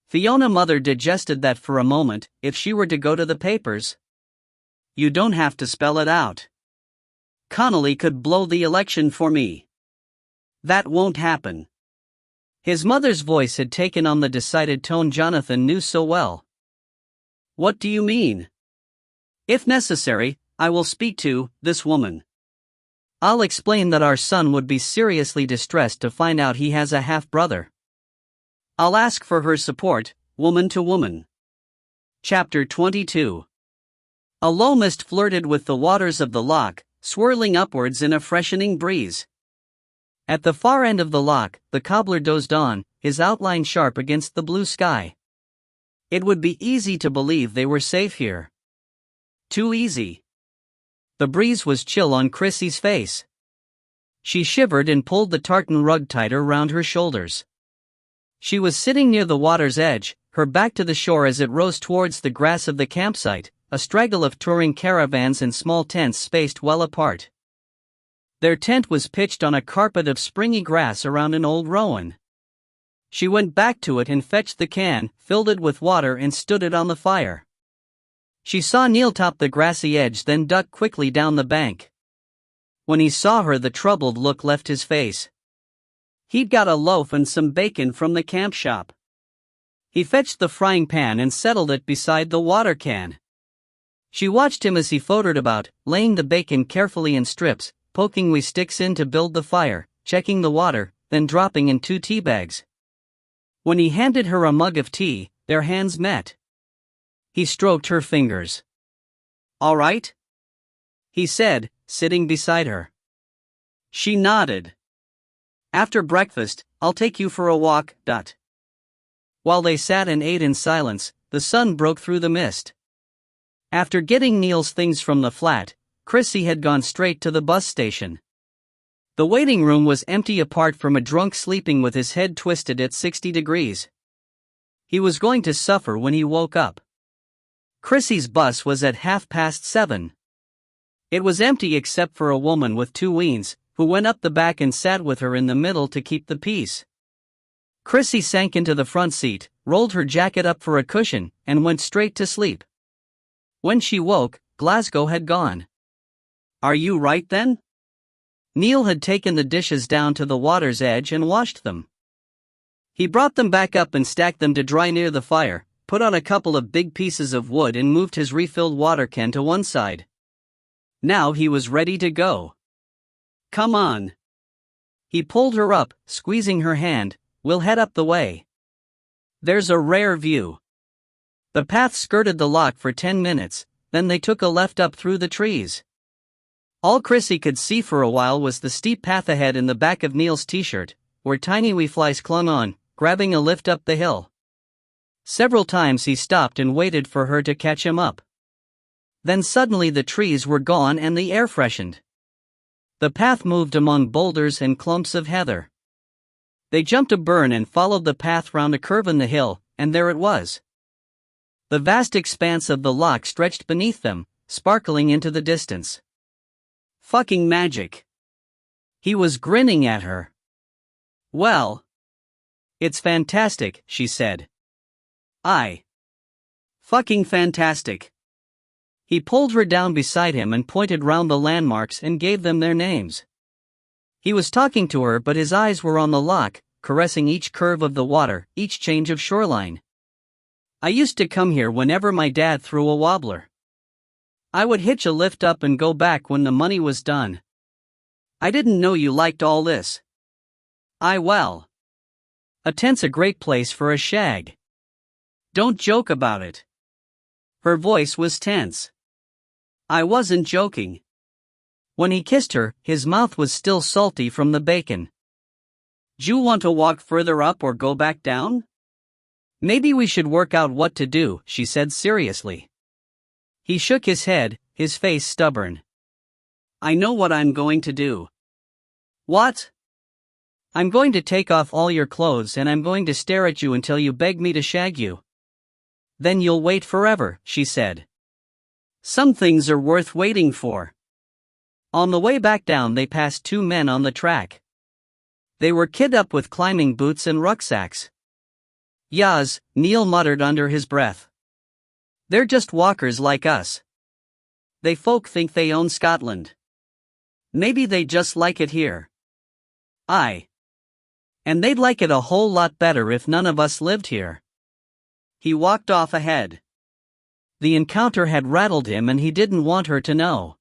Fiona mother digested that for a moment. If she were to go to the papers. "You don't have to spell it out. Connolly could blow the election for me." "That won't happen." His mother's voice had taken on the decided tone Jonathan knew so well. "What do you mean?" "If necessary, I will speak to this woman. I'll explain that our son would be seriously distressed to find out he has a half-brother. I'll ask for her support, woman to woman." Chapter 22. A low mist flirted with the waters of the loch, swirling upwards in a freshening breeze. At the far end of the loch, the cobbler dozed on, his outline sharp against the blue sky. It would be easy to believe they were safe here. Too easy. The breeze was chill on Chrissy's face. She shivered and pulled the tartan rug tighter round her shoulders. She was sitting near the water's edge, her back to the shore as it rose towards the grass of the campsite, a straggle of touring caravans and small tents spaced well apart. Their tent was pitched on a carpet of springy grass around an old rowan. She went back to it and fetched the can, filled it with water and stood it on the fire. She saw Neil top the grassy edge, then duck quickly down the bank. When he saw her, the troubled look left his face. He'd got a loaf and some bacon from the camp shop. He fetched the frying pan and settled it beside the water can. She watched him as he fotered about, laying the bacon carefully in strips, poking wee sticks in to build the fire, checking the water, then dropping in 2 tea bags. When he handed her a mug of tea, their hands met. He stroked her fingers. "All right?" he said, sitting beside her. She nodded. "After breakfast, I'll take you for a walk, Dot." While they sat and ate in silence, the sun broke through the mist. After getting Neil's things from the flat, Chrissy had gone straight to the bus station. The waiting room was empty apart from a drunk sleeping with his head twisted at 60 degrees. He was going to suffer when he woke up. Chrissy's bus was at 7:30. It was empty except for a woman with two weans, who went up the back and sat with her in the middle to keep the peace. Chrissy sank into the front seat, rolled her jacket up for a cushion, and went straight to sleep. When she woke, Glasgow had gone. "Are you right then?" Neil had taken the dishes down to the water's edge and washed them. He brought them back up and stacked them to dry near the fire, put on a couple of big pieces of wood and moved his refilled water can to one side. Now he was ready to go. "Come on." He pulled her up, squeezing her hand. "We'll head up the way. There's a rare view." The path skirted the loch for 10 minutes, then they took a left up through the trees. All Chrissy could see for a while was the steep path ahead in the back of Neil's t-shirt, where tiny wee flies clung on, grabbing a lift up the hill. Several times he stopped and waited for her to catch him up. Then suddenly the trees were gone and the air freshened. The path moved among boulders and clumps of heather. They jumped a burn and followed the path round a curve in the hill, and there it was. The vast expanse of the loch stretched beneath them, sparkling into the distance. Fucking magic. He was grinning at her. "Well, it's fantastic," she said. Fucking fantastic." He pulled her down beside him and pointed round the landmarks and gave them their names. He was talking to her, but his eyes were on the loch, caressing each curve of the water, each change of shoreline. "I used to come here whenever my dad threw a wobbler. I would hitch a lift up and go back when the money was done. I didn't know you liked all this." Well. A tent's a great place for a shag. Don't joke about it." Her voice was tense. "I wasn't joking." When he kissed her, his mouth was still salty from the bacon. "'D'you want to walk further up or go back down?" "Maybe we should work out what to do," she said seriously. He shook his head, his face stubborn. "I know what I'm going to do." "What?" "I'm going to take off all your clothes and I'm going to stare at you until you beg me to shag you." "Then you'll wait forever," she said. "Some things are worth waiting for." On the way back down they passed two men on the track. They were kid up with climbing boots and rucksacks. "Yas," Neil muttered under his breath. "They're just walkers like us. They folk think they own Scotland. Maybe they just like it here." "And they'd like it a whole lot better if none of us lived here." He walked off ahead. The encounter had rattled him and he didn't want her to know.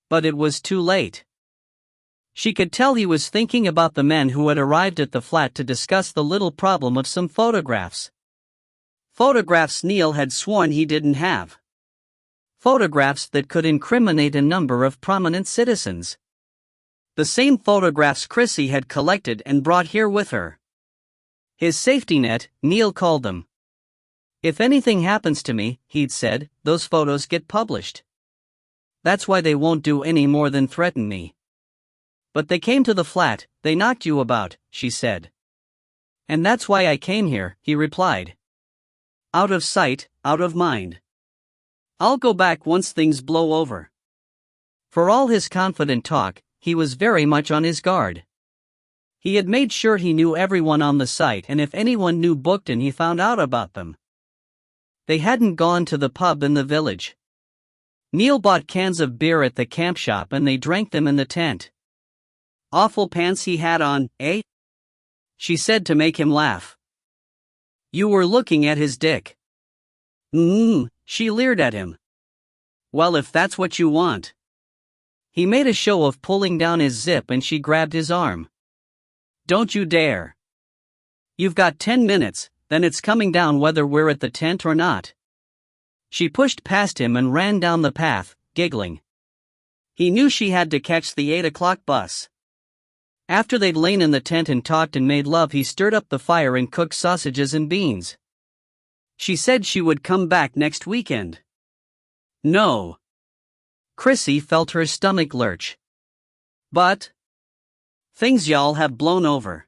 But it was too late. She could tell he was thinking about the men who had arrived at the flat to discuss the little problem of some photographs. Photographs Neil had sworn he didn't have. Photographs that could incriminate a number of prominent citizens. The same photographs Chrissy had collected and brought here with her. His safety net, Neil called them. "If anything happens to me," he'd said, "those photos get published. That's why they won't do any more than threaten me." "But they came to the flat, they knocked you about," she said. "And that's why I came here," he replied. "Out of sight, out of mind. I'll go back once things blow over." For all his confident talk, he was very much on his guard. He had made sure he knew everyone on the site, and if anyone knew Bookton he found out about them. They hadn't gone to the pub in the village. Neil bought cans of beer at the camp shop and they drank them in the tent. "Awful pants he had on, eh?" she said to make him laugh. "You were looking at his dick." She leered at him. "Well, if that's what you want." He made a show of pulling down his zip and she grabbed his arm. "Don't you dare. You've got 10 minutes, then it's coming down whether we're at the tent or not." She pushed past him and ran down the path, giggling. He knew she had to catch the 8 o'clock bus. After they'd lain in the tent and talked and made love, he stirred up the fire and cooked sausages and beans. She said she would come back next weekend. No. Chrissy felt her stomach lurch. But things y'all have blown over.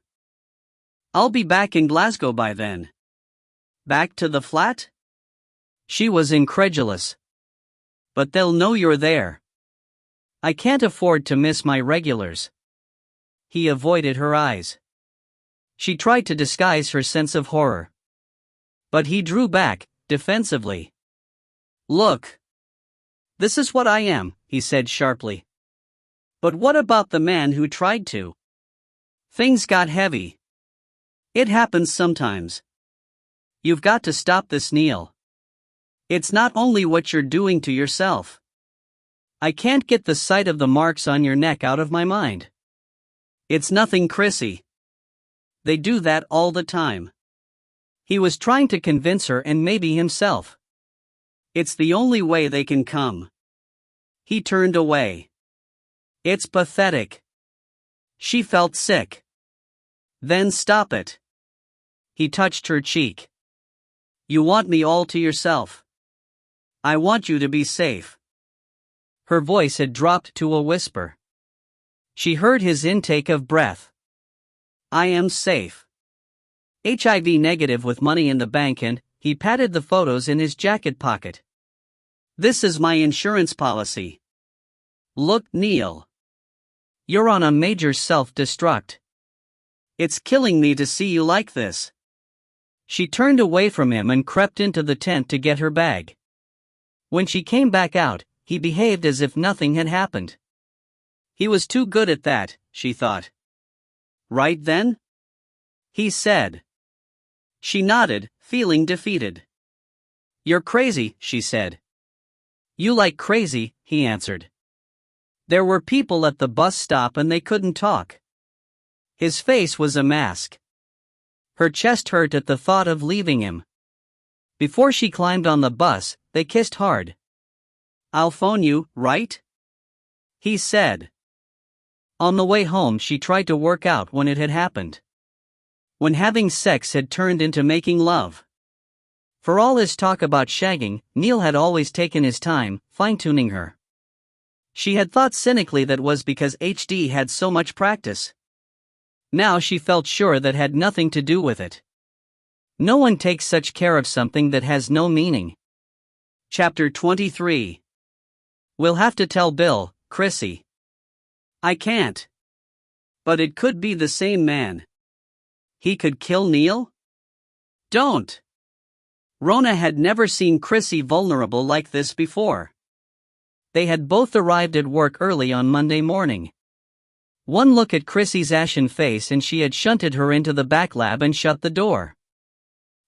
I'll be back in Glasgow by then. Back to the flat? She was incredulous. But they'll know you're there. I can't afford to miss my regulars. He avoided her eyes. She tried to disguise her sense of horror. But he drew back, defensively. Look. This is what I am, he said sharply. But what about the man who tried to? Things got heavy. It happens sometimes. You've got to stop this, Neil. It's not only what you're doing to yourself. I can't get the sight of the marks on your neck out of my mind. It's nothing, Chrissy. They do that all the time. He was trying to convince her and maybe himself. It's the only way they can come. He turned away. It's pathetic. She felt sick. Then stop it. He touched her cheek. You want me all to yourself. I want you to be safe. Her voice had dropped to a whisper. She heard his intake of breath. I am safe. HIV negative with money in the bank, and he patted the photos in his jacket pocket. This is my insurance policy. Look, Neil. You're on a major self-destruct. It's killing me to see you like this. She turned away from him and crept into the tent to get her bag. When she came back out, he behaved as if nothing had happened. He was too good at that, she thought. Right then? He said. She nodded, feeling defeated. You're crazy, she said. You like crazy, he answered. There were people at the bus stop and they couldn't talk. His face was a mask. Her chest hurt at the thought of leaving him. Before she climbed on the bus, they kissed hard. I'll phone you, right? He said. On the way home, she tried to work out when it had happened. When having sex had turned into making love. For all his talk about shagging, Neil had always taken his time, fine-tuning her. She had thought cynically that was because HD had so much practice. Now she felt sure that had nothing to do with it. No one takes such care of something that has no meaning. Chapter 23. We'll have to tell Bill, Chrissy. I can't. But it could be the same man. He could kill Neil? Don't. Rona had never seen Chrissy vulnerable like this before. They had both arrived at work early on Monday morning. One look at Chrissy's ashen face and she had shunted her into the back lab and shut the door.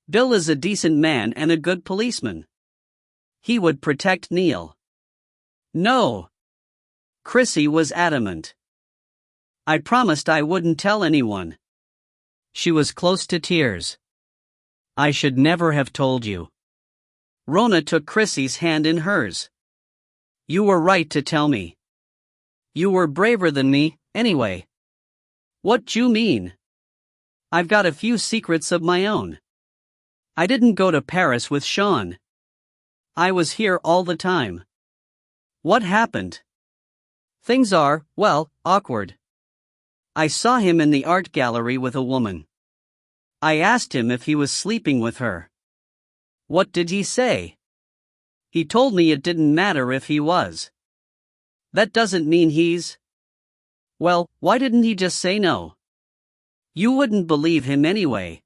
Bill is a decent man and a good policeman. He would protect Neil. No. Chrissy was adamant. I promised I wouldn't tell anyone. She was close to tears. I should never have told you. Rona took Chrissy's hand in hers. You were right to tell me. You were braver than me, anyway. What you mean? I've got a few secrets of my own. I didn't go to Paris with Sean. I was here all the time. What happened? Things are, well, awkward. I saw him in the art gallery with a woman. I asked him if he was sleeping with her. What did he say? He told me it didn't matter if he was. That doesn't mean he's... Well, why didn't he just say no? You wouldn't believe him anyway.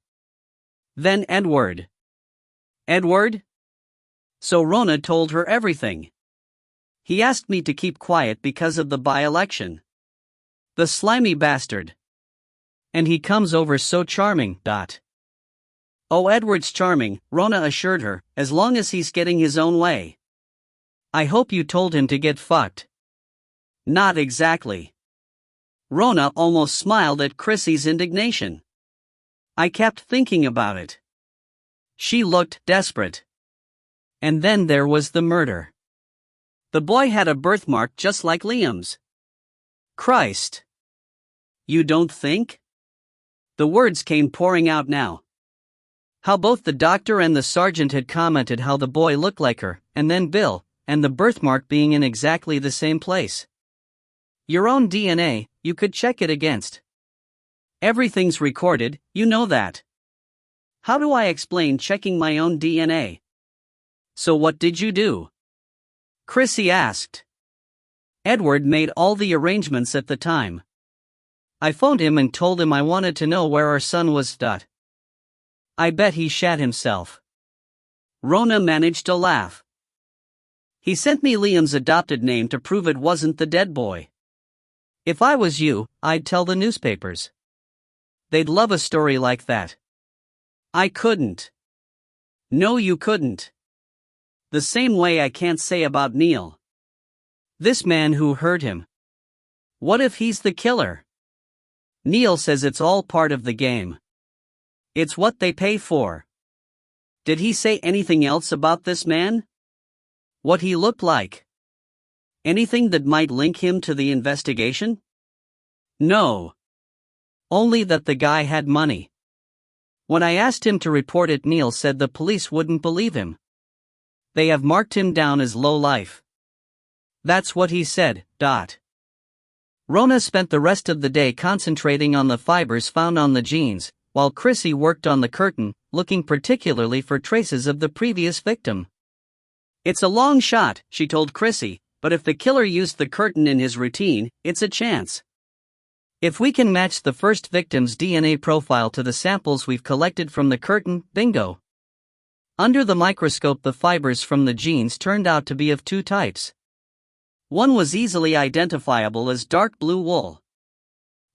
Then Edward. Edward? So Rona told her everything. He asked me to keep quiet because of the by-election. The slimy bastard. And he comes over so charming, . Oh, Edward's charming, Rona assured her, as long as he's getting his own way. I hope you told him to get fucked. Not exactly. Rona almost smiled at Chrissy's indignation. I kept thinking about it. She looked desperate. And then there was the murder. The boy had a birthmark just like Liam's. Christ. You don't think? The words came pouring out now. How both the doctor and the sergeant had commented how the boy looked like her, and then Bill, and the birthmark being in exactly the same place. Your own DNA, you could check it against. Everything's recorded, you know that. How do I explain checking my own DNA? So what did you do? Chrissy asked. Edward made all the arrangements at the time. I phoned him and told him I wanted to know where our son was. I bet he shat himself. Rona managed to laugh. He sent me Liam's adopted name to prove it wasn't the dead boy. If I was you, I'd tell the newspapers. They'd love a story like that. I couldn't. No, you couldn't. The same way I can't say about Neil. This man who hurt him. What if he's the killer? Neil says it's all part of the game. It's what they pay for. Did he say anything else about this man? What he looked like? Anything that might link him to the investigation? No. Only that the guy had money. When I asked him to report it, Neil said the police wouldn't believe him. They have marked him down as low life. That's what he said. Rona spent the rest of the day concentrating on the fibers found on the jeans, while Chrissy worked on the curtain, looking particularly for traces of the previous victim. It's a long shot, she told Chrissy, but if the killer used the curtain in his routine, it's a chance. If we can match the first victim's DNA profile to the samples we've collected from the curtain, bingo. Under the microscope, the fibers from the jeans turned out to be of two types. One was easily identifiable as dark blue wool.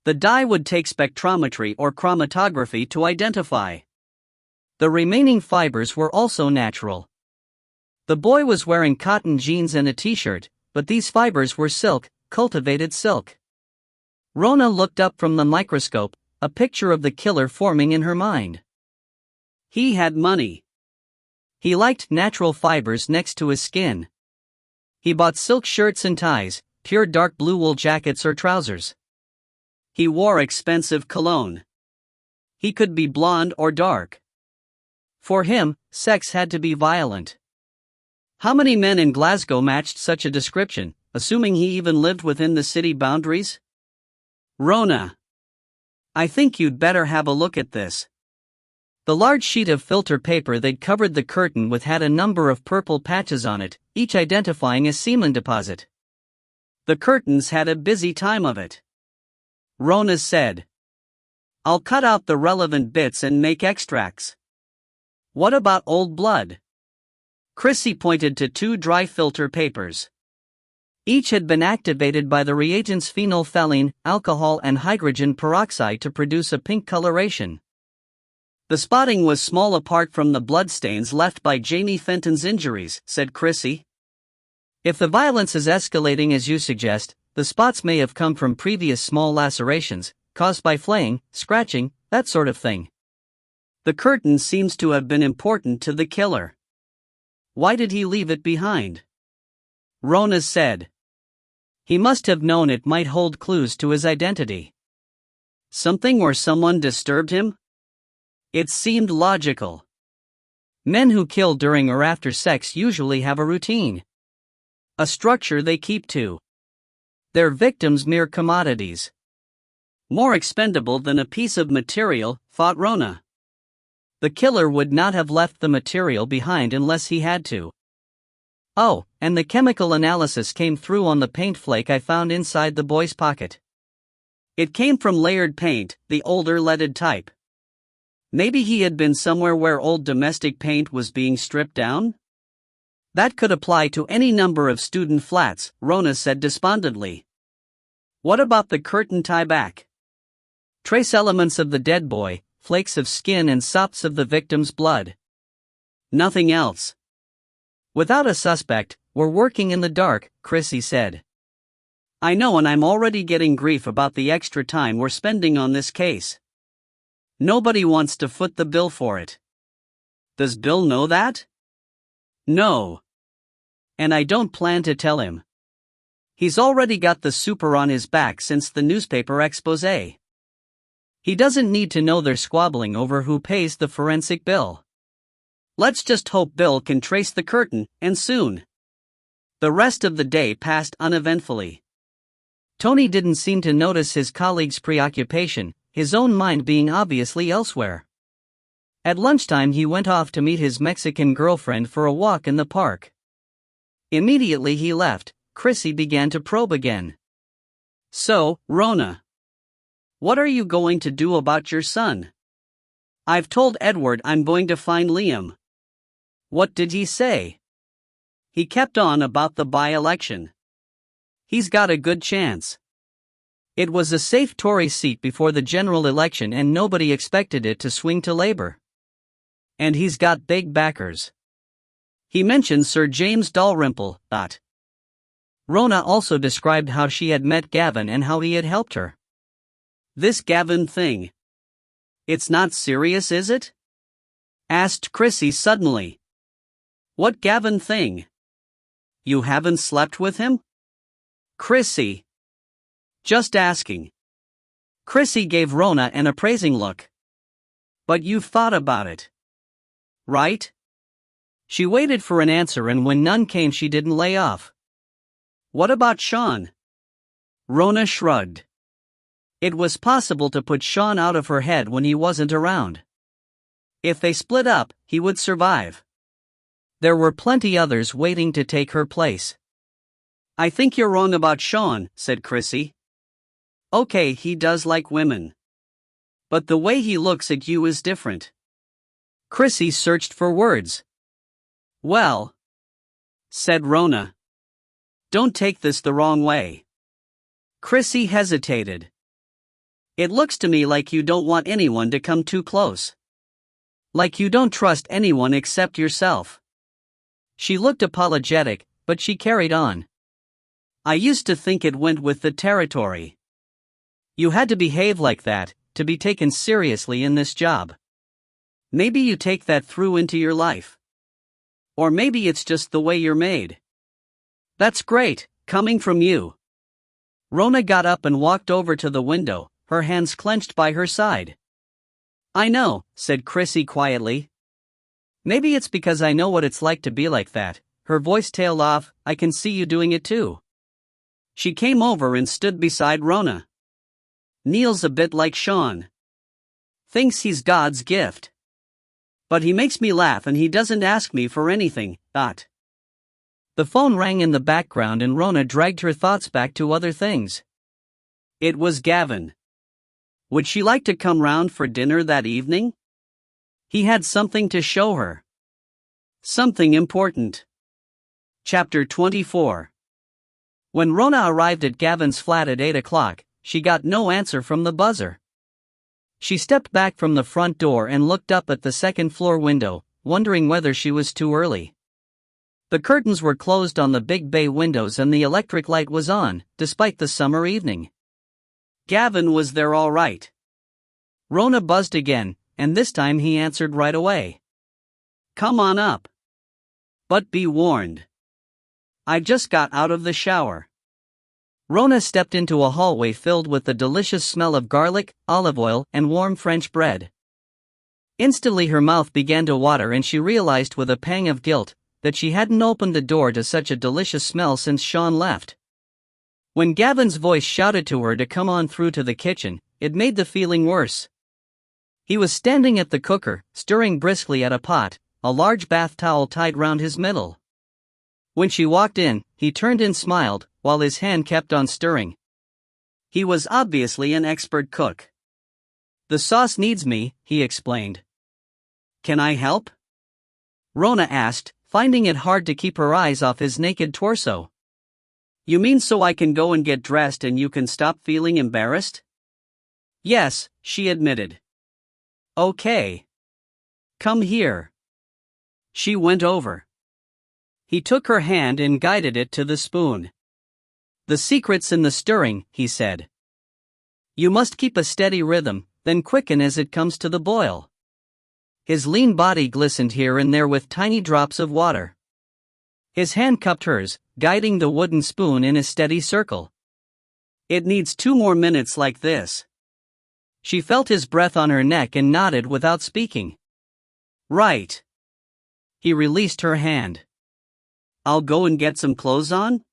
The dye would take spectrometry or chromatography to identify. The remaining fibers were also natural. The boy was wearing cotton jeans and a t-shirt, but these fibers were silk, cultivated silk. Rona looked up from the microscope, a picture of the killer forming in her mind. He had money. He liked natural fibers next to his skin. He bought silk shirts and ties, pure dark blue wool jackets or trousers. He wore expensive cologne. He could be blonde or dark. For him, sex had to be violent. How many men in Glasgow matched such a description, assuming he even lived within the city boundaries? Rona. I think you'd better have a look at this. The large sheet of filter paper they'd covered the curtain with had a number of purple patches on it, each identifying a semen deposit. The curtains had a busy time of it. Rona said. I'll cut out the relevant bits and make extracts. What about old blood? Chrissy pointed to two dry filter papers. Each had been activated by the reagents phenolphthalein, alcohol and hydrogen peroxide to produce a pink coloration. The spotting was small apart from the bloodstains left by Jamie Fenton's injuries, said Chrissy. If the violence is escalating as you suggest, the spots may have come from previous small lacerations, caused by flaying, scratching, that sort of thing. The curtain seems to have been important to the killer. Why did he leave it behind? Rona said. He must have known it might hold clues to his identity. Something or someone disturbed him? It seemed logical. Men who kill during or after sex usually have a routine. A structure they keep to. Their victims mere commodities. More expendable than a piece of material, thought Rona. The killer would not have left the material behind unless he had to. Oh, and the chemical analysis came through on the paint flake I found inside the boy's pocket. It came from layered paint, the older leaded type. Maybe he had been somewhere where old domestic paint was being stripped down? That could apply to any number of student flats, Rona said despondently. What about the curtain tie back? Trace elements of the dead boy, flakes of skin and sops of the victim's blood. Nothing else. Without a suspect, we're working in the dark, Chrissy said. I know, and I'm already getting grief about the extra time we're spending on this case. Nobody wants to foot the bill for it. Does Bill know that? No. And I don't plan to tell him. He's already got the super on his back since the newspaper expose. He doesn't need to know they're squabbling over who pays the forensic bill. Let's just hope Bill can trace the curtain, and soon. The rest of the day passed uneventfully. Tony didn't seem to notice his colleague's preoccupation, his own mind being obviously elsewhere. At lunchtime he went off to meet his Mexican girlfriend for a walk in the park. Immediately he left, Chrissy began to probe again. "So, Rona, what are you going to do about your son?" "I've told Edward I'm going to find Liam." "What did he say?" "He kept on about the by-election. He's got a good chance." It was a safe Tory seat before the general election and nobody expected it to swing to Labour. And he's got big backers. He mentioned Sir James Dalrymple. Rona also described how she had met Gavin and how he had helped her. "This Gavin thing. It's not serious, is it?" asked Chrissy suddenly. "What Gavin thing? You haven't slept with him?" "Chrissy. Just asking." Chrissy gave Rona an appraising look. "But you've thought about it, right?" She waited for an answer and when none came she didn't lay off. "What about Sean?" Rona shrugged. It was possible to put Sean out of her head when he wasn't around. If they split up, he would survive. There were plenty others waiting to take her place. "I think you're wrong about Sean," said Chrissy. "Okay, he does like women. But the way he looks at you is different." Chrissy searched for words. "Well," said Rona. "Don't take this the wrong way." Chrissy hesitated. "It looks to me like you don't want anyone to come too close. Like you don't trust anyone except yourself." She looked apologetic, but she carried on. "I used to think it went with the territory. You had to behave like that, to be taken seriously in this job. Maybe you take that through into your life. Or maybe it's just the way you're made." "That's great, coming from you." Rona got up and walked over to the window, her hands clenched by her side. "I know," said Chrissy quietly. "Maybe it's because I know what it's like to be like that." Her voice tailed off. "I can see you doing it too." She came over and stood beside Rona. "Neil's a bit like Sean. Thinks he's God's gift. But he makes me laugh and he doesn't ask me for anything." The phone rang in the background and Rona dragged her thoughts back to other things. It was Gavin. Would she like to come round for dinner that evening? He had something to show her. Something important. Chapter 24. When Rona arrived at Gavin's flat at 8 o'clock, she got no answer from the buzzer. She stepped back from the front door and looked up at the second-floor window, wondering whether she was too early. The curtains were closed on the big bay windows and the electric light was on, despite the summer evening. Gavin was there all right. Rona buzzed again, and this time he answered right away. "Come on up. But be warned. I just got out of the shower." Rona stepped into a hallway filled with the delicious smell of garlic, olive oil, and warm French bread. Instantly her mouth began to water and she realized with a pang of guilt that she hadn't opened the door to such a delicious smell since Sean left. When Gavin's voice shouted to her to come on through to the kitchen, it made the feeling worse. He was standing at the cooker, stirring briskly at a pot, a large bath towel tied round his middle. When she walked in, he turned and smiled, while his hand kept on stirring. He was obviously an expert cook. "The sauce needs me," he explained. "Can I help?" Rona asked, finding it hard to keep her eyes off his naked torso. "You mean so I can go and get dressed and you can stop feeling embarrassed?" "Yes," she admitted. "Okay. Come here." She went over. He took her hand and guided it to the spoon. "The secret's in the stirring," he said. "You must keep a steady rhythm, then quicken as it comes to the boil." His lean body glistened here and there with tiny drops of water. His hand cupped hers, guiding the wooden spoon in a steady circle. "It needs 2 more minutes like this." She felt his breath on her neck and nodded without speaking. "Right." He released her hand. I'll go and get some clothes on?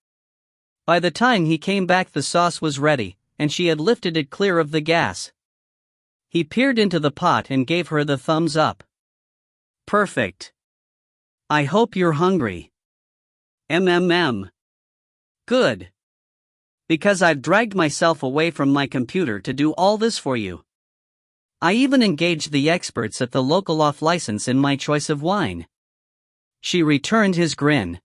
By the time he came back, the sauce was ready, and she had lifted it clear of the gas. He peered into the pot and gave her the thumbs up. Perfect. I hope you're hungry. Good. Because I've dragged myself away from my computer to do all this for you. I even engaged the experts at the local off-license in my choice of wine. She returned his grin.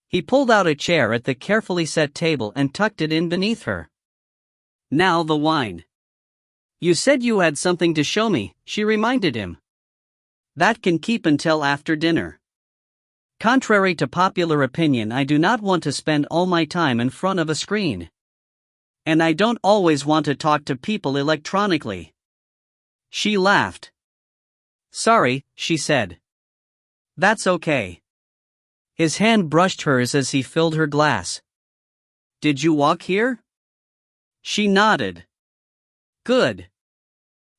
He pulled out a chair at the carefully set table and tucked it in beneath her. Now the wine. You said you had something to show me, she reminded him. That can keep until after dinner. Contrary to popular opinion, I do not want to spend all my time in front of a screen. And I don't always want to talk to people electronically. She laughed. Sorry, she said. That's okay. His hand brushed hers as he filled her glass. Did you walk here? She nodded. Good.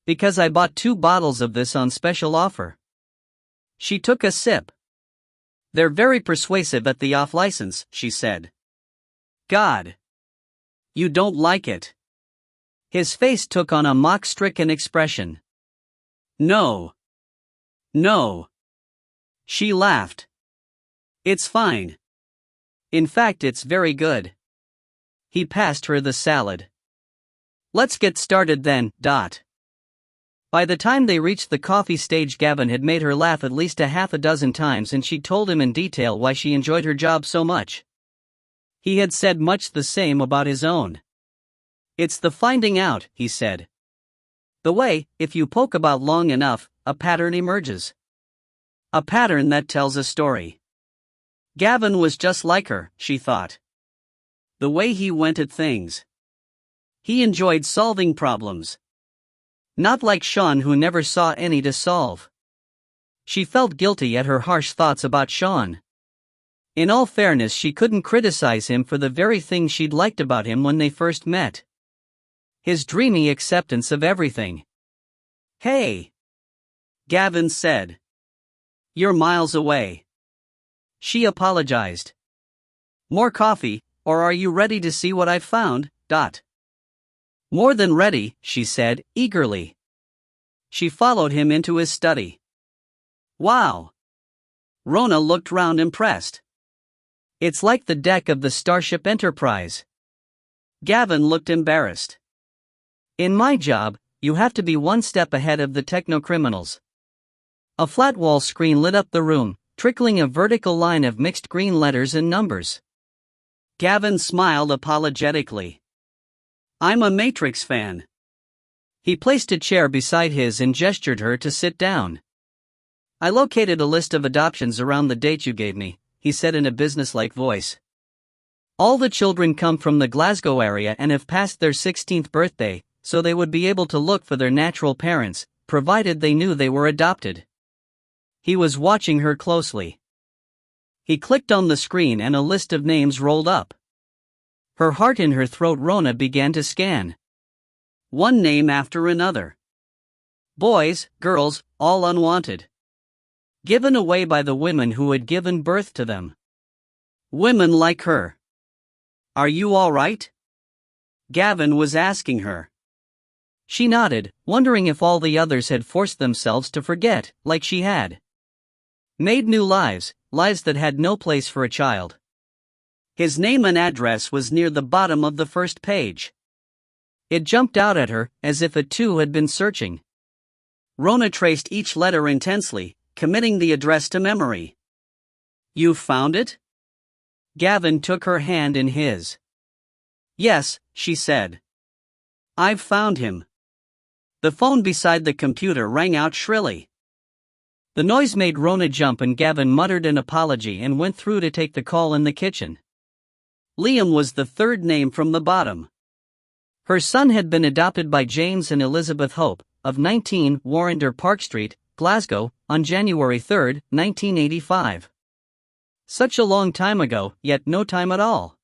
Because I bought 2 bottles of this on special offer. She took a sip. They're very persuasive at the off-license, she said. God. You don't like it. His face took on a mock-stricken expression. No. No. She laughed. It's fine. In fact, it's very good. He passed her the salad. Let's get started then. By the time they reached the coffee stage, Gavin had made her laugh at least a half a dozen times, and she told him in detail why she enjoyed her job so much. He had said much the same about his own. It's the finding out, he said. The way, if you poke about long enough, a pattern emerges. A pattern that tells a story. Gavin was just like her, she thought. The way he went at things. He enjoyed solving problems. Not like Sean, who never saw any to solve. She felt guilty at her harsh thoughts about Sean. In all fairness, she couldn't criticize him for the very thing she'd liked about him when they first met. His dreamy acceptance of everything. Hey! Gavin said. You're miles away. She apologized. More coffee, or are you ready to see what I've found? More than ready, she said, eagerly. She followed him into his study. Wow! Rona looked round impressed. It's like the deck of the Starship Enterprise. Gavin looked embarrassed. In my job, you have to be one step ahead of the techno-criminals. A flat wall screen lit up the room, trickling a vertical line of mixed green letters and numbers. Gavin smiled apologetically. I'm a Matrix fan. He placed a chair beside his and gestured her to sit down. I located a list of adoptions around the date you gave me, he said in a businesslike voice. All the children come from the Glasgow area and have passed their 16th birthday, so they would be able to look for their natural parents, provided they knew they were adopted. He was watching her closely. He clicked on the screen and a list of names rolled up. Her heart in her throat. Rona began to scan. One name after another. Boys, girls, all unwanted. Given away by the women who had given birth to them. Women like her. Are you all right? Gavin was asking her. She nodded, wondering if all the others had forced themselves to forget, like she had. Made new lives, lives that had no place for a child. His name and address was near the bottom of the first page. It jumped out at her, as if it too had been searching. Rona traced each letter intensely, committing the address to memory. You found it? Gavin took her hand in his. Yes, she said. I've found him. The phone beside the computer rang out shrilly. The noise made Rona jump, and Gavin muttered an apology and went through to take the call in the kitchen. Liam was the third name from the bottom. Her son had been adopted by James and Elizabeth Hope, of 19 Warrender Park Street, Glasgow, on January 3, 1985. Such a long time ago, yet no time at all.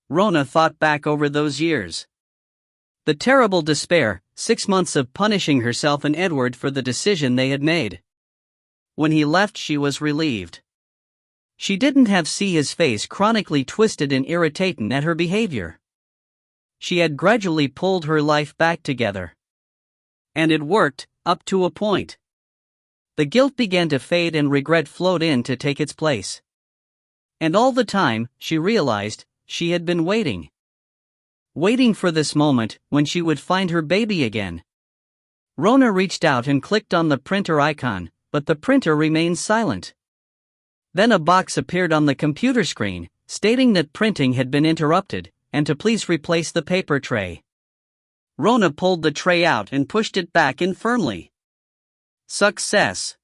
Rona thought back over those years. The terrible despair, 6 months of punishing herself and Edward for the decision they had made. When he left, she was relieved. She didn't have see his face chronically twisted and irritating at her behavior. She had gradually pulled her life back together. And it worked, up to a point. The guilt began to fade and regret flowed in to take its place. And all the time, she realized, she had been waiting. Waiting for this moment, when she would find her baby again. Rona reached out and clicked on the printer icon, but the printer remained silent. Then a box appeared on the computer screen, stating that printing had been interrupted, and to please replace the paper tray. Rona pulled the tray out and pushed it back in firmly. Success!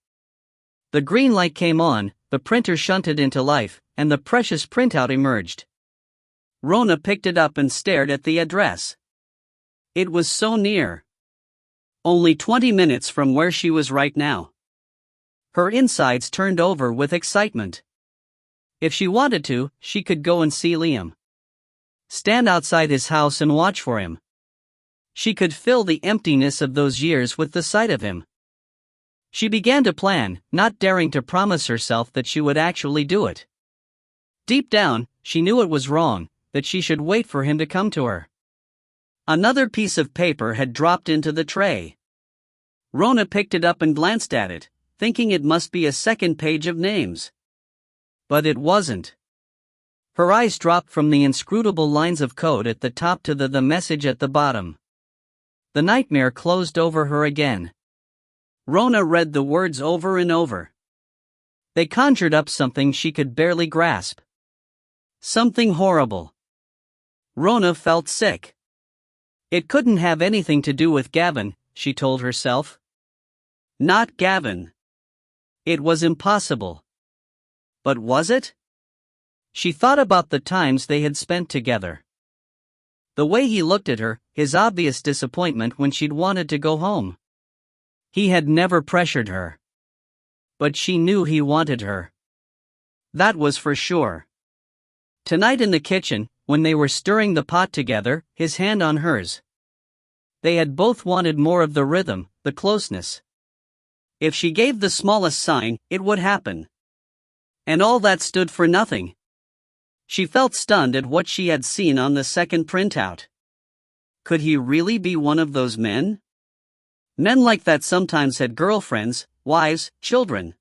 The green light came on, the printer shunted into life, and the precious printout emerged. Rona picked it up and stared at the address. It was so near. Only 20 minutes from where she was right now. Her insides turned over with excitement. If she wanted to, she could go and see Liam. Stand outside his house and watch for him. She could fill the emptiness of those years with the sight of him. She began to plan, not daring to promise herself that she would actually do it. Deep down, she knew it was wrong, that she should wait for him to come to her. Another piece of paper had dropped into the tray. Rona picked it up and glanced at it, thinking it must be a second page of names. But it wasn't. Her eyes dropped from the inscrutable lines of code at the top to the message at the bottom. The nightmare closed over her again. Rona read the words over and over. They conjured up something she could barely grasp. Something horrible. Rona felt sick. It couldn't have anything to do with Gavin, she told herself. Not Gavin. It was impossible. But was it? She thought about the times they had spent together. The way he looked at her, his obvious disappointment when she'd wanted to go home. He had never pressured her. But she knew he wanted her. That was for sure. Tonight in the kitchen, when they were stirring the pot together, his hand on hers. They had both wanted more of the rhythm, the closeness. If she gave the smallest sign, it would happen. And all that stood for nothing. She felt stunned at what she had seen on the second printout. Could he really be one of those men? Men like that sometimes had girlfriends, wives, children.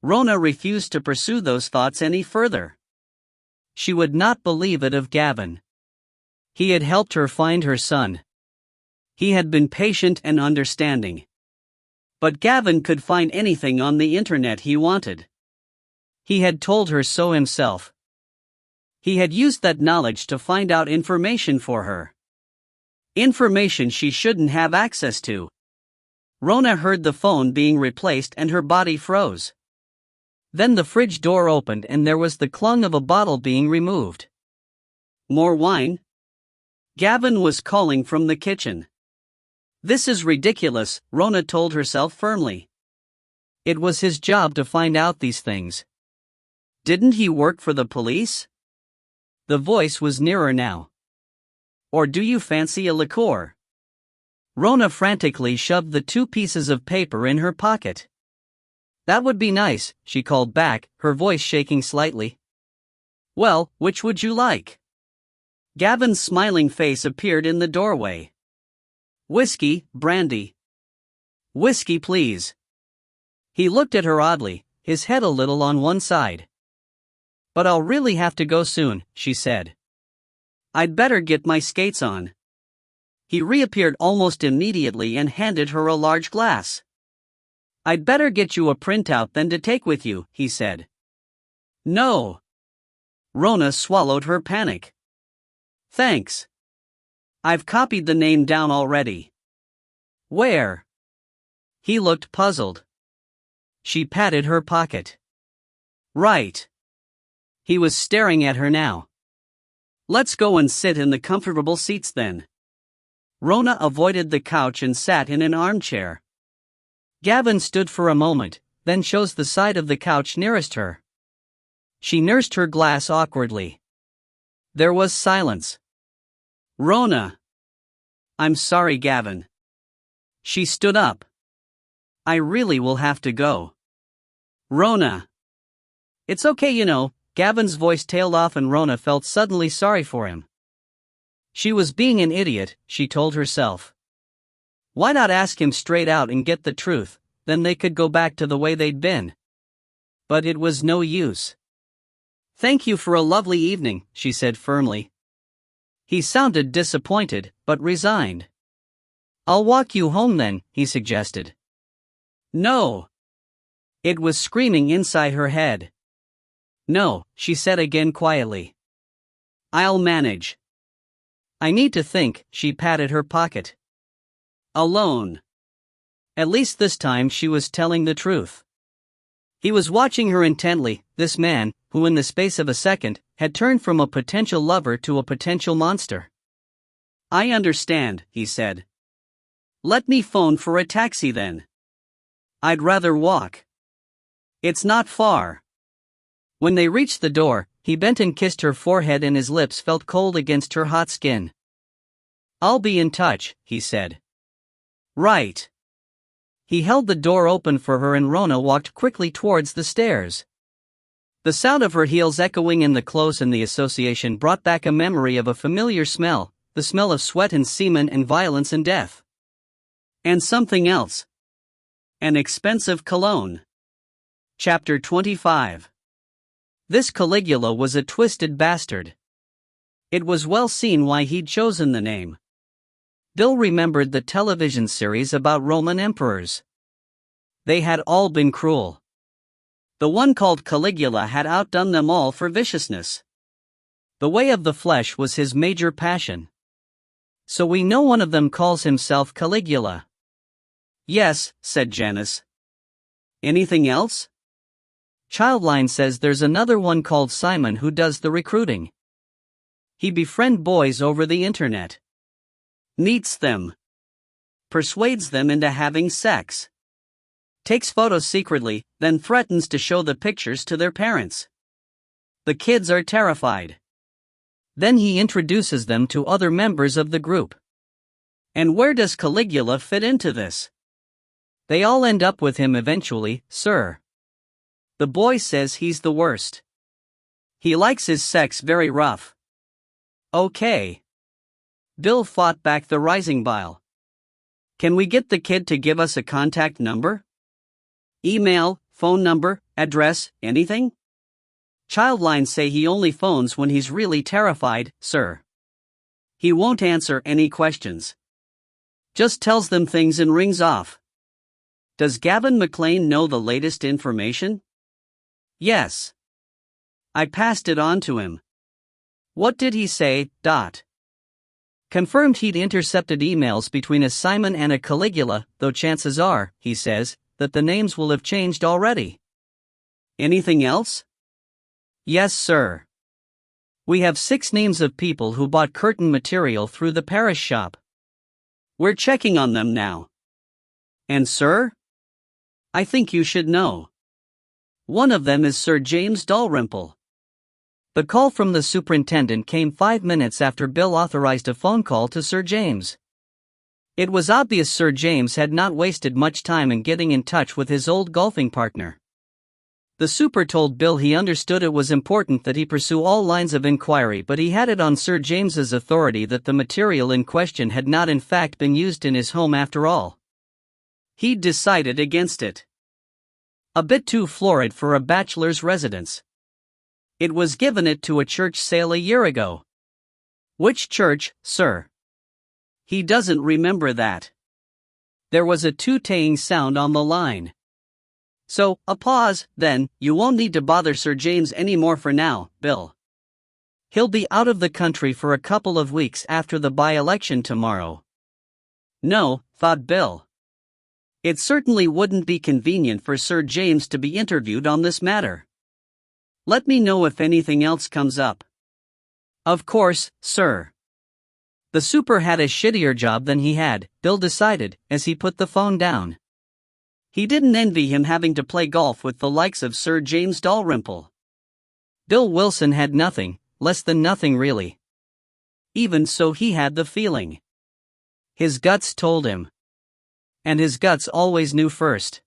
Rona refused to pursue those thoughts any further. She would not believe it of Gavin. He had helped her find her son. He had been patient and understanding. But Gavin could find anything on the internet he wanted. He had told her so himself. He had used that knowledge to find out information for her. Information she shouldn't have access to. Rona heard the phone being replaced and her body froze. Then the fridge door opened and there was the clunk of a bottle being removed. More wine? Gavin was calling from the kitchen. This is ridiculous, Rona told herself firmly. It was his job to find out these things. Didn't he work for the police? The voice was nearer now. Or do you fancy a liqueur? Rona frantically shoved the 2 pieces of paper in her pocket. That would be nice, she called back, her voice shaking slightly. Well, which would you like? Gavin's smiling face appeared in the doorway. Whiskey, brandy. Whiskey, please. He looked at her oddly, his head a little on one side. But I'll really have to go soon, she said. I'd better get my skates on. He reappeared almost immediately and handed her a large glass. I'd better get you a printout than to take with you, he said. No. Rona swallowed her panic. Thanks. I've copied the name down already. Where? He looked puzzled. She patted her pocket. Right. He was staring at her now. Let's go and sit in the comfortable seats then. Rona avoided the couch and sat in an armchair. Gavin stood for a moment, then chose the side of the couch nearest her. She nursed her glass awkwardly. There was silence. Rona. I'm sorry, Gavin. She stood up. I really will have to go. Rona. It's okay, you know. Gavin's voice tailed off and Rona felt suddenly sorry for him. She was being an idiot, she told herself. Why not ask him straight out and get the truth, then they could go back to the way they'd been. But it was no use. Thank you for a lovely evening, she said firmly. He sounded disappointed, but resigned. I'll walk you home then, he suggested. No. It was screaming inside her head. No, she said again quietly. I'll manage. I need to think, she patted her pocket. Alone. At least this time she was telling the truth. He was watching her intently, this man, who in the space of a second, had turned from a potential lover to a potential monster. I understand, he said. Let me phone for a taxi then. I'd rather walk. It's not far. When they reached the door, he bent and kissed her forehead and his lips felt cold against her hot skin. I'll be in touch, he said. Right. He held the door open for her and Rona walked quickly towards the stairs. The sound of her heels echoing in the close and the association brought back a memory of a familiar smell, the smell of sweat and semen and violence and death. And something else. An expensive cologne. Chapter 25. This Caligula was a twisted bastard. It was well seen why he'd chosen the name. Bill remembered the television series about Roman emperors. They had all been cruel. The one called Caligula had outdone them all for viciousness. The way of the flesh was his major passion. So we know one of them calls himself Caligula. Yes, said Janice. Anything else? Childline says there's another one called Simon who does the recruiting. He befriends boys over the internet. Meets them. Persuades them into having sex. Takes photos secretly, then threatens to show the pictures to their parents. The kids are terrified. Then he introduces them to other members of the group. And where does Caligula fit into this? They all end up with him eventually, sir. The boy says he's the worst. He likes his sex very rough. Okay. Bill fought back the rising bile. Can we get the kid to give us a contact number? Email, phone number, address, anything? Childline say he only phones when he's really terrified, sir. He won't answer any questions. Just tells them things and rings off. Does Gavin McLean know the latest information? Yes. I passed it on to him. What did he say? Confirmed he'd intercepted emails between a Simon and a Caligula, though chances are, he says, that the names will have changed already. Anything else? Yes, sir. We have 6 names of people who bought curtain material through the parish shop. We're checking on them now. And sir? I think you should know. One of them is Sir James Dalrymple. The call from the superintendent came 5 minutes after Bill authorized a phone call to Sir James. It was obvious Sir James had not wasted much time in getting in touch with his old golfing partner. The super told Bill he understood it was important that he pursue all lines of inquiry, but he had it on Sir James's authority that the material in question had not in fact been used in his home after all. He'd decided against it. A bit too florid for a bachelor's residence. It was given it to a church sale a year ago. Which church, sir? He doesn't remember that. There was a toot-taying sound on the line. So, a pause, then, you won't need to bother Sir James anymore for now, Bill. He'll be out of the country for a couple of weeks after the by-election tomorrow. No, thought Bill. It certainly wouldn't be convenient for Sir James to be interviewed on this matter. Let me know if anything else comes up. Of course, sir. The super had a shittier job than he had, Bill decided, as he put the phone down. He didn't envy him having to play golf with the likes of Sir James Dalrymple. Bill Wilson had nothing, less than nothing really. Even so, he had the feeling. His guts told him. And his guts always knew first.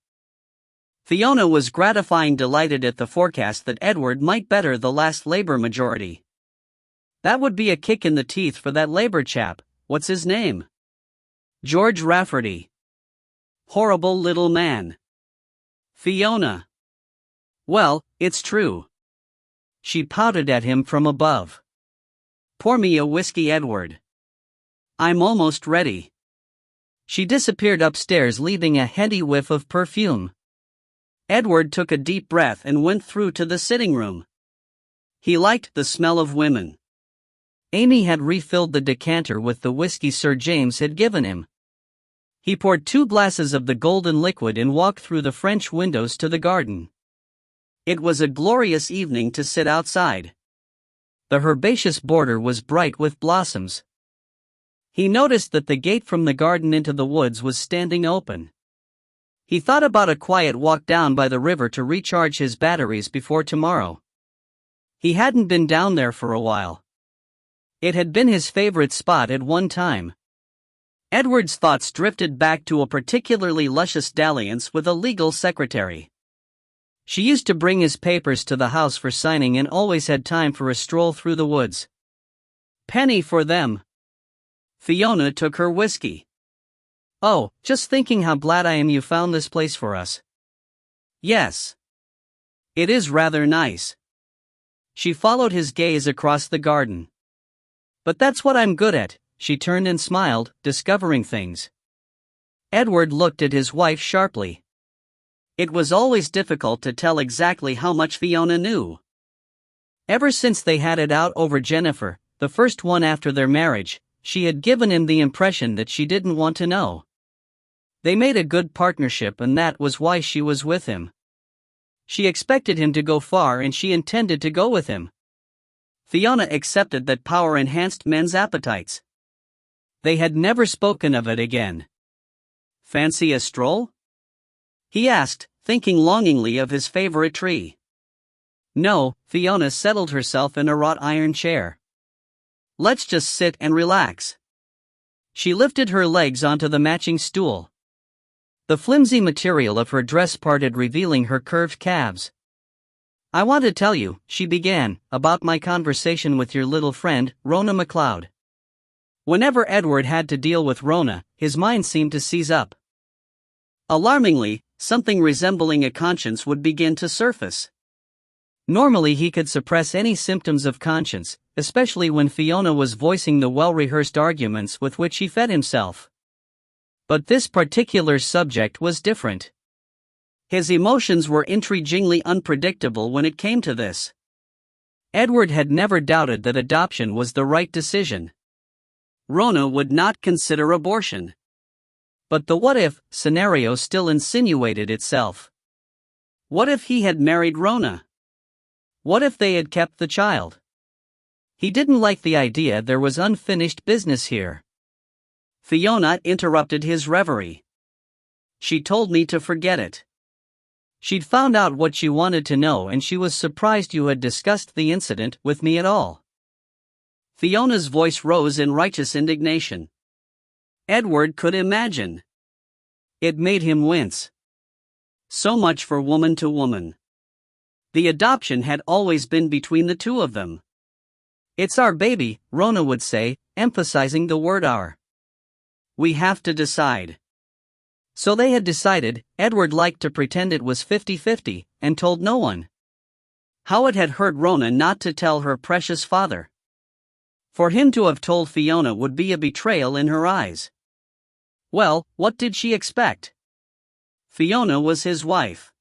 Fiona was gratifying delighted at the forecast that Edward might better the last Labour majority. That would be a kick in the teeth for that Labour chap. What's his name? George Rafferty. Horrible little man. Fiona. Well, it's true. She pouted at him from above. Pour me a whiskey, Edward. I'm almost ready. She disappeared upstairs, leaving a heady whiff of perfume. Edward took a deep breath and went through to the sitting room. He liked the smell of women. Amy had refilled the decanter with the whiskey Sir James had given him. He poured 2 glasses of the golden liquid and walked through the French windows to the garden. It was a glorious evening to sit outside. The herbaceous border was bright with blossoms. He noticed that the gate from the garden into the woods was standing open. He thought about a quiet walk down by the river to recharge his batteries before tomorrow. He hadn't been down there for a while. It had been his favorite spot at one time. Edward's thoughts drifted back to a particularly luscious dalliance with a legal secretary. She used to bring his papers to the house for signing and always had time for a stroll through the woods. Penny for them. Fiona took her whiskey. Oh, just thinking how glad I am you found this place for us. Yes. It is rather nice. She followed his gaze across the garden. But that's what I'm good at. She turned and smiled, discovering things. Edward looked at his wife sharply. It was always difficult to tell exactly how much Fiona knew. Ever since they had it out over Jennifer, the first one after their marriage, she had given him the impression that she didn't want to know. They made a good partnership, and that was why she was with him. She expected him to go far, and she intended to go with him. Fiona accepted that power enhanced men's appetites. They had never spoken of it again. Fancy a stroll? He asked, thinking longingly of his favorite tree. No, Fiona settled herself in a wrought iron chair. Let's just sit and relax. She lifted her legs onto the matching stool. The flimsy material of her dress parted, revealing her curved calves. I want to tell you, she began, about my conversation with your little friend, Rona MacLeod. Whenever Edward had to deal with Rona, his mind seemed to seize up. Alarmingly, something resembling a conscience would begin to surface. Normally he could suppress any symptoms of conscience, especially when Fiona was voicing the well-rehearsed arguments with which he fed himself. But this particular subject was different. His emotions were intriguingly unpredictable when it came to this. Edward had never doubted that adoption was the right decision. Rona would not consider abortion. But the what-if scenario still insinuated itself. What if he had married Rona? What if they had kept the child? He didn't like the idea there was unfinished business here. Fiona interrupted his reverie. She told me to forget it. She'd found out what she wanted to know, and she was surprised you had discussed the incident with me at all. Fiona's voice rose in righteous indignation. Edward could imagine. It made him wince. So much for woman to woman. The adoption had always been between the two of them. It's our baby, Rona would say, emphasizing the word our. We have to decide. So they had decided. Edward liked to pretend it was 50-50, and told no one. How it had hurt Rona not to tell her precious father. For him to have told Fiona would be a betrayal in her eyes. Well, what did she expect? Fiona was his wife.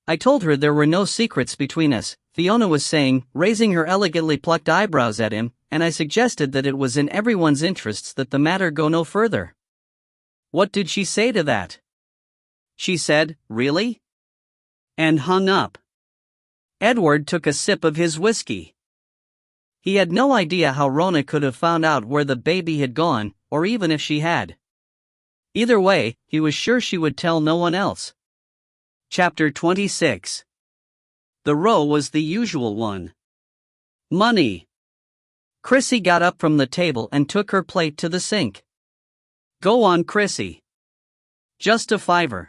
I told her there were no secrets between us, Fiona was saying, raising her elegantly plucked eyebrows at him, and I suggested that it was in everyone's interests that the matter go no further. What did she say to that? She said, really? And hung up. Edward took a sip of his whiskey. He had no idea how Rona could have found out where the baby had gone, or even if she had. Either way, he was sure she would tell no one else. Chapter 26. The row was the usual one. Money. Chrissy got up from the table and took her plate to the sink. Go on, Chrissy. Just a $5.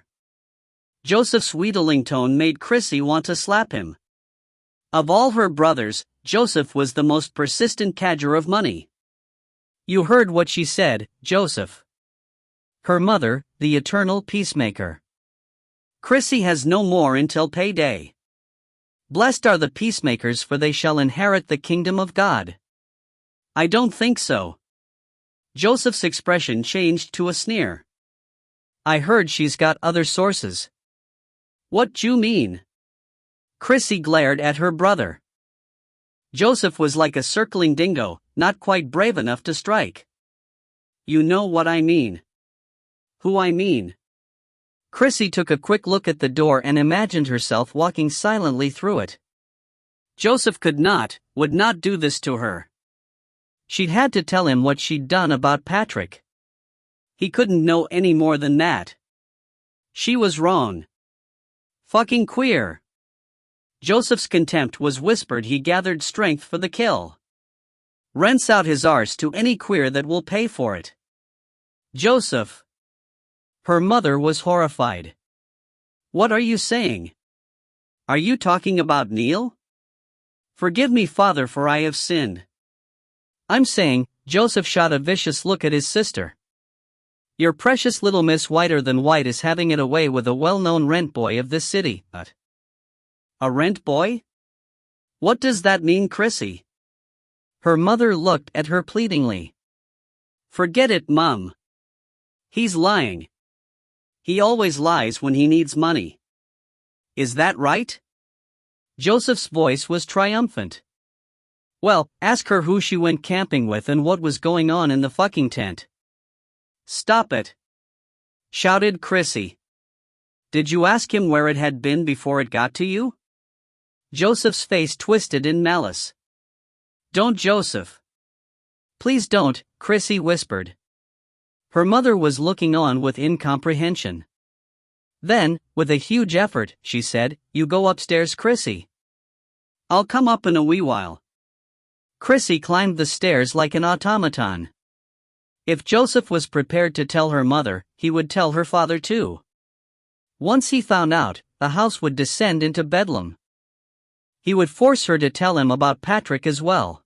Joseph's wheedling tone made Chrissy want to slap him. Of all her brothers, Joseph was the most persistent cadger of money. You heard what she said, Joseph. Her mother, the eternal peacemaker. Chrissy has no more until payday. Blessed are the peacemakers, for they shall inherit the kingdom of God. I don't think so. Joseph's expression changed to a sneer. I heard she's got other sources. What you mean? Chrissy glared at her brother. Joseph was like a circling dingo, not quite brave enough to strike. You know what I mean. Who I mean. Chrissy took a quick look at the door and imagined herself walking silently through it. Joseph would not do this to her. She'd had to tell him what she'd done about Patrick. He couldn't know any more than that. She was wrong. Fucking queer. Joseph's contempt was whispered. He gathered strength for the kill. Rents out his arse to any queer that will pay for it. Joseph. Her mother was horrified. What are you saying? Are you talking about Neil? Forgive me, Father, for I have sinned. I'm saying, Joseph shot a vicious look at his sister. Your precious little Miss Whiter than White is having it away with a well-known rent boy of this city. A rent boy? What does that mean, Chrissy? Her mother looked at her pleadingly. Forget it, Mum. He's lying. He always lies when he needs money. Is that right? Joseph's voice was triumphant. Well, ask her who she went camping with and what was going on in the fucking tent. Stop it! Shouted Chrissy. Did you ask him where it had been before it got to you? Joseph's face twisted in malice. Don't, Joseph. Please don't, Chrissy whispered. Her mother was looking on with incomprehension. Then, with a huge effort, she said, You go upstairs, Chrissy. I'll come up in a wee while. Chrissy climbed the stairs like an automaton. If Joseph was prepared to tell her mother, he would tell her father too. Once he found out, the house would descend into bedlam. He would force her to tell him about Patrick as well.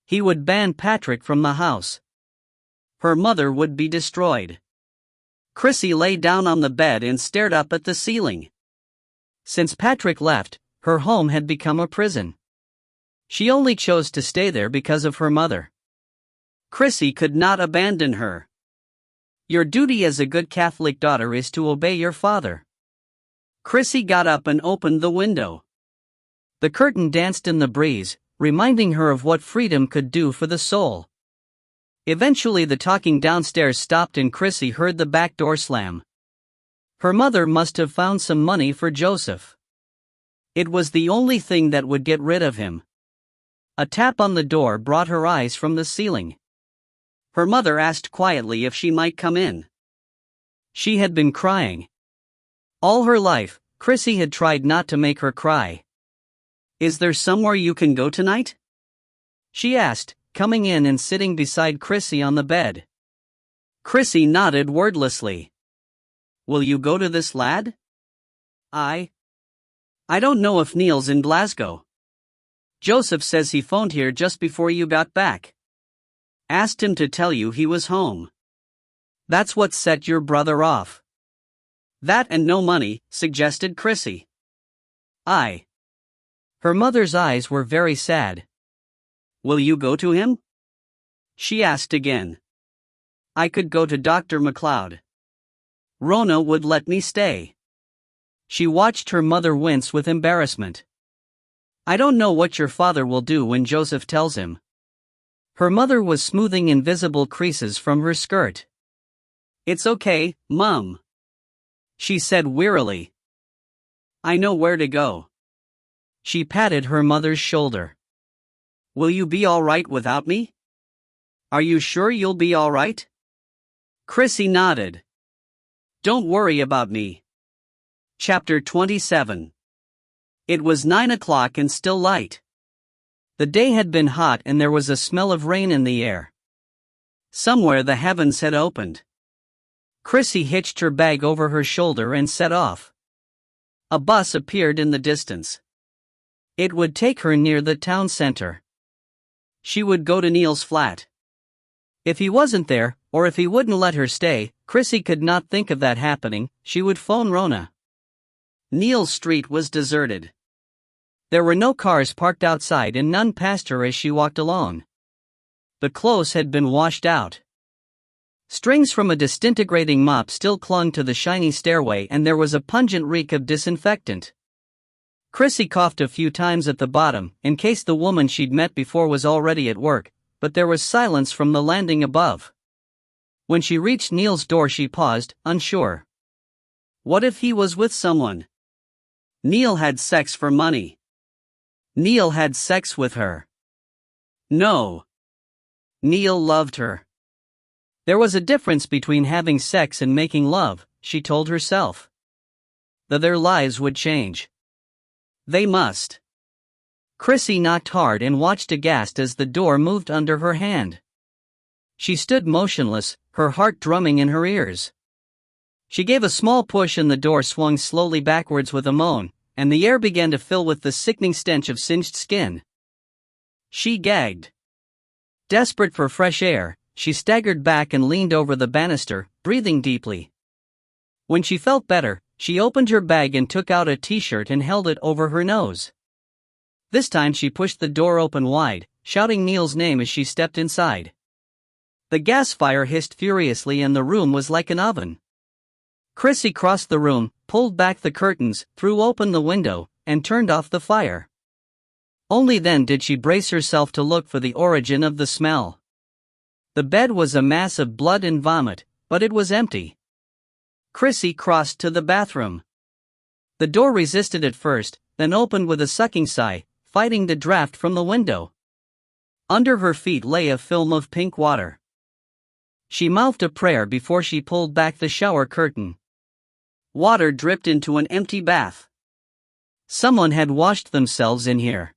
He would ban Patrick from the house. Her mother would be destroyed. Chrissy lay down on the bed and stared up at the ceiling. Since Patrick left, her home had become a prison. She only chose to stay there because of her mother. Chrissy could not abandon her. Your duty as a good Catholic daughter is to obey your father. Chrissy got up and opened the window. The curtain danced in the breeze, reminding her of what freedom could do for the soul. Eventually the talking downstairs stopped and Chrissy heard the back door slam. Her mother must have found some money for Joseph. It was the only thing that would get rid of him. A tap on the door brought her eyes from the ceiling. Her mother asked quietly if she might come in. She had been crying. All her life, Chrissy had tried not to make her cry. Is there somewhere you can go tonight? She asked, coming in and sitting beside Chrissy on the bed. Chrissy nodded wordlessly. Will you go to this lad? I don't know if Neil's in Glasgow. Joseph says he phoned here just before you got back. Asked him to tell you he was home. That's what set your brother off. That and no money, suggested Chrissy. Her mother's eyes were very sad. Will you go to him? She asked again. I could go to Dr. McLeod. Rona would let me stay. She watched her mother wince with embarrassment. I don't know what your father will do when Joseph tells him. Her mother was smoothing invisible creases from her skirt. It's okay, Mum. She said wearily. I know where to go. She patted her mother's shoulder. Will you be all right without me? Are you sure you'll be all right? Chrissy nodded. Don't worry about me. Chapter 27. It was 9 o'clock and still light. The day had been hot and there was a smell of rain in the air. Somewhere the heavens had opened. Chrissy hitched her bag over her shoulder and set off. A bus appeared in the distance. It would take her near the town center. She would go to Neil's flat. If he wasn't there, or if he wouldn't let her stay, Chrissy could not think of that happening. She would phone Rona. Neil's street was deserted. There were no cars parked outside and none passed her as she walked along. The clothes had been washed out. Strings from a disintegrating mop still clung to the shiny stairway and there was a pungent reek of disinfectant. Chrissy coughed a few times at the bottom, in case the woman she'd met before was already at work, but there was silence from the landing above. When she reached Neil's door she paused, unsure. What if he was with someone? Neil had sex for money. Neil had sex with her. No. Neil loved her. There was a difference between having sex and making love, she told herself. Their lives would change. They must. Chrissy knocked hard and watched aghast as the door moved under her hand. She stood motionless, her heart drumming in her ears. She gave a small push and the door swung slowly backwards with a moan, and the air began to fill with the sickening stench of singed skin. She gagged. Desperate for fresh air, she staggered back and leaned over the banister, breathing deeply. When she felt better, she opened her bag and took out a t-shirt and held it over her nose. This time she pushed the door open wide, shouting Neil's name as she stepped inside. The gas fire hissed furiously and the room was like an oven. Chrissy crossed the room, pulled back the curtains, threw open the window, and turned off the fire. Only then did she brace herself to look for the origin of the smell. The bed was a mass of blood and vomit, but it was empty. Chrissy crossed to the bathroom. The door resisted at first, then opened with a sucking sigh, fighting the draft from the window. Under her feet lay a film of pink water. She mouthed a prayer before she pulled back the shower curtain. Water dripped into an empty bath. Someone had washed themselves in here.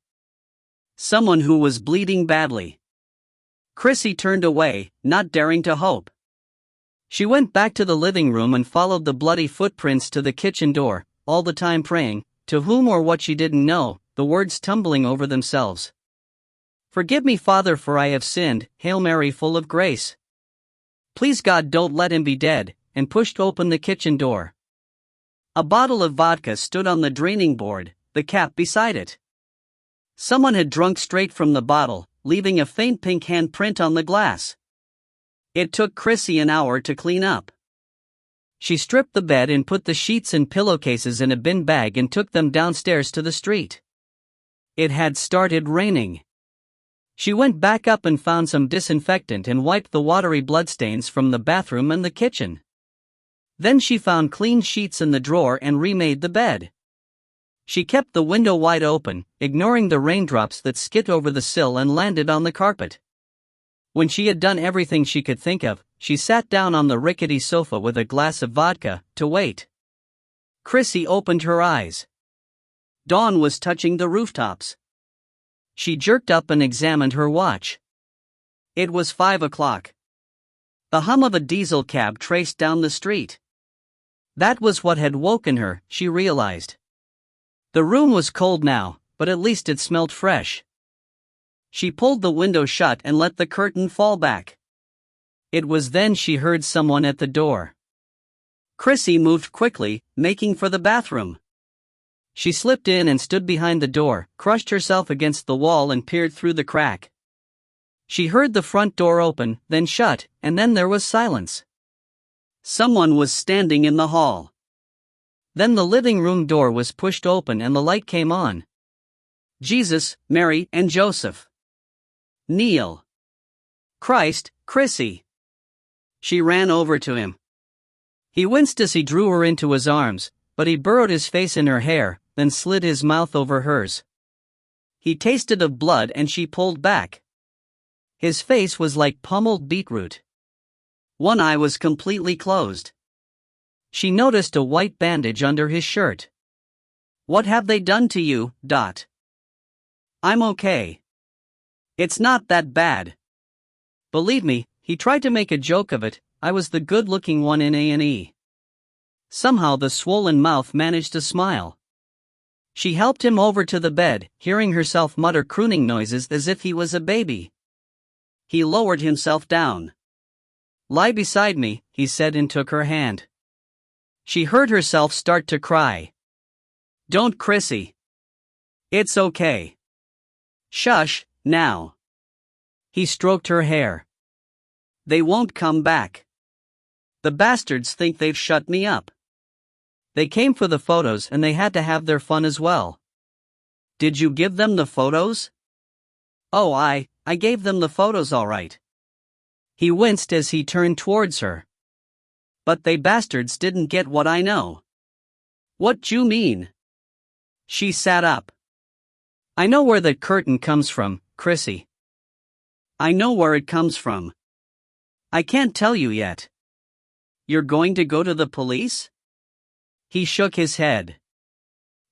Someone who was bleeding badly. Chrissy turned away, not daring to hope. She went back to the living room and followed the bloody footprints to the kitchen door, all the time praying, to whom or what she didn't know, the words tumbling over themselves. Forgive me, Father, for I have sinned, Hail Mary full of grace. Please God, don't let him be dead, and pushed open the kitchen door. A bottle of vodka stood on the draining board, the cap beside it. Someone had drunk straight from the bottle, leaving a faint pink handprint on the glass. It took Chrissy an hour to clean up. She stripped the bed and put the sheets and pillowcases in a bin bag and took them downstairs to the street. It had started raining. She went back up and found some disinfectant and wiped the watery bloodstains from the bathroom and the kitchen. Then she found clean sheets in the drawer and remade the bed. She kept the window wide open, ignoring the raindrops that skid over the sill and landed on the carpet. When she had done everything she could think of, she sat down on the rickety sofa with a glass of vodka, to wait. Chrissy opened her eyes. Dawn was touching the rooftops. She jerked up and examined her watch. It was 5 o'clock. The hum of a diesel cab traced down the street. That was what had woken her, she realized. The room was cold now, but at least it smelled fresh. She pulled the window shut and let the curtain fall back. It was then she heard someone at the door. Chrissy moved quickly, making for the bathroom. She slipped in and stood behind the door, crushed herself against the wall and peered through the crack. She heard the front door open, then shut, and then there was silence. Someone was standing in the hall. Then the living room door was pushed open and the light came on. Jesus, Mary, and Joseph. Neil. Christ, Chrissy. She ran over to him. He winced as he drew her into his arms, but he burrowed his face in her hair, then slid his mouth over hers. He tasted of blood and she pulled back. His face was like pummeled beetroot. One eye was completely closed. She noticed a white bandage under his shirt. What have they done to you, Dot? I'm okay. It's not that bad. Believe me, he tried to make a joke of it, I was the good-looking one in A&E. Somehow the swollen mouth managed to smile. She helped him over to the bed, hearing herself mutter crooning noises as if he was a baby. He lowered himself down. "Lie beside me," he said and took her hand. She heard herself start to cry. "Don't, Chrissy. It's okay. Shush, now." He stroked her hair. "They won't come back. The bastards think they've shut me up. They came for the photos and they had to have their fun as well." "Did you give them the photos?" "Oh, I gave them the photos all right." He winced as he turned towards her. "But they bastards didn't get what I know." "What you mean?" She sat up. "I know where that curtain comes from, Chrissy." "I know where it comes from. I can't tell you yet." "You're going to go to the police?" He shook his head.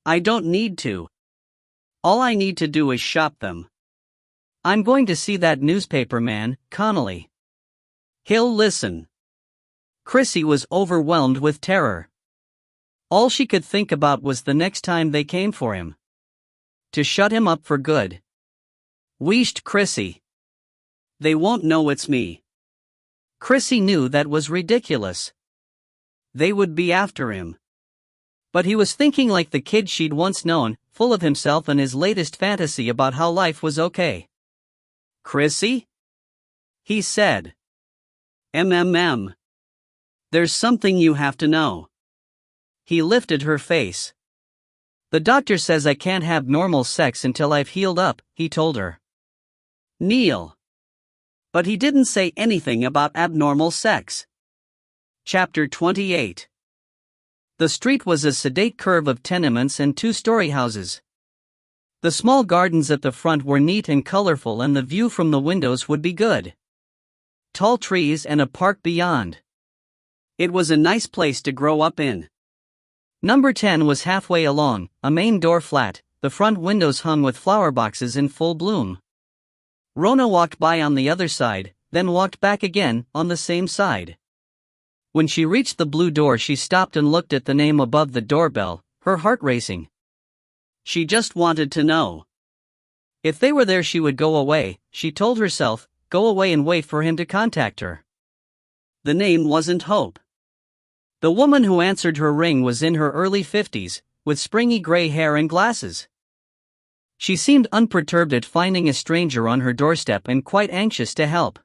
"I don't need to. All I need to do is shop them. I'm going to see that newspaper man, Connolly. He'll listen." Chrissy was overwhelmed with terror. All she could think about was the next time they came for him. To shut him up for good. Wheeshed Chrissy. "They won't know it's me." Chrissy knew that was ridiculous. They would be after him. But he was thinking like the kid she'd once known, full of himself and his latest fantasy about how life was okay. "Chrissy?" he said. "MMM. There's something you have to know." He lifted her face. "The doctor says I can't have normal sex until I've healed up," he told her. "Neil." But he didn't say anything about abnormal sex. Chapter 28. The street was a sedate curve of tenements and two-story houses. The small gardens at the front were neat and colorful and the view from the windows would be good. Tall trees and a park beyond. It was a nice place to grow up in. Number 10 was halfway along, a main door flat, the front windows hung with flower boxes in full bloom. Rona walked by on the other side, then walked back again, on the same side. When she reached the blue door she stopped and looked at the name above the doorbell, her heart racing. She just wanted to know. If they were there she would go away, she told herself, go away and wait for him to contact her. The name wasn't Hope. The woman who answered her ring was in her early 50s, with springy gray hair and glasses. She seemed unperturbed at finding a stranger on her doorstep and quite anxious to help.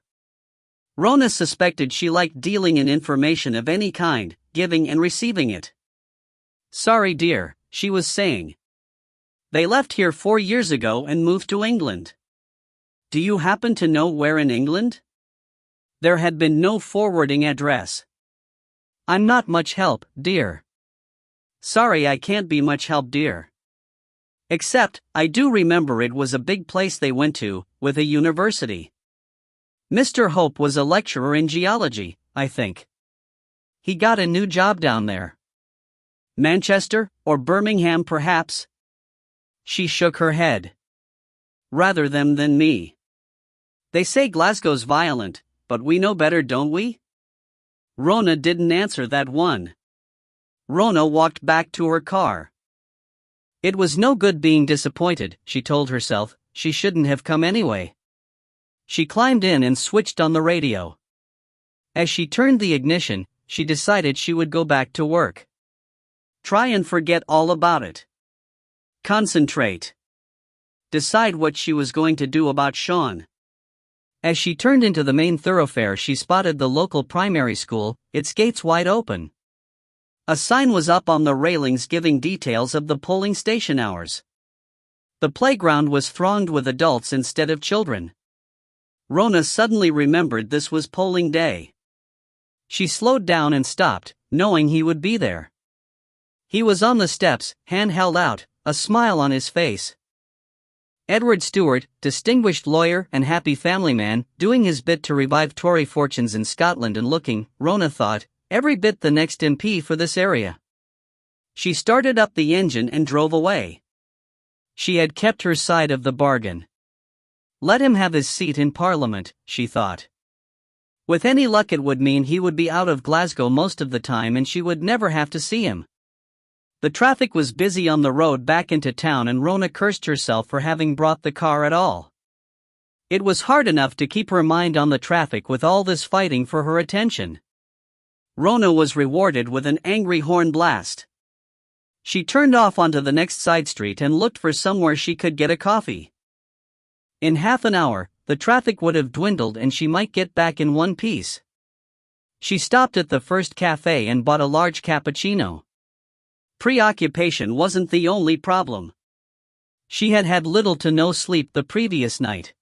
Rona suspected she liked dealing in information of any kind, giving and receiving it. "Sorry dear," she was saying. "They left here 4 years ago and moved to England. Do you happen to know where in England?" There had been no forwarding address. "I'm not much help, dear." "Sorry, I can't be much help, dear. Except, I do remember it was a big place they went to, with a university. Mr. Hope was a lecturer in geology, I think. He got a new job down there. Manchester, or Birmingham perhaps?" She shook her head. "Rather them than me. They say Glasgow's violent, but we know better, don't we?" Rona didn't answer that one. Rona walked back to her car. It was no good being disappointed, she told herself, she shouldn't have come anyway. She climbed in and switched on the radio. As she turned the ignition, she decided she would go back to work. Try and forget all about it. Concentrate. Decide what she was going to do about Sean. As she turned into the main thoroughfare she spotted the local primary school, its gates wide open. A sign was up on the railings giving details of the polling station hours. The playground was thronged with adults instead of children. Rona suddenly remembered this was polling day. She slowed down and stopped, knowing he would be there. He was on the steps, hand held out, a smile on his face. Edward Stewart, distinguished lawyer and happy family man, doing his bit to revive Tory fortunes in Scotland and looking, Rona thought, every bit the next MP for this area. She started up the engine and drove away. She had kept her side of the bargain. Let him have his seat in Parliament, she thought. With any luck it would mean he would be out of Glasgow most of the time and she would never have to see him. The traffic was busy on the road back into town and Rona cursed herself for having brought the car at all. It was hard enough to keep her mind on the traffic with all this fighting for her attention. Rona was rewarded with an angry horn blast. She turned off onto the next side street and looked for somewhere she could get a coffee. In half an hour, the traffic would have dwindled and she might get back in one piece. She stopped at the first cafe and bought a large cappuccino. Preoccupation wasn't the only problem. She had had little to no sleep the previous night.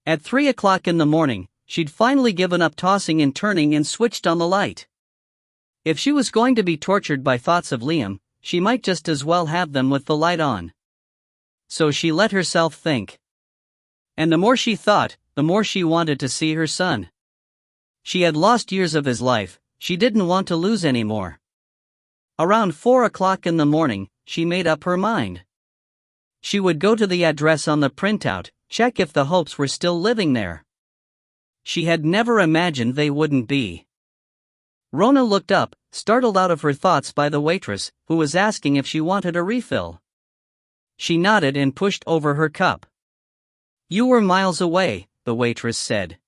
At 3 o'clock in the morning, she'd finally given up tossing and turning and switched on the light. If she was going to be tortured by thoughts of Liam, she might just as well have them with the light on. So she let herself think. And the more she thought, the more she wanted to see her son. She had lost years of his life, she didn't want to lose any more. Around 4 o'clock in the morning, she made up her mind. She would go to the address on the printout, check if the Hopes were still living there. She had never imagined they wouldn't be. Rona looked up, startled out of her thoughts by the waitress, who was asking if she wanted a refill. She nodded and pushed over her cup. "You were miles away," the waitress said.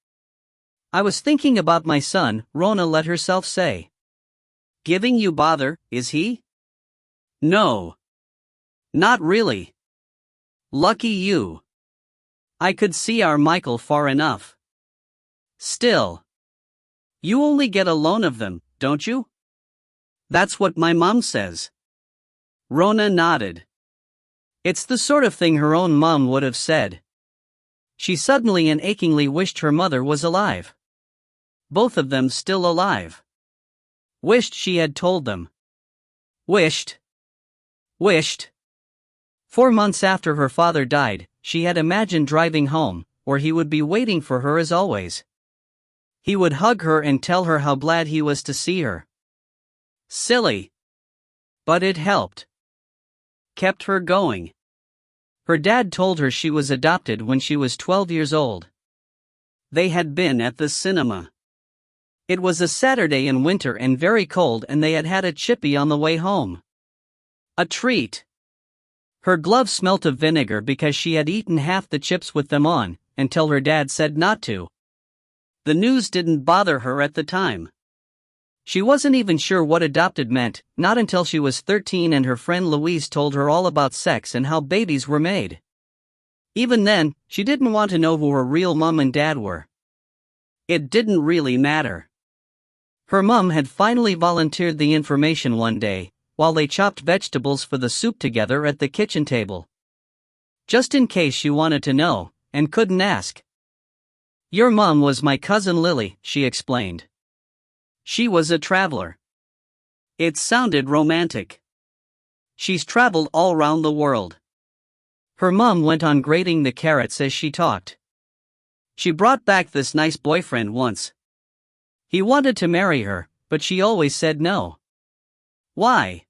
"I was thinking about my son," Rona let herself say. "Giving you bother, is he?" "No. Not really." "Lucky you. I could see our Michael far enough." "Still. You only get a loan of them, don't you?" "That's what my mom says." Rona nodded. It's the sort of thing her own mom would have said. She suddenly and achingly wished her mother was alive. Both of them still alive. Wished she had told them. Wished. 4 months after her father died, she had imagined driving home, where he would be waiting for her as always. He would hug her and tell her how glad he was to see her. Silly. But it helped. Kept her going. Her dad told her she was adopted when she was 12 years old. They had been at the cinema. It was a Saturday in winter and very cold and they had had a chippy on the way home. A treat. Her gloves smelt of vinegar because she had eaten half the chips with them on, until her dad said not to. The news didn't bother her at the time. She wasn't even sure what adopted meant, not until she was 13 and her friend Louise told her all about sex and how babies were made. Even then, she didn't want to know who her real mom and dad were. It didn't really matter. Her mom had finally volunteered the information one day, while they chopped vegetables for the soup together at the kitchen table. Just in case she wanted to know, and couldn't ask. "Your mom was my cousin Lily," she explained. "She was a traveler." It sounded romantic. "She's traveled all round the world." Her mom went on grating the carrots as she talked. "She brought back this nice boyfriend once. He wanted to marry her, but she always said no." Why?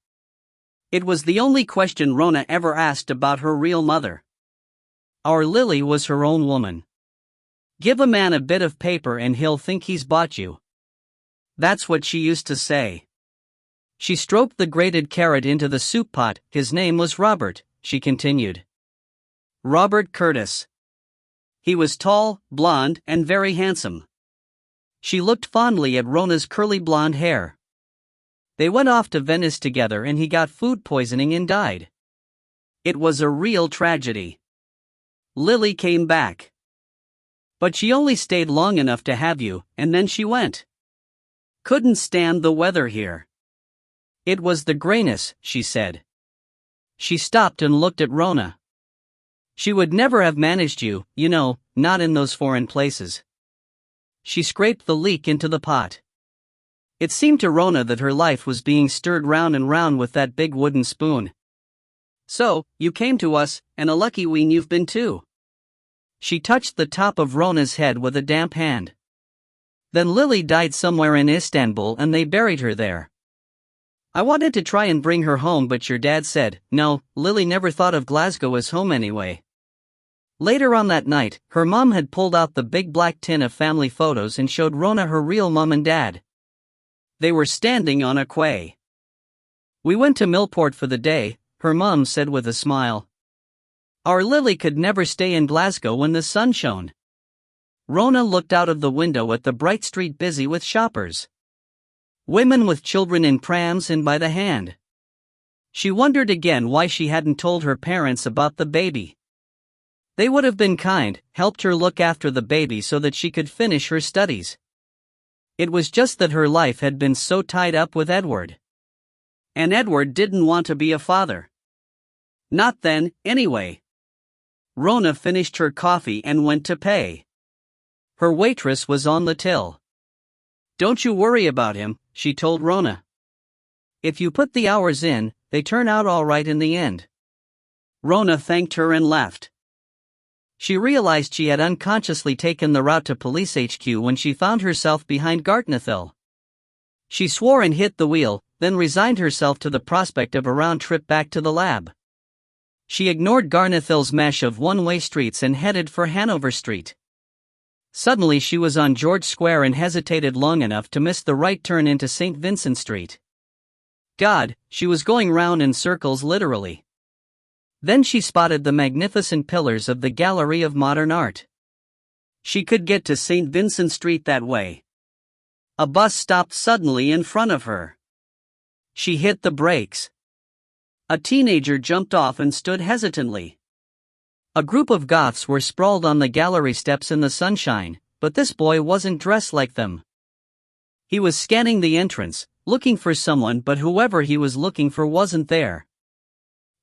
It was the only question Rona ever asked about her real mother. Our Lily was her own woman. Give a man a bit of paper and he'll think he's bought you. That's what she used to say. She stroked the grated carrot into the soup pot. "His name was Robert," she continued. "Robert Curtis. He was tall, blonde, and very handsome." She looked fondly at Rona's curly blonde hair. "They went off to Venice together and he got food poisoning and died. It was a real tragedy. Lily came back. But she only stayed long enough to have you, and then she went. Couldn't stand the weather here. It was the grayness," she said. She stopped and looked at Rona. "She would never have managed you, you know, not in those foreign places." She scraped the leek into the pot. It seemed to Rona that her life was being stirred round and round with that big wooden spoon. "So, you came to us, and a lucky ween you've been too." She touched the top of Rona's head with a damp hand. "Then Lily died somewhere in Istanbul and they buried her there. I wanted to try and bring her home but your dad said, no, Lily never thought of Glasgow as home anyway." Later on that night, her mom had pulled out the big black tin of family photos and showed Rona her real mom and dad. They were standing on a quay. We went to Millport for the day, her mum said with a smile. Our Lily could never stay in Glasgow when the sun shone. Rona looked out of the window at the bright street busy with shoppers. Women with children in prams and by the hand. She wondered again why she hadn't told her parents about the baby. They would have been kind, helped her look after the baby so that she could finish her studies. It was just that her life had been so tied up with Edward. And Edward didn't want to be a father. Not then, anyway. Rona finished her coffee and went to pay. Her waitress was on the till. Don't you worry about him, she told Rona. If you put the hours in, they turn out all right in the end. Rona thanked her and left. She realized she had unconsciously taken the route to police HQ when she found herself behind Gartnathil. She swore and hit the wheel, then resigned herself to the prospect of a round trip back to the lab. She ignored Garnathil's mesh of one-way streets and headed for Hanover Street. Suddenly she was on George Square and hesitated long enough to miss the right turn into St. Vincent Street. God, she was going round in circles literally. Then she spotted the magnificent pillars of the Gallery of Modern Art. She could get to St. Vincent Street that way. A bus stopped suddenly in front of her. She hit the brakes. A teenager jumped off and stood hesitantly. A group of goths were sprawled on the gallery steps in the sunshine, but this boy wasn't dressed like them. He was scanning the entrance, looking for someone, but whoever he was looking for wasn't there.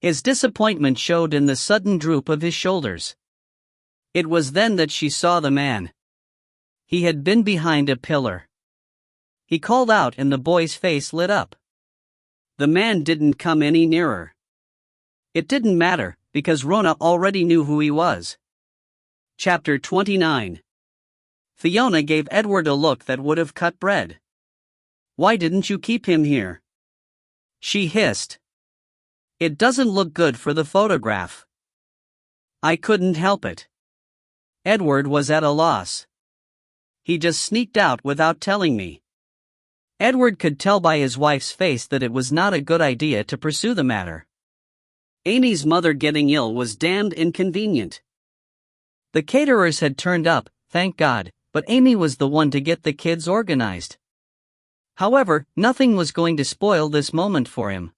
His disappointment showed in the sudden droop of his shoulders. It was then that she saw the man. He had been behind a pillar. He called out and the boy's face lit up. The man didn't come any nearer. It didn't matter, because Rona already knew who he was. Chapter 29. Fiona gave Edward a look that would have cut bread. Why didn't you keep him here? She hissed. It doesn't look good for the photograph. I couldn't help it. Edward was at a loss. He just sneaked out without telling me. Edward could tell by his wife's face that it was not a good idea to pursue the matter. Amy's mother getting ill was damned inconvenient. The caterers had turned up, thank God, but Amy was the one to get the kids organized. However, nothing was going to spoil this moment for him.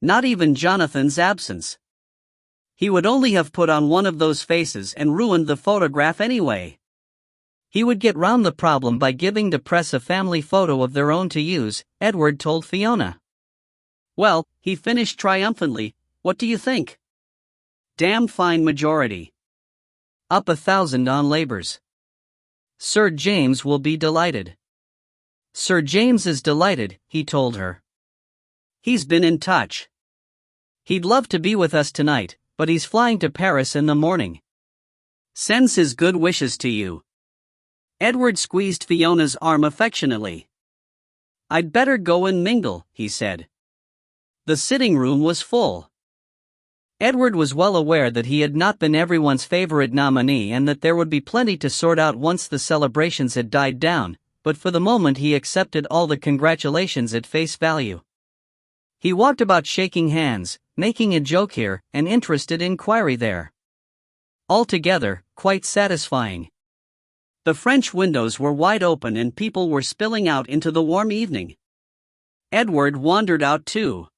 Not even Jonathan's absence. He would only have put on one of those faces and ruined the photograph anyway. He would get round the problem by giving the press a family photo of their own to use, Edward told Fiona. Well, he finished triumphantly, what do you think? Damn fine majority. Up 1,000 on Labour's. Sir James will be delighted. Sir James is delighted, he told her. He's been in touch. He'd love to be with us tonight, but he's flying to Paris in the morning. Sends his good wishes to you. Edward squeezed Fiona's arm affectionately. I'd better go and mingle, he said. The sitting room was full. Edward was well aware that he had not been everyone's favorite nominee and that there would be plenty to sort out once the celebrations had died down, but for the moment he accepted all the congratulations at face value. He walked about shaking hands, making a joke here, an interested inquiry there. Altogether, quite satisfying. The French windows were wide open and people were spilling out into the warm evening. Edward wandered out too.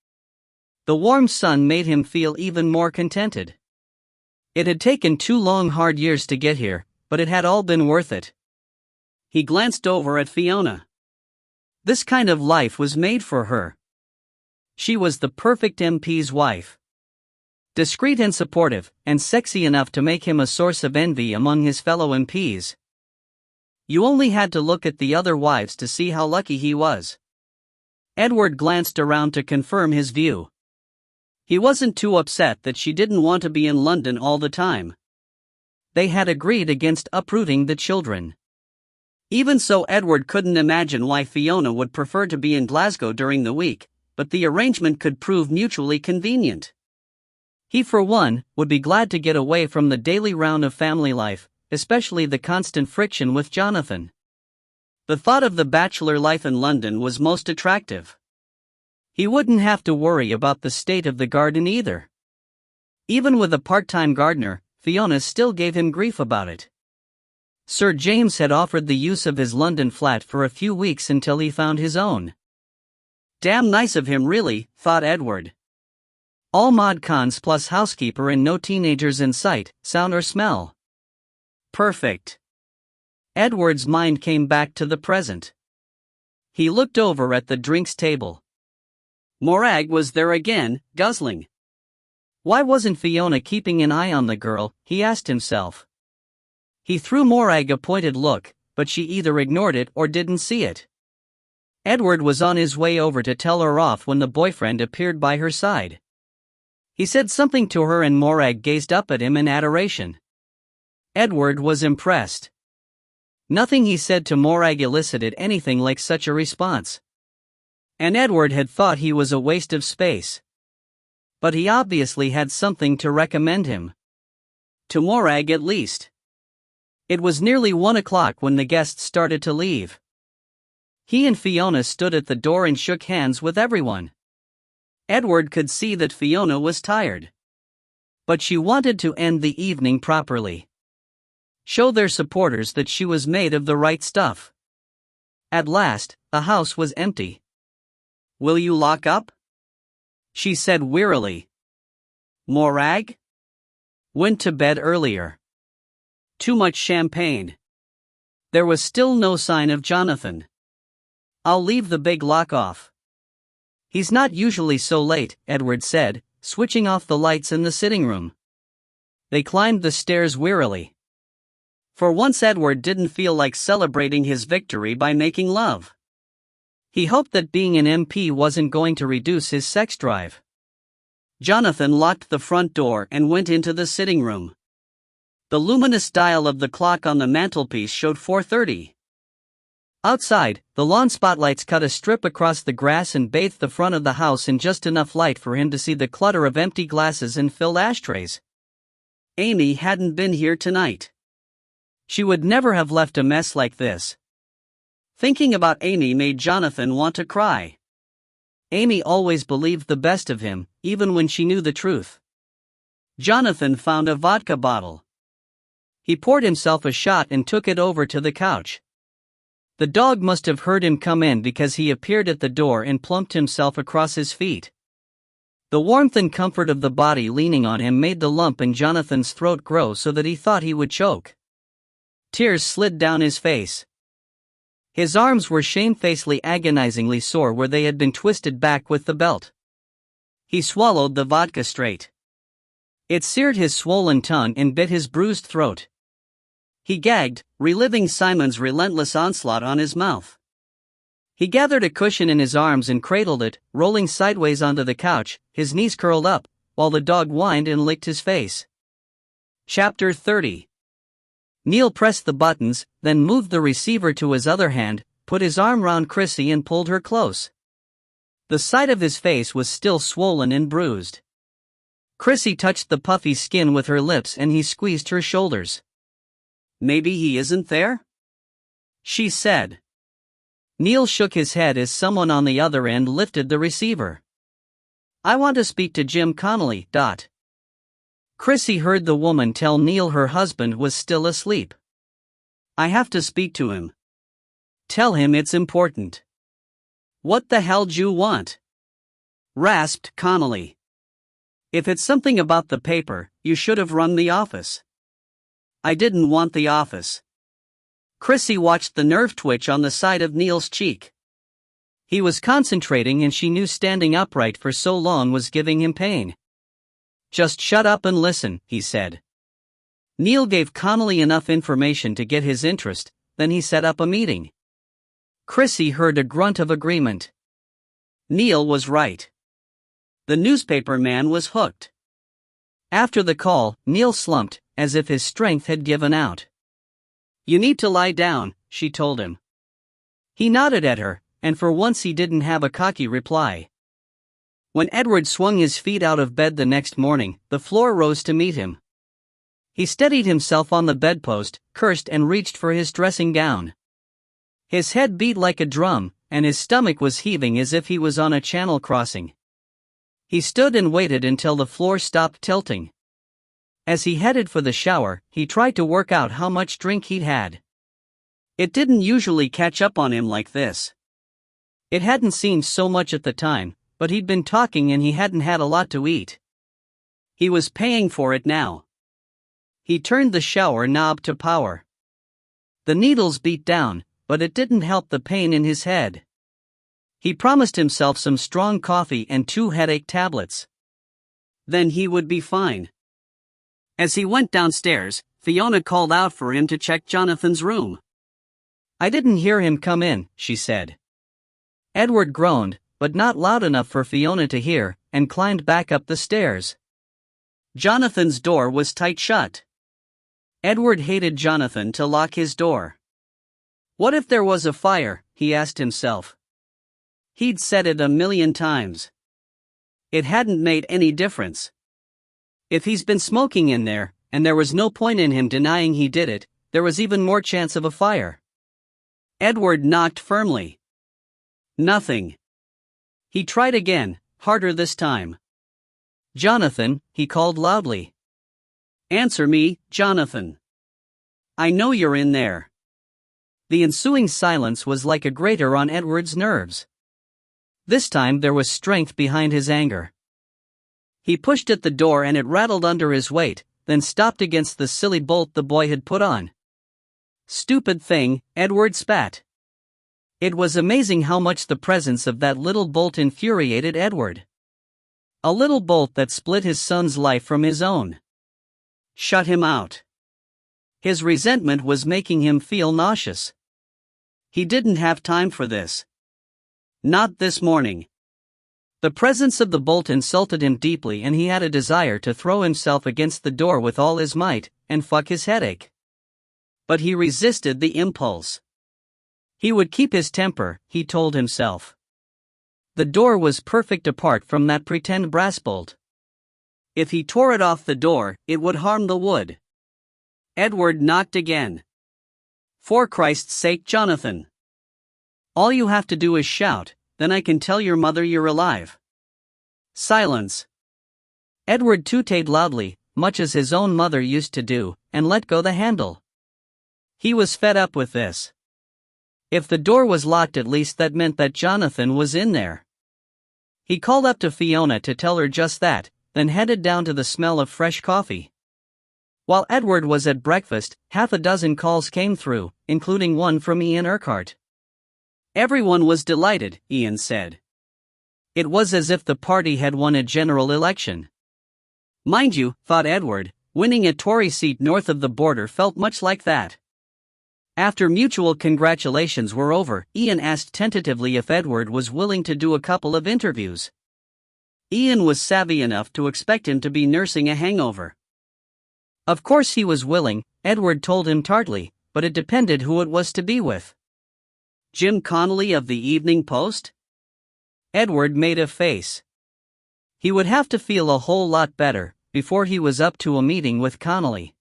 The warm sun made him feel even more contented. It had taken 2 long hard years to get here, but it had all been worth it. He glanced over at Fiona. This kind of life was made for her. She was the perfect MP's wife. Discreet and supportive, and sexy enough to make him a source of envy among his fellow MPs. You only had to look at the other wives to see how lucky he was. Edward glanced around to confirm his view. He wasn't too upset that she didn't want to be in London all the time. They had agreed against uprooting the children. Even so, Edward couldn't imagine why Fiona would prefer to be in Glasgow during the week, but the arrangement could prove mutually convenient. He, for one, would be glad to get away from the daily round of family life, especially the constant friction with Jonathan. The thought of the bachelor life in London was most attractive. He wouldn't have to worry about the state of the garden either. Even with a part-time gardener, Fiona still gave him grief about it. Sir James had offered the use of his London flat for a few weeks until he found his own. Damn nice of him really, thought Edward. All mod cons plus housekeeper and no teenagers in sight, sound or smell. Perfect. Edward's mind came back to the present. He looked over at the drinks table. Morag was there again, guzzling. Why wasn't Fiona keeping an eye on the girl, he asked himself. He threw Morag a pointed look, but she either ignored it or didn't see it. Edward was on his way over to tell her off when the boyfriend appeared by her side. He said something to her and Morag gazed up at him in adoration. Edward was impressed. Nothing he said to Morag elicited anything like such a response. And Edward had thought he was a waste of space. But he obviously had something to recommend him. To Morag at least. It was nearly 1 o'clock when the guests started to leave. He and Fiona stood at the door and shook hands with everyone. Edward could see that Fiona was tired. But she wanted to end the evening properly. Show their supporters that she was made of the right stuff. At last, the house was empty. Will you lock up? She said wearily. Morag? Went to bed earlier. Too much champagne. There was still no sign of Jonathan. I'll leave the big lock off. He's not usually so late, Edward said, switching off the lights in the sitting room. They climbed the stairs wearily. For once Edward didn't feel like celebrating his victory by making love. He hoped that being an MP wasn't going to reduce his sex drive. Jonathan locked the front door and went into the sitting room. The luminous dial of the clock on the mantelpiece showed 4:30. Outside, the lawn spotlights cut a strip across the grass and bathed the front of the house in just enough light for him to see the clutter of empty glasses and filled ashtrays. Amy hadn't been here tonight. She would never have left a mess like this. Thinking about Amy made Jonathan want to cry. Amy always believed the best of him, even when she knew the truth. Jonathan found a vodka bottle. He poured himself a shot and took it over to the couch. The dog must have heard him come in because he appeared at the door and plumped himself across his feet. The warmth and comfort of the body leaning on him made the lump in Jonathan's throat grow so that he thought he would choke. Tears slid down his face. His arms were shamefacedly agonizingly sore where they had been twisted back with the belt. He swallowed the vodka straight. It seared his swollen tongue and bit his bruised throat. He gagged, reliving Simon's relentless onslaught on his mouth. He gathered a cushion in his arms and cradled it, rolling sideways onto the couch, his knees curled up, while the dog whined and licked his face. Chapter 30. Neil pressed the buttons, then moved the receiver to his other hand, put his arm round Chrissy and pulled her close. The side of his face was still swollen and bruised. Chrissy touched the puffy skin with her lips and he squeezed her shoulders. Maybe he isn't there? She said. Neil shook his head as someone on the other end lifted the receiver. I want to speak to Jim Connolly. Chrissy heard the woman tell Neil her husband was still asleep. I have to speak to him. Tell him it's important. What the hell d'you want? Rasped Connolly. If it's something about the paper, you should have run the office. I didn't want the office. Chrissy watched the nerve twitch on the side of Neil's cheek. He was concentrating and she knew standing upright for so long was giving him pain. Just shut up and listen, he said. Neil gave Connolly enough information to get his interest, then he set up a meeting. Chrissy heard a grunt of agreement. Neil was right. The newspaper man was hooked. After the call, Neil slumped, as if his strength had given out. You need to lie down, she told him. He nodded at her, and for once he didn't have a cocky reply. When Edward swung his feet out of bed the next morning, the floor rose to meet him. He steadied himself on the bedpost, cursed and reached for his dressing gown. His head beat like a drum, and his stomach was heaving as if he was on a channel crossing. He stood and waited until the floor stopped tilting. As he headed for the shower, he tried to work out how much drink he'd had. It didn't usually catch up on him like this. It hadn't seemed so much at the time, but he'd been talking and he hadn't had a lot to eat. He was paying for it now. He turned the shower knob to power. The needles beat down, but it didn't help the pain in his head. He promised himself some strong coffee and 2 headache tablets. Then he would be fine. As he went downstairs, Fiona called out for him to check Jonathan's room. "I didn't hear him come in," she said. Edward groaned, but not loud enough for Fiona to hear, and climbed back up the stairs. Jonathan's door was tight shut. Edward hated Jonathan to lock his door. What if there was a fire, he asked himself. He'd said it 1,000,000 times. It hadn't made any difference. If he's been smoking in there, and there was no point in him denying he did it, there was even more chance of a fire. Edward knocked firmly. Nothing. He tried again, harder this time. "Jonathan," he called loudly. "Answer me, Jonathan. I know you're in there." The ensuing silence was like a grater on Edward's nerves. This time there was strength behind his anger. He pushed at the door and it rattled under his weight, then stopped against the silly bolt the boy had put on. "Stupid thing," Edward spat. It was amazing how much the presence of that little bolt infuriated Edward. A little bolt that split his son's life from his own. Shut him out. His resentment was making him feel nauseous. He didn't have time for this. Not this morning. The presence of the bolt insulted him deeply and he had a desire to throw himself against the door with all his might, and fuck his headache. But he resisted the impulse. He would keep his temper, he told himself. The door was perfect apart from that pretend brass bolt. If he tore it off the door, it would harm the wood. Edward knocked again. "For Christ's sake, Jonathan. All you have to do is shout, then I can tell your mother you're alive." Silence. Edward tooted loudly, much as his own mother used to do, and let go the handle. He was fed up with this. If the door was locked, at least that meant that Jonathan was in there. He called up to Fiona to tell her just that, then headed down to the smell of fresh coffee. While Edward was at breakfast, 6 calls came through, including one from Ian Urquhart. Everyone was delighted, Ian said. It was as if the party had won a general election. Mind you, thought Edward, winning a Tory seat north of the border felt much like that. After mutual congratulations were over, Ian asked tentatively if Edward was willing to do a couple of interviews. Ian was savvy enough to expect him to be nursing a hangover. Of course he was willing, Edward told him tartly, but it depended who it was to be with. Jim Connolly of the Evening Post? Edward made a face. He would have to feel a whole lot better before he was up to a meeting with Connolly.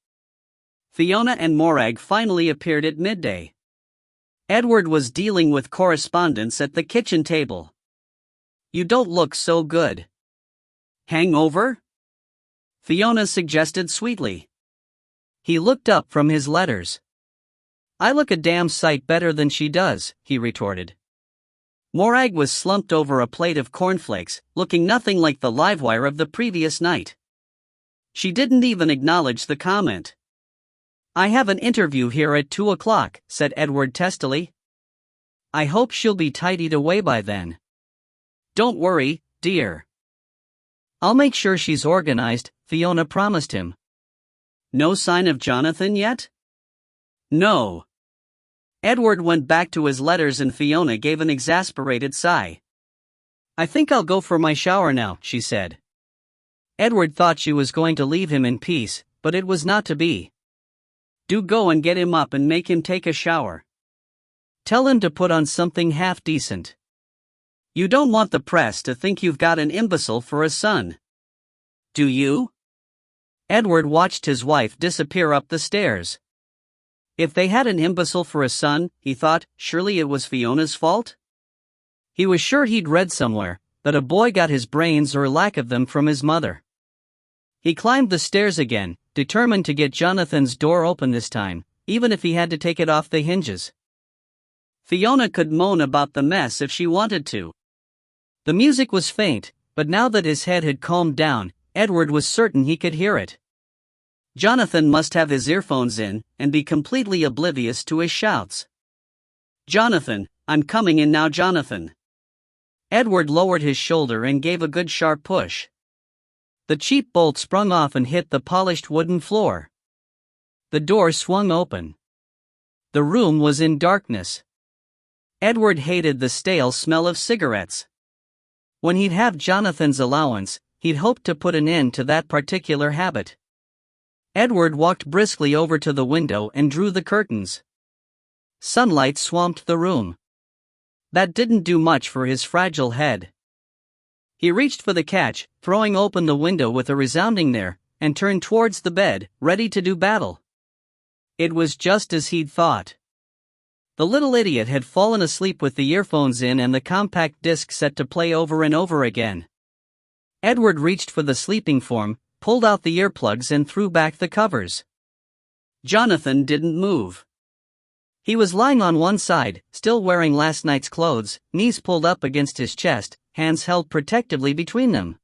Fiona and Morag finally appeared at midday. Edward was dealing with correspondence at the kitchen table. "You don't look so good." "Hangover?" Fiona suggested sweetly. He looked up from his letters. "I look a damn sight better than she does," he retorted. Morag was slumped over a plate of cornflakes, looking nothing like the livewire of the previous night. She didn't even acknowledge the comment. "I have an interview here at 2:00, said Edward testily. "I hope she'll be tidied away by then." "Don't worry, dear. I'll make sure she's organized," Fiona promised him. "No sign of Jonathan yet?" "No." Edward went back to his letters and Fiona gave an exasperated sigh. "I think I'll go for my shower now," she said. Edward thought she was going to leave him in peace, but it was not to be. "Do go and get him up and make him take a shower. Tell him to put on something half decent. You don't want the press to think you've got an imbecile for a son. Do you?" Edward watched his wife disappear up the stairs. If they had an imbecile for a son, he thought, surely it was Fiona's fault? He was sure he'd read somewhere that a boy got his brains or lack of them from his mother. He climbed the stairs again, determined to get Jonathan's door open this time, even if he had to take it off the hinges. Fiona could moan about the mess if she wanted to. The music was faint, but now that his head had calmed down, Edward was certain he could hear it. Jonathan must have his earphones in and be completely oblivious to his shouts. "Jonathan, I'm coming in now, Jonathan." Edward lowered his shoulder and gave a good sharp push. The cheap bolt sprung off and hit the polished wooden floor. The door swung open. The room was in darkness. Edward hated the stale smell of cigarettes. When he'd have Jonathan's allowance, he'd hoped to put an end to that particular habit. Edward walked briskly over to the window and drew the curtains. Sunlight swamped the room. That didn't do much for his fragile head. He reached for the catch, throwing open the window with a resounding there, and turned towards the bed, ready to do battle. It was just as he'd thought. The little idiot had fallen asleep with the earphones in and the compact disc set to play over and over again. Edward reached for the sleeping form, pulled out the earplugs and threw back the covers. Jonathan didn't move. He was lying on one side, still wearing last night's clothes, knees pulled up against his chest, hands held protectively between them.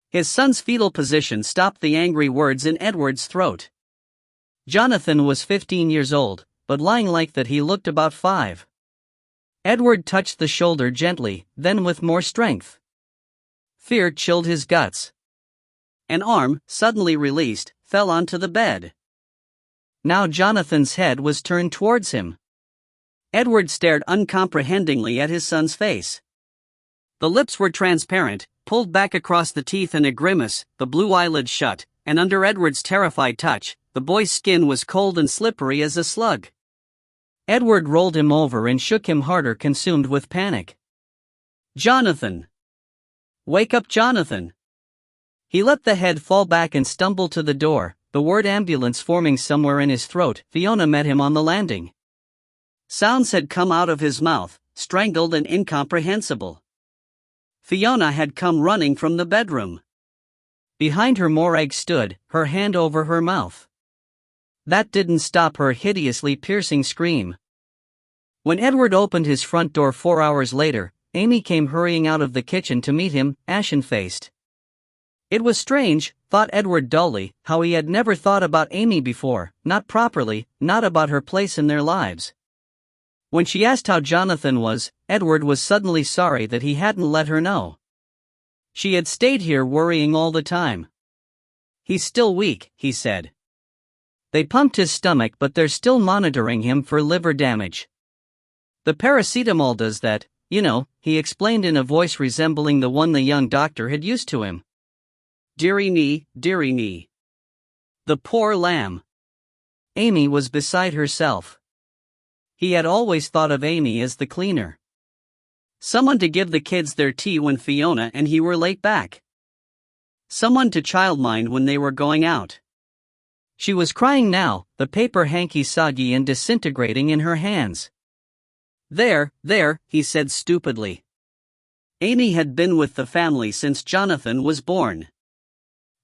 His son's fetal position stopped the angry words in Edward's throat. Jonathan was 15 years old, but lying like that he looked about 5. Edward touched the shoulder gently, then with more strength. Fear chilled his guts. An arm, suddenly released, fell onto the bed. Now Jonathan's head was turned towards him. Edward stared uncomprehendingly at his son's face. The lips were transparent, pulled back across the teeth in a grimace, the blue eyelids shut, and under Edward's terrified touch, the boy's skin was cold and slippery as a slug. Edward rolled him over and shook him harder, consumed with panic. "Jonathan! Wake up, Jonathan!" He let the head fall back and stumbled to the door, the word ambulance forming somewhere in his throat. Fiona met him on the landing. Sounds had come out of his mouth, strangled and incomprehensible. Fiona had come running from the bedroom. Behind her Morag stood, her hand over her mouth. That didn't stop her hideously piercing scream. When Edward opened his front door 4 hours later, Amy came hurrying out of the kitchen to meet him, ashen-faced. It was strange, thought Edward dully, how he had never thought about Amy before, not properly, not about her place in their lives. When she asked how Jonathan was, Edward was suddenly sorry that he hadn't let her know. She had stayed here worrying all the time. "He's still weak," he said. "They pumped his stomach, but they're still monitoring him for liver damage. The paracetamol does that, you know," he explained in a voice resembling the one the young doctor had used to him. Dearie me, dearie me. The poor lamb." Amy was beside herself. He had always thought of Amy as the cleaner. Someone to give the kids their tea when Fiona and he were late back. Someone to childmind when they were going out. She was crying now, the paper hanky soggy and disintegrating in her hands. There, he said stupidly. Amy had been with the family since Jonathan was born.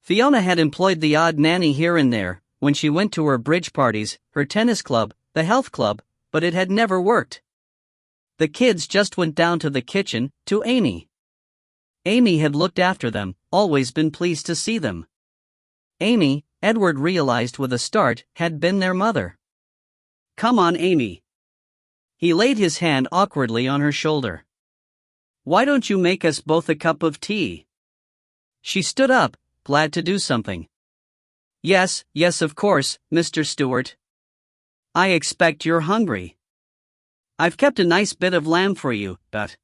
Fiona had employed the odd nanny here and there, when she went to her bridge parties, her tennis club, the health club, but it had never worked. The kids just went down to the kitchen, to Amy. Amy had looked after them, always been pleased to see them. Amy, Edward realized with a start, had been their mother. "Come on, Amy." He laid his hand awkwardly on her shoulder. "Why don't you make us both a cup of tea?" She stood up, glad to do something. Yes, of course, Mr. Stewart. I expect you're hungry. I've kept a nice bit of lamb for you, but..."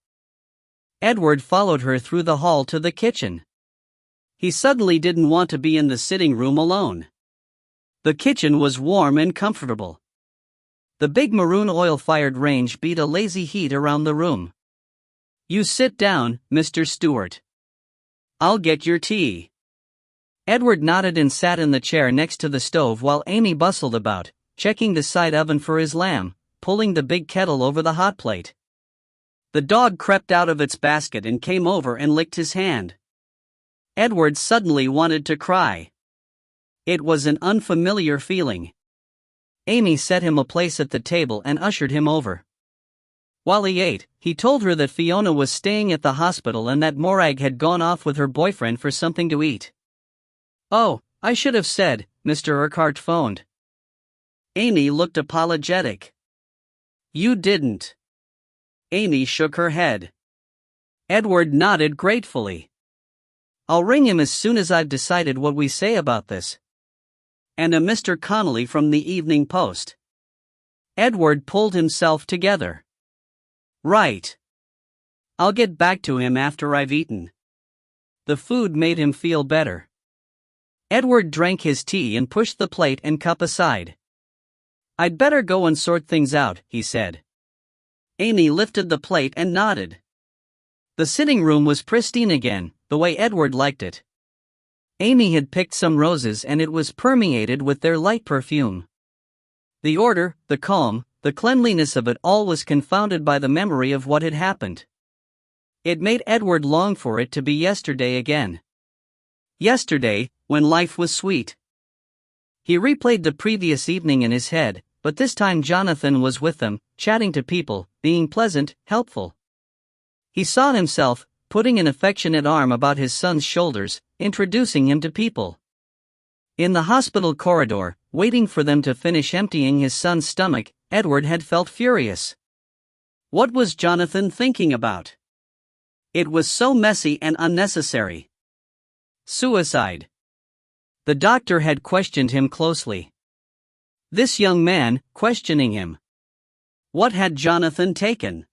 Edward followed her through the hall to the kitchen. He suddenly didn't want to be in the sitting room alone. The kitchen was warm and comfortable. The big maroon oil-fired range beat a lazy heat around the room. "You sit down, Mr. Stewart. I'll get your tea." Edward nodded and sat in the chair next to the stove while Amy bustled about, checking the side oven for his lamb, pulling the big kettle over the hot plate. The dog crept out of its basket and came over and licked his hand. Edward suddenly wanted to cry. It was an unfamiliar feeling. Amy set him a place at the table and ushered him over. While he ate, he told her that Fiona was staying at the hospital and that Morag had gone off with her boyfriend for something to eat. "Oh, I should have said," Mr. Urquhart phoned. Amy looked apologetic. "You didn't." Amy shook her head. Edward nodded gratefully. "I'll ring him as soon as I've decided what we say about this." "And a Mr. Connolly from the Evening Post." Edward pulled himself together. "Right. I'll get back to him after I've eaten." The food made him feel better. Edward drank his tea and pushed the plate and cup aside. "I'd better go and sort things out," he said. Amy lifted the plate and nodded. The sitting room was pristine again, the way Edward liked it. Amy had picked some roses and it was permeated with their light perfume. The order, the calm, the cleanliness of it all was confounded by the memory of what had happened. It made Edward long for it to be yesterday again. Yesterday, when life was sweet. He replayed the previous evening in his head, but this time Jonathan was with them, chatting to people, being pleasant, helpful. He saw himself, putting an affectionate arm about his son's shoulders, introducing him to people. In the hospital corridor, waiting for them to finish emptying his son's stomach, Edward had felt furious. What was Jonathan thinking about? It was so messy and unnecessary. Suicide. The doctor had questioned him closely. This young man, questioning him. What had Jonathan taken?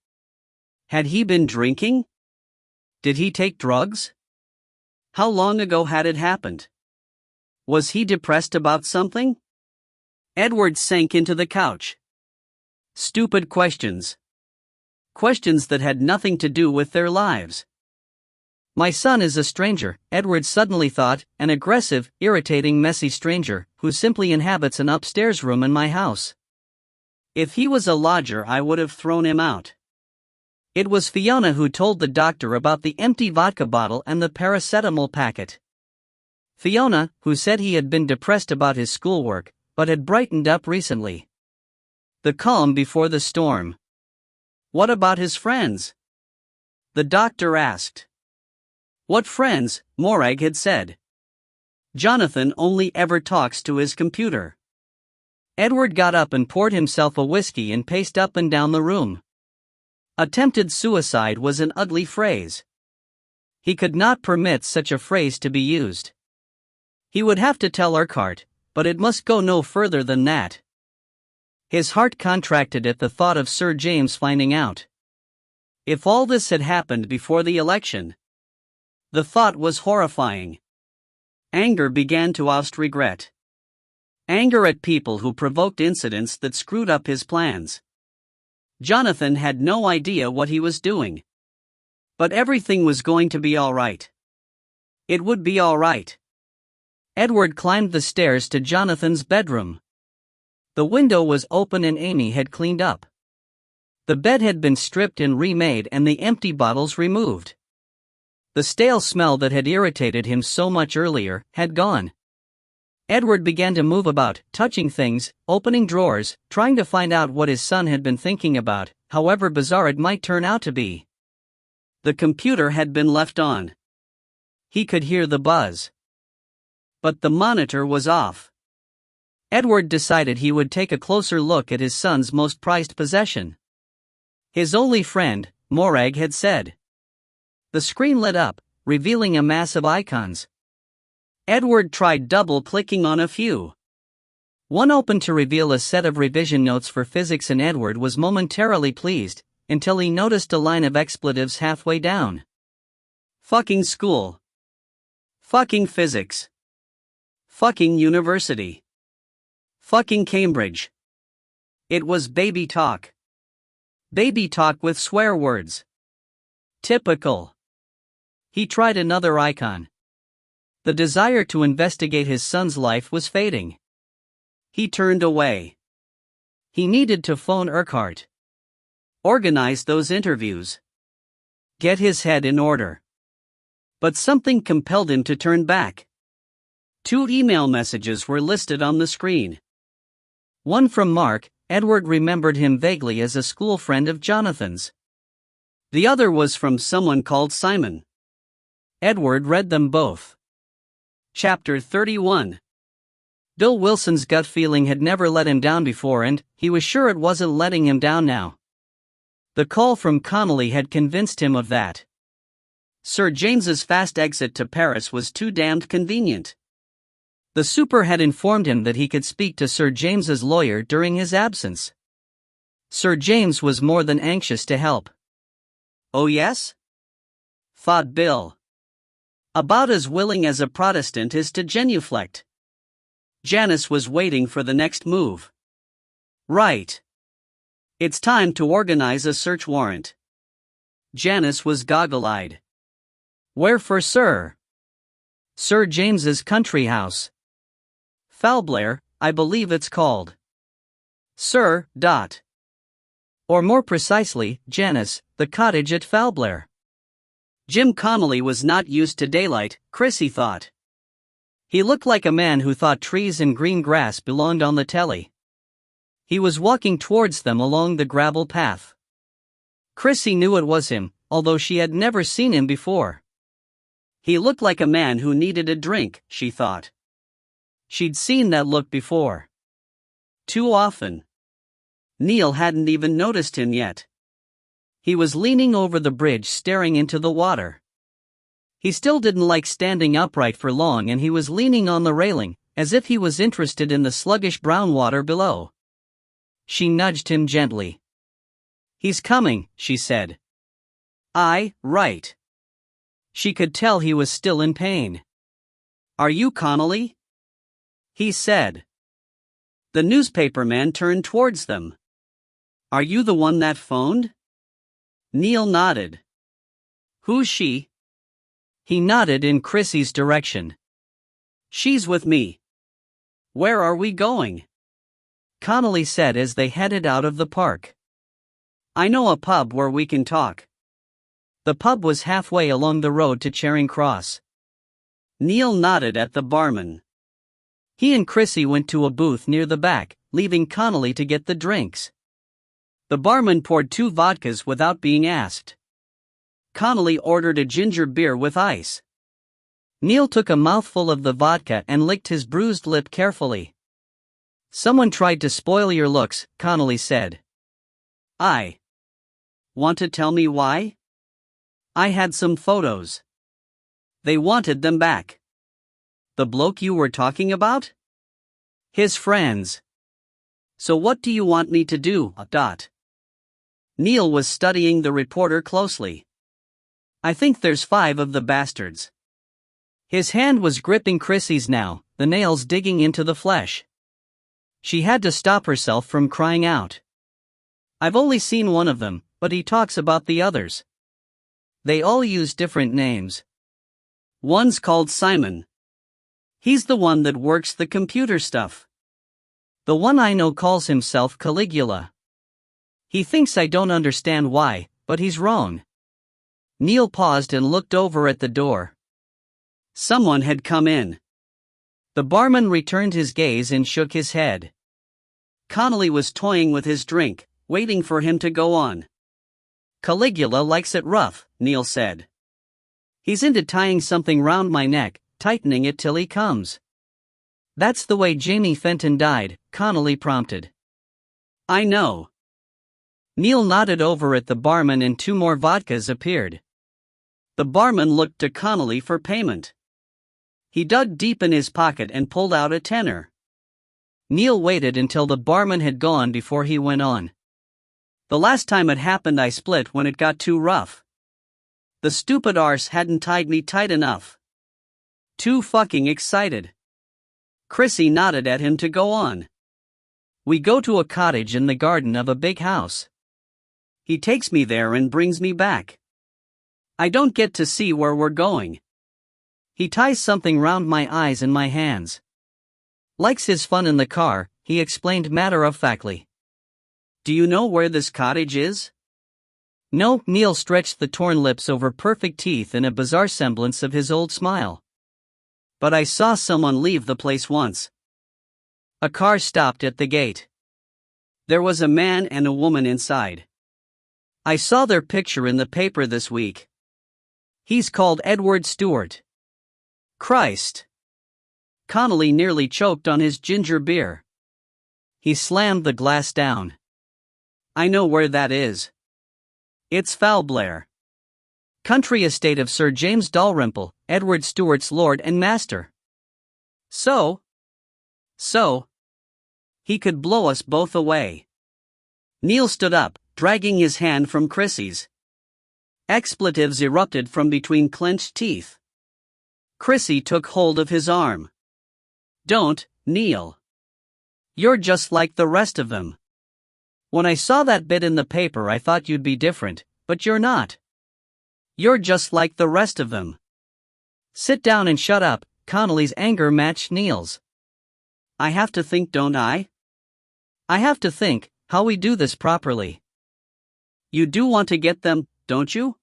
Had he been drinking? Did he take drugs? How long ago had it happened? Was he depressed about something? Edward sank into the couch. Stupid questions. Questions that had nothing to do with their lives. My son is a stranger, Edward suddenly thought, an aggressive, irritating, messy stranger, who simply inhabits an upstairs room in my house. If he was a lodger, I would have thrown him out. It was Fiona who told the doctor about the empty vodka bottle and the paracetamol packet. Fiona, who said he had been depressed about his schoolwork, but had brightened up recently. The calm before the storm. What about his friends? The doctor asked. What friends? Morag had said. Jonathan only ever talks to his computer. Edward got up and poured himself a whiskey and paced up and down the room. Attempted suicide was an ugly phrase. He could not permit such a phrase to be used. He would have to tell Urquhart, but it must go no further than that. His heart contracted at the thought of Sir James finding out. If all this had happened before the election. The thought was horrifying. Anger began to oust regret. Anger at people who provoked incidents that screwed up his plans. Jonathan had no idea what he was doing. But everything was going to be all right. It would be all right. Edward climbed the stairs to Jonathan's bedroom. The window was open and Amy had cleaned up. The bed had been stripped and remade and the empty bottles removed. The stale smell that had irritated him so much earlier had gone. Edward began to move about, touching things, opening drawers, trying to find out what his son had been thinking about, however bizarre it might turn out to be. The computer had been left on. He could hear the buzz. But the monitor was off. Edward decided he would take a closer look at his son's most prized possession. His only friend, Morag had said. The screen lit up, revealing a mass of icons. Edward tried double-clicking on a few. One opened to reveal a set of revision notes for physics and Edward was momentarily pleased, until he noticed a line of expletives halfway down. Fucking school. Fucking physics. Fucking university. Fucking Cambridge. It was baby talk. Baby talk with swear words. Typical. He tried another icon. The desire to investigate his son's life was fading. He turned away. He needed to phone Urquhart. Organize those interviews. get his head in order. But something compelled him to turn back. 2 email messages were listed on the screen. One from Mark. Edward remembered him vaguely as a school friend of Jonathan's. The other was from someone called Simon. Edward read them both. Chapter 31. Bill Wilson's gut feeling had never let him down before, and he was sure it wasn't letting him down now. The call from Connolly had convinced him of that. Sir James's fast exit to Paris was too damned convenient. The super had informed him that he could speak to Sir James's lawyer during his absence. Sir James was more than anxious to help. Oh yes? Thought Bill. About as willing as a Protestant is to genuflect. Janice was waiting for the next move. Right. It's time to organize a search warrant. Janice was goggle-eyed. Where for, sir? Sir James's country house. Falblair, I believe it's called. Sir. Or more precisely, Janice, the cottage at Falblair. Jim Connolly was not used to daylight, Chrissy thought. He looked like a man who thought trees and green grass belonged on the telly. He was walking towards them along the gravel path. Chrissy knew it was him, although she had never seen him before. He looked like a man who needed a drink, she thought. She'd seen that look before. Too often. Neil hadn't even noticed him yet. He was leaning over the bridge staring into the water. He still didn't like standing upright for long, and he was leaning on the railing, as if he was interested in the sluggish brown water below. She nudged him gently. He's coming, she said. Right. She could tell he was still in pain. Are you Connolly? He said. The newspaperman turned towards them. Are you the one that phoned? Neil nodded. Who's she? He nodded in Chrissy's direction. She's with me. Where are we going? Connolly said as they headed out of the park. I know a pub where we can talk. The pub was halfway along the road to Charing Cross. Neil nodded at the barman. He and Chrissy went to a booth near the back, leaving Connolly to get the drinks. The barman poured 2 vodkas without being asked. Connolly ordered a ginger beer with ice. Neil took a mouthful of the vodka and licked his bruised lip carefully. Someone tried to spoil your looks, Connolly said. I. Want to tell me why? I had some photos. They wanted them back. The bloke you were talking about? His friends. So what do you want me to do? Neil was studying the reporter closely. I think there's 5 of the bastards. His hand was gripping Chrissy's now, the nails digging into the flesh. She had to stop herself from crying out. I've only seen one of them, but he talks about the others. They all use different names. One's called Simon. He's the one that works the computer stuff. The one I know calls himself Caligula. He thinks I don't understand why, but he's wrong. Neil paused and looked over at the door. Someone had come in. The barman returned his gaze and shook his head. Connolly was toying with his drink, waiting for him to go on. Caligula likes it rough, Neil said. He's into tying something round my neck, tightening it till he comes. That's the way Jamie Fenton died, Connolly prompted. I know. Neil nodded over at the barman and 2 more vodkas appeared. The barman looked to Connolly for payment. He dug deep in his pocket and pulled out a tenner. Neil waited until the barman had gone before he went on. The last time it happened I split when it got too rough. The stupid arse hadn't tied me tight enough. Too fucking excited. Chrissy nodded at him to go on. We go to a cottage in the garden of a big house. He takes me there and brings me back. I don't get to see where we're going. He ties something round my eyes and my hands. Likes his fun in the car, he explained matter-of-factly. Do you know where this cottage is? No, Neil stretched the torn lips over perfect teeth in a bizarre semblance of his old smile. But I saw someone leave the place once. A car stopped at the gate. There was a man and a woman inside. I saw their picture in the paper this week. He's called Edward Stewart. Christ! Connolly nearly choked on his ginger beer. He slammed the glass down. I know where that is. It's Foulblair. Country estate of Sir James Dalrymple, Edward Stewart's lord and master. So, he could blow us both away. Neil stood up, dragging his hand from Chrissy's. Expletives erupted from between clenched teeth. Chrissy took hold of his arm. Don't, Neil. You're just like the rest of them. When I saw that bit in the paper I thought you'd be different, but you're not. You're just like the rest of them. Sit down and shut up. Connolly's anger matched Neil's. I have to think, don't I? I have to think how we do this properly. You do want to get them, don't you?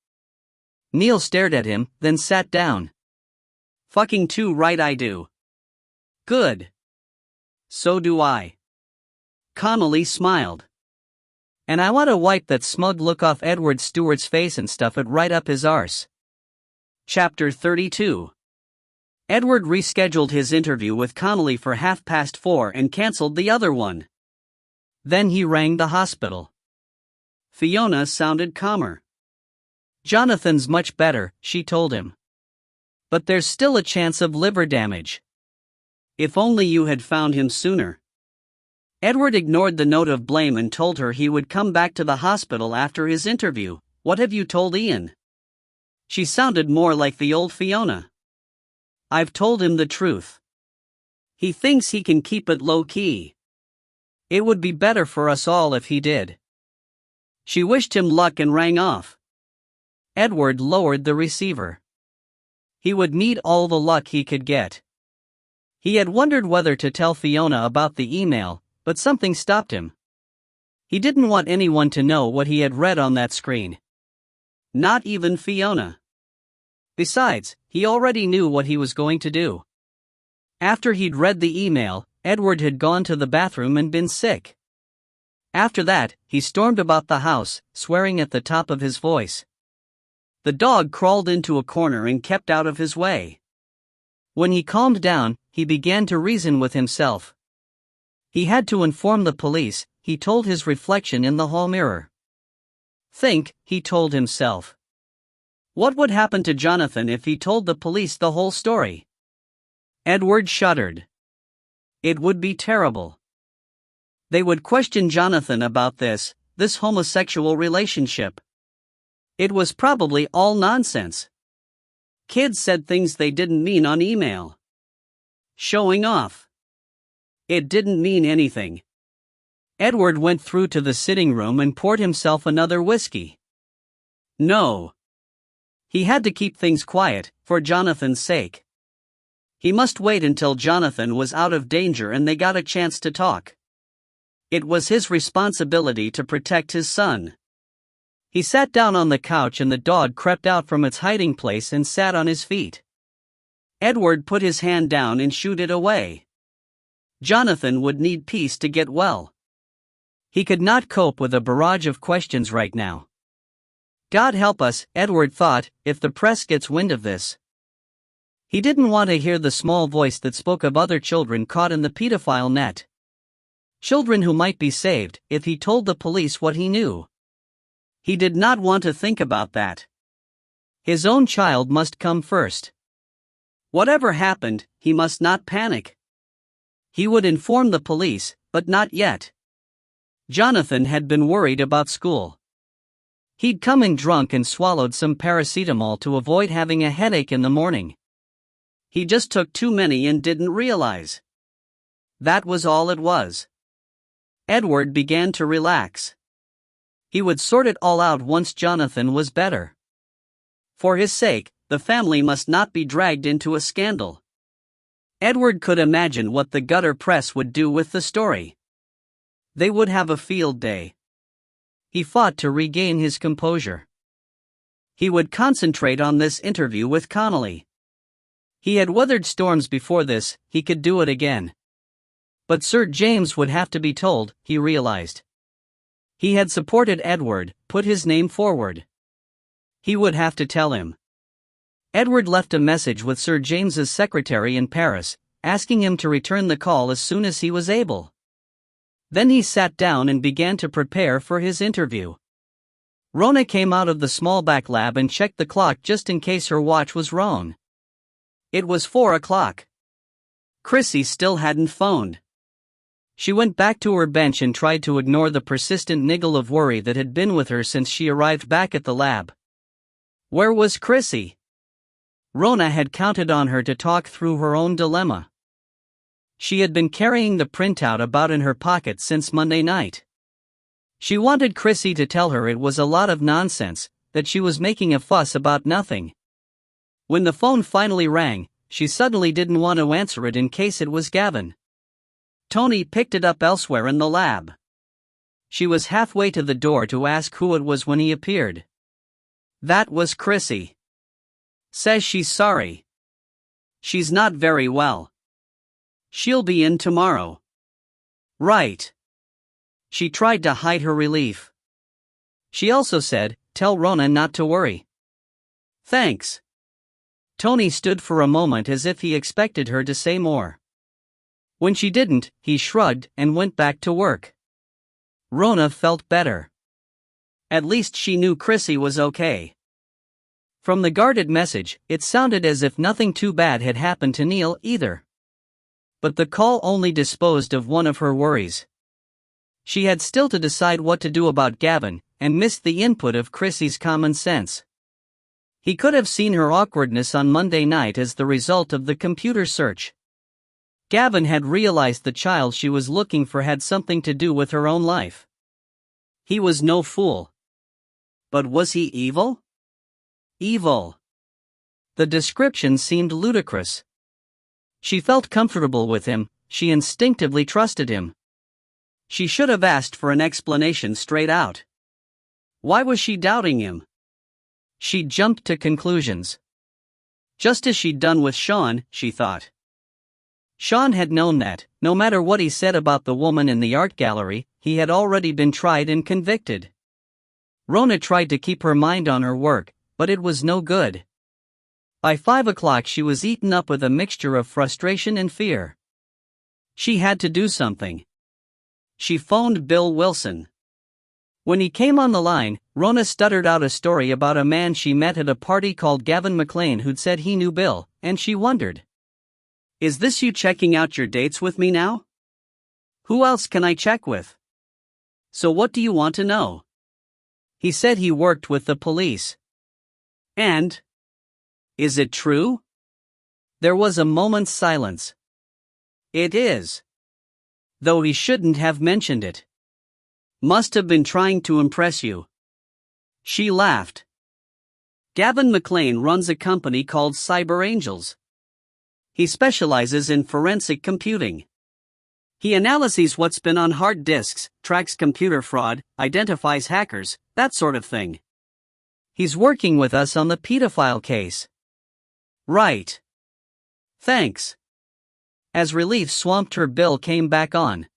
Neil stared at him, then sat down. Fucking too right I do. Good. So do I. Connolly smiled. And I want to wipe that smug look off Edward Stewart's face and stuff it right up his arse. Chapter 32. Edward rescheduled his interview with Connolly for 4:30 and cancelled the other one. Then he rang the hospital. Fiona sounded calmer. Jonathan's much better, she told him. But there's still a chance of liver damage. If only you had found him sooner. Edward ignored the note of blame and told her he would come back to the hospital after his interview. What have you told Ian? She sounded more like the old Fiona. I've told him the truth. He thinks he can keep it low-key. It would be better for us all if he did. She wished him luck and rang off. Edward lowered the receiver. He would need all the luck he could get. He had wondered whether to tell Fiona about the email, but something stopped him. He didn't want anyone to know what he had read on that screen. Not even Fiona. Besides, he already knew what he was going to do. After he'd read the email, Edward had gone to the bathroom and been sick. After that, he stormed about the house, swearing at the top of his voice. The dog crawled into a corner and kept out of his way. When he calmed down, he began to reason with himself. He had to inform the police, he told his reflection in the hall mirror. Think, he told himself. What would happen to Jonathan if he told the police the whole story? Edward shuddered. It would be terrible. They would question Jonathan about this homosexual relationship. It was probably all nonsense. Kids said things they didn't mean on email. Showing off. It didn't mean anything. Edward went through to the sitting room and poured himself another whiskey. No. He had to keep things quiet, for Jonathan's sake. He must wait until Jonathan was out of danger and they got a chance to talk. It was his responsibility to protect his son. He sat down on the couch and the dog crept out from its hiding place and sat on his feet. Edward put his hand down and shooed it away. Jonathan would need peace to get well. He could not cope with a barrage of questions right now. God help us, Edward thought, if the press gets wind of this. He didn't want to hear the small voice that spoke of other children caught in the pedophile net. Children who might be saved if he told the police what he knew. He did not want to think about that. His own child must come first. Whatever happened, he must not panic. He would inform the police, but not yet. Jonathan had been worried about school. He'd come in drunk and swallowed some paracetamol to avoid having a headache in the morning. He just took too many and didn't realize. That was all it was. Edward began to relax. He would sort it all out once Jonathan was better. For his sake, the family must not be dragged into a scandal. Edward could imagine what the gutter press would do with the story. They would have a field day. He fought to regain his composure. He would concentrate on this interview with Connolly. He had weathered storms before this, he could do it again. But Sir James would have to be told, he realized. He had supported Edward, put his name forward. He would have to tell him. Edward left a message with Sir James's secretary in Paris, asking him to return the call as soon as he was able. Then he sat down and began to prepare for his interview. Rona came out of the small back lab and checked the clock just in case her watch was wrong. It was 4 o'clock. Chrissy still hadn't phoned. She went back to her bench and tried to ignore the persistent niggle of worry that had been with her since she arrived back at the lab. Where was Chrissy? Rona had counted on her to talk through her own dilemma. She had been carrying the printout about in her pocket since Monday night. She wanted Chrissy to tell her it was a lot of nonsense, that she was making a fuss about nothing. When the phone finally rang, she suddenly didn't want to answer it in case it was Gavin. Tony picked it up elsewhere in the lab. She was halfway to the door to ask who it was when he appeared. That was Chrissy. Says she's sorry. She's not very well. She'll be in tomorrow. Right. She tried to hide her relief. She also said, tell Rona not to worry. Thanks. Tony stood for a moment as if he expected her to say more. When she didn't, he shrugged and went back to work. Rona felt better. At least she knew Chrissy was okay. From the guarded message, it sounded as if nothing too bad had happened to Neil either. But the call only disposed of one of her worries. She had still to decide what to do about Gavin, and missed the input of Chrissy's common sense. He could have seen her awkwardness on Monday night as the result of the computer search. Gavin had realized the child she was looking for had something to do with her own life. He was no fool. But was he evil? Evil. The description seemed ludicrous. She felt comfortable with him, she instinctively trusted him. She should have asked for an explanation straight out. Why was she doubting him? She jumped to conclusions. Just as she'd done with Sean, she thought. Sean had known that, no matter what he said about the woman in the art gallery, he had already been tried and convicted. Rona tried to keep her mind on her work, but it was no good. By 5 o'clock she was eaten up with a mixture of frustration and fear. She had to do something. She phoned Bill Wilson. When he came on the line, Rona stuttered out a story about a man she met at a party called Gavin McLean who'd said he knew Bill, and she wondered. Is this you checking out your dates with me now? Who else can I check with? So what do you want to know? He said he worked with the police. And? Is it true? There was a moment's silence. It is. Though he shouldn't have mentioned it. Must have been trying to impress you. She laughed. Gavin McLean runs a company called Cyber Angels. He specializes in forensic computing. He analyzes what's been on hard disks, tracks computer fraud, identifies hackers, that sort of thing. He's working with us on the pedophile case. Right. Thanks. As relief swamped her, Bill came back on.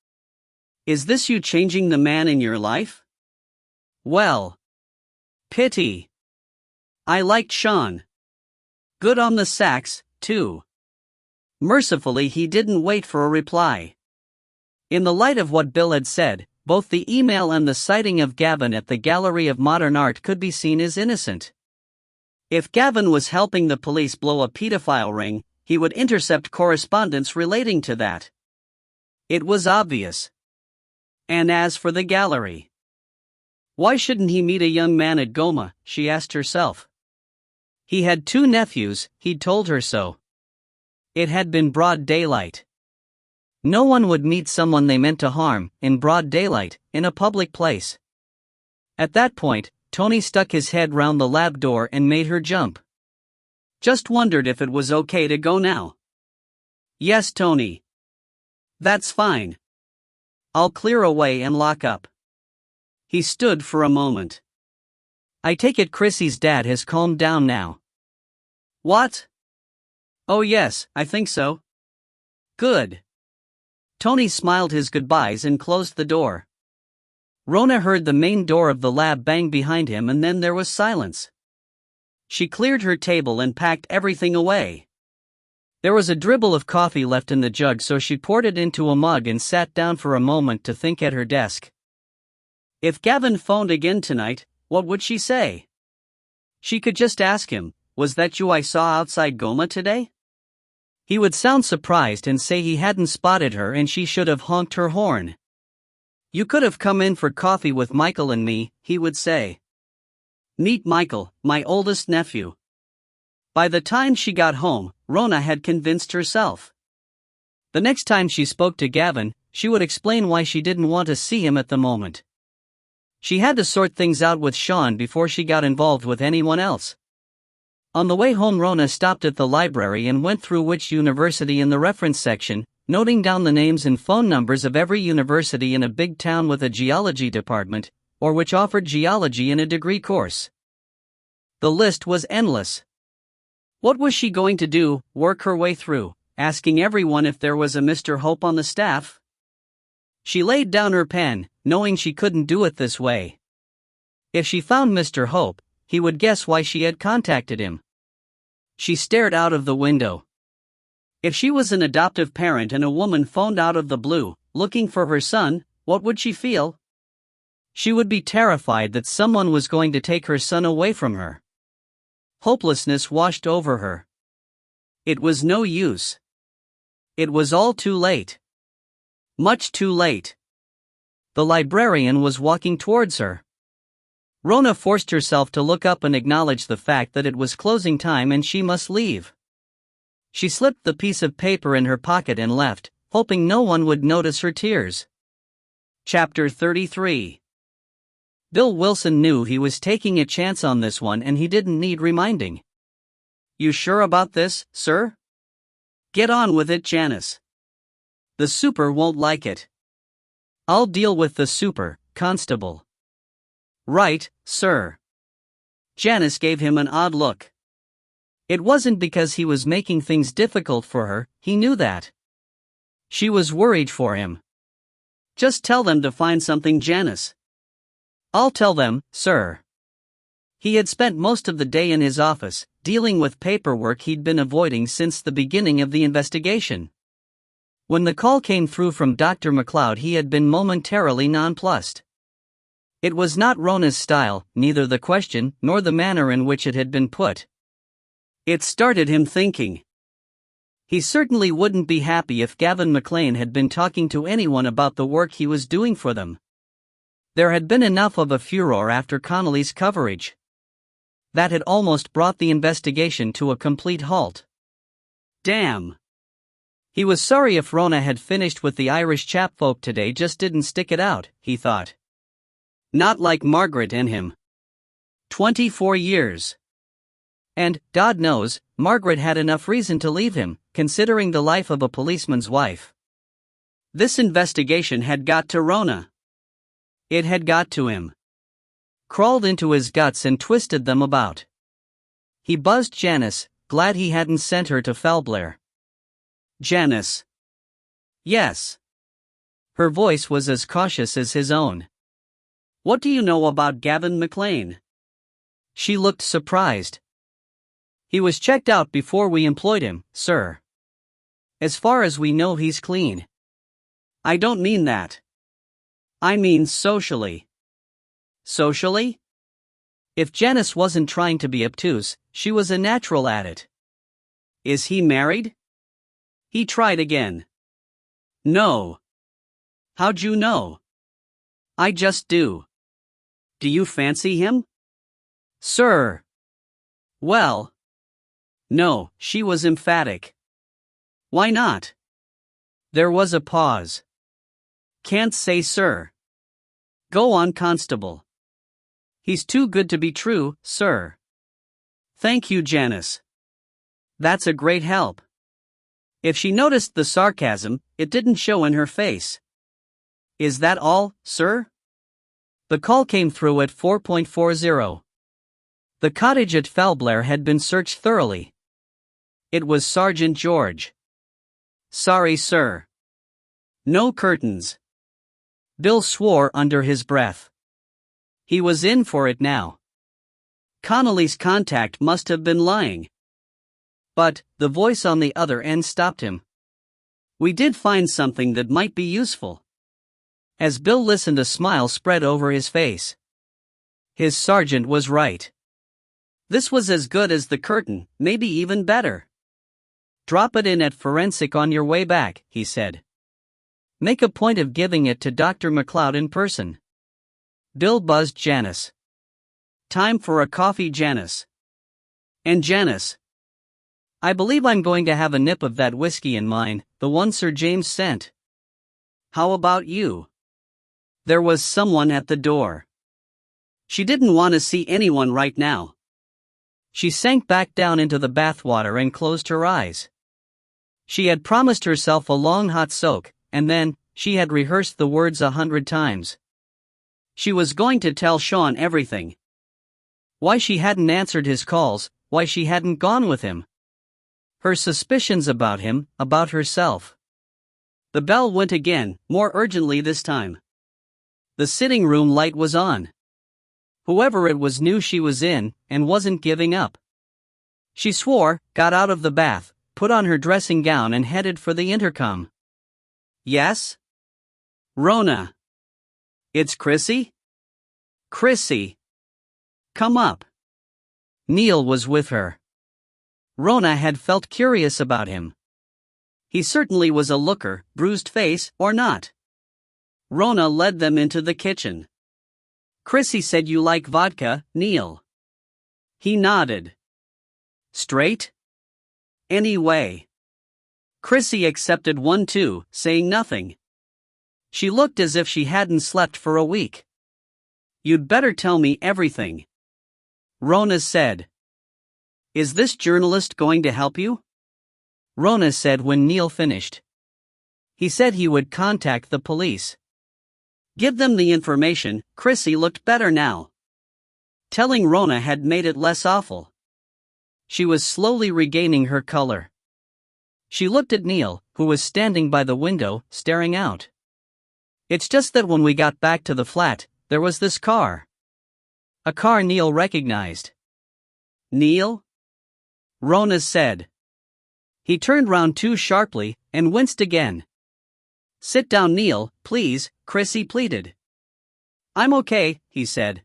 Is this you changing the man in your life? Well. Pity. I liked Sean. Good on the sax, too. Mercifully, he didn't wait for a reply. In the light of what Bill had said, both the email and the sighting of Gavin at the Gallery of Modern Art could be seen as innocent. If Gavin was helping the police blow a pedophile ring, he would intercept correspondence relating to that. It was obvious. And as for the gallery, why shouldn't he meet a young man at Goma, she asked herself. He had 2 nephews, he'd told her so. It had been broad daylight. No one would meet someone they meant to harm, in broad daylight, in a public place. At that point, Tony stuck his head round the lab door and made her jump. Just wondered if it was okay to go now. Yes, Tony. That's fine. I'll clear away and lock up. He stood for a moment. I take it Chrissy's dad has calmed down now. What? Oh yes, I think so. Good. Tony smiled his goodbyes and closed the door. Rona heard the main door of the lab bang behind him and then there was silence. She cleared her table and packed everything away. There was a dribble of coffee left in the jug, so she poured it into a mug and sat down for a moment to think at her desk. If Gavin phoned again tonight, what would she say? She could just ask him, "Was that you I saw outside Goma today?" He would sound surprised and say he hadn't spotted her and she should have honked her horn. "You could have come in for coffee with Michael and me," he would say. Meet Michael, my oldest nephew. By the time she got home, Rona had convinced herself. The next time she spoke to Gavin, she would explain why she didn't want to see him at the moment. She had to sort things out with Sean before she got involved with anyone else. On the way home, Rona stopped at the library and went through which university in the reference section, noting down the names and phone numbers of every university in a big town with a geology department, or which offered geology in a degree course. The list was endless. What was she going to do, work her way through, asking everyone if there was a Mr. Hope on the staff? She laid down her pen, knowing she couldn't do it this way. If she found Mr. Hope, he would guess why she had contacted him. She stared out of the window. If she was an adoptive parent and a woman phoned out of the blue, looking for her son, what would she feel? She would be terrified that someone was going to take her son away from her. Hopelessness washed over her. It was no use. It was all too late. Much too late. The librarian was walking towards her. Rona forced herself to look up and acknowledge the fact that it was closing time and she must leave. She slipped the piece of paper in her pocket and left, hoping no one would notice her tears. Chapter 33. Bill Wilson knew he was taking a chance on this one and he didn't need reminding. "You sure about this, sir?" "Get on with it, Janice. The super won't like it." "I'll deal with the super, constable." "Right, sir." Janice gave him an odd look. It wasn't because he was making things difficult for her, he knew that. She was worried for him. "Just tell them to find something, Janice." "I'll tell them, sir." He had spent most of the day in his office, dealing with paperwork he'd been avoiding since the beginning of the investigation. When the call came through from Dr. McLeod, he had been momentarily nonplussed. It was not Rona's style, neither the question nor the manner in which it had been put. It started him thinking. He certainly wouldn't be happy if Gavin McLean had been talking to anyone about the work he was doing for them. There had been enough of a furor after Connolly's coverage. That had almost brought the investigation to a complete halt. Damn. He was sorry if Rona had finished with the Irish chapfolk today, just didn't stick it out, he thought. Not like Margaret and him. 24 years. And, God knows, Margaret had enough reason to leave him, considering the life of a policeman's wife. This investigation had got to Rona. It had got to him. Crawled into his guts and twisted them about. He buzzed Janice, glad he hadn't sent her to Falblair. "Janice." "Yes." Her voice was as cautious as his own. "What do you know about Gavin McLean?" She looked surprised. "He was checked out before we employed him, sir. As far as we know, he's clean." "I don't mean that. I mean socially." "Socially?" If Janice wasn't trying to be obtuse, she was a natural at it. "Is he married?" He tried again. "No." "How'd you know?" "I just do." "Do you fancy him?" "Sir." "Well." "No," she was emphatic. "Why not?" There was a pause. "Can't say, sir." "Go on, constable." "He's too good to be true, sir." "Thank you, Janice. That's a great help." If she noticed the sarcasm, it didn't show in her face. "Is that all, sir?" The call came through at 4:40. The cottage at Falblair had been searched thoroughly. It was Sergeant George. "Sorry, sir. No curtains." Bill swore under his breath. He was in for it now. Connolly's contact must have been lying. But the voice on the other end stopped him. "We did find something that might be useful." As Bill listened, a smile spread over his face. His sergeant was right. This was as good as the curtain, maybe even better. "Drop it in at Forensic on your way back," he said. "Make a point of giving it to Dr. McLeod in person." Bill buzzed Janice. "Time for a coffee, Janice." "And Janice, I believe I'm going to have a nip of that whiskey in mine, the one Sir James sent. How about you?" There was someone at the door. She didn't want to see anyone right now. She sank back down into the bathwater and closed her eyes. She had promised herself a long hot soak, and then, she had rehearsed the words 100 times. She was going to tell Sean everything. Why she hadn't answered his calls, why she hadn't gone with him. Her suspicions about him, about herself. The bell went again, more urgently this time. The sitting room light was on. Whoever it was knew she was in, and wasn't giving up. She swore, got out of the bath, put on her dressing gown and headed for the intercom. "Yes? Rona. It's Chrissy? Chrissy. Come up." Neil was with her. Rona had felt curious about him. He certainly was a looker, bruised face or not. Rona led them into the kitchen. "Chrissy said you like vodka, Neil." He nodded. "Straight?" "Anyway." Chrissy accepted one too, saying nothing. She looked as if she hadn't slept for a week. "You'd better tell me everything," Rona said. "Is this journalist going to help you?" Rona said when Neil finished. "He said he would contact the police. Give them the information." Chrissy looked better now. Telling Rona had made it less awful. She was slowly regaining her color. She looked at Neil, who was standing by the window, staring out. "It's just that when we got back to the flat, there was this car." A car Neil recognized. "Neil?" Rona said. He turned round too sharply, and winced again. "Sit down, Neil, please," Chrissy pleaded. "I'm okay," he said.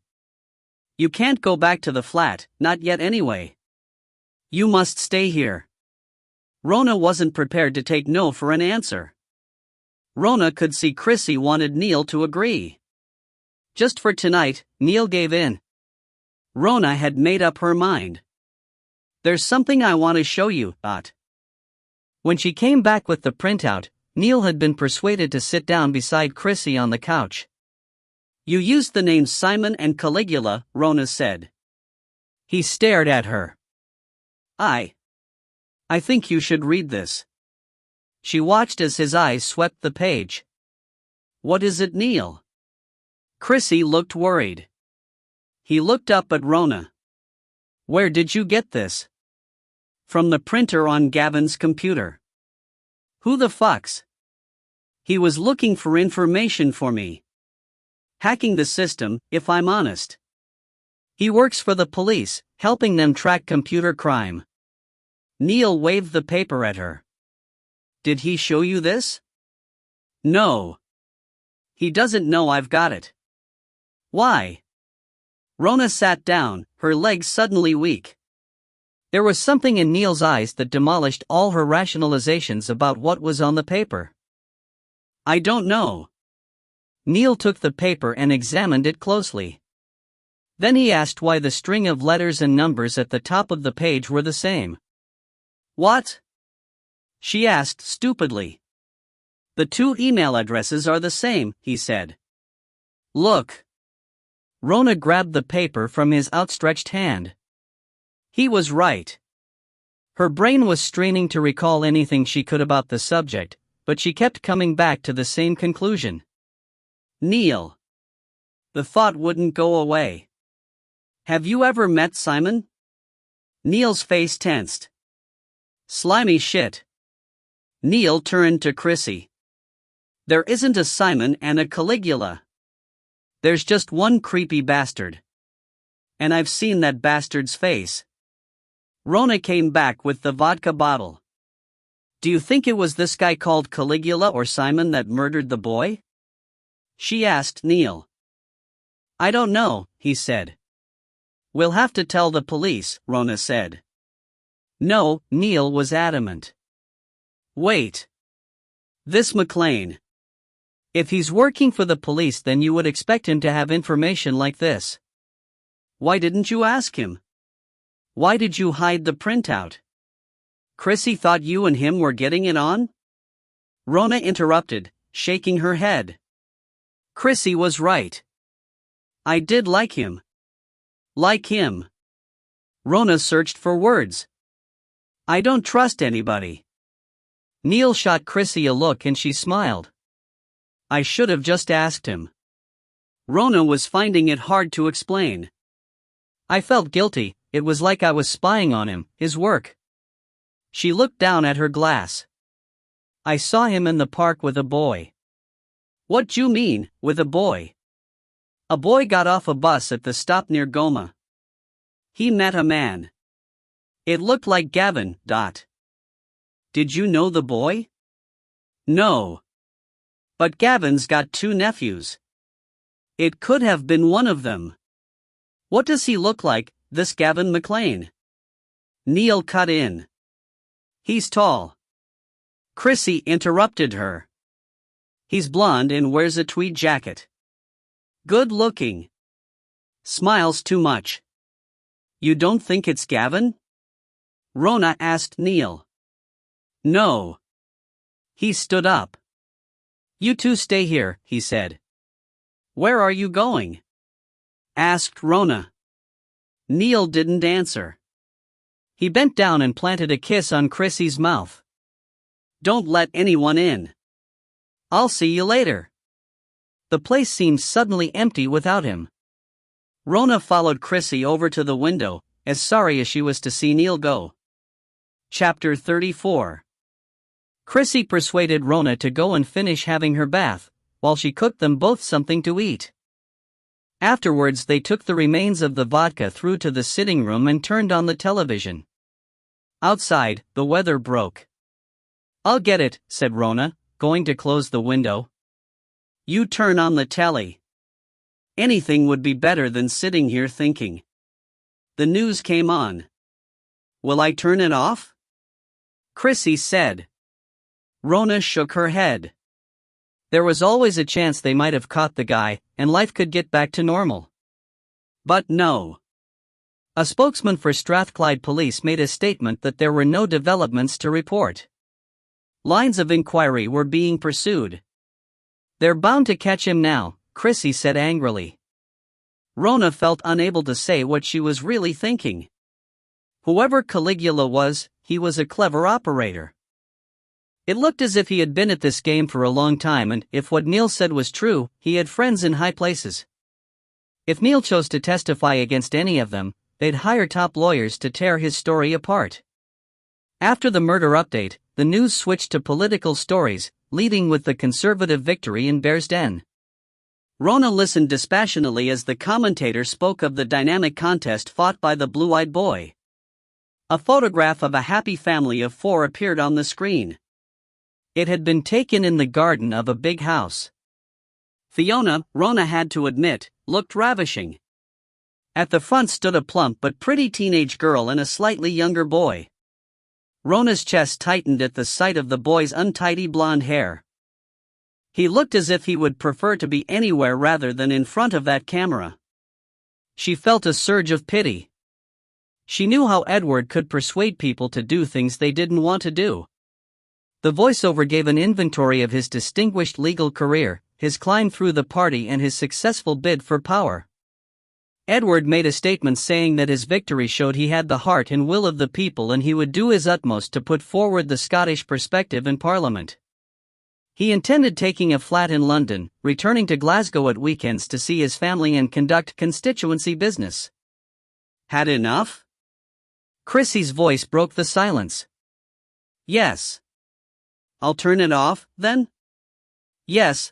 "You can't go back to the flat, not yet anyway. You must stay here." Rona wasn't prepared to take no for an answer. Rona could see Chrissy wanted Neil to agree. Just for tonight, Neil gave in. Rona had made up her mind. "There's something I want to show you, Ot." When she came back with the printout, Neil had been persuaded to sit down beside Chrissy on the couch. "You used the names Simon and Caligula," Rona said. He stared at her. I think you should read this." She watched as his eyes swept the page. "What is it, Neil?" Chrissy looked worried. He looked up at Rona. "Where did you get this?" "From the printer on Gavin's computer." "Who the fuck's?" "He was looking for information for me. Hacking the system, if I'm honest. He works for the police, helping them track computer crime." Neil waved the paper at her. "Did he show you this?" "No. He doesn't know I've got it." "Why?" Rona sat down, her legs suddenly weak. There was something in Neil's eyes that demolished all her rationalizations about what was on the paper. "I don't know." Neil took the paper and examined it closely. Then he asked why the string of letters and numbers at the top of the page were the same. "What?" she asked stupidly. "The two email addresses are the same," he said. "Look." Rona grabbed the paper from his outstretched hand. He was right. Her brain was straining to recall anything she could about the subject, but she kept coming back to the same conclusion. "Neil." The thought wouldn't go away. Have you ever met Simon? Neil's face tensed. Slimy shit. Neil turned to Chrissy. There isn't a Simon and a Caligula. There's just one creepy bastard. And I've seen that bastard's face. Rona came back with the vodka bottle. Do you think it was this guy called Caligula or Simon that murdered the boy? She asked Neil. I don't know, he said. We'll have to tell the police, Rona said. No, Neil was adamant. Wait. This McLean. If he's working for the police, then you would expect him to have information like this. Why didn't you ask him? Why did you hide the printout? Chrissy thought you and him were getting it on? Rona interrupted, shaking her head. Chrissy was right. I did like him. Like him. Rona searched for words. I don't trust anybody. Neil shot Chrissy a look and she smiled. I should have just asked him. Rona was finding it hard to explain. I felt guilty, it was like I was spying on him, his work. She looked down at her glass. I saw him in the park with a boy. What you mean, with a boy? A boy got off a bus at the stop near Goma. He met a man. It looked like Gavin. Did you know the boy? No. But Gavin's got 2 nephews. It could have been one of them. What does he look like, this Gavin McLean? Neil cut in. He's tall. Chrissy interrupted her. He's blonde and wears a tweed jacket. Good looking. Smiles too much. You don't think it's Gavin? Rona asked Neil. No. He stood up. You two stay here, he said. Where are you going? Asked Rona. Neil didn't answer. He bent down and planted a kiss on Chrissy's mouth. Don't let anyone in. I'll see you later. The place seemed suddenly empty without him. Rona followed Chrissy over to the window, as sorry as she was to see Neil go. Chapter 34. Chrissy persuaded Rona to go and finish having her bath, while she cooked them both something to eat. Afterwards they took the remains of the vodka through to the sitting room and turned on the television. Outside, the weather broke. I'll get it, said Rona, going to close the window. You turn on the telly. Anything would be better than sitting here thinking. The news came on. Will I turn it off? Chrissy said. Rona shook her head. There was always a chance they might have caught the guy, and life could get back to normal. But no. A spokesman for Strathclyde Police made a statement that there were no developments to report. Lines of inquiry were being pursued. They're bound to catch him now, Chrissy said angrily. Rona felt unable to say what she was really thinking. Whoever Caligula was, he was a clever operator. It looked as if he had been at this game for a long time, and if what Neil said was true, he had friends in high places. If Neil chose to testify against any of them, they'd hire top lawyers to tear his story apart. After the murder update, the news switched to political stories, leading with the Conservative victory in Bear's Den. Rona listened dispassionately as the commentator spoke of the dynamic contest fought by the blue-eyed boy. A photograph of a happy family of 4 appeared on the screen. It had been taken in the garden of a big house. Fiona, Rona had to admit, looked ravishing. At the front stood a plump but pretty teenage girl and a slightly younger boy. Rona's chest tightened at the sight of the boy's untidy blonde hair. He looked as if he would prefer to be anywhere rather than in front of that camera. She felt a surge of pity. She knew how Edward could persuade people to do things they didn't want to do. The voiceover gave an inventory of his distinguished legal career, his climb through the party and his successful bid for power. Edward made a statement saying that his victory showed he had the heart and will of the people and he would do his utmost to put forward the Scottish perspective in Parliament. He intended taking a flat in London, returning to Glasgow at weekends to see his family and conduct constituency business. Had enough? Chrissy's voice broke the silence. Yes. I'll turn it off, then? Yes.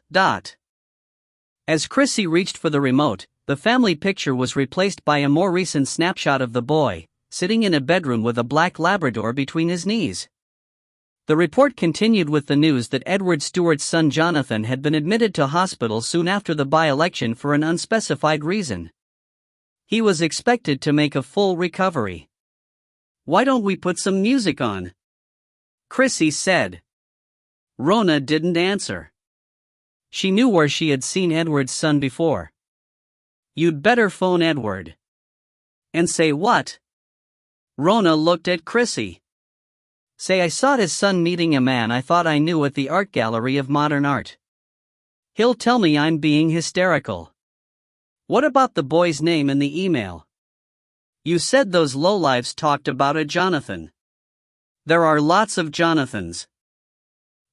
As Chrissy reached for the remote, the family picture was replaced by a more recent snapshot of the boy, sitting in a bedroom with a black Labrador between his knees. The report continued with the news that Edward Stewart's son Jonathan had been admitted to hospital soon after the by-election for an unspecified reason. He was expected to make a full recovery. Why don't we put some music on? Chrissy said. Rona didn't answer. She knew where she had seen Edward's son before. You'd better phone Edward. And say what? Rona looked at Chrissy. Say I saw his son meeting a man I thought I knew at the Art Gallery of Modern Art. He'll tell me I'm being hysterical. What about the boy's name in the email? You said those lowlifes talked about a Jonathan. There are lots of Jonathans.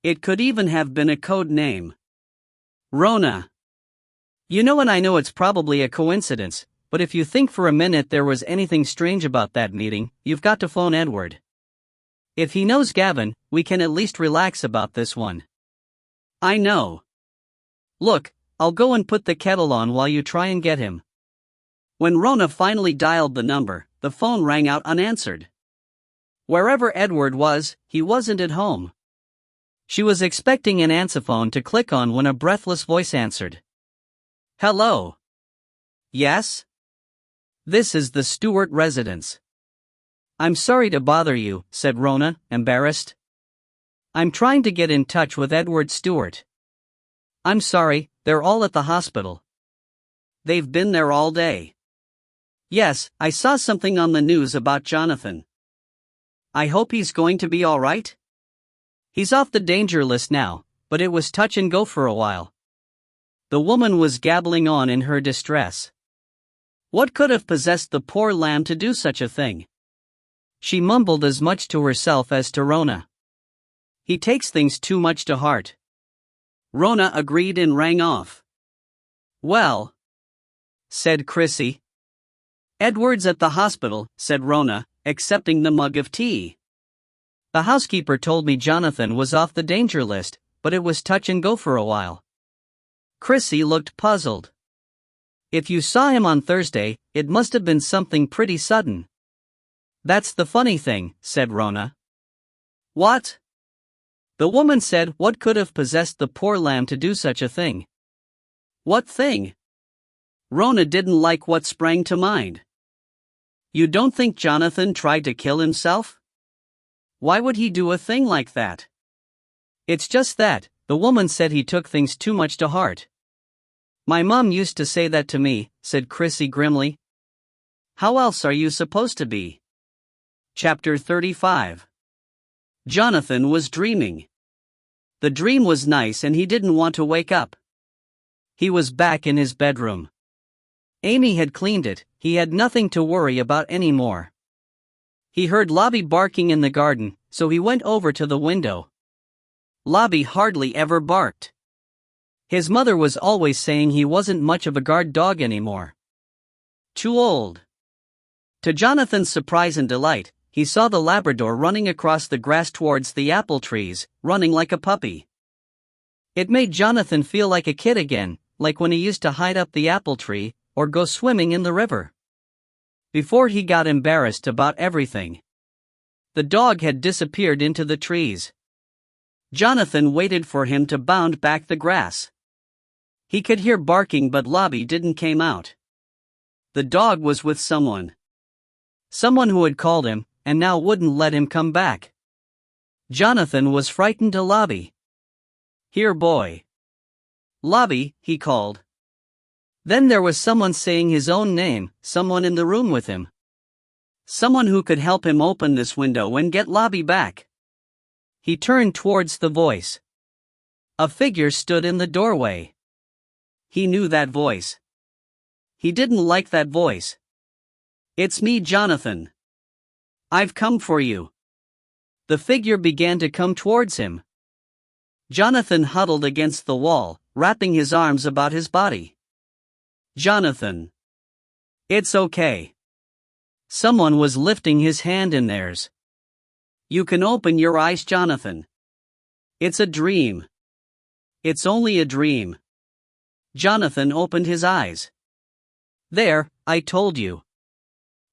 It could even have been a code name. Rona. You know, and I know it's probably a coincidence, but if you think for a minute there was anything strange about that meeting, you've got to phone Edward. If he knows Gavin, we can at least relax about this one. I know. Look, I'll go and put the kettle on while you try and get him. When Rona finally dialed the number, the phone rang out unanswered. Wherever Edward was, he wasn't at home. She was expecting an answerphone to click on when a breathless voice answered. Hello. Yes? This is the Stewart residence. I'm sorry to bother you, said Rona, embarrassed. I'm trying to get in touch with Edward Stewart. I'm sorry, they're all at the hospital. They've been there all day. Yes, I saw something on the news about Jonathan. I hope he's going to be all right. He's off the danger list now, but it was touch and go for a while. The woman was gabbling on in her distress. What could have possessed the poor lamb to do such a thing? She mumbled as much to herself as to Rona. He takes things too much to heart. Rona agreed and rang off. Well, said Chrissy. Edward's at the hospital, said Rona, accepting the mug of tea. The housekeeper told me Jonathan was off the danger list, but it was touch and go for a while. Chrissy looked puzzled. If you saw him on Thursday, it must have been something pretty sudden. That's the funny thing, said Rona. What? The woman said, what could have possessed the poor lamb to do such a thing? What thing? Rona didn't like what sprang to mind. You don't think Jonathan tried to kill himself? Why would he do a thing like that? It's just that, the woman said he took things too much to heart. My mom used to say that to me, said Chrissy grimly. How else are you supposed to be? Chapter 35. Jonathan was dreaming. The dream was nice and he didn't want to wake up. He was back in his bedroom. Amy had cleaned it, he had nothing to worry about anymore. He heard Lobby barking in the garden, so he went over to the window. Lobby hardly ever barked. His mother was always saying he wasn't much of a guard dog anymore. Too old. To Jonathan's surprise and delight, he saw the Labrador running across the grass towards the apple trees, running like a puppy. It made Jonathan feel like a kid again, like when he used to hide up the apple tree, or go swimming in the river. Before he got embarrassed about everything. The dog had disappeared into the trees. Jonathan waited for him to bound back the grass. He could hear barking but Lobby didn't came out. The dog was with someone. Someone who had called him, and now wouldn't let him come back. Jonathan was frightened to Lobby. Here boy. Lobby, he called. Then there was someone saying his own name, someone in the room with him. Someone who could help him open this window and get Lobby back. He turned towards the voice. A figure stood in the doorway. He knew that voice. He didn't like that voice. It's me, Jonathan. I've come for you. The figure began to come towards him. Jonathan huddled against the wall, wrapping his arms about his body. Jonathan. It's okay. Someone was lifting his hand in theirs. You can open your eyes, Jonathan. It's a dream. It's only a dream. Jonathan opened his eyes. There, I told you.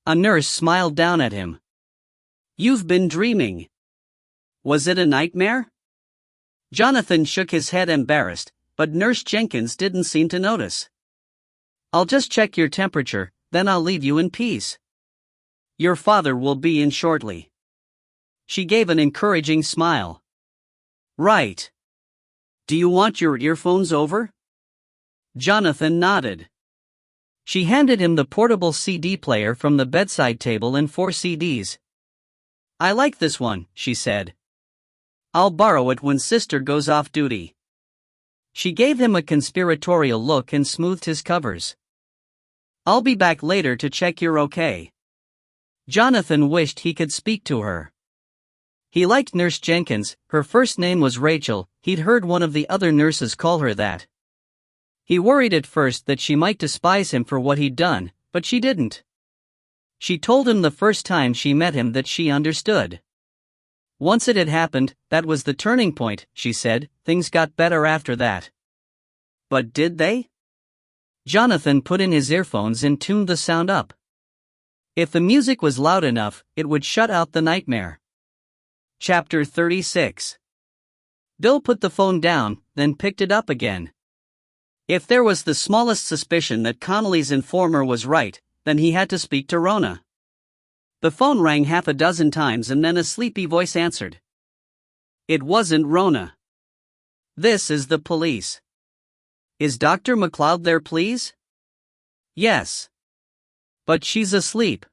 A nurse smiled down at him. You've been dreaming. Was it a nightmare? Jonathan shook his head embarrassed, but Nurse Jenkins didn't seem to notice. I'll just check your temperature, then I'll leave you in peace. Your father will be in shortly. She gave an encouraging smile. Right. Do you want your earphones over? Jonathan nodded. She handed him the portable CD player from the bedside table and 4 CDs. I like this one, she said. I'll borrow it when Sister goes off duty. She gave him a conspiratorial look and smoothed his covers. I'll be back later to check you're okay. Jonathan wished he could speak to her. He liked Nurse Jenkins, her first name was Rachel, he'd heard one of the other nurses call her that. He worried at first that she might despise him for what he'd done, but she didn't. She told him the first time she met him that she understood. Once it had happened, that was the turning point, she said, things got better after that. But did they? Jonathan put in his earphones and tuned the sound up. If the music was loud enough, it would shut out the nightmare. Chapter 36. Bill put the phone down, then picked it up again. If there was the smallest suspicion that Connolly's informer was right, then he had to speak to Rona. The phone rang half a dozen times and then a sleepy voice answered. It wasn't Rona. This is the police. Is Dr. McLeod there, please? Yes. But she's asleep.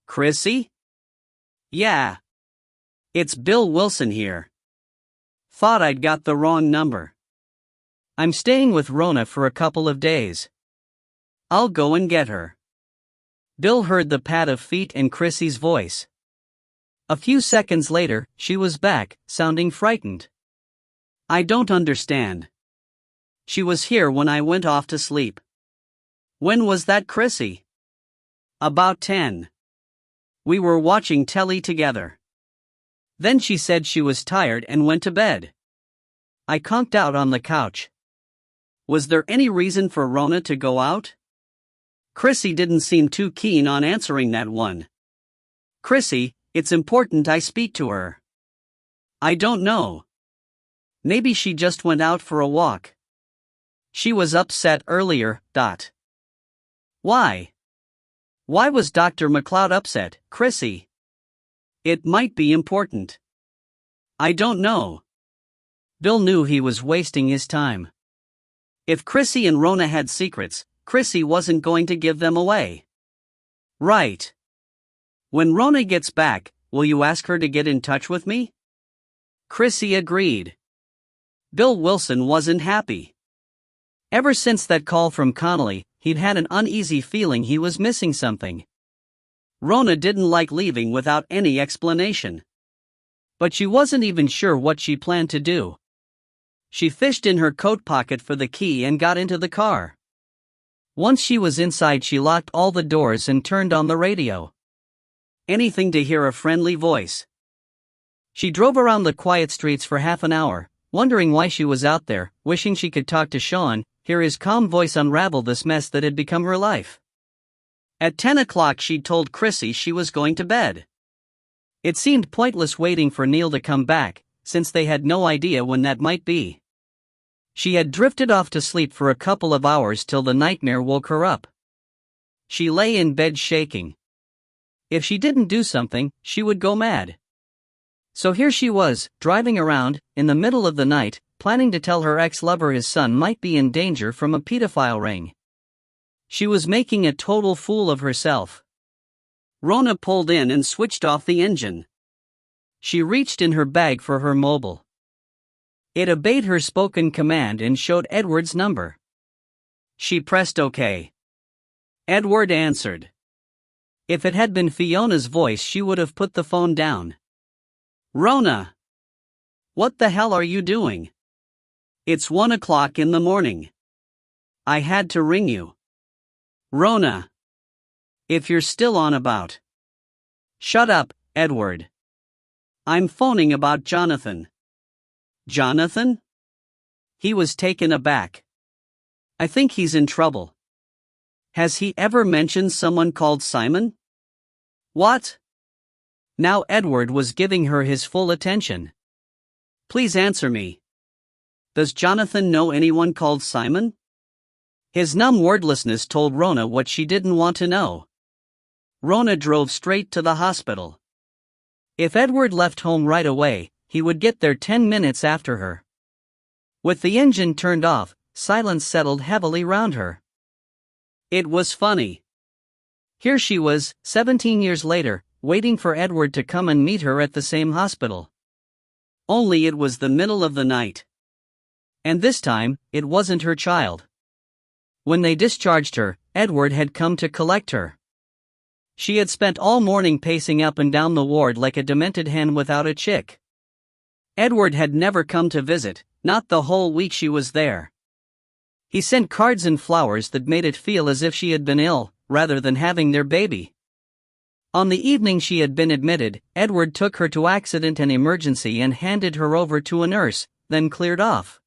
Chrissy? Yeah. It's Bill Wilson here. Thought I'd got the wrong number. I'm staying with Rona for a couple of days. I'll go and get her. Bill heard the pad of feet and Chrissy's voice. A few seconds later, she was back, sounding frightened. I don't understand. She was here when I went off to sleep. When was that, Chrissy? About 10. We were watching telly together. Then she said she was tired and went to bed. I conked out on the couch. Was there any reason for Rona to go out? Chrissy didn't seem too keen on answering that one. Chrissy, it's important I speak to her. I don't know. Maybe she just went out for a walk. She was upset earlier. Why? Why was Dr. McLeod upset, Chrissy? It might be important. I don't know. Bill knew he was wasting his time. If Chrissy and Rona had secrets, Chrissy wasn't going to give them away. Right. When Rona gets back, will you ask her to get in touch with me? Chrissy agreed. Bill Wilson wasn't happy. Ever since that call from Connolly, he'd had an uneasy feeling he was missing something. Rona didn't like leaving without any explanation. But she wasn't even sure what she planned to do. She fished in her coat pocket for the key and got into the car. Once she was inside, she locked all the doors and turned on the radio. Anything to hear a friendly voice. She drove around the quiet streets for half an hour, wondering why she was out there, wishing she could talk to Sean, hear his calm voice unravel this mess that had become her life. At 10 o'clock she'd told Chrissy she was going to bed. It seemed pointless waiting for Neil to come back, since they had no idea when that might be. She had drifted off to sleep for a couple of hours till the nightmare woke her up. She lay in bed shaking. If she didn't do something, she would go mad. So here she was, driving around, in the middle of the night, planning to tell her ex-lover his son might be in danger from a pedophile ring. She was making a total fool of herself. Rona pulled in and switched off the engine. She reached in her bag for her mobile. It obeyed her spoken command and showed Edward's number. She pressed OK. Edward answered. If it had been Fiona's voice, she would have put the phone down. Rona! What the hell are you doing? It's 1 o'clock in the morning. I had to ring you. Rona. If you're still on about. Shut up, Edward. I'm phoning about Jonathan. Jonathan? He was taken aback. I think he's in trouble. Has he ever mentioned someone called Simon? What? Now Edward was giving her his full attention. Please answer me. Does Jonathan know anyone called Simon? His numb wordlessness told Rona what she didn't want to know. Rona drove straight to the hospital. If Edward left home right away, he would get there 10 minutes after her. With the engine turned off, silence settled heavily round her. It was funny. Here she was, 17 years later, waiting for Edward to come and meet her at the same hospital. Only it was the middle of the night. And this time, it wasn't her child. When they discharged her, Edward had come to collect her. She had spent all morning pacing up and down the ward like a demented hen without a chick. Edward had never come to visit, not the whole week she was there. He sent cards and flowers that made it feel as if she had been ill, rather than having their baby. On the evening she had been admitted, Edward took her to accident and emergency and handed her over to a nurse, then cleared off.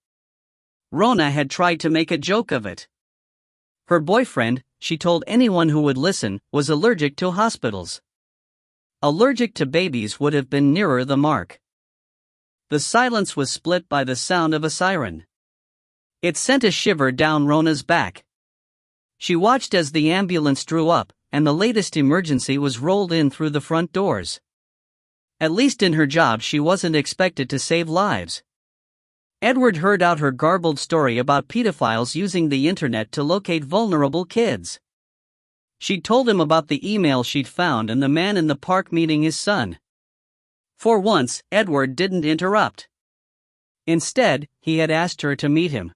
Rona had tried to make a joke of it. Her boyfriend, she told anyone who would listen, was allergic to hospitals. Allergic to babies would have been nearer the mark. The silence was split by the sound of a siren. It sent a shiver down Rona's back. She watched as the ambulance drew up, and the latest emergency was rolled in through the front doors. At least in her job she wasn't expected to save lives. Edward heard out her garbled story about pedophiles using the internet to locate vulnerable kids. She told him about the email she'd found and the man in the park meeting his son. For once, Edward didn't interrupt. Instead, he had asked her to meet him.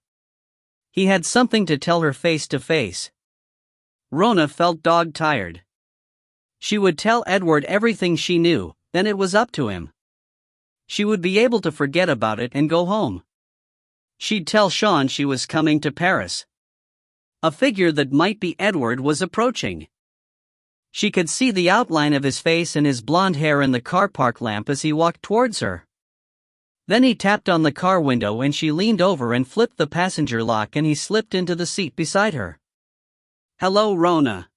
He had something to tell her face to face. Rona felt dog-tired. She would tell Edward everything she knew, then it was up to him. She would be able to forget about it and go home. She'd tell Sean she was coming to Paris. A figure that might be Edward was approaching. She could see the outline of his face and his blonde hair in the car park lamp as he walked towards her. Then he tapped on the car window and she leaned over and flipped the passenger lock and he slipped into the seat beside her. Hello, Rona.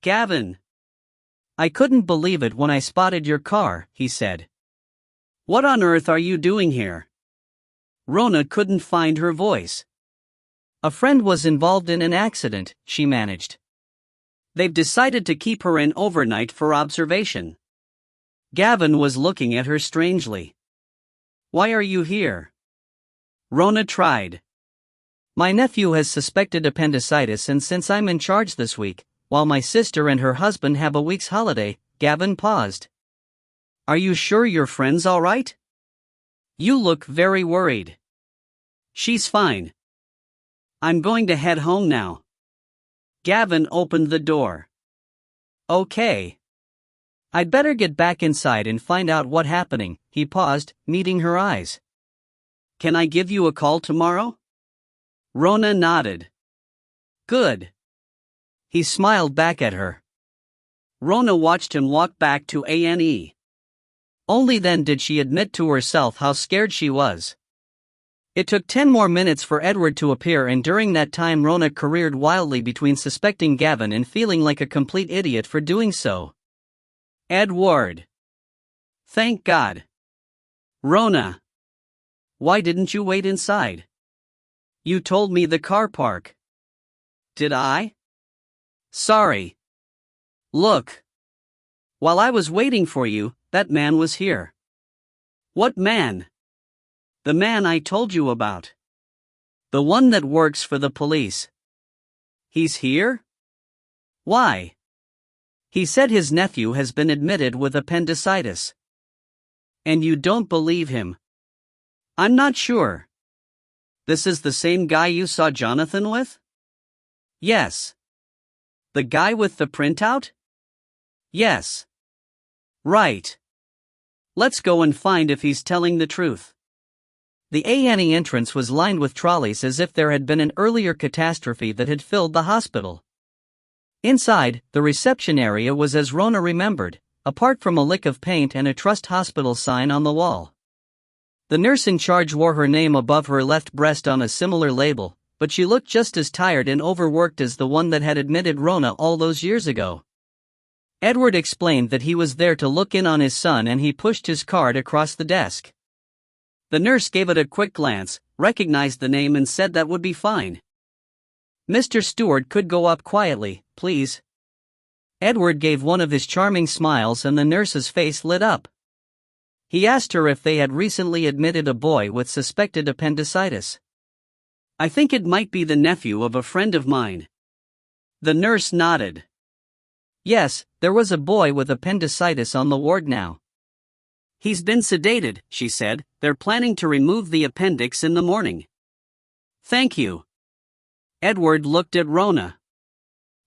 Gavin. I couldn't believe it when I spotted your car, he said. What on earth are you doing here? Rona couldn't find her voice. A friend was involved in an accident, she managed. They've decided to keep her in overnight for observation. Gavin was looking at her strangely. Why are you here? Rona tried. My nephew has suspected appendicitis, and since I'm in charge this week, while my sister and her husband have a week's holiday, Gavin paused. Are you sure your friend's all right? You look very worried. She's fine. I'm going to head home now. Gavin opened the door. Okay. I'd better get back inside and find out what's happening, he paused, meeting her eyes. Can I give you a call tomorrow? Rona nodded. Good. He smiled back at her. Rona watched him walk back to A&E. Only then did she admit to herself how scared she was. It took 10 more minutes for Edward to appear, and during that time Rona careered wildly between suspecting Gavin and feeling like a complete idiot for doing so. Edward. Thank God. Rona. Why didn't you wait inside? You told me the car park. Did I? Sorry. Look. While I was waiting for you, that man was here. What man? The man I told you about. The one that works for the police. He's here? Why? He said his nephew has been admitted with appendicitis. And you don't believe him? I'm not sure. This is the same guy you saw Jonathan with? Yes. The guy with the printout? Yes. Right. Let's go and find if he's telling the truth. The A&E entrance was lined with trolleys as if there had been an earlier catastrophe that had filled the hospital. Inside, the reception area was as Rona remembered, apart from a lick of paint and a Trust Hospital sign on the wall. The nurse in charge wore her name above her left breast on a similar label, but she looked just as tired and overworked as the one that had admitted Rona all those years ago. Edward explained that he was there to look in on his son and he pushed his card across the desk. The nurse gave it a quick glance, recognized the name and said that would be fine. Mr. Stewart could go up quietly, please. Edward gave one of his charming smiles and the nurse's face lit up. He asked her if they had recently admitted a boy with suspected appendicitis. I think it might be the nephew of a friend of mine. The nurse nodded. Yes, there was a boy with appendicitis on the ward now. He's been sedated, she said. They're planning to remove the appendix in the morning. Thank you. Edward looked at Rona.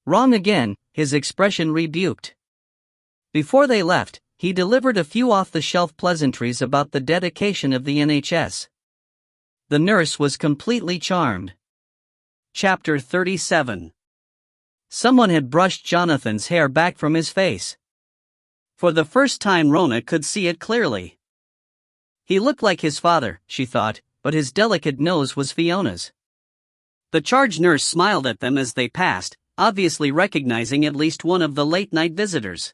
Wrong again, his expression rebuked. Before they left, he delivered a few off-the-shelf pleasantries about the dedication of the NHS. The nurse was completely charmed. Chapter 37. Someone had brushed Jonathan's hair back from his face. For the first time Rona could see it clearly. He looked like his father, she thought, but his delicate nose was Fiona's. The charge nurse smiled at them as they passed, obviously recognizing at least one of the late-night visitors.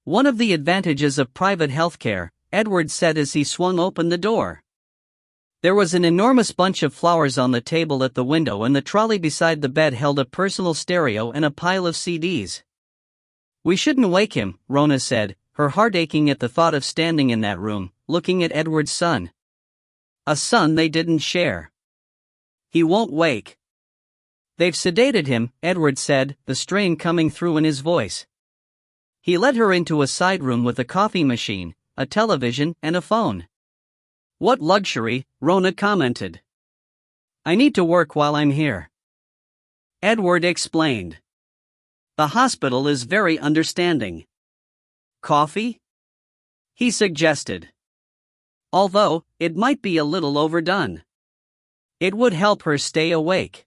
One of the advantages of private healthcare, Edward said as he swung open the door. There was an enormous bunch of flowers on the table at the window and the trolley beside the bed held a personal stereo and a pile of CDs. We shouldn't wake him, Rona said, her heart aching at the thought of standing in that room, looking at Edward's son. A son they didn't share. He won't wake. They've sedated him, Edward said, the strain coming through in his voice. He led her into a side room with a coffee machine, a television, and a phone. What luxury, Rona commented. I need to work while I'm here. Edward explained. The hospital is very understanding. Coffee? He suggested. Although, it might be a little overdone. It would help her stay awake.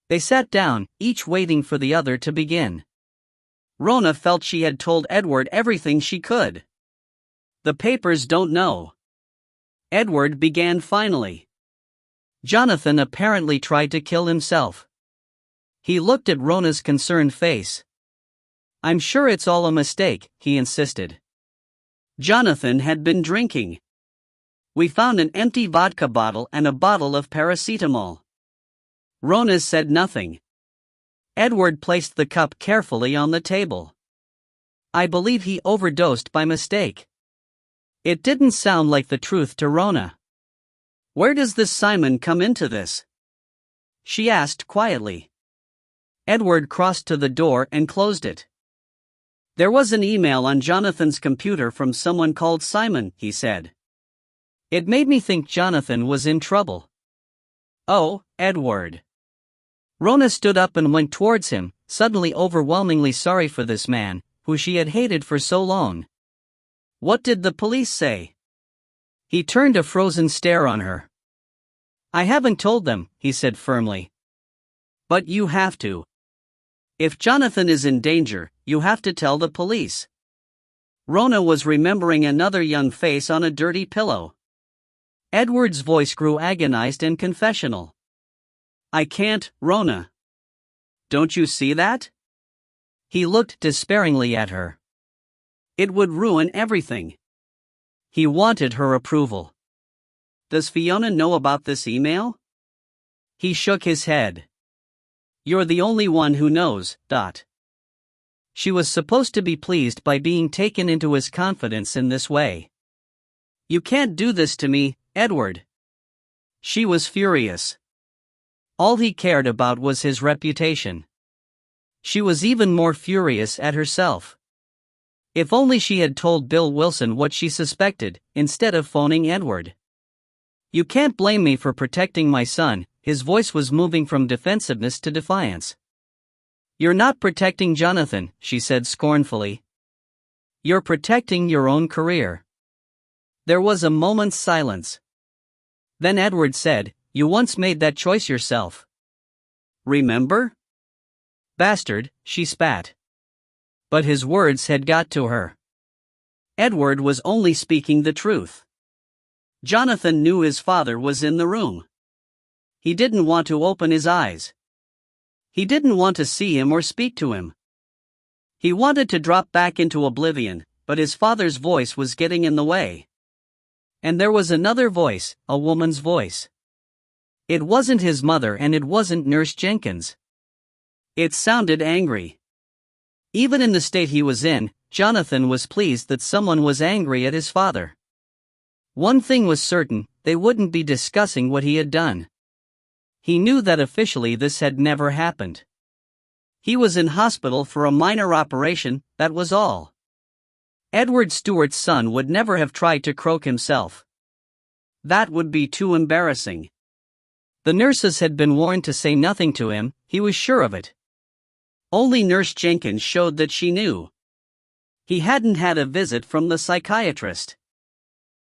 They sat down, each waiting for the other to begin. Rona felt she had told Edward everything she could. The papers don't know. Edward began finally. Jonathan apparently tried to kill himself. He looked at Rona's concerned face. I'm sure it's all a mistake, he insisted. Jonathan had been drinking. We found an empty vodka bottle and a bottle of paracetamol. Rona said nothing. Edward placed the cup carefully on the table. I believe he overdosed by mistake. It didn't sound like the truth to Rona. Where does this Simon come into this? She asked quietly. Edward crossed to the door and closed it. There was an email on Jonathan's computer from someone called Simon, he said. It made me think Jonathan was in trouble. Oh, Edward. Rona stood up and went towards him, suddenly overwhelmingly sorry for this man, who she had hated for so long. What did the police say? He turned a frozen stare on her. I haven't told them, he said firmly. But you have to. If Jonathan is in danger, you have to tell the police. Rona was remembering another young face on a dirty pillow. Edward's voice grew agonized and confessional. I can't, Rona. Don't you see that? He looked despairingly at her. It would ruin everything. He wanted her approval. Does Fiona know about this email? He shook his head. You're the only one who knows, . She was supposed to be pleased by being taken into his confidence in this way. You can't do this to me, Edward. She was furious. All he cared about was his reputation. She was even more furious at herself. If only she had told Bill Wilson what she suspected, instead of phoning Edward. You can't blame me for protecting my son, his voice was moving from defensiveness to defiance. You're not protecting Jonathan, she said scornfully. You're protecting your own career. There was a moment's silence. Then Edward said, "You once made that choice yourself. Remember?" "Bastard," she spat. But his words had got to her. Edward was only speaking the truth. Jonathan knew his father was in the room. He didn't want to open his eyes. He didn't want to see him or speak to him. He wanted to drop back into oblivion, but his father's voice was getting in the way. And there was another voice, a woman's voice. It wasn't his mother and it wasn't Nurse Jenkins. It sounded angry. Even in the state he was in, Jonathan was pleased that someone was angry at his father. One thing was certain, they wouldn't be discussing what he had done. He knew that officially this had never happened. He was in hospital for a minor operation, that was all. Edward Stewart's son would never have tried to croak himself. That would be too embarrassing. The nurses had been warned to say nothing to him, he was sure of it. Only Nurse Jenkins showed that she knew. He hadn't had a visit from the psychiatrist.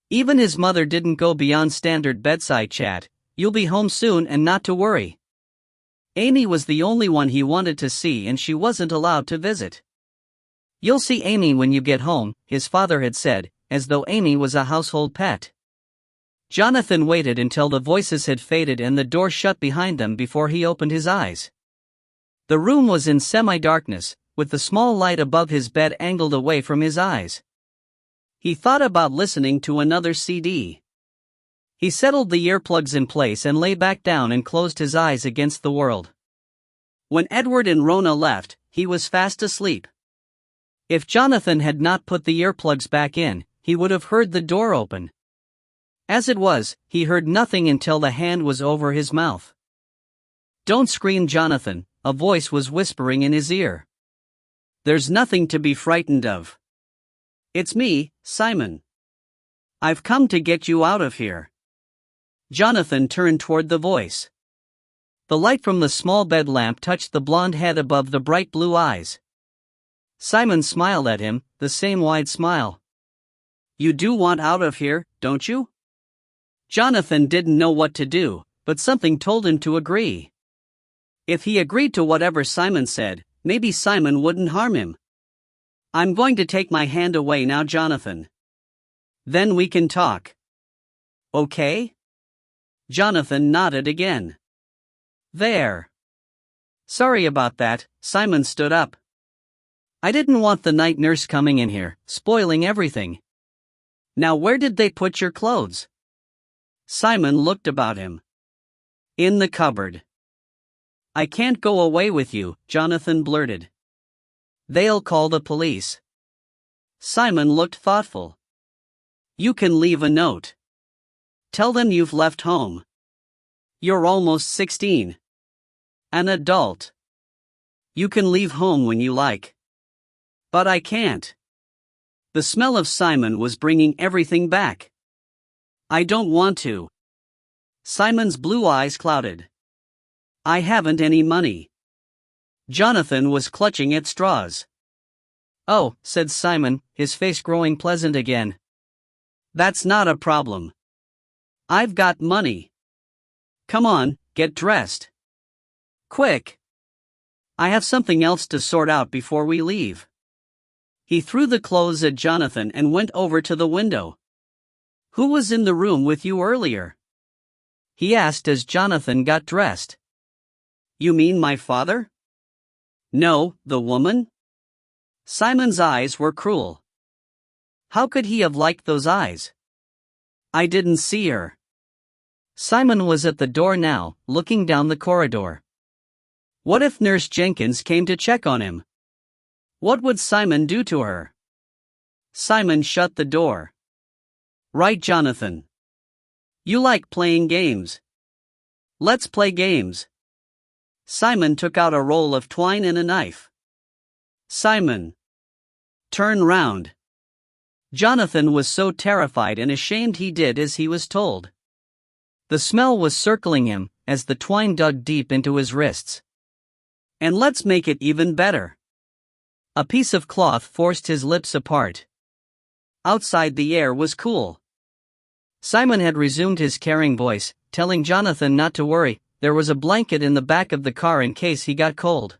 Even his mother didn't go beyond standard bedside chat, "You'll be home soon and not to worry." Amy was the only one he wanted to see and she wasn't allowed to visit. "You'll see Amy when you get home," his father had said, as though Amy was a household pet. Jonathan waited until the voices had faded and the door shut behind them before he opened his eyes. The room was in semi-darkness, with the small light above his bed angled away from his eyes. He thought about listening to another CD. He settled the earplugs in place and lay back down and closed his eyes against the world. When Edward and Rona left, he was fast asleep. If Jonathan had not put the earplugs back in, he would have heard the door open. As it was, he heard nothing until the hand was over his mouth. "Don't scream, Jonathan," a voice was whispering in his ear. "There's nothing to be frightened of. It's me, Simon. I've come to get you out of here." Jonathan turned toward the voice. The light from the small bed lamp touched the blonde head above the bright blue eyes. Simon smiled at him, the same wide smile. "You do want out of here, don't you?" Jonathan didn't know what to do, but something told him to agree. If he agreed to whatever Simon said, maybe Simon wouldn't harm him. "I'm going to take my hand away now, Jonathan. Then we can talk. Okay?" Jonathan nodded again. "There. Sorry about that," Simon stood up. "I didn't want the night nurse coming in here, spoiling everything. Now where did they put your clothes?" Simon looked about him. "In the cupboard." "I can't go away with you," Jonathan blurted. "They'll call the police." Simon looked thoughtful. "You can leave a note. Tell them you've left home. You're almost 16. An adult. You can leave home when you like." "But I can't." The smell of Simon was bringing everything back. "I don't want to." Simon's blue eyes clouded. "I haven't any money." Jonathan was clutching at straws. "Oh," said Simon, his face growing pleasant again. "That's not a problem. I've got money. Come on, get dressed. Quick. I have something else to sort out before we leave." He threw the clothes at Jonathan and went over to the window. "Who was in the room with you earlier?" he asked as Jonathan got dressed. "You mean my father?" "No, the woman?" Simon's eyes were cruel. How could he have liked those eyes? "I didn't see her." Simon was at the door now, looking down the corridor. What if Nurse Jenkins came to check on him? What would Simon do to her? Simon shut the door. "Right, Jonathan. You like playing games. Let's play games." Simon took out a roll of twine and a knife. "Simon. Turn round." Jonathan was so terrified and ashamed he did as he was told. The smell was circling him, as the twine dug deep into his wrists. And let's make it even better. A piece of cloth forced his lips apart. Outside the air was cool. Simon had resumed his caring voice, telling Jonathan not to worry, there was a blanket in the back of the car in case he got cold.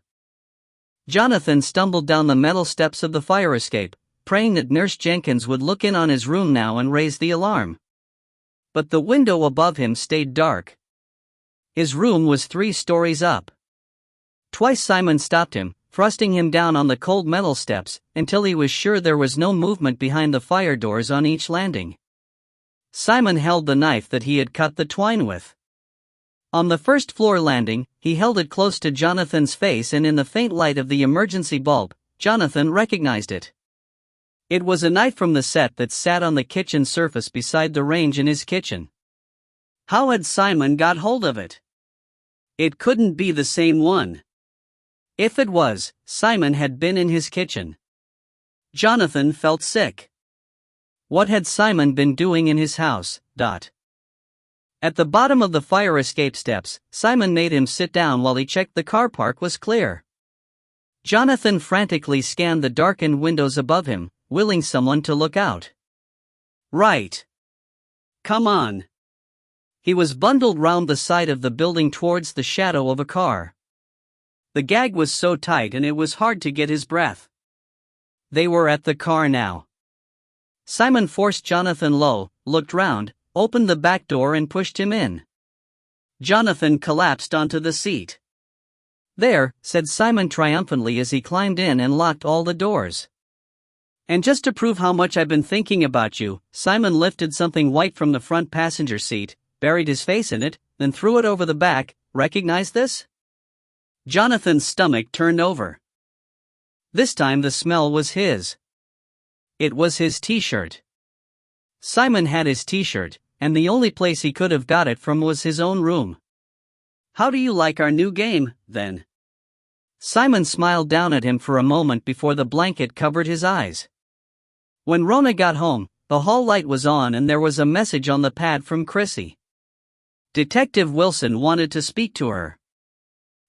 Jonathan stumbled down the metal steps of the fire escape, praying that Nurse Jenkins would look in on his room now and raise the alarm. But the window above him stayed dark. His room was 3 stories up. Twice Simon stopped him, thrusting him down on the cold metal steps, until he was sure there was no movement behind the fire doors on each landing. Simon held the knife that he had cut the twine with. On the first floor landing, he held it close to Jonathan's face, and in the faint light of the emergency bulb, Jonathan recognized it. It was a knife from the set that sat on the kitchen surface beside the range in his kitchen. How had Simon got hold of it? It couldn't be the same one. If it was, Simon had been in his kitchen. Jonathan felt sick. What had Simon been doing in his house? At the bottom of the fire escape steps, Simon made him sit down while he checked the car park was clear. Jonathan frantically scanned the darkened windows above him, willing someone to look out. Right. Come on. He was bundled round the side of the building towards the shadow of a car. The gag was so tight and it was hard to get his breath. They were at the car now. Simon forced Jonathan low, looked round, opened the back door and pushed him in. Jonathan collapsed onto the seat. There, said Simon triumphantly as he climbed in and locked all the doors. And just to prove how much I've been thinking about you, Simon lifted something white from the front passenger seat, buried his face in it, then threw it over the back. Recognize this? Jonathan's stomach turned over. This time the smell was his. It was his t-shirt. Simon had his t-shirt, and the only place he could have got it from was his own room. How do you like our new game, then? Simon smiled down at him for a moment before the blanket covered his eyes. When Rona got home, the hall light was on and there was a message on the pad from Chrissy. Detective Wilson wanted to speak to her.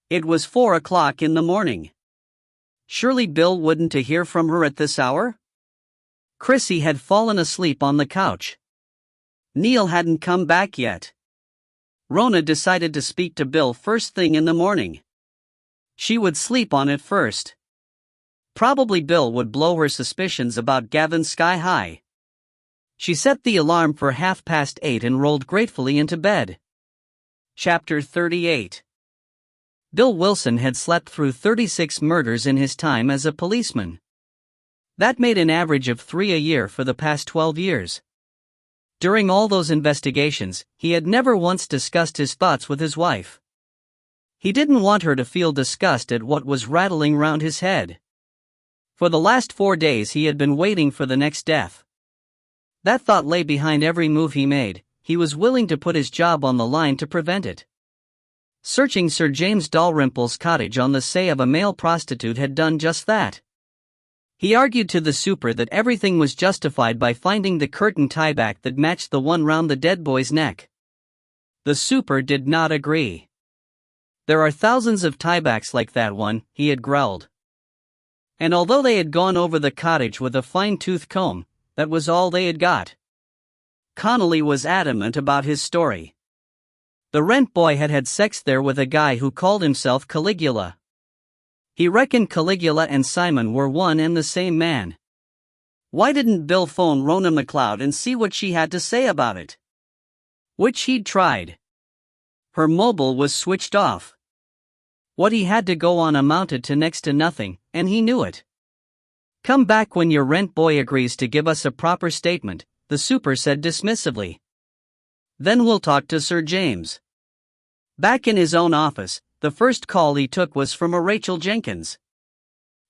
It was 4 o'clock in the morning. Surely Bill wouldn't to hear from her at this hour? Chrissy had fallen asleep on the couch. Neil hadn't come back yet. Rona decided to speak to Bill first thing in the morning. She would sleep on it first. Probably Bill would blow her suspicions about Gavin sky high. She set the alarm for 8:30 and rolled gratefully into bed. Chapter 38. Bill Wilson had slept through 36 murders in his time as a policeman. That made an average of 3 a year for the past 12 years. During all those investigations, he had never once discussed his thoughts with his wife. He didn't want her to feel disgust at what was rattling round his head. For the last 4 days he had been waiting for the next death. That thought lay behind every move he made. He was willing to put his job on the line to prevent it. Searching Sir James Dalrymple's cottage on the say of a male prostitute had done just that. He argued to the super that everything was justified by finding the curtain tieback that matched the one round the dead boy's neck. The super did not agree. There are thousands of tiebacks like that one, he had growled. And although they had gone over the cottage with a fine-tooth comb, that was all they had got. Connolly was adamant about his story. The rent boy had had sex there with a guy who called himself Caligula. He reckoned Caligula and Simon were one and the same man. Why didn't Bill phone Rona McLeod and see what she had to say about it? Which he'd tried. Her mobile was switched off. What he had to go on amounted to next to nothing, and he knew it. Come back when your rent boy agrees to give us a proper statement, the super said dismissively. Then we'll talk to Sir James. Back in his own office, the first call he took was from a Rachel Jenkins.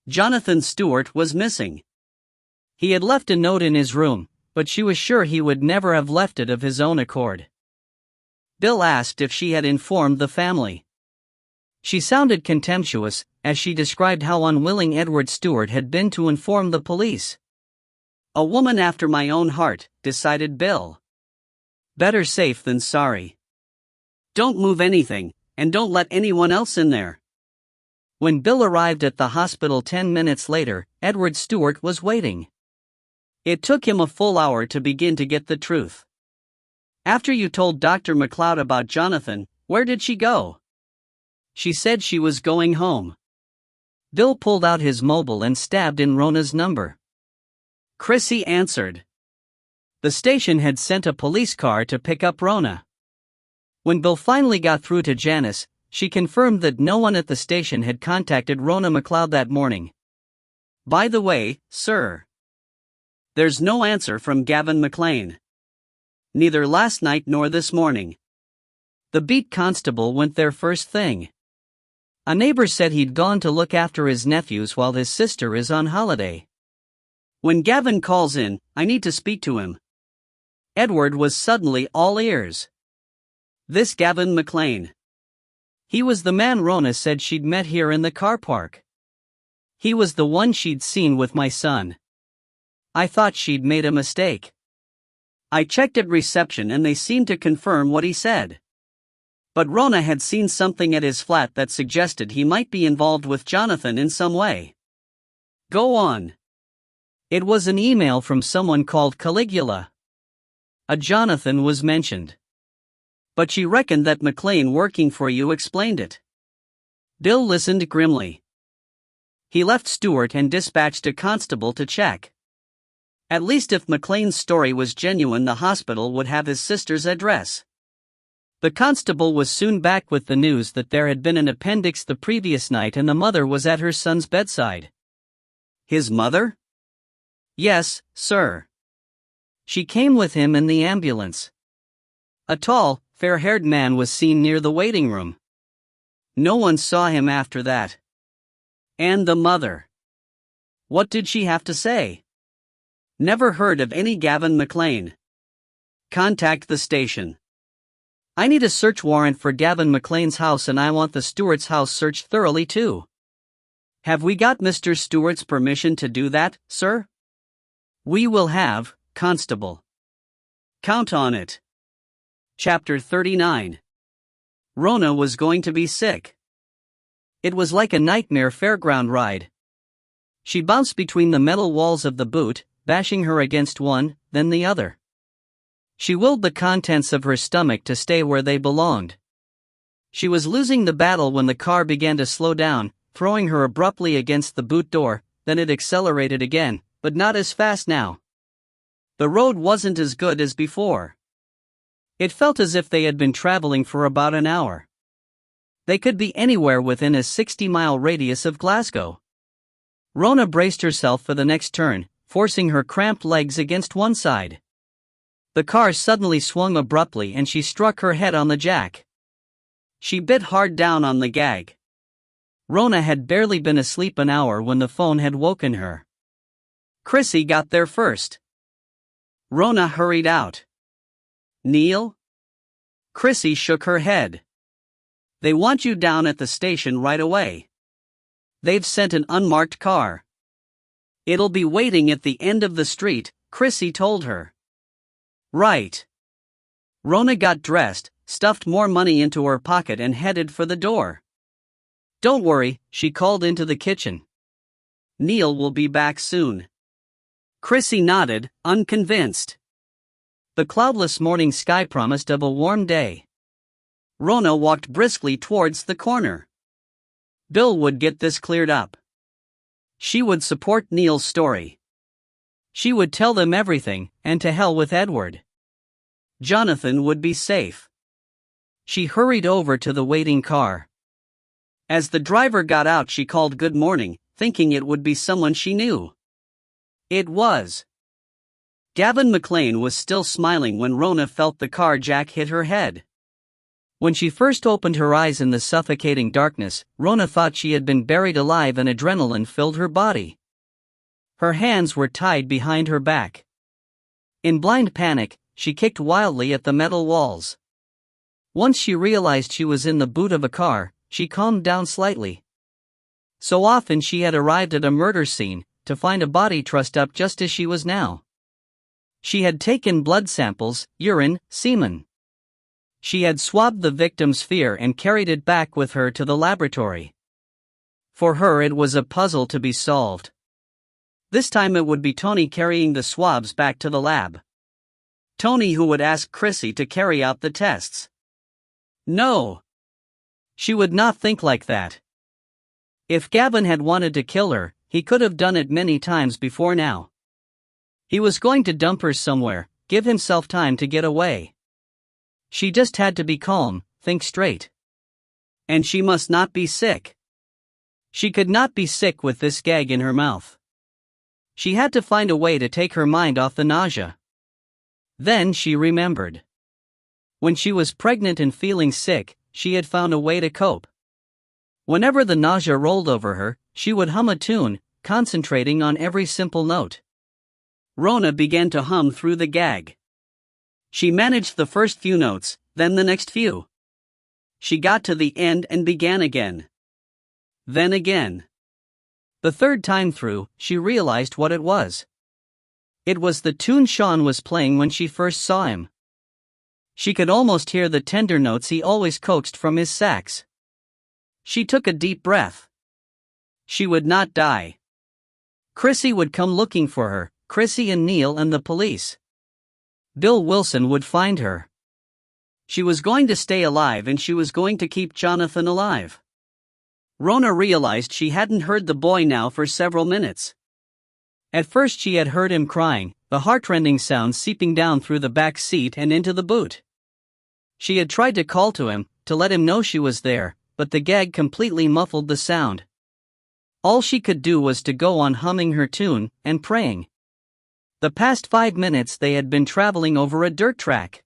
Jonathan Stewart was missing. He had left a note in his room, but she was sure he would never have left it of his own accord. Bill asked if she had informed the family. She sounded contemptuous, as she described how unwilling Edward Stewart had been to inform the police. A woman after my own heart, decided Bill. Better safe than sorry. Don't move anything, and don't let anyone else in there. When Bill arrived at the hospital 10 minutes later, Edward Stewart was waiting. It took him a full hour to begin to get the truth. After you told Dr. McLeod about Jonathan, where did she go? She said she was going home. Bill pulled out his mobile and stabbed in Rona's number. Chrissy answered. The station had sent a police car to pick up Rona. When Bill finally got through to Janice, she confirmed that no one at the station had contacted Rona McLeod that morning. By the way, sir, there's no answer from Gavin McLean. Neither last night nor this morning. The beat constable went there first thing. A neighbor said he'd gone to look after his nephews while his sister is on holiday. When Gavin calls in, I need to speak to him. Edward was suddenly all ears. This Gavin McLean. He was the man Rona said she'd met here in the car park. He was the one she'd seen with my son. I thought she'd made a mistake. I checked at reception and they seemed to confirm what he said. But Rona had seen something at his flat that suggested he might be involved with Jonathan in some way. Go on. It was an email from someone called Caligula. A Jonathan was mentioned. But she reckoned that McLean working for you explained it. Bill listened grimly. He left Stewart and dispatched a constable to check. At least if McLean's story was genuine, the hospital would have his sister's address. The constable was soon back with the news that there had been an appendix the previous night and the mother was at her son's bedside. His mother? Yes, sir. She came with him in the ambulance. A tall, fair-haired man was seen near the waiting room. No one saw him after that. And the mother? What did she have to say? Never heard of any Gavin McLean. Contact the station. I need a search warrant for Gavin McLean's house and I want the Stewart's house searched thoroughly too. Have we got Mr. Stewart's permission to do that, sir? We will have, Constable. Count on it. Chapter 39. Rona was going to be sick. It was like a nightmare fairground ride. She bounced between the metal walls of the boot, bashing her against one, then the other. She willed the contents of her stomach to stay where they belonged. She was losing the battle when the car began to slow down, throwing her abruptly against the boot door, then it accelerated again, but not as fast now. The road wasn't as good as before. It felt as if they had been traveling for about an hour. They could be anywhere within a 60-mile radius of Glasgow. Rona braced herself for the next turn, forcing her cramped legs against one side. The car suddenly swung abruptly and she struck her head on the jack. She bit hard down on the gag. Rona had barely been asleep an hour when the phone had woken her. Chrissy got there first. Rona hurried out. Neil? Chrissy shook her head. They want you down at the station right away. They've sent an unmarked car. It'll be waiting at the end of the street, Chrissy told her. Right. Rona got dressed, stuffed more money into her pocket and headed for the door. Don't worry, she called into the kitchen. Neil will be back soon. Chrissy nodded, unconvinced. The cloudless morning sky promised of a warm day. Rona walked briskly towards the corner. Bill would get this cleared up. She would support Neil's story. She would tell them everything, and to hell with Edward. Jonathan would be safe. She hurried over to the waiting car. As the driver got out, she called good morning, thinking it would be someone she knew. It was. Gavin McLean was still smiling when Rona felt the car jack hit her head. When she first opened her eyes in the suffocating darkness, Rona thought she had been buried alive and adrenaline filled her body. Her hands were tied behind her back. In blind panic, she kicked wildly at the metal walls. Once she realized she was in the boot of a car, she calmed down slightly. So often she had arrived at a murder scene, to find a body trussed up just as she was now. She had taken blood samples, urine, semen. She had swabbed the victim's fear and carried it back with her to the laboratory. For her it was a puzzle to be solved. This time it would be Tony carrying the swabs back to the lab. Tony who would ask Chrissy to carry out the tests. No. She would not think like that. If Gavin had wanted to kill her, he could have done it many times before now. He was going to dump her somewhere, give himself time to get away. She just had to be calm, think straight. And she must not be sick. She could not be sick with this gag in her mouth. She had to find a way to take her mind off the nausea. Then she remembered. When she was pregnant and feeling sick, she had found a way to cope. Whenever the nausea rolled over her, she would hum a tune, concentrating on every simple note. Rona began to hum through the gag. She managed the first few notes, then the next few. She got to the end and began again. Then again. The third time through, she realized what it was. It was the tune Sean was playing when she first saw him. She could almost hear the tender notes he always coaxed from his sax. She took a deep breath. She would not die. Chrissy would come looking for her, Chrissy and Neil and the police. Bill Wilson would find her. She was going to stay alive and she was going to keep Jonathan alive. Rona realized she hadn't heard the boy now for several minutes. At first she had heard him crying, the heartrending sound seeping down through the back seat and into the boot. She had tried to call to him, to let him know she was there, but the gag completely muffled the sound. All she could do was to go on humming her tune, and praying. The past 5 minutes they had been traveling over a dirt track.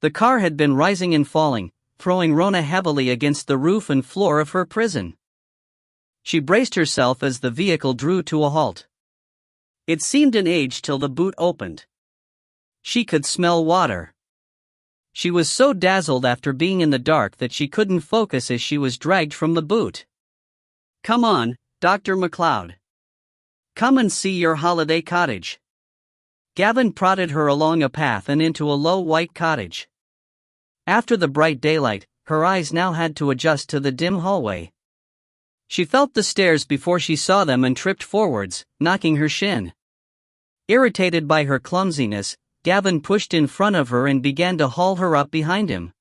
The car had been rising and falling, throwing Rona heavily against the roof and floor of her prison. She braced herself as the vehicle drew to a halt. It seemed an age till the boot opened. She could smell water. She was so dazzled after being in the dark that she couldn't focus as she was dragged from the boot. "Come on, Dr. McLeod. Come and see your holiday cottage." Gavin prodded her along a path and into a low white cottage. After the bright daylight, her eyes now had to adjust to the dim hallway. She felt the stairs before she saw them and tripped forwards, knocking her shin. Irritated by her clumsiness, Gavin pushed in front of her and began to haul her up behind him.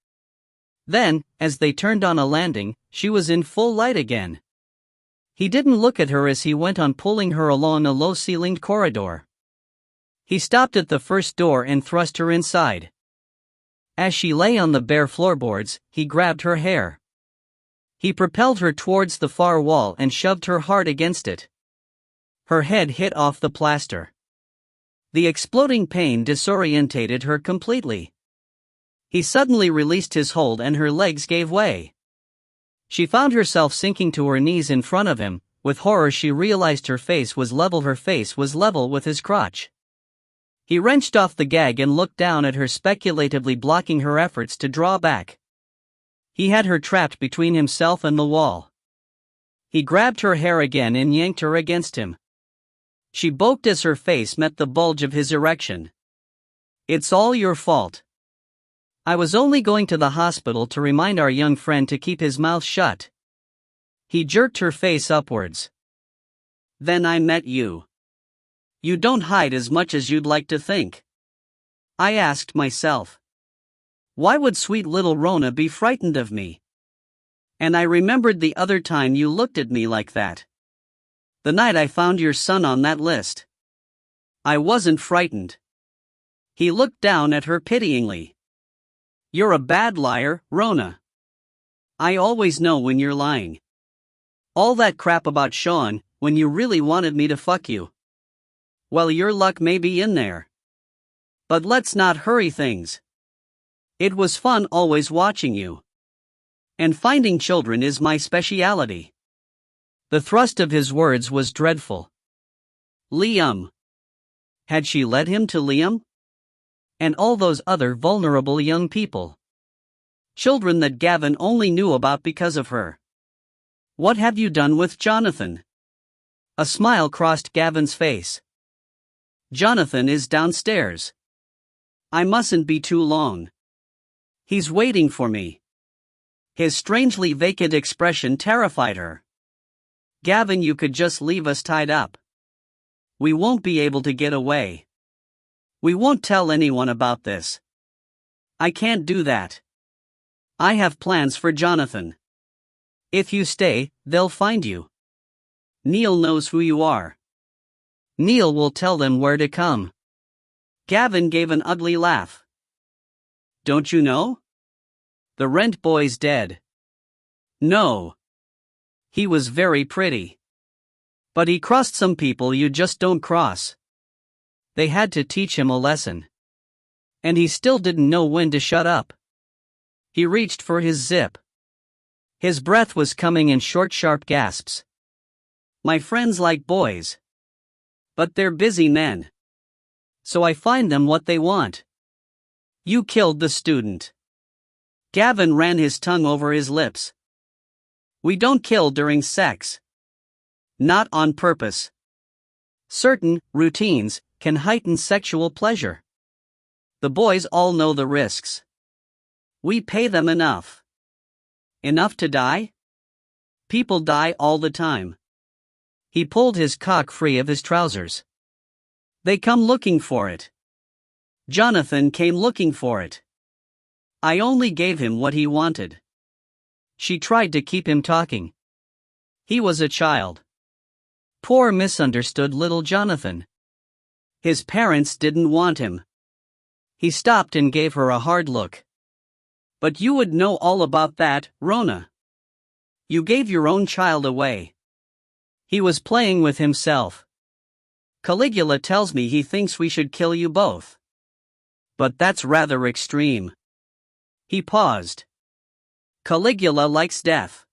Then, as they turned on a landing, she was in full light again. He didn't look at her as he went on pulling her along a low-ceilinged corridor. He stopped at the first door and thrust her inside. As she lay on the bare floorboards, he grabbed her hair. He propelled her towards the far wall and shoved her hard against it. Her head hit off the plaster. The exploding pain disorientated her completely. He suddenly released his hold and her legs gave way. She found herself sinking to her knees in front of him. With horror she realized her face was level with his crotch. He wrenched off the gag and looked down at her, speculatively blocking her efforts to draw back. He had her trapped between himself and the wall. He grabbed her hair again and yanked her against him. She balked as her face met the bulge of his erection. "It's all your fault. I was only going to the hospital to remind our young friend to keep his mouth shut." He jerked her face upwards. "Then I met you. You don't hide as much as you'd like to think." I asked myself, why would sweet little Rona be frightened of me? And I remembered the other time you looked at me like that. The night I found your son on that list. I wasn't frightened. He looked down at her pityingly. "You're a bad liar, Rona. I always know when you're lying. All that crap about Sean, when you really wanted me to fuck you. Well, your luck may be in there. But let's not hurry things. It was fun always watching you. And finding children is my speciality." The thrust of his words was dreadful. Liam. Had she led him to Liam? And all those other vulnerable young people. Children that Gavin only knew about because of her. "What have you done with Jonathan?" A smile crossed Gavin's face. "Jonathan is downstairs. I mustn't be too long. He's waiting for me." His strangely vacant expression terrified her. "Gavin, you could just leave us tied up. We won't be able to get away." We won't tell anyone about this. I can't do that. I have plans for Jonathan. If you stay, they'll find you. Neil knows who you are. Neil will tell them where to come. Gavin gave an ugly laugh. Don't you know? The rent boy's dead. No. He was very pretty. But he crossed some people you just don't cross. They had to teach him a lesson. And he still didn't know when to shut up. He reached for his zip. His breath was coming in short, sharp gasps. My friends like boys. But they're busy men. So I find them what they want. You killed the student. Gavin ran his tongue over his lips. We don't kill during sex. Not on purpose. Certain routines can heighten sexual pleasure. The boys all know the risks. We pay them enough. Enough to die? People die all the time. He pulled his cock free of his trousers. They come looking for it. Jonathan came looking for it. I only gave him what he wanted. She tried to keep him talking. He was a child. Poor misunderstood little Jonathan. His parents didn't want him. He stopped and gave her a hard look. But you would know all about that, Rona. You gave your own child away. He was playing with himself. Caligula tells me he thinks we should kill you both. But that's rather extreme. He paused. Caligula likes death.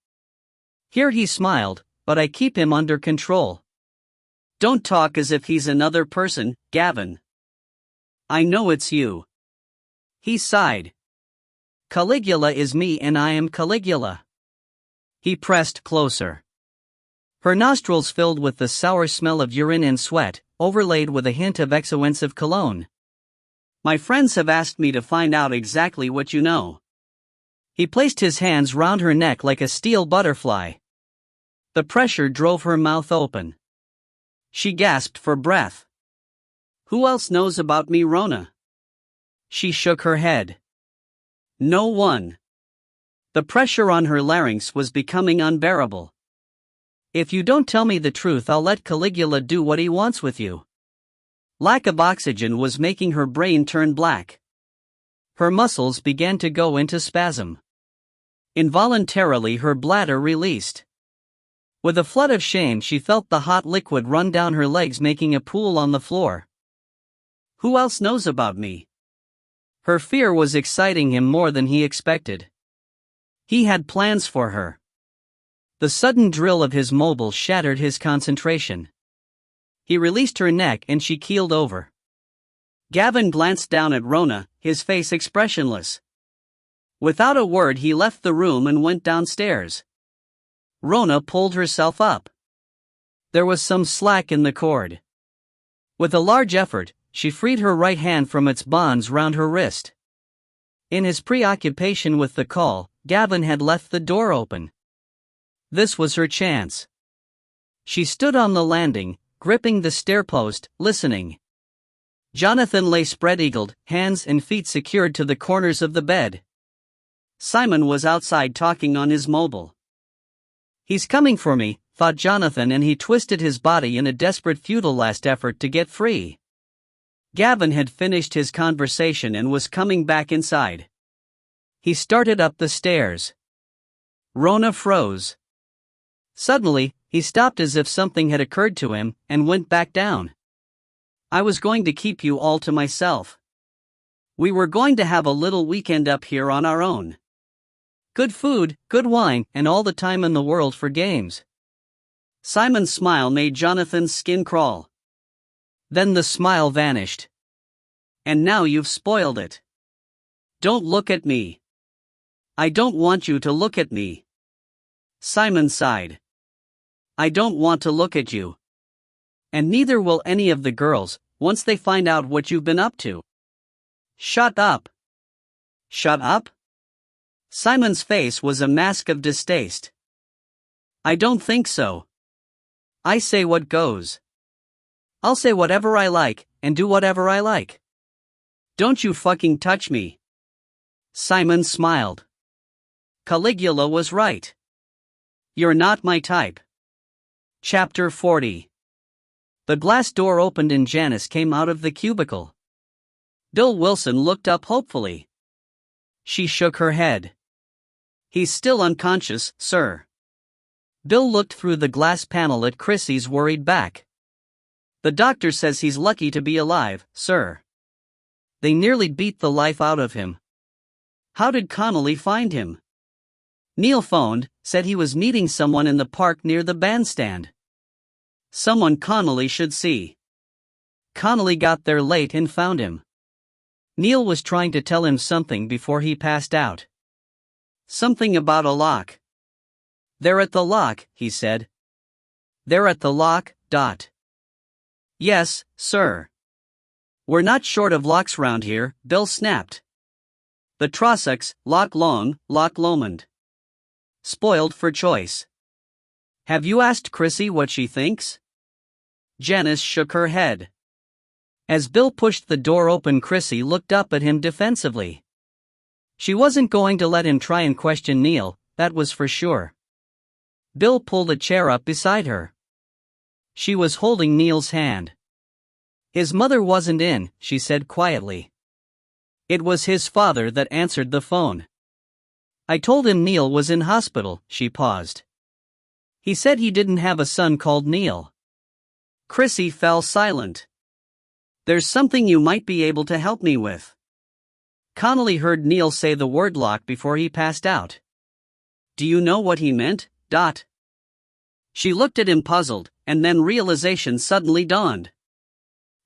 Here he smiled, but I keep him under control. Don't talk as if he's another person, Gavin. I know it's you. He sighed. Caligula is me and I am Caligula. He pressed closer. Her nostrils filled with the sour smell of urine and sweat, overlaid with a hint of expensive cologne. My friends have asked me to find out exactly what you know. He placed his hands round her neck like a steel butterfly. The pressure drove her mouth open. She gasped for breath. Who else knows about me, Rona? She shook her head. No one. The pressure on her larynx was becoming unbearable. If you don't tell me the truth, I'll let Caligula do what he wants with you. Lack of oxygen was making her brain turn black. Her muscles began to go into spasm. Involuntarily, her bladder released. With a flood of shame, she felt the hot liquid run down her legs, making a pool on the floor. Who else knows about me? Her fear was exciting him more than he expected. He had plans for her. The sudden drill of his mobile shattered his concentration. He released her neck and she keeled over. Gavin glanced down at Rona, his face expressionless. Without a word, he left the room and went downstairs. Rona pulled herself up. There was some slack in the cord. With a large effort, she freed her right hand from its bonds round her wrist. In his preoccupation with the call, Gavin had left the door open. This was her chance. She stood on the landing, gripping the stairpost, listening. Jonathan lay spread-eagled, hands and feet secured to the corners of the bed. Simon was outside talking on his mobile. He's coming for me, thought Jonathan, and he twisted his body in a desperate, futile last effort to get free. Gavin had finished his conversation and was coming back inside. He started up the stairs. Rona froze. Suddenly, he stopped as if something had occurred to him, and went back down. I was going to keep you all to myself. We were going to have a little weekend up here on our own. Good food, good wine, and all the time in the world for games. Simon's smile made Jonathan's skin crawl. Then the smile vanished. And now you've spoiled it. Don't look at me. I don't want you to look at me. Simon sighed. I don't want to look at you. And neither will any of the girls, once they find out what you've been up to. Shut up. Shut up? Simon's face was a mask of distaste. I don't think so. I say what goes. I'll say whatever I like, and do whatever I like. Don't you fucking touch me. Simon smiled. Caligula was right. You're not my type. Chapter 40. The glass door opened and Janice came out of the cubicle. Bill Wilson looked up hopefully. She shook her head. He's still unconscious, sir. Bill looked through the glass panel at Chrissy's worried back. The doctor says he's lucky to be alive, sir. They nearly beat the life out of him. How did Connolly find him? Neil phoned, said he was meeting someone in the park near the bandstand. Someone Connolly should see. Connolly got there late and found him. Neil was trying to tell him something before he passed out. Something about a lock. They're at the lock, he said. They're at the lock, dot. Yes, sir. We're not short of locks round here, Bill snapped. The Trossachs, Loch Long, Loch Lomond. Spoiled for choice. Have you asked Chrissy what she thinks? Janice shook her head. As Bill pushed the door open, Chrissy looked up at him defensively. She wasn't going to let him try and question Neil, that was for sure. Bill pulled a chair up beside her. She was holding Neil's hand. His mother wasn't in, she said quietly. It was his father that answered the phone. I told him Neil was in hospital, she paused. He said he didn't have a son called Neil. Chrissy fell silent. There's something you might be able to help me with. Connolly heard Neil say the word lock before he passed out. Do you know what he meant, Dot? She looked at him puzzled, and then realization suddenly dawned.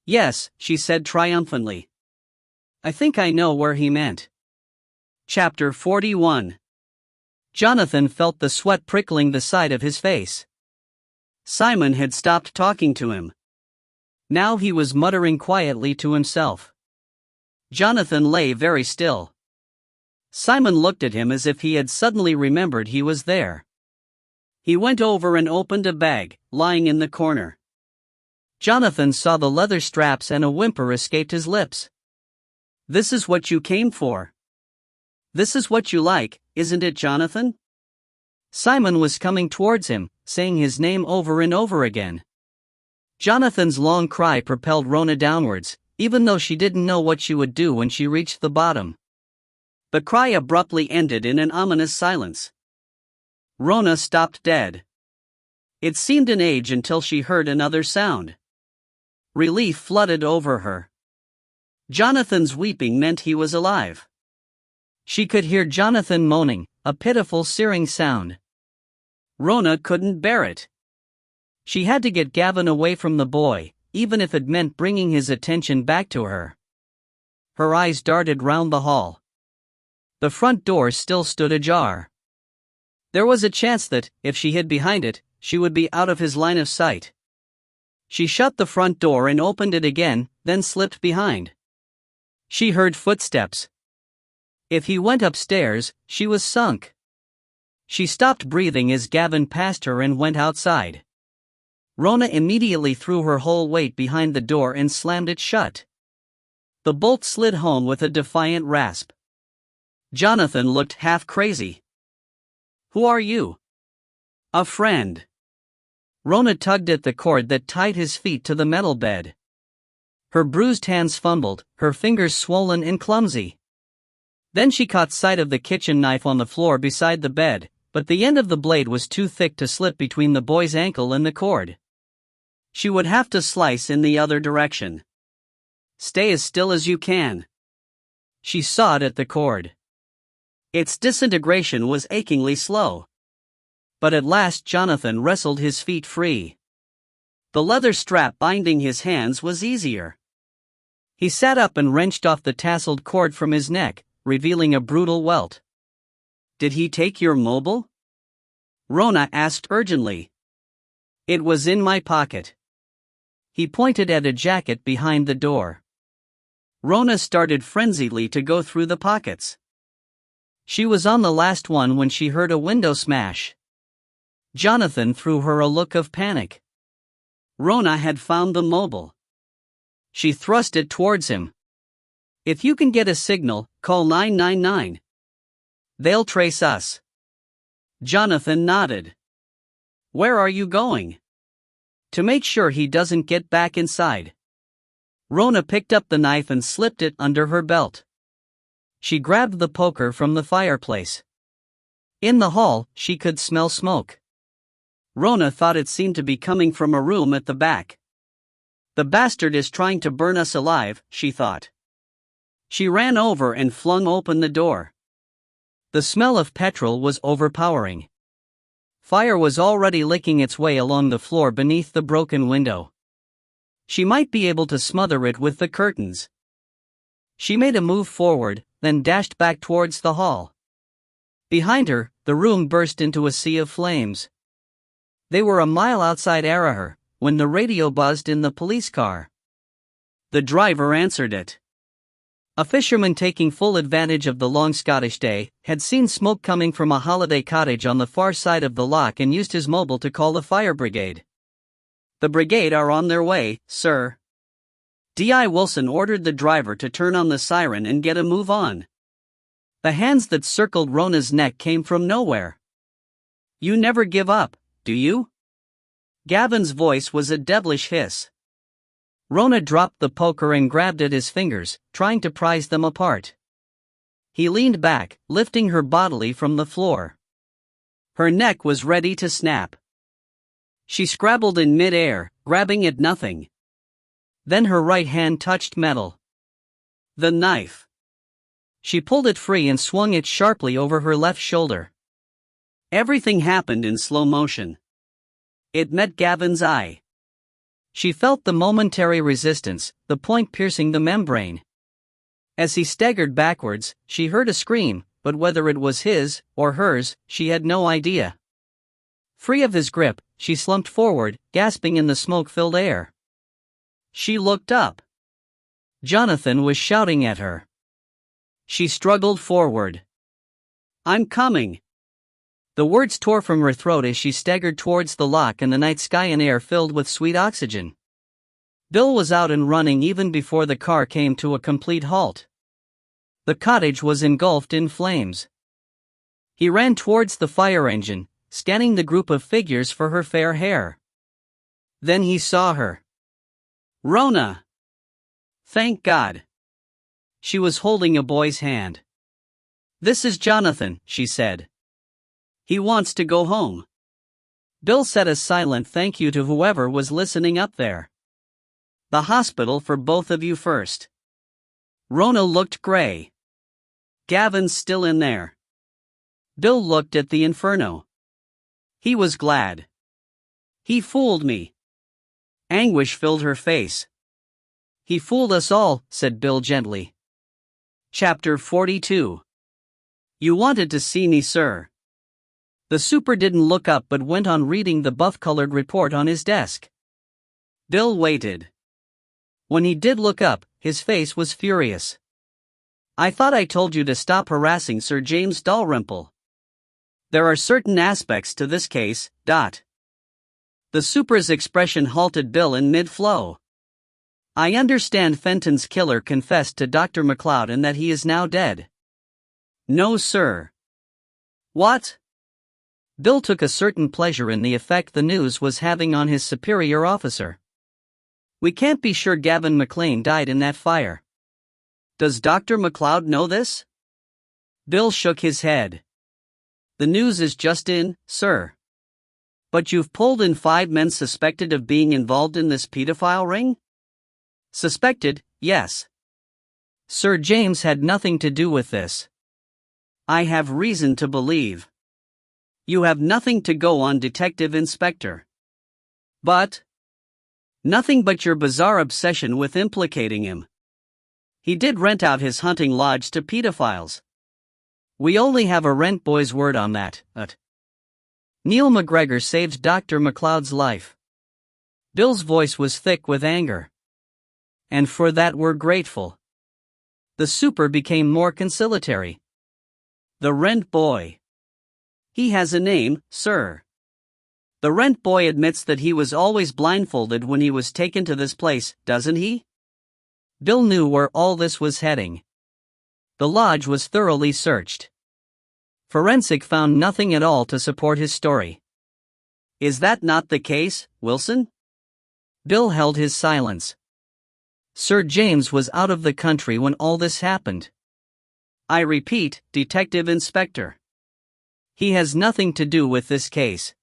Yes, she said triumphantly. I think I know where he meant. Chapter 41. Jonathan felt the sweat prickling the side of his face. Simon had stopped talking to him. Now he was muttering quietly to himself. Jonathan lay very still. Simon looked at him as if he had suddenly remembered he was there. He went over and opened a bag, lying in the corner. Jonathan saw the leather straps and a whimper escaped his lips. This is what you came for. This is what you like, isn't it, Jonathan? Simon was coming towards him, saying his name over and over again. Jonathan's long cry propelled Rona downwards, even though she didn't know what she would do when she reached the bottom. The cry abruptly ended in an ominous silence. Rona stopped dead. It seemed an age until she heard another sound. Relief flooded over her. Jonathan's weeping meant he was alive. She could hear Jonathan moaning, a pitiful searing sound. Rona couldn't bear it. She had to get Gavin away from the boy, even if it meant bringing his attention back to her. Her eyes darted round the hall. The front door still stood ajar. There was a chance that, if she hid behind it, she would be out of his line of sight. She shut the front door and opened it again, then slipped behind. She heard footsteps. If he went upstairs, she was sunk. She stopped breathing as Gavin passed her and went outside. Rona immediately threw her whole weight behind the door and slammed it shut. The bolt slid home with a defiant rasp. Jonathan looked half crazy. Who are you? A friend. Rona tugged at the cord that tied his feet to the metal bed. Her bruised hands fumbled, her fingers swollen and clumsy. Then she caught sight of the kitchen knife on the floor beside the bed, but the end of the blade was too thick to slip between the boy's ankle and the cord. She would have to slice in the other direction. Stay as still as you can. She sawed at the cord. Its disintegration was achingly slow. But at last Jonathan wrestled his feet free. The leather strap binding his hands was easier. He sat up and wrenched off the tasseled cord from his neck, revealing a brutal welt. Did he take your mobile? Rona asked urgently. It was in my pocket. He pointed at a jacket behind the door. Rona started frenziedly to go through the pockets. She was on the last one when she heard a window smash. Jonathan threw her a look of panic. Rona had found the mobile. She thrust it towards him. If you can get a signal, call 999. They'll trace us. Jonathan nodded. Where are you going? To make sure he doesn't get back inside. Rona picked up the knife and slipped it under her belt. She grabbed the poker from the fireplace. In the hall, she could smell smoke. Rona thought it seemed to be coming from a room at the back. The bastard is trying to burn us alive, she thought. She ran over and flung open the door. The smell of petrol was overpowering. Fire was already licking its way along the floor beneath the broken window. She might be able to smother it with the curtains. She made a move forward, then dashed back towards the hall. Behind her, the room burst into a sea of flames. They were a mile outside Arahur when the radio buzzed in the police car. The driver answered it. A fisherman taking full advantage of the long Scottish day had seen smoke coming from a holiday cottage on the far side of the loch and used his mobile to call the fire brigade. The brigade are on their way, sir. D.I. Wilson ordered the driver to turn on the siren and get a move on. The hands that circled Rona's neck came from nowhere. You never give up, do you? Gavin's voice was a devilish hiss. Rona dropped the poker and grabbed at his fingers, trying to prise them apart. He leaned back, lifting her bodily from the floor. Her neck was ready to snap. She scrabbled in mid-air, grabbing at nothing. Then her right hand touched metal. The knife. She pulled it free and swung it sharply over her left shoulder. Everything happened in slow motion. It met Gavin's eye. She felt the momentary resistance, the point piercing the membrane. As he staggered backwards, she heard a scream, but whether it was his or hers, she had no idea. Free of his grip, she slumped forward, gasping in the smoke-filled air. She looked up. Jonathan was shouting at her. She struggled forward. I'm coming. The words tore from her throat as she staggered towards the loch and the night sky and air filled with sweet oxygen. Bill was out and running even before the car came to a complete halt. The cottage was engulfed in flames. He ran towards the fire engine, scanning the group of figures for her fair hair. Then he saw her. Rona! Thank God. She was holding a boy's hand. This is Jonathan, she said. He wants to go home. Bill said a silent thank you to whoever was listening up there. The hospital for both of you first. Rona looked gray. Gavin's still in there. Bill looked at the inferno. He was glad. He fooled me. Anguish filled her face. He fooled us all, said Bill gently. Chapter 42. You wanted to see me, sir. The super didn't look up but went on reading the buff-colored report on his desk. Bill waited. When he did look up, his face was furious. I thought I told you to stop harassing Sir James Dalrymple. There are certain aspects to this case, ... The super's expression halted Bill in mid-flow. I understand Fenton's killer confessed to Dr. MacLeod and that he is now dead. No, sir. What? Bill took a certain pleasure in the effect the news was having on his superior officer. We can't be sure Gavin McLean died in that fire. Does Dr. MacLeod know this? Bill shook his head. The news is just in, sir. But you've pulled in 5 men suspected of being involved in this pedophile ring? Suspected, yes. Sir James had nothing to do with this. I have reason to believe. You have nothing to go on, Detective Inspector. But? Nothing but your bizarre obsession with implicating him. He did rent out his hunting lodge to pedophiles. We only have a rent boy's word on that, Neil McGregor saved Dr. MacLeod's life. Bill's voice was thick with anger. And for that we're grateful. The super became more conciliatory. The rent boy. He has a name, sir. The rent boy admits that he was always blindfolded when he was taken to this place, doesn't he? Bill knew where all this was heading. The lodge was thoroughly searched. Forensic found nothing at all to support his story. Is that not the case, Wilson? Bill held his silence. Sir James was out of the country when all this happened. I repeat, Detective Inspector. He has nothing to do with this case.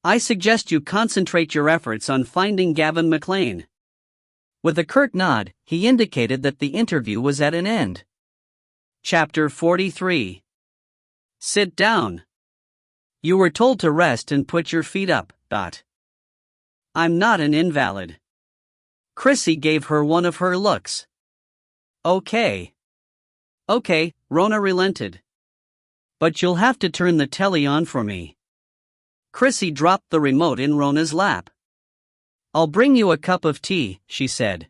I suggest you concentrate your efforts on finding Gavin McLean. With a curt nod, he indicated that the interview was at an end. Chapter 43. Sit down. You were told to rest and put your feet up, Dot. I'm not an invalid. Chrissy gave her one of her looks. Okay, Rona relented. But you'll have to turn the telly on for me. Chrissy dropped the remote in Rona's lap. I'll bring you a cup of tea, she said.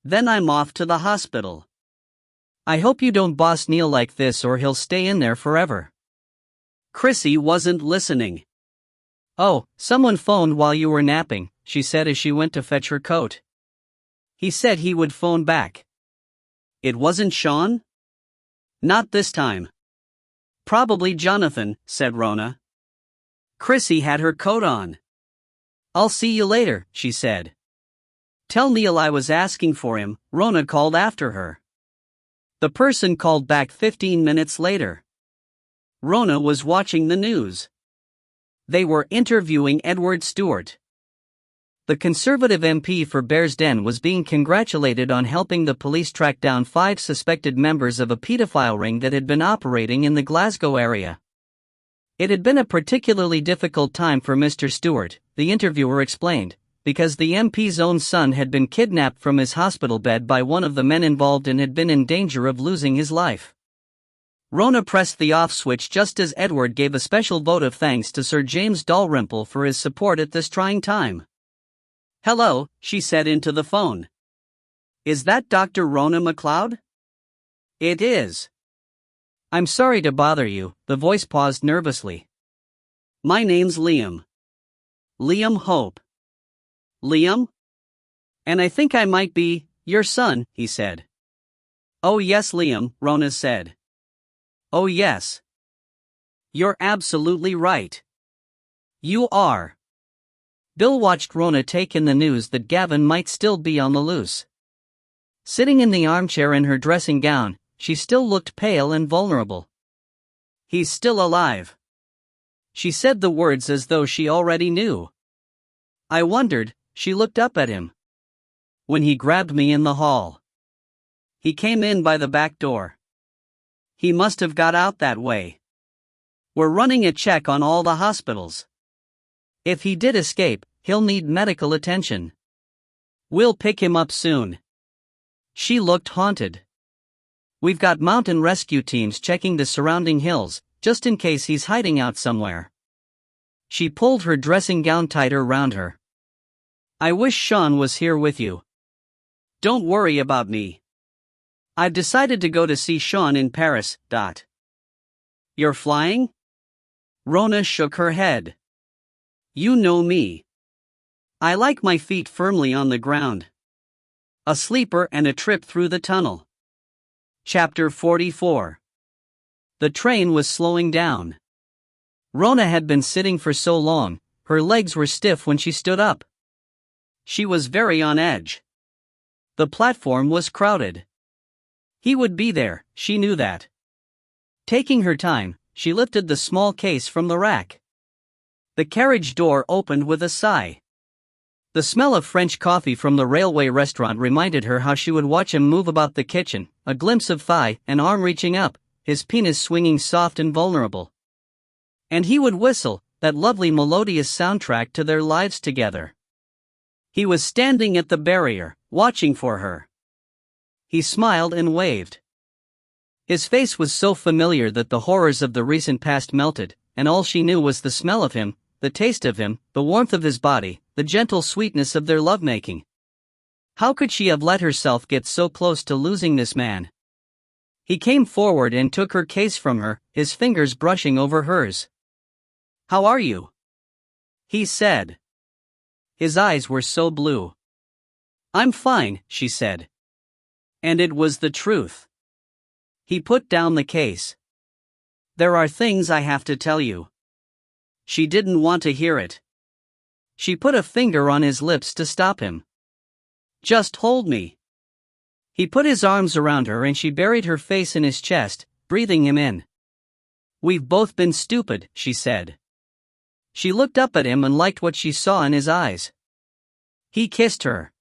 Then I'm off to the hospital. I hope you don't boss Neil like this or he'll stay in there forever. Chrissy wasn't listening. Oh, someone phoned while you were napping, she said as she went to fetch her coat. He said he would phone back. It wasn't Sean? Not this time. Probably Jonathan, said Rona. Chrissy had her coat on. I'll see you later, she said. Tell Neil I was asking for him, Rona called after her. The person called back 15 minutes later. Rona was watching the news. They were interviewing Edward Stewart. The Conservative MP for Bearsden was being congratulated on helping the police track down 5 suspected members of a paedophile ring that had been operating in the Glasgow area. It had been a particularly difficult time for Mr. Stewart, the interviewer explained, because the MP's own son had been kidnapped from his hospital bed by one of the men involved and had been in danger of losing his life. Rona pressed the off switch just as Edward gave a special vote of thanks to Sir James Dalrymple for his support at this trying time. Hello, she said into the phone. Is that Dr. Rona MacLeod? It is. I'm sorry to bother you, the voice paused nervously. My name's Liam. Liam Hope. Liam? And I think I might be your son, he said. Oh yes, Liam, Rona said. Oh yes. You're absolutely right. You are. Bill watched Rona take in the news that Gavin might still be on the loose. Sitting in the armchair in her dressing gown, she still looked pale and vulnerable. He's still alive. She said the words as though she already knew. I wondered, she looked up at him. When he grabbed me in the hall. He came in by the back door. He must have got out that way. We're running a check on all the hospitals. If he did escape, he'll need medical attention. We'll pick him up soon. She looked haunted. We've got mountain rescue teams checking the surrounding hills, just in case he's hiding out somewhere. She pulled her dressing gown tighter round her. I wish Sean was here with you. Don't worry about me. I've decided to go to see Sean in Paris, Dot. You're flying? Rona shook her head. You know me. I like my feet firmly on the ground. A sleeper and a trip through the tunnel. Chapter 44. The train was slowing down. Rona had been sitting for so long, her legs were stiff when she stood up. She was very on edge. The platform was crowded. He would be there, she knew that. Taking her time, she lifted the small case from the rack. The carriage door opened with a sigh. The smell of French coffee from the railway restaurant reminded her how she would watch him move about the kitchen, a glimpse of thigh, an arm reaching up, his penis swinging soft and vulnerable. And he would whistle, that lovely melodious soundtrack to their lives together. He was standing at the barrier, watching for her. He smiled and waved. His face was so familiar that the horrors of the recent past melted, and all she knew was the smell of him, the taste of him, the warmth of his body, the gentle sweetness of their lovemaking. How could she have let herself get so close to losing this man? He came forward and took her case from her, his fingers brushing over hers. How are you? He said. His eyes were so blue. I'm fine, she said, And it was the truth. He put down the case. There are things I have to tell you. She didn't want to hear it. She put a finger on his lips to stop him. Just hold me. He put his arms around her and she buried her face in his chest, breathing him in. We've both been stupid, she said. She looked up at him and liked what she saw in his eyes. He kissed her.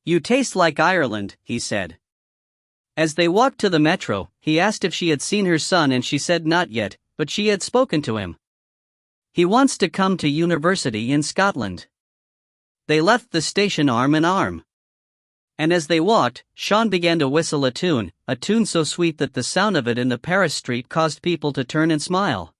You taste like Ireland, he said. As they walked to the metro, he asked if she had seen her son and she said not yet, but she had spoken to him. He wants to come to university in Scotland. They left the station arm in arm. And as they walked, Sean began to whistle a tune so sweet that the sound of it in the Paris street caused people to turn and smile.